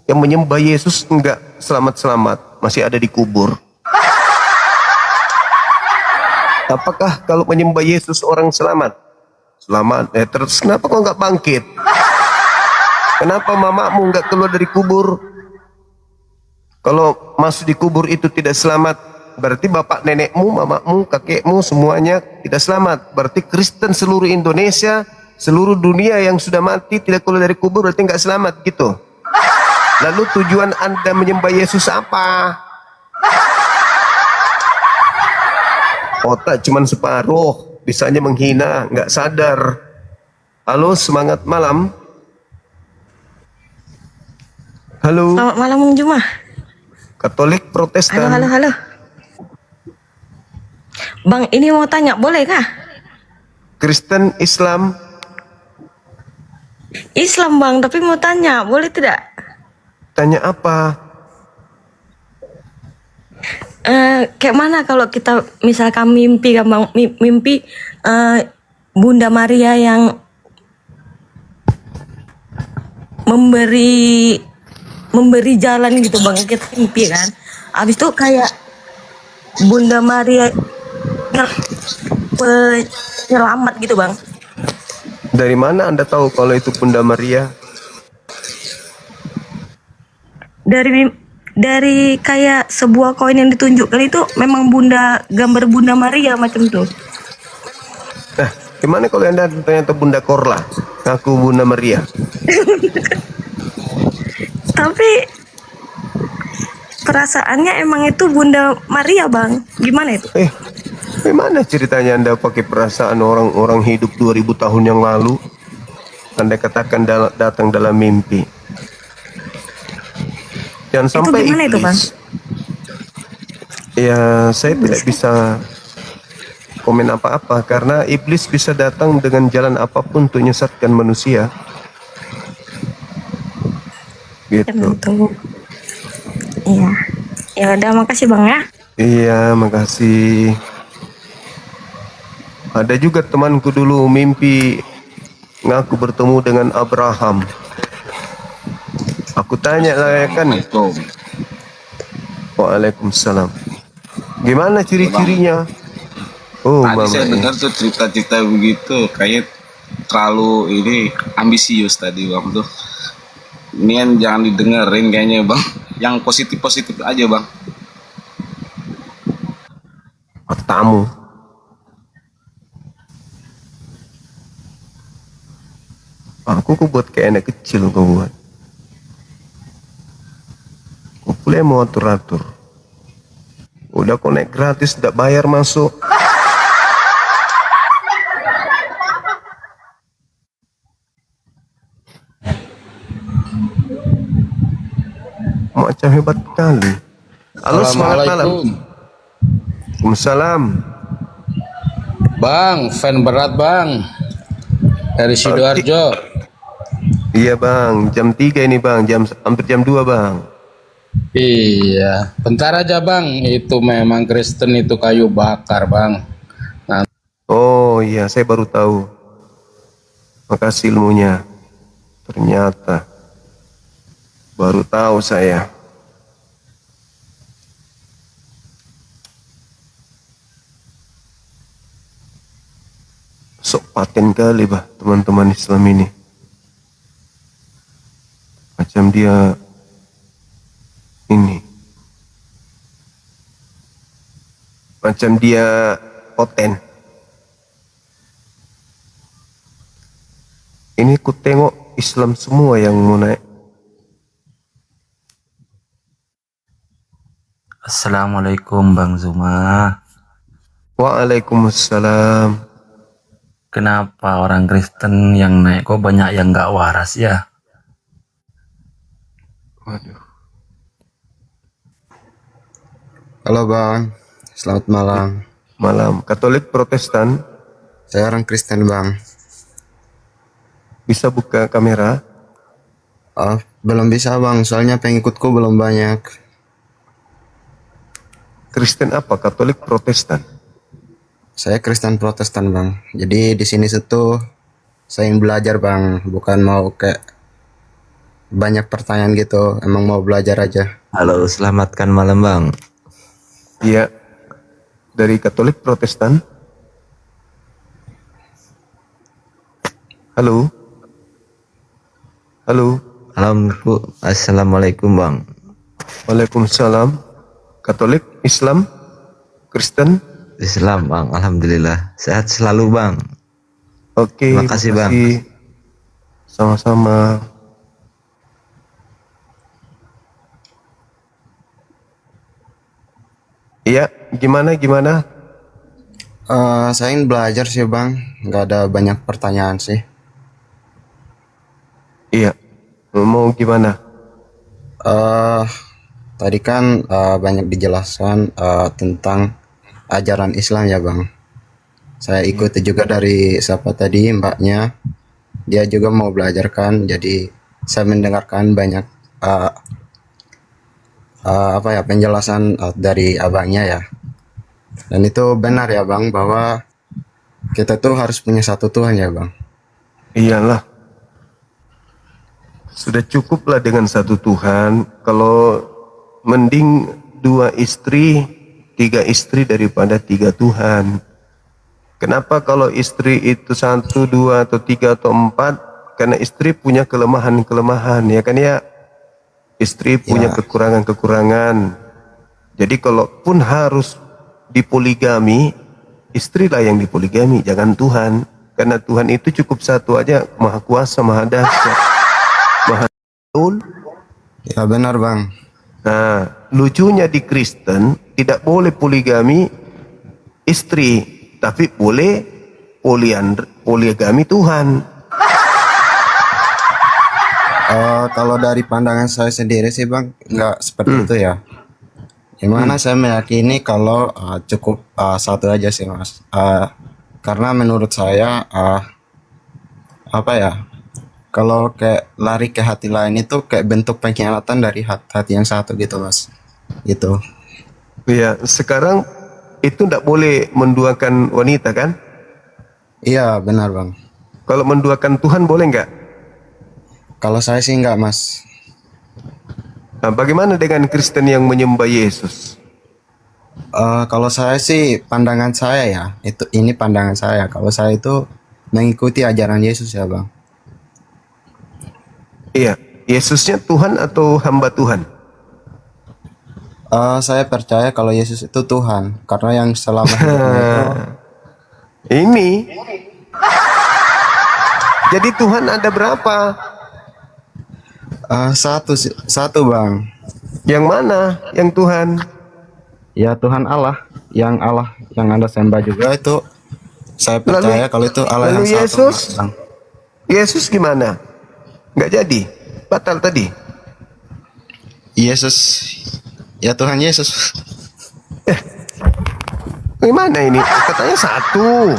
yang menyembah Yesus enggak selamat-selamat, masih ada di kubur? Apakah kalau menyembah Yesus orang selamat? Selamat. Terus kenapa kau nggak bangkit? Kenapa mamamu nggak keluar dari kubur? Kalau masuk di kubur itu tidak selamat, berarti bapak nenekmu, mamamu, kakekmu semuanya tidak selamat. Berarti Kristen seluruh Indonesia, seluruh dunia yang sudah mati tidak keluar dari kubur berarti nggak selamat gitu. Lalu tujuan Anda menyembah Yesus apa? Otak cuman separuh, bisanya menghina, nggak sadar. Halo, semangat malam. Halo. Selamat malam, Bung Juma. Katolik Protestan. Halo. Bang, ini mau tanya, boleh kah? Kristen, Islam. Islam, Bang, tapi mau tanya, boleh tidak? Tanya apa? Kayak mana kalau kita misalkan mimpi kan Bang, mimpi Bunda Maria yang memberi jalan gitu Bang, kita mimpi kan. Habis itu kayak Bunda Maria penyelamat gitu Bang. Dari mana Anda tahu kalau itu Bunda Maria? Dari kayak sebuah koin yang ditunjukkan itu memang gambar Bunda Maria macam tuh. Nah, gimana kalau Anda ternyata Bunda Korla, ngaku Bunda Maria? Tapi perasaannya emang itu Bunda Maria, Bang. Gimana itu? Bagaimana ceritanya Anda pakai perasaan orang-orang hidup 2000 tahun yang lalu? Anda katakan datang dalam mimpi. Jangan sampai gimana itu, Bang? Ya, saya tidak bisa komen apa-apa karena iblis bisa datang dengan jalan apapun untuk menyesatkan manusia. Gitu. Iya. Ya udah, makasih Bang ya. Iya, makasih. Ada juga temanku dulu mimpi ngaku bertemu dengan Abraham. Aku tanya lah ya kan. Waalaikumsalam. Gimana ciri-cirinya? Oh, Tadi saya Mama. dengar tuh cerita-cerita begitu, kayak terlalu ini ambisius tadi Bang tuh. Ini jangan didengerin kayaknya Bang. Yang positif-positif aja Bang. Tamu. Aku buat kayak anak kecil kau buat. Kau boleh mau atur-atur. Udah kau naik gratis, tidak bayar masuk. Macam hebat kali. Halo, selamat malam. Waalaikumsalam. Bang, fan berat Bang. Dari Sidoarjo. Iya Bang, jam 3 ini Bang, hampir jam 2 Bang. Iya, bentar aja Bang. Itu memang Kristen itu kayu bakar Bang. Nah, Oh iya, saya baru tahu. Makasih ilmunya. Ternyata baru tahu saya. Sok paten kali bah teman-teman Islam ini. Macam dia ini. Macam dia poten. Ini ku tengok Islam semua yang mau naik. Assalamualaikum Bang Zuma. Waalaikumsalam. Kenapa orang Kristen yang naik kok banyak yang nggak waras ya? Waduh. Halo Bang, selamat malam. Malam. Katolik Protestan? Saya orang Kristen Bang. Bisa buka kamera? Oh, belum bisa Bang, soalnya pengikutku belum banyak. Kristen apa? Katolik Protestan? Saya Kristen Protestan Bang. Jadi di sini situ saya ingin belajar Bang, bukan mau kayak banyak pertanyaan gitu, emang mau belajar aja. Halo, selamatkan malam Bang. Iya. Dari Katolik Protestan? Halo? Halo? Assalamualaikum Bang. Waalaikumsalam. Katolik, Islam, Kristen? Islam Bang, alhamdulillah. Sehat selalu Bang. Oke, Terima kasih Bang. Sama-sama. Iya, gimana? Saya ingin belajar sih Bang, nggak ada banyak pertanyaan sih. Iya, mau gimana? Tadi kan banyak dijelaskan tentang ajaran Islam ya Bang. Saya ikuti juga dari siapa tadi mbaknya, dia juga mau belajarkan, jadi saya mendengarkan banyak penjelasan dari abangnya ya. Dan itu benar ya Bang, bahwa kita tuh harus punya satu Tuhan ya Bang. Iyalah. Sudah cukuplah dengan satu Tuhan. Kalau mending 2 istri, 3 istri daripada 3 Tuhan. Kenapa kalau istri itu 1, 2 atau 3 atau 4? Karena istri punya kelemahan-kelemahan, ya kan ya. Istri punya kekurangan-kekurangan. Jadi kalaupun harus dipoligami, istrilah yang dipoligami, jangan Tuhan. Karena Tuhan itu cukup satu aja, Maha Kuasa, Maha Dahsyat, Maha Betul. Ya benar Bang. Nah, lucunya di Kristen tidak boleh poligami istri, tapi boleh poligami Tuhan. Kalau dari pandangan saya sendiri sih bang, nggak seperti itu ya. Gimana saya meyakini kalau cukup satu aja sih mas. Karena menurut saya apa ya? Kalau kayak lari ke hati lain itu kayak bentuk pengkhianatan dari hati yang satu gitu mas. Gitu. Iya, sekarang itu tidak boleh menduakan wanita kan? Iya benar bang. Kalau menduakan Tuhan boleh nggak? Kalau saya sih nggak mas. Nah, bagaimana dengan Kristen yang menyembah Yesus? Kalau saya sih pandangan saya ya, ini pandangan saya. Kalau saya itu mengikuti ajaran Yesus ya bang. Iya, Yesusnya Tuhan atau hamba Tuhan? Saya percaya kalau Yesus itu Tuhan, karena yang selama hidupnya itu ini. Jadi Tuhan ada berapa? Satu bang. Yang mana? Yang Tuhan? Ya Tuhan Allah, yang Anda sembah juga itu. Saya percaya kalau itu Allah yang satu. Yesus? Yesus gimana? Nggak jadi, batal tadi. Yesus, ya Tuhan Yesus. Gimana ini? Katanya satu.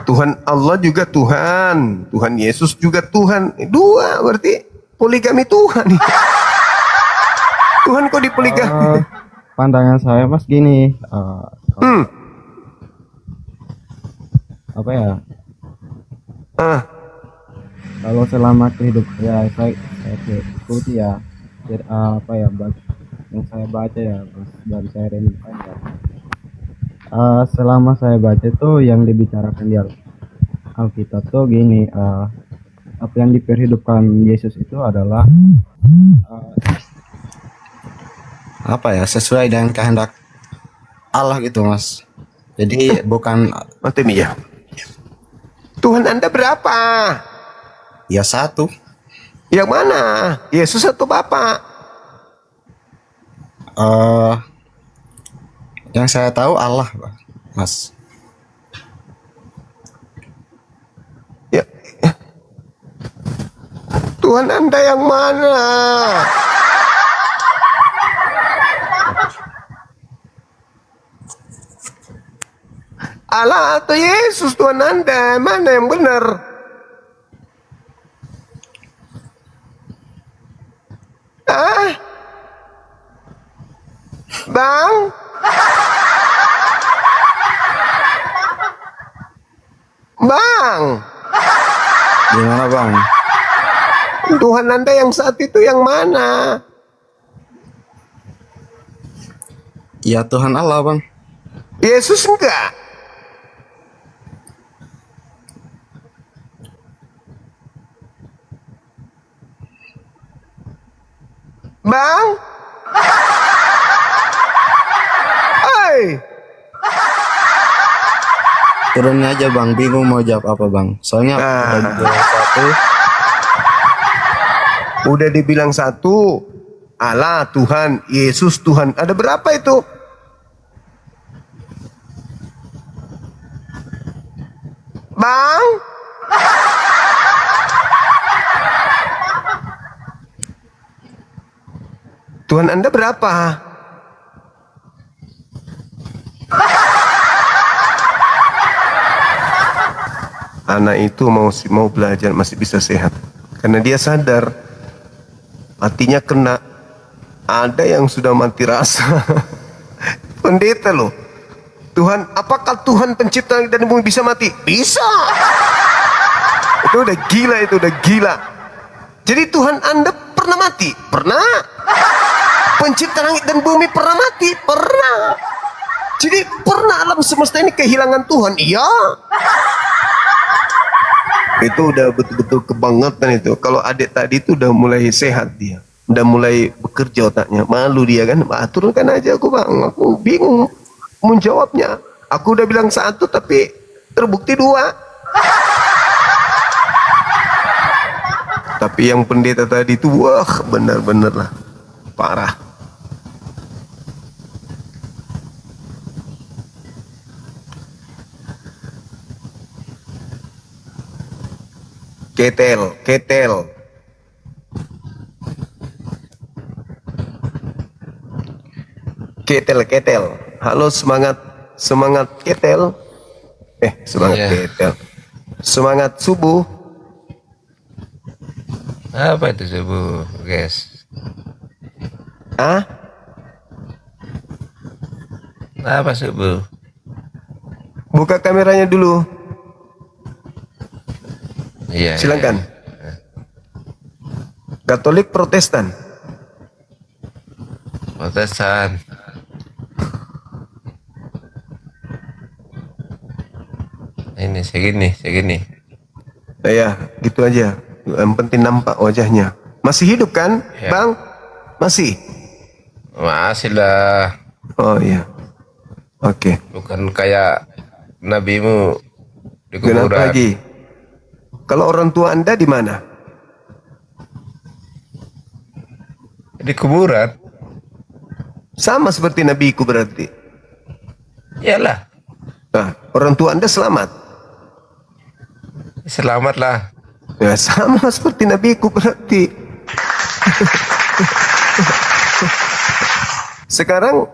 Tuhan Allah juga Tuhan, Tuhan Yesus juga Tuhan. Dua berarti poligami Tuhan. Tuhan kok dipoligami? Pandangan saya mas gini, apa ya? Kalau selama kehidupan ya saya ikuti ya, apa ya yang saya baca ya dari saya renungkan ya. Selama saya baca itu yang dibicarakan di Alkitab tuh gini, apa yang diperhidupkan Yesus itu adalah apa ya, sesuai dengan kehendak Allah gitu mas. Jadi bukan ya. Tuhan Anda berapa? Ya satu. Yang mana? Yesus atau Bapa? Yang saya tahu Allah, mas. Ya. Tuhan Anda yang mana? Allah atau Yesus Tuhan Anda? Mana yang benar? Bang? Bang? Gimana bang? Tuhan Anda yang saat itu yang mana? Ya Tuhan Allah bang. Yesus enggak? Bang? Hai. Turunnya aja bang, bingung mau jawab apa bang. Soalnya udah dibilang satu. Allah Tuhan, Yesus Tuhan. Ada berapa itu? Bang? Tuhan Anda berapa? Anak itu mau belajar, masih bisa sehat. Karena dia sadar hatinya kena. Ada yang sudah mati rasa. Pendeta loh. Tuhan, apakah Tuhan pencipta langit dan bumi bisa mati? Bisa. Itu udah gila, itu udah gila. Jadi Tuhan Anda pernah mati? Pernah. Pencipta langit dan bumi pernah mati? Pernah. Jadi pernah alam semesta ini kehilangan Tuhan? Iya. Itu udah betul-betul kebangetan itu. Kalau adik tadi itu udah mulai sehat dia, udah mulai bekerja otaknya. Malu dia kan, turunkan aja aku bang, aku bingung menjawabnya. Aku udah bilang satu tapi terbukti dua. Tapi yang pendeta tadi itu wah benar-benar lah. Parah. Ketel. Ketel. Halo, semangat ketel. Semangat ketel. Semangat subuh. Apa itu subuh, guys? Apa subuh? Buka kameranya dulu. Iya. Silakan. Katolik Protestan. Protestan. Ini segini. Ya, gitu aja. Yang penting nampak wajahnya. Masih hidup kan, Ya. Bang? Masih? Masih lah. Oh iya. Oke. Bukan kayak nabimu di Kenapa kuburan. lagi? Kalau orang tua Anda di mana? Di kuburan. Sama seperti nabiku berarti. Iyalah. Nah, orang tua Anda selamat. Selamat lah. Ya, sama seperti nabiku berarti. Sekarang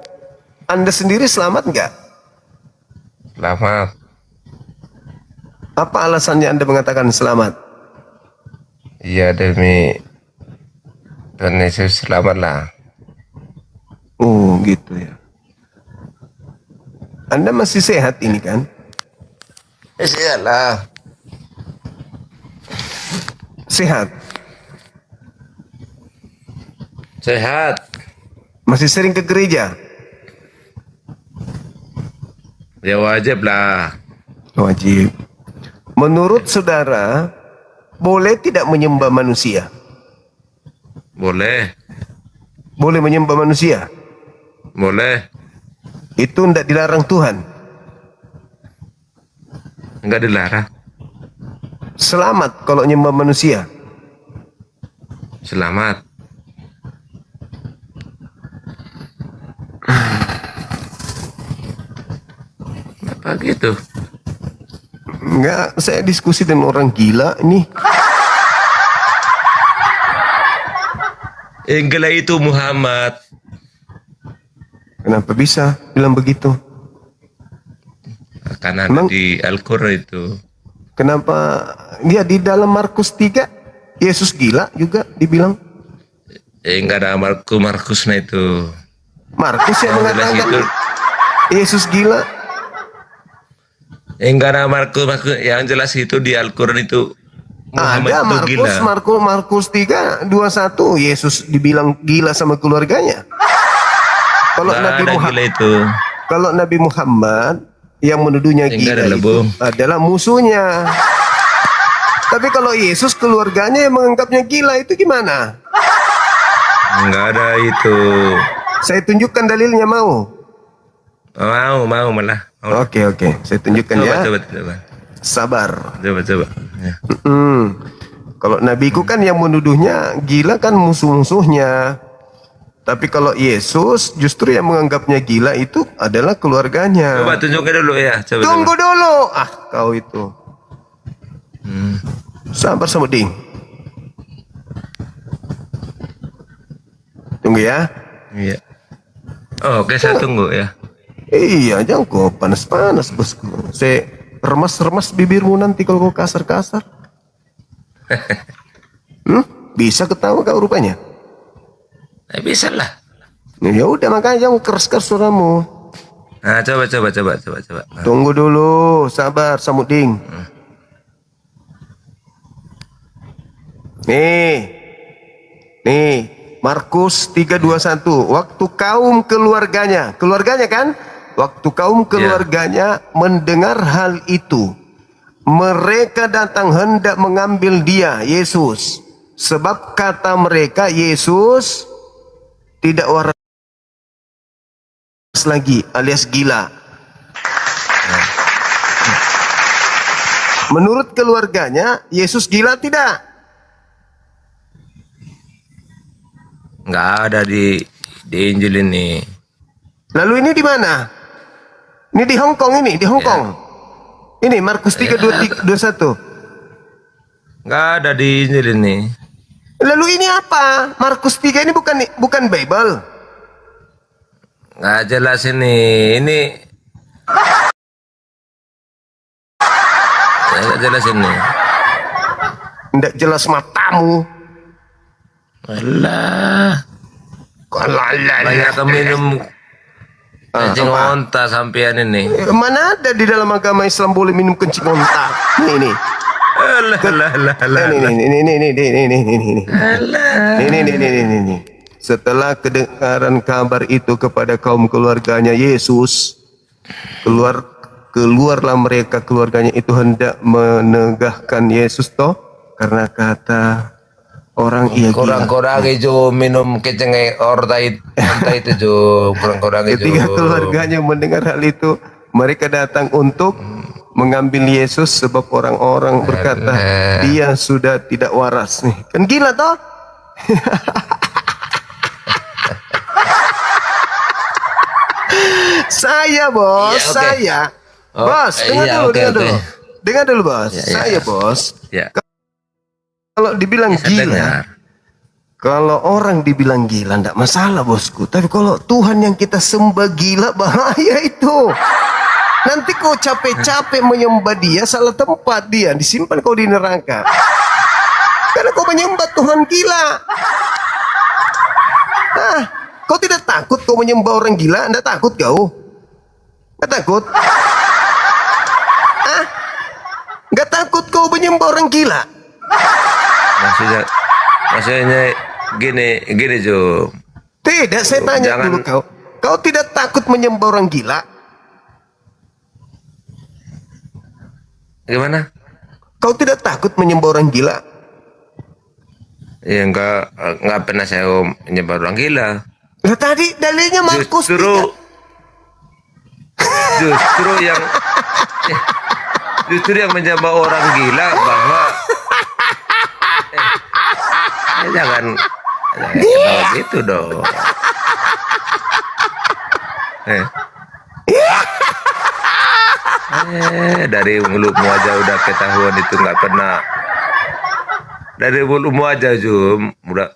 Anda sendiri selamat nggak? Selamat. Apa alasannya Anda mengatakan selamat? Iya, demi Tuhan Yesus selamat lah. Oh, gitu ya. Anda masih sehat ini kan? Sehat lah. Sehat. Sehat. Masih sering ke gereja? Ya wajib lah. Wajib. Menurut saudara, boleh tidak menyembah manusia? Boleh. Boleh menyembah manusia? Boleh. Itu tidak dilarang Tuhan? Enggak dilarang. Selamat kalau menyembah manusia? Selamat. Apa gitu? Enggak, saya diskusi dengan orang gila ini. Enggak itu Muhammad. Kenapa bisa bilang begitu? Karena ada di Al-Qur'an itu. Kenapa dia di dalam Markus 3 Yesus gila juga dibilang? Enggak ada Markusnya itu. Markus yang Yang jelas mengatakan itu. Yesus gila. Enggak ada Markus, yang jelas itu di Al-Qur'an itu Muhammad Ada itu gila. Markus 3 21 Yesus dibilang gila sama keluarganya. Kalau Nggak Nabi ada Muhammad gila itu. Kalau Nabi Muhammad yang menuduhnya Enggak gila ada, itu Bung. adalah musuhnya. Tapi kalau Yesus keluarganya yang menganggapnya gila itu gimana? Enggak ada itu. Saya tunjukkan dalilnya mau. Mau malah. Mau. Oke, saya tunjukkan ya. Coba. Sabar. Coba. Ya. Kalau nabiku kan yang menuduhnya gila kan musuh-musuhnya. Tapi kalau Yesus justru yang menganggapnya gila itu adalah keluarganya. Coba tunjukkan dulu ya. Coba. Tunggu dulu. Kau itu. Sabar sama Ding. Tunggu ya. Iya. Oh, oke, saya tunggu ya. Iya, jangan kau panas-panas bosku. Saya remas-remas bibirmu nanti kalau kau kasar-kasar. Bisa ketawa kau rupanya. Bisa lah. Ya udah makanya jangan keras-keras suaramu. Nah, coba. Tunggu dulu, sabar Samuding. Nih, Markus 3:21. Waktu kaum keluarganya kan? Waktu kaum keluarganya mendengar hal itu, mereka datang hendak mengambil dia, Yesus. Sebab kata mereka, Yesus tidak waras lagi, alias gila. Menurut keluarganya, Yesus gila tidak? Nggak ada di Injil ini. Lalu ini di mana? Ini di Hong Kong ini, di Hong Kong. Ini Markus 3:21. Nggak ada di Injil ini. Lalu ini apa? Markus 3 ini bukan Bible. Nggak jelas ini. Ini nggak jelas ini. Nggak jelas matamu. Alah. Banyak minum kencing onta sampean ini. Mana ada di dalam agama Islam boleh minum kencing onta? Ini. Ini. Setelah kedengaran kabar itu kepada kaum keluarganya Yesus, keluarlah mereka keluarganya itu hendak menegahkan Yesus toh, karena kata orang iya gila. Kurang itu minum kencing onta itu jo, kurang itu. Ketika keluarganya mendengar hal itu, mereka datang untuk mengambil Yesus sebab orang-orang berkata dia sudah tidak waras nih. Kan gila toh? Saya bos, Ya, okay. saya. Bos, dengar dulu bos. Saya bos. Kalau dibilang gila, kalau orang dibilang gila enggak masalah bosku. Tapi kalau Tuhan yang kita sembah gila, bahaya itu. Nanti kau capek-capek menyembah dia, salah tempat dia, disimpan kau di neraka. Karena kau menyembah Tuhan gila. Ah, kau tidak takut kau menyembah orang gila? Anda takut kau? Nggak takut? Ah, nggak takut kau menyembah orang gila? Maksudnya gini Jo. Tidak, saya tanya dulu kau. Kau tidak takut menyembah orang gila? Gimana? Kau tidak takut menyembah orang gila? Ya enggak pernah saya menyembah orang gila. Nah, tadi dalilnya Markus justru yang menyembah orang gila bahwa jangan gitu dong. Dari mulutmu aja udah ketahuan itu nggak pernah. Dari mulutmu aja udah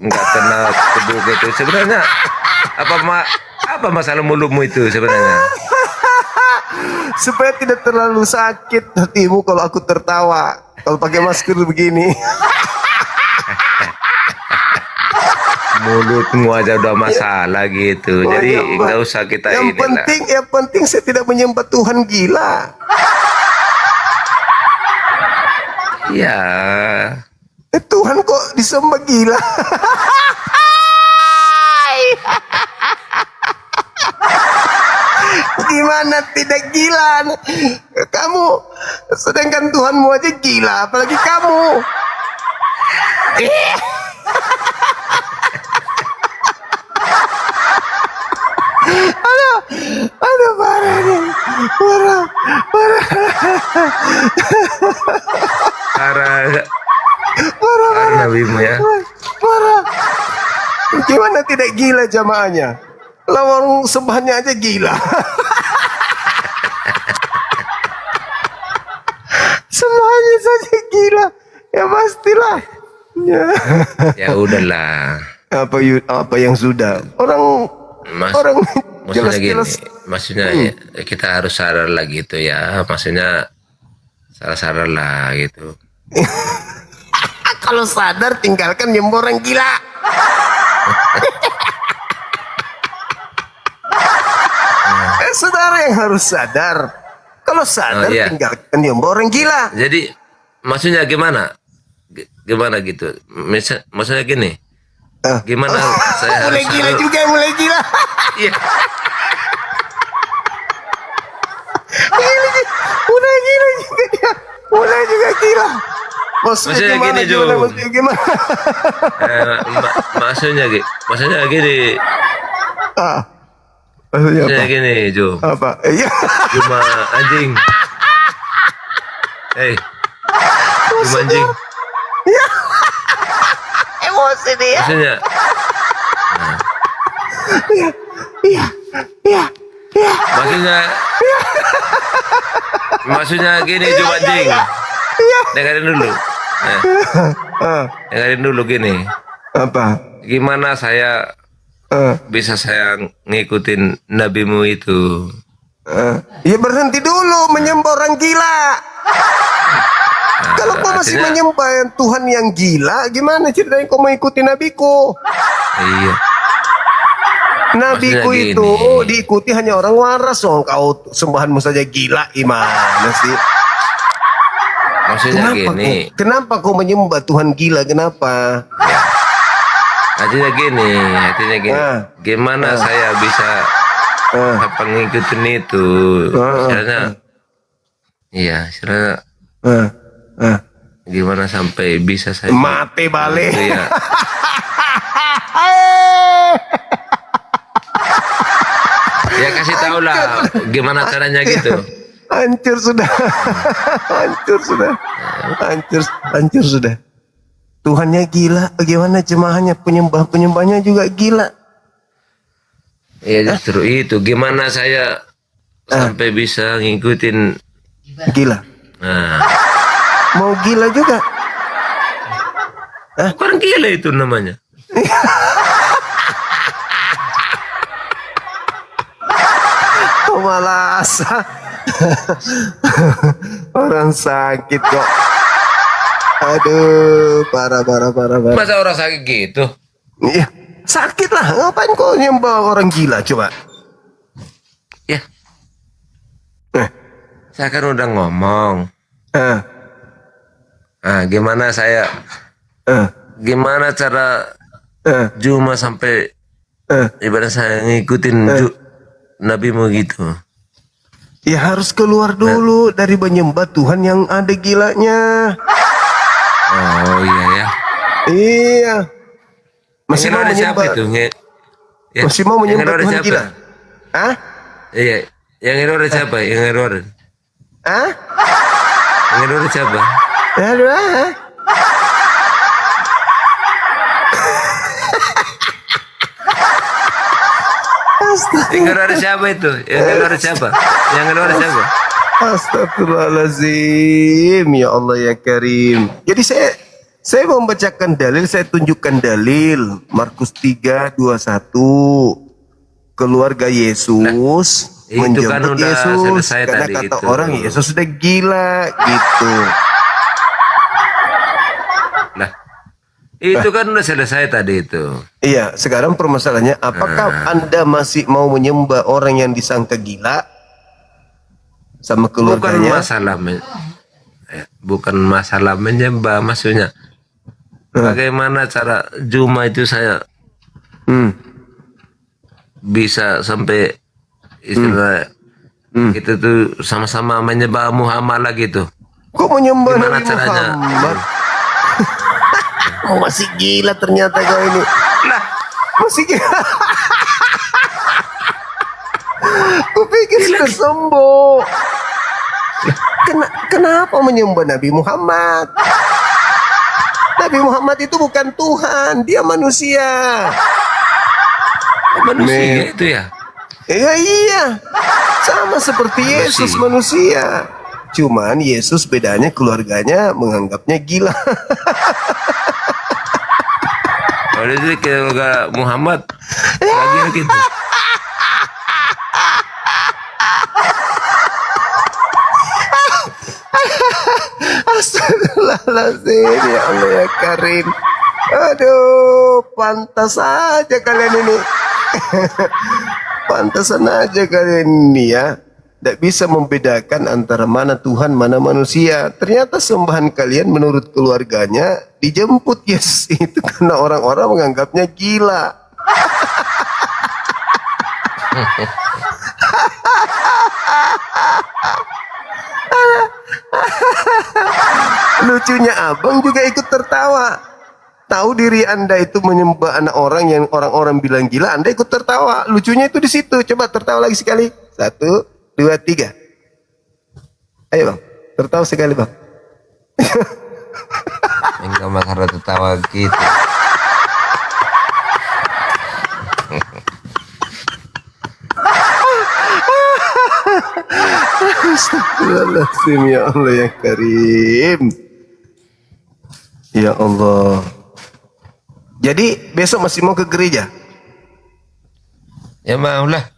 nggak pernah kebuk itu. Sebenarnya apa masalah mulutmu itu sebenarnya? Supaya tidak terlalu sakit hatimu kalau aku tertawa. Kalau pakai masker begini. Mulutmu aja udah masalah gitu. Jadi nggak usah kita yang penting saya tidak menyembah Tuhan gila. Ya. Tuhan kok disembah gila. Gimana tidak gila? Kamu sedangkan Tuhanmu aja gila, apalagi kamu. Aduh parah nih, parah. Parah nabimu ya. Parah. Gimana tidak gila jamaahnya? Lawang sembahnya aja gila. Sembahnya saja gila. Ya pastilah. Ya udahlah. Apa yang sudah? Orang jelas-jelas. Maksudnya ya, kita harus sadar lah gitu ya. Maksudnya sadar lah gitu. Kalau sadar tinggalkan nyembah orang gila. Saudara yang harus sadar. Kalau sadar tinggalkan nyembah orang gila. Jadi maksudnya gimana? Gimana gitu? Maksudnya gini. Gimana saya mulai harus gila juga, mulai gila. Iya. Mulai gila juga dia. Mulai juga gila. Maksudnya gini Jo. Gimana? Maksudnya gini. Maksudnya gini Jo. Apa? Iya. Cuma anjing. Cuma anjing. Emosi dia. Maksudnya Maksudnya gini coba anjing. Dengerin dulu. Dengerin dulu gini. Apa? Gimana saya bisa saya ngikutin nabimu itu? Ya berhenti dulu menyembah orang gila. Kalau kau masih menyembah Tuhan yang gila, gimana ceritanya kau mengikuti nabiku? Iya. Nabiku Maksudnya itu gini. diikuti hanya orang waras. Oh, kau sembahanmu saja gila, gimana sih? Maksudnya gini. Kenapa kau menyembah Tuhan gila? Kenapa? Artinya gini. Gimana saya bisa apa ngikutin itu? Misalnya, iya, misalnya gimana sampai bisa saya mati balik? Itu ya. Ya kasih tahu lah gimana caranya gitu. Hancur sudah. Hancur sudah. Tuhannya gila, bagaimana jemaahnya, penyembahnya juga gila. Ya justru itu, gimana saya sampai bisa ngikutin gila. Nah, mau gila juga? Bukan gila itu namanya. Malas. Orang sakit kok. Aduh, parah. Masa orang sakit gitu? Iya, sakit lah. Ngapain kau nyembah orang gila coba? Ya. Saya kan udah ngomong. Gimana saya? Gimana cara Juma sampai ibarat saya ngikutin nabimu gitu? Ya harus keluar dulu dari menyembah Tuhan yang ada gilanya. Oh iya ya. Iya. Masih mau ada menyembah? siapa itu? Masih mau menyembah ada Tuhan siapa? gila? Hah? Iya. Yang error siapa? Yang error. Hah? Yang error siapa? Aduh. Yang error siapa itu? Yang error siapa? Yang error siapa? Astagfirullahaladzim, ya Allah ya Karim. Jadi saya membacakan dalil, saya tunjukkan dalil Markus 3:21. Keluarga Yesus itu menjemput kan udah Yesus selesai karena tadi kata itu. orang Yesus sudah gila gitu. Lah, itu kan udah selesai tadi itu. Iya, sekarang permasalahannya apakah Anda masih mau menyembah orang yang disangka gila sama keluarganya? Bukan masalah menyembah, maksudnya bagaimana cara Juma itu saya bisa sampai istilah kita tuh sama-sama menyembah Muhammad lah gitu. Kok menyembah Gimana Nabi caranya? Muhammad? Oh, masih gila ternyata kau ini. Lah, masih gila. Kupikir sudah sembuh. Kenapa menyembah Nabi Muhammad? Nabi Muhammad itu bukan Tuhan, dia manusia. Manusia itu ya? Iya, sama seperti Yesus manusia. Cuman Yesus bedanya keluarganya menganggapnya gila. Kalau itu keluarga Muhammad lagi gitu. Astagfirullahaladzim, ya Allah ya Karim. Aduh, pantas aja kalian ini. Pantasan aja kalian ini ya. Tidak bisa membedakan antara mana Tuhan, mana manusia. Ternyata sembahan kalian menurut keluarganya dijemput Yesus itu karena orang-orang menganggapnya gila. Lucunya abang juga ikut tertawa. Tahu diri Anda itu menyembah anak orang yang orang-orang bilang gila, Anda ikut tertawa. Lucunya itu di situ. Coba tertawa lagi sekali. 1, 2, 3. Ayo bang, tertawa sekali bang. Enggak masalah tertawa gitu. Astagfirullahaladzim, ya Allah yang karim. Ya Allah. Jadi besok masih mau ke gereja? Ya maulah.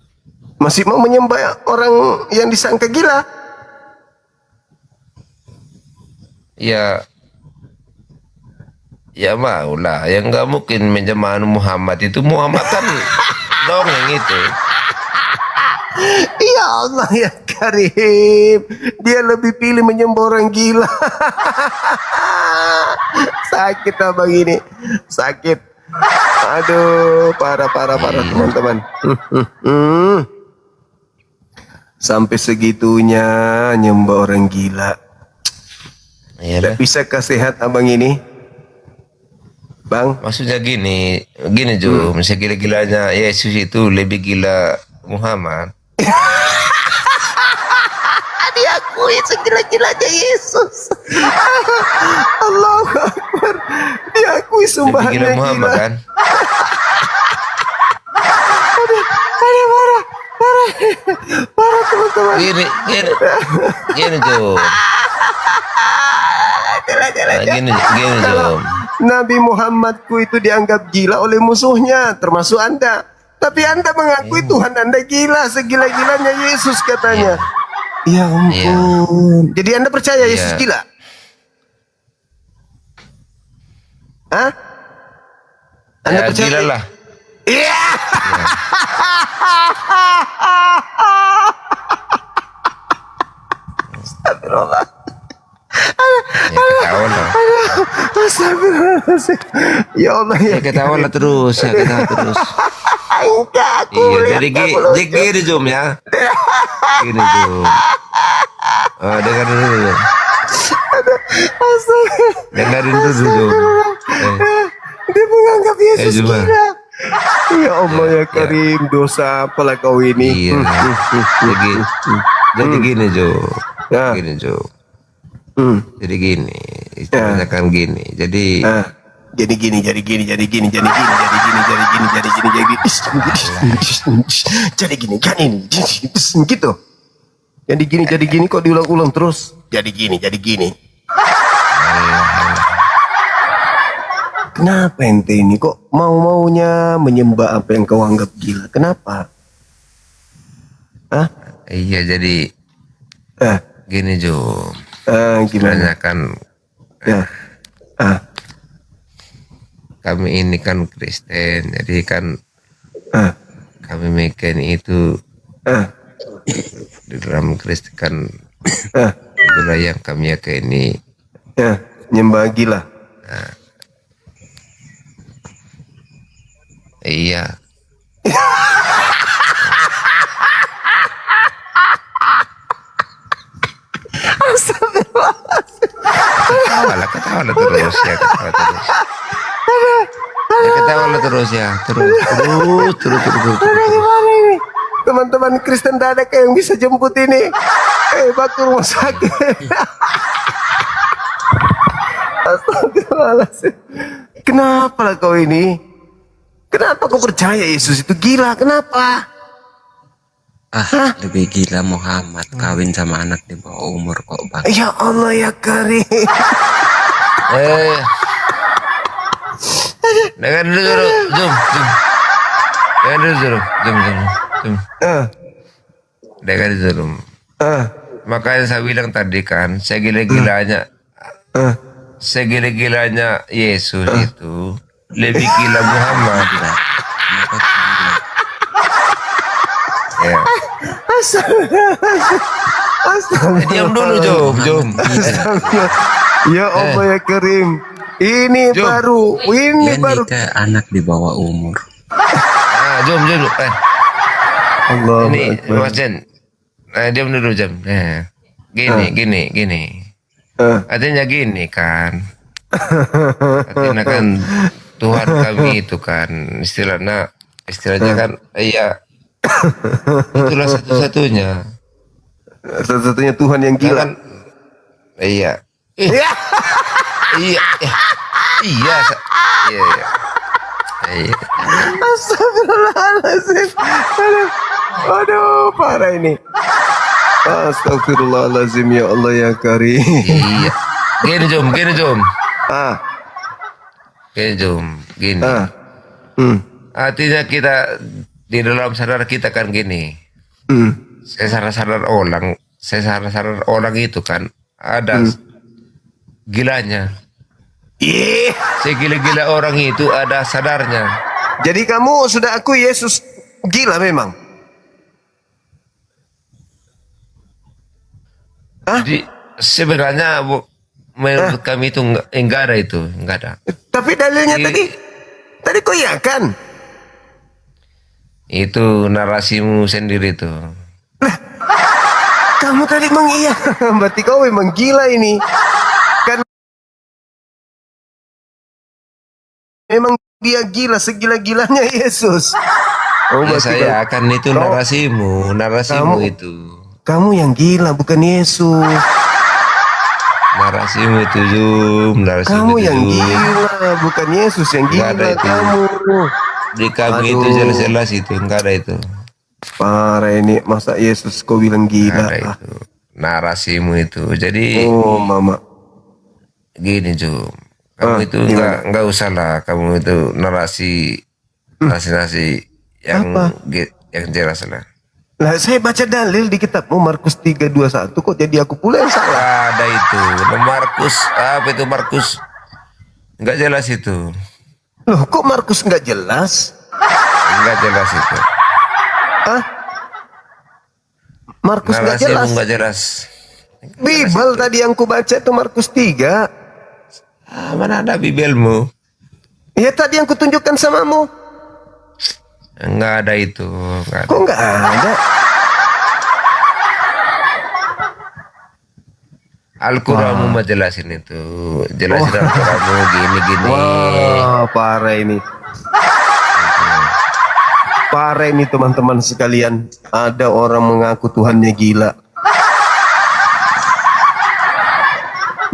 Masih mau menyembah orang yang disangka gila? Ya maulah. Yang nggak mungkin menyembah Muhammad itu. Muhammad kan dongeng itu. Ya Allah ya karim. Dia lebih pilih menyembah orang gila. Sakit abang ini. Sakit. Aduh, parah teman-teman. Sampai segitunya nyembah orang gila. Iyalah. Tidak bisa sehat abang ini, bang. Maksudnya gini Jum, segila-gilanya Yesus itu lebih gila Muhammad. Diakui segila-gilanya Yesus. Allahu Akbar. Diakui Lebih sembahannya gila Muhammad gila. kan? Parah teman-teman. Gini Jum. Gini Jum. Nabi Muhammadku itu dianggap gila oleh musuhnya, termasuk Anda. Tapi Anda mengakui Tuhan Anda gila, segila-gilanya Yesus katanya. Ya ampun. Jadi Anda percaya Yesus gila? Hah? Anda Ya percaya? gila lah. Iya. Astagfirullah. Ya ketahuan lah. Astagfirullahaladzim. Ya Allah ya. Ya ketahuan lah terus. Enggak, aku Iya, jadi gini Jum ya. Gini Jum. Oh, dengerin dulu. Dengerin dulu Jum. Dia menganggap Yesus Jum. gila. Ya Allah ya karim, dosa apalah kau ini. Iya. Jadi gini Jum. Gini Jum. Jadi gini. Istilahnya kan gini. Jadi gini. Gitu. Jadi gini kok diulang-ulang terus. Jadi gini. Kenapa ente ini kok mau-maunya menyembah apa yang kau anggap gila? Kenapa? Hah? Iya jadi gini Jum. Gimana? Kan kami ini kan Kristen, jadi kan kami mikir itu di dalam Kristen kan itulah yang kami yakini. Nyembah gila. Iya. Ketawa terus ya. Ketawa terus ya. Terus. Gimana ini? Teman-teman Kristen tak ada yang bisa jemput ini. Bawa ke rumah sakit. Astagfirullahaladzim. Kenapa lah kau ini? Kenapa kau percaya Yesus itu gila? Kenapa? Lebih gila Muhammad kawin sama anak di bawah umur kok bang. Ya Allah ya karim. Dengar dulu, Jum. Dengar dulu, Jum. Dengar dulu. Makanya saya bilang tadi kan, segila-gilanya Yesus itu lebih gila Muhammad. Ya. Diam dulu, Jum. Ya Allah ya karim. Ini Jom. baru. Ini baru. Nikah anak di bawah umur. Jom. Allah. Ini Mas Jen. Diam dulu, Jam. Gini. Artinya gini kan. Artinya kan Tuhan kami itu kan istilahnya kan iya. Itulah satu-satunya. Satu-satunya Tuhan yang gila. Kan, iya. Iya. Astagfirullahaladzim. Aduh, parah ini. Astagfirullahalazim ya Allah ya Karim. Iya. Gini Jom. Gini. Artinya kita di dalam sadar kita kan gini. Saya sadar orang itu kan ada gilanya. Segila-gila orang itu ada sadarnya. Jadi kamu sudah akui Yesus gila memang? Jadi sebenarnya menurut kami itu enggak ada itu, enggak ada. Tapi dalilnya tadi kau iya kan? Itu narasimu sendiri tuh. Kamu tadi mengiya, berarti kau memang gila ini. Kan memang dia gila, segila-gilanya Yesus. Ya, saya akan itu narasimu itu. Kamu yang gila, bukan Yesus. Narasimu itu kamu yang gila, bukan Yesus yang gila. Kamu di kami itu jelas-jelas itu enggak ada itu. Parah ini, masa Yesus kau bilang gila? Ada itu narasimu itu. Jadi mama gini kamu itu enggak usah lah, kamu itu narasi yang jelas lah. Lah saya baca dalil di kitabmu Markus 3:21 kok jadi aku pula yang salah. Ada itu. Markus enggak jelas itu. Loh, kok Markus enggak jelas? Enggak jelas itu. Markus enggak jelas. Enggak jelas. Bibel tadi yang ku baca itu Markus 3. Mana ada Bibelmu? Ya tadi yang kutunjukkan samamu. Enggak ada itu. Kok enggak ada? Al-Quranmu mah jelasin itu. Jelasin Al-Quranmu gini-gini. Wah, parah ini. Parah ini teman-teman sekalian. Ada orang mengaku Tuhannya gila.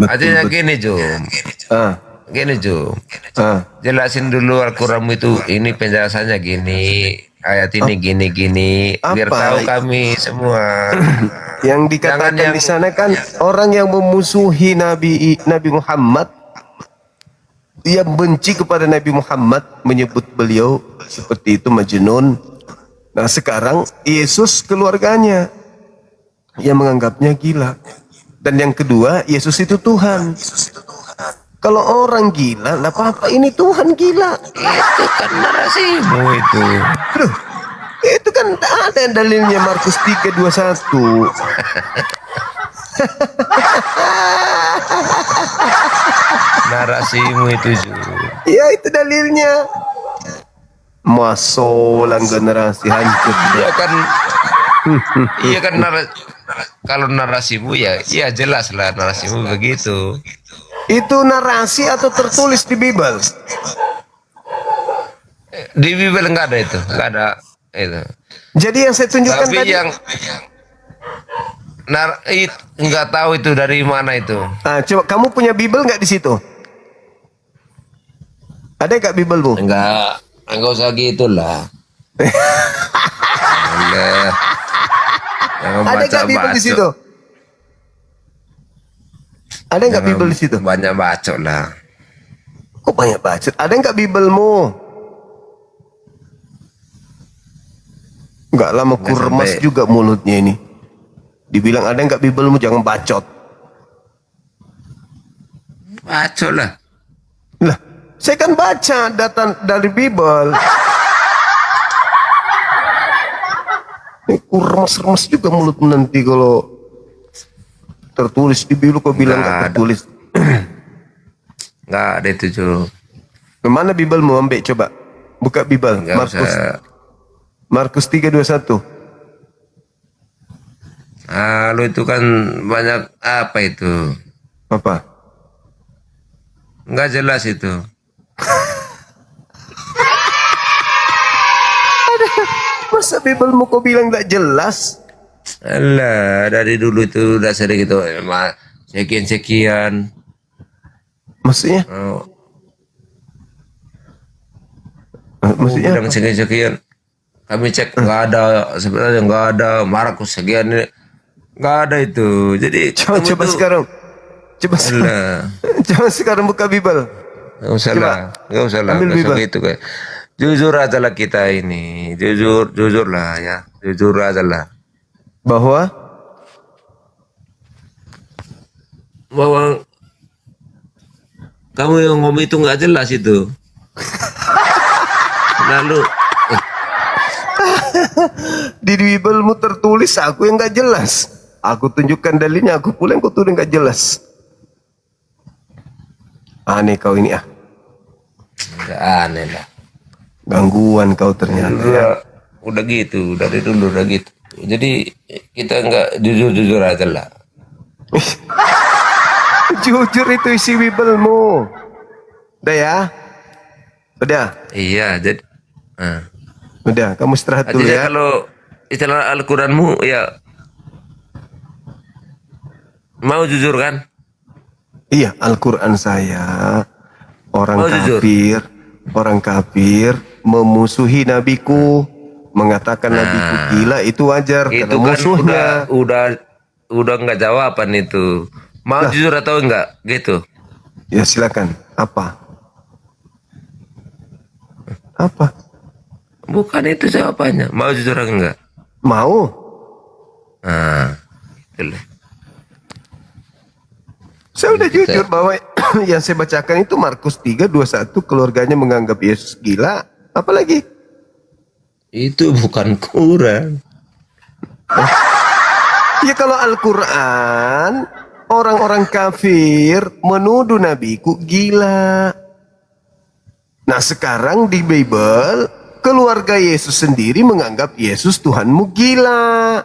Artinya gini Gini jelasin dulu Al-Quranmu itu. Ini penjelasannya gini. Ayat ini gini-gini. Biar tahu kami semua. Yang dikatakan di sana kan orang yang memusuhi Nabi Muhammad, dia benci kepada Nabi Muhammad, menyebut beliau seperti itu majnun. Nah sekarang Yesus keluarganya yang menganggapnya gila. Dan yang kedua, Yesus itu Tuhan. Kalau orang gila, lah apa ini Tuhan gila? Itu kan narasimu itu. Aduh, itu kan ada dalilnya Markus 3:21. Narasimu itu Ya itu dalilnya. Masolang generasi hancur. Iya kan kalau narasimu ya jelas lah narasimu begitu. Itu narasi atau tertulis di Bible? Di Bible enggak ada itu, enggak ada itu. Jadi yang saya tunjukkan tapi tadi yang enggak tahu itu dari mana itu. Nah, coba kamu punya Bible enggak di situ? Ada enggak Bible-mu? Enggak usah gitulah. Ada enggak Bible di situ? Ada enggak Bible di situ? Banyak bacot lah. Kok banyak bacot? Ada enggak Bible-mu? Enggak lama kurmas juga mulutnya ini. Dibilang ada enggak Bible-mu, jangan bacot. Bacot lah. Lah, saya kan baca data dari Bible. Kurmas-remas juga mulutmu nanti kalau tertulis di Bible kok bilang enggak tertulis. Enggak ada itu, Kemana Bible-mu? Ambil coba. Buka Bible. Markus 3:21. Lu itu kan banyak apa itu? Apa? Enggak jelas itu. Masa Bible-mu kok bilang enggak jelas? Alah, dari dulu itu udah sering gitu. Sekian-sekian. Maksudnya? Maksudnya bilang sekian-sekian. Kami cek nggak ada, sebenarnya nggak ada. Markus sekian ini Nggak ada itu. Jadi Coba sekarang. Coba sekarang buka Bible. Nggak usah lah. Nggak usah lah. Ambil Nggak usah Bible. gitu kayak. Jujur aja lah kita ini. Jujur lah ya. Jujur aja lah. Bahwa kamu yang ngomong itu nggak jelas itu. Lalu di Bible-mu tertulis aku yang nggak jelas. Aku tunjukkan dalilnya, aku pula yang kau tulis nggak jelas. Aneh kau ini ah. nggak aneh lah. Gangguan kau ternyata. Udah gitu, dari dulu udah gitu. Jadi kita nggak jujur aja lah. Jujur itu isi Bible-mu. Udah ya? Udah? Iya, jadi udah, kamu istirahat dulu artinya ya. kalau istilah Al-Quranmu ya mau jujur kan? Iya, Al-Quran saya orang Mau jujur? orang kafir memusuhi nabiku, mengatakan nabiku gila, itu wajar Itu karena kan musuhnya. udah nggak jawaban itu. Mau Nah. jujur atau enggak gitu? Ya silakan. Apa? Apa? Bukan itu jawabannya. Mau jujur atau enggak? Mau. Nah, itulah. Saya udah jujur bahwa yang saya bacakan itu Markus 3:21, keluarganya menganggap Yesus gila. Apalagi? Itu bukan Quran. Ya kalau Al-Quran, orang-orang kafir menuduh nabiku gila. Nah sekarang di Bible, keluarga Yesus sendiri menganggap Yesus Tuhanmu gila.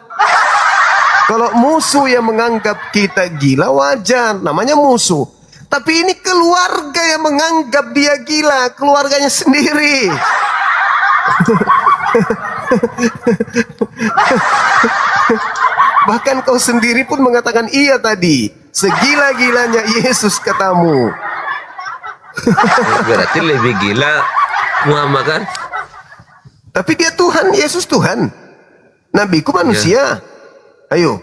Kalau musuh yang menganggap kita gila wajar, namanya musuh. Tapi ini keluarga yang menganggap dia gila, keluarganya sendiri. Bahkan kau sendiri pun mengatakan iya tadi. Segila-gilanya Yesus katamu. Berarti lebih gila Muhammad kan? Tapi dia Tuhan, Yesus Tuhan. Nabiku manusia. Ayo.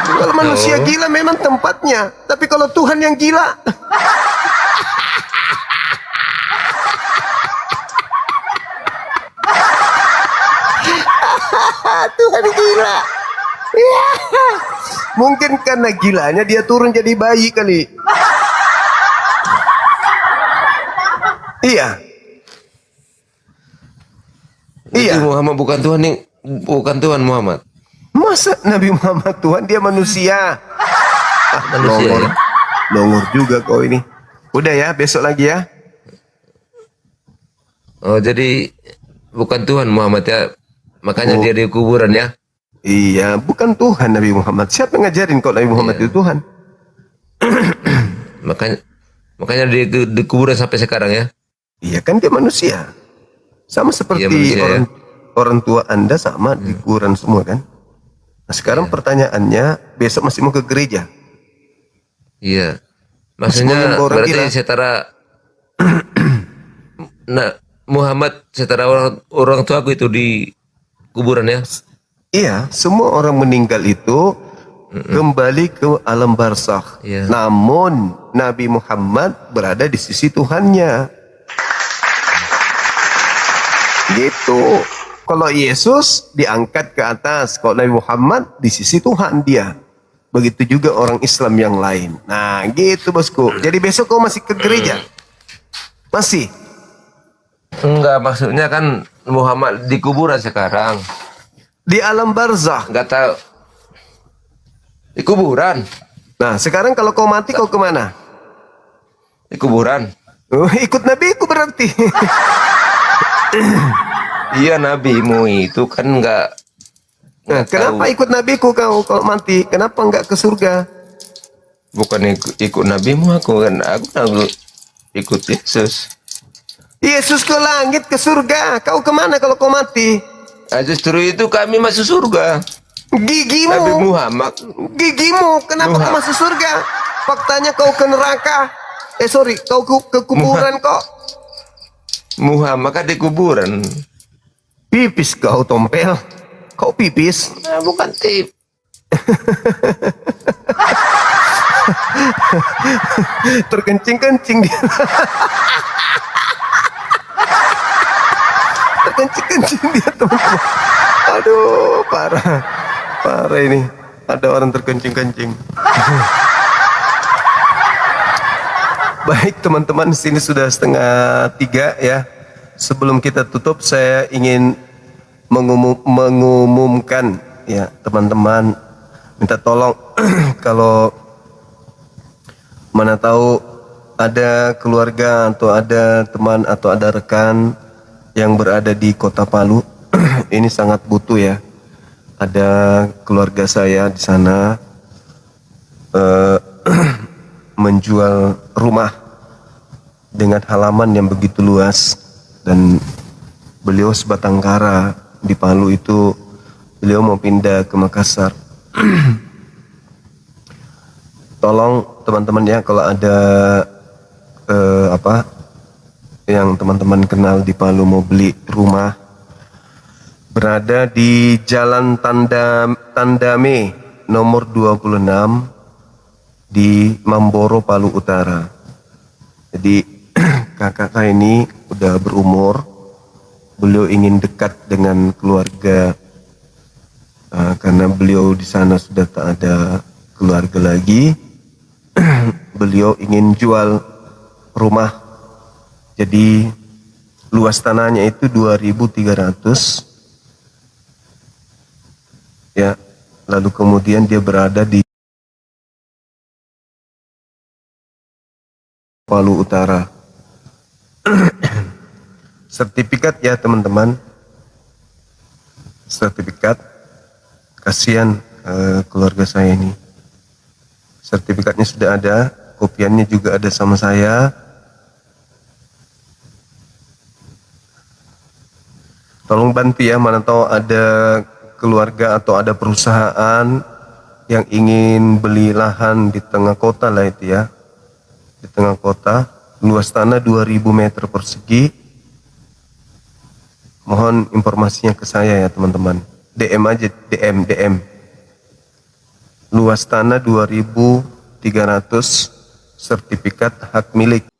Kalau manusia gila memang tempatnya. Tapi kalau Tuhan yang gila. Tuhan gila. Ya. Mungkin karena gilanya dia turun jadi bayi kali. Iya. Iya. Muhammad bukan Tuhan nih, bukan Tuhan Muhammad. Masa Nabi Muhammad Tuhan, dia manusia. Manusia Longor. ya? Longor juga kau ini. Udah ya, besok lagi ya. Oh jadi bukan Tuhan Muhammad ya, makanya Oh. dia di kuburan ya? Iya, bukan Tuhan Nabi Muhammad. Siapa yang ngajarin kalau Nabi Muhammad itu Tuhan? Makanya dia di kuburan sampai sekarang ya? Iya kan dia manusia. Sama seperti Iya, manusia, orang, orang tua Anda sama di kuburan semua kan? Nah, sekarang pertanyaannya, besok masih mau ke gereja? Iya. Maksudnya Semua orang berarti gila. setara nah, Muhammad setara orang tua aku itu di kuburan ya? Iya, semua orang meninggal itu kembali ke alam barzakh. Namun Nabi Muhammad berada di sisi Tuhannya. Gitu. Kalau Yesus diangkat ke atas, kalau Nabi Muhammad di sisi Tuhan dia. Begitu juga orang Islam yang lain. Nah, gitu bosku. Jadi besok kau masih ke gereja? Masih? Enggak, maksudnya kan Muhammad di kuburan sekarang. Di alam barzakh. Enggak tahu. Di kuburan. Nah, sekarang kalau kau mati kau kemana? Di kuburan. Oh, ikut nabiku berarti. Iya, nabimu itu kan enggak. Nah, kenapa ikut nabiku kau kalau mati? Kenapa enggak ke surga? Bukan ikut nabimu aku kan. Aku ikut Yesus. Yesus ke langit, ke surga. Kau kemana kalau kau mati? Nah, justru itu kami masuk surga. Gigimu. Nabi Muhammad. Gigimu. Kenapa kau masuk surga? Faktanya kau ke neraka. Sorry, kau ke kuburan kok. Muhammad kan di kuburan. Pipis kau tompel. Kau pipis. Nah, bukan Terkencing-kencing dia. Terkencing-kencing dia, teman-teman. Aduh, parah. Parah ini. Ada orang terkencing-kencing. Baik teman-teman, sini sudah 2:30 ya. Sebelum kita tutup, saya ingin mengumumkan ya teman-teman, minta tolong kalau mana tahu ada keluarga atau ada teman atau ada rekan yang berada di Kota Palu, ini sangat butuh ya. Ada keluarga saya di sana menjual rumah dengan halaman yang begitu luas, dan beliau sebatang kara di Palu itu, beliau mau pindah ke Makassar. Tolong teman-teman ya, kalau ada yang teman-teman kenal di Palu mau beli rumah, berada di Jalan Tandame nomor 26 di Mamboro, Palu Utara. Jadi kakak saya ini udah berumur, beliau ingin dekat dengan keluarga karena beliau di sana sudah tak ada keluarga lagi. Beliau ingin jual rumah, jadi luas tanahnya itu 2.300 ya, lalu kemudian dia berada di Palu Utara. Sertifikat ya teman-teman, sertifikat. Kasihan keluarga saya ini. Sertifikatnya sudah ada, kopiannya juga ada sama saya. Tolong bantu ya, mana tahu ada keluarga atau ada perusahaan yang ingin beli lahan di tengah kota lah itu ya, di tengah kota, luas tanah 2.000 meter persegi. Mohon informasinya ke saya ya teman-teman, DM aja, DM. Luas tanah 2.300, sertifikat hak milik.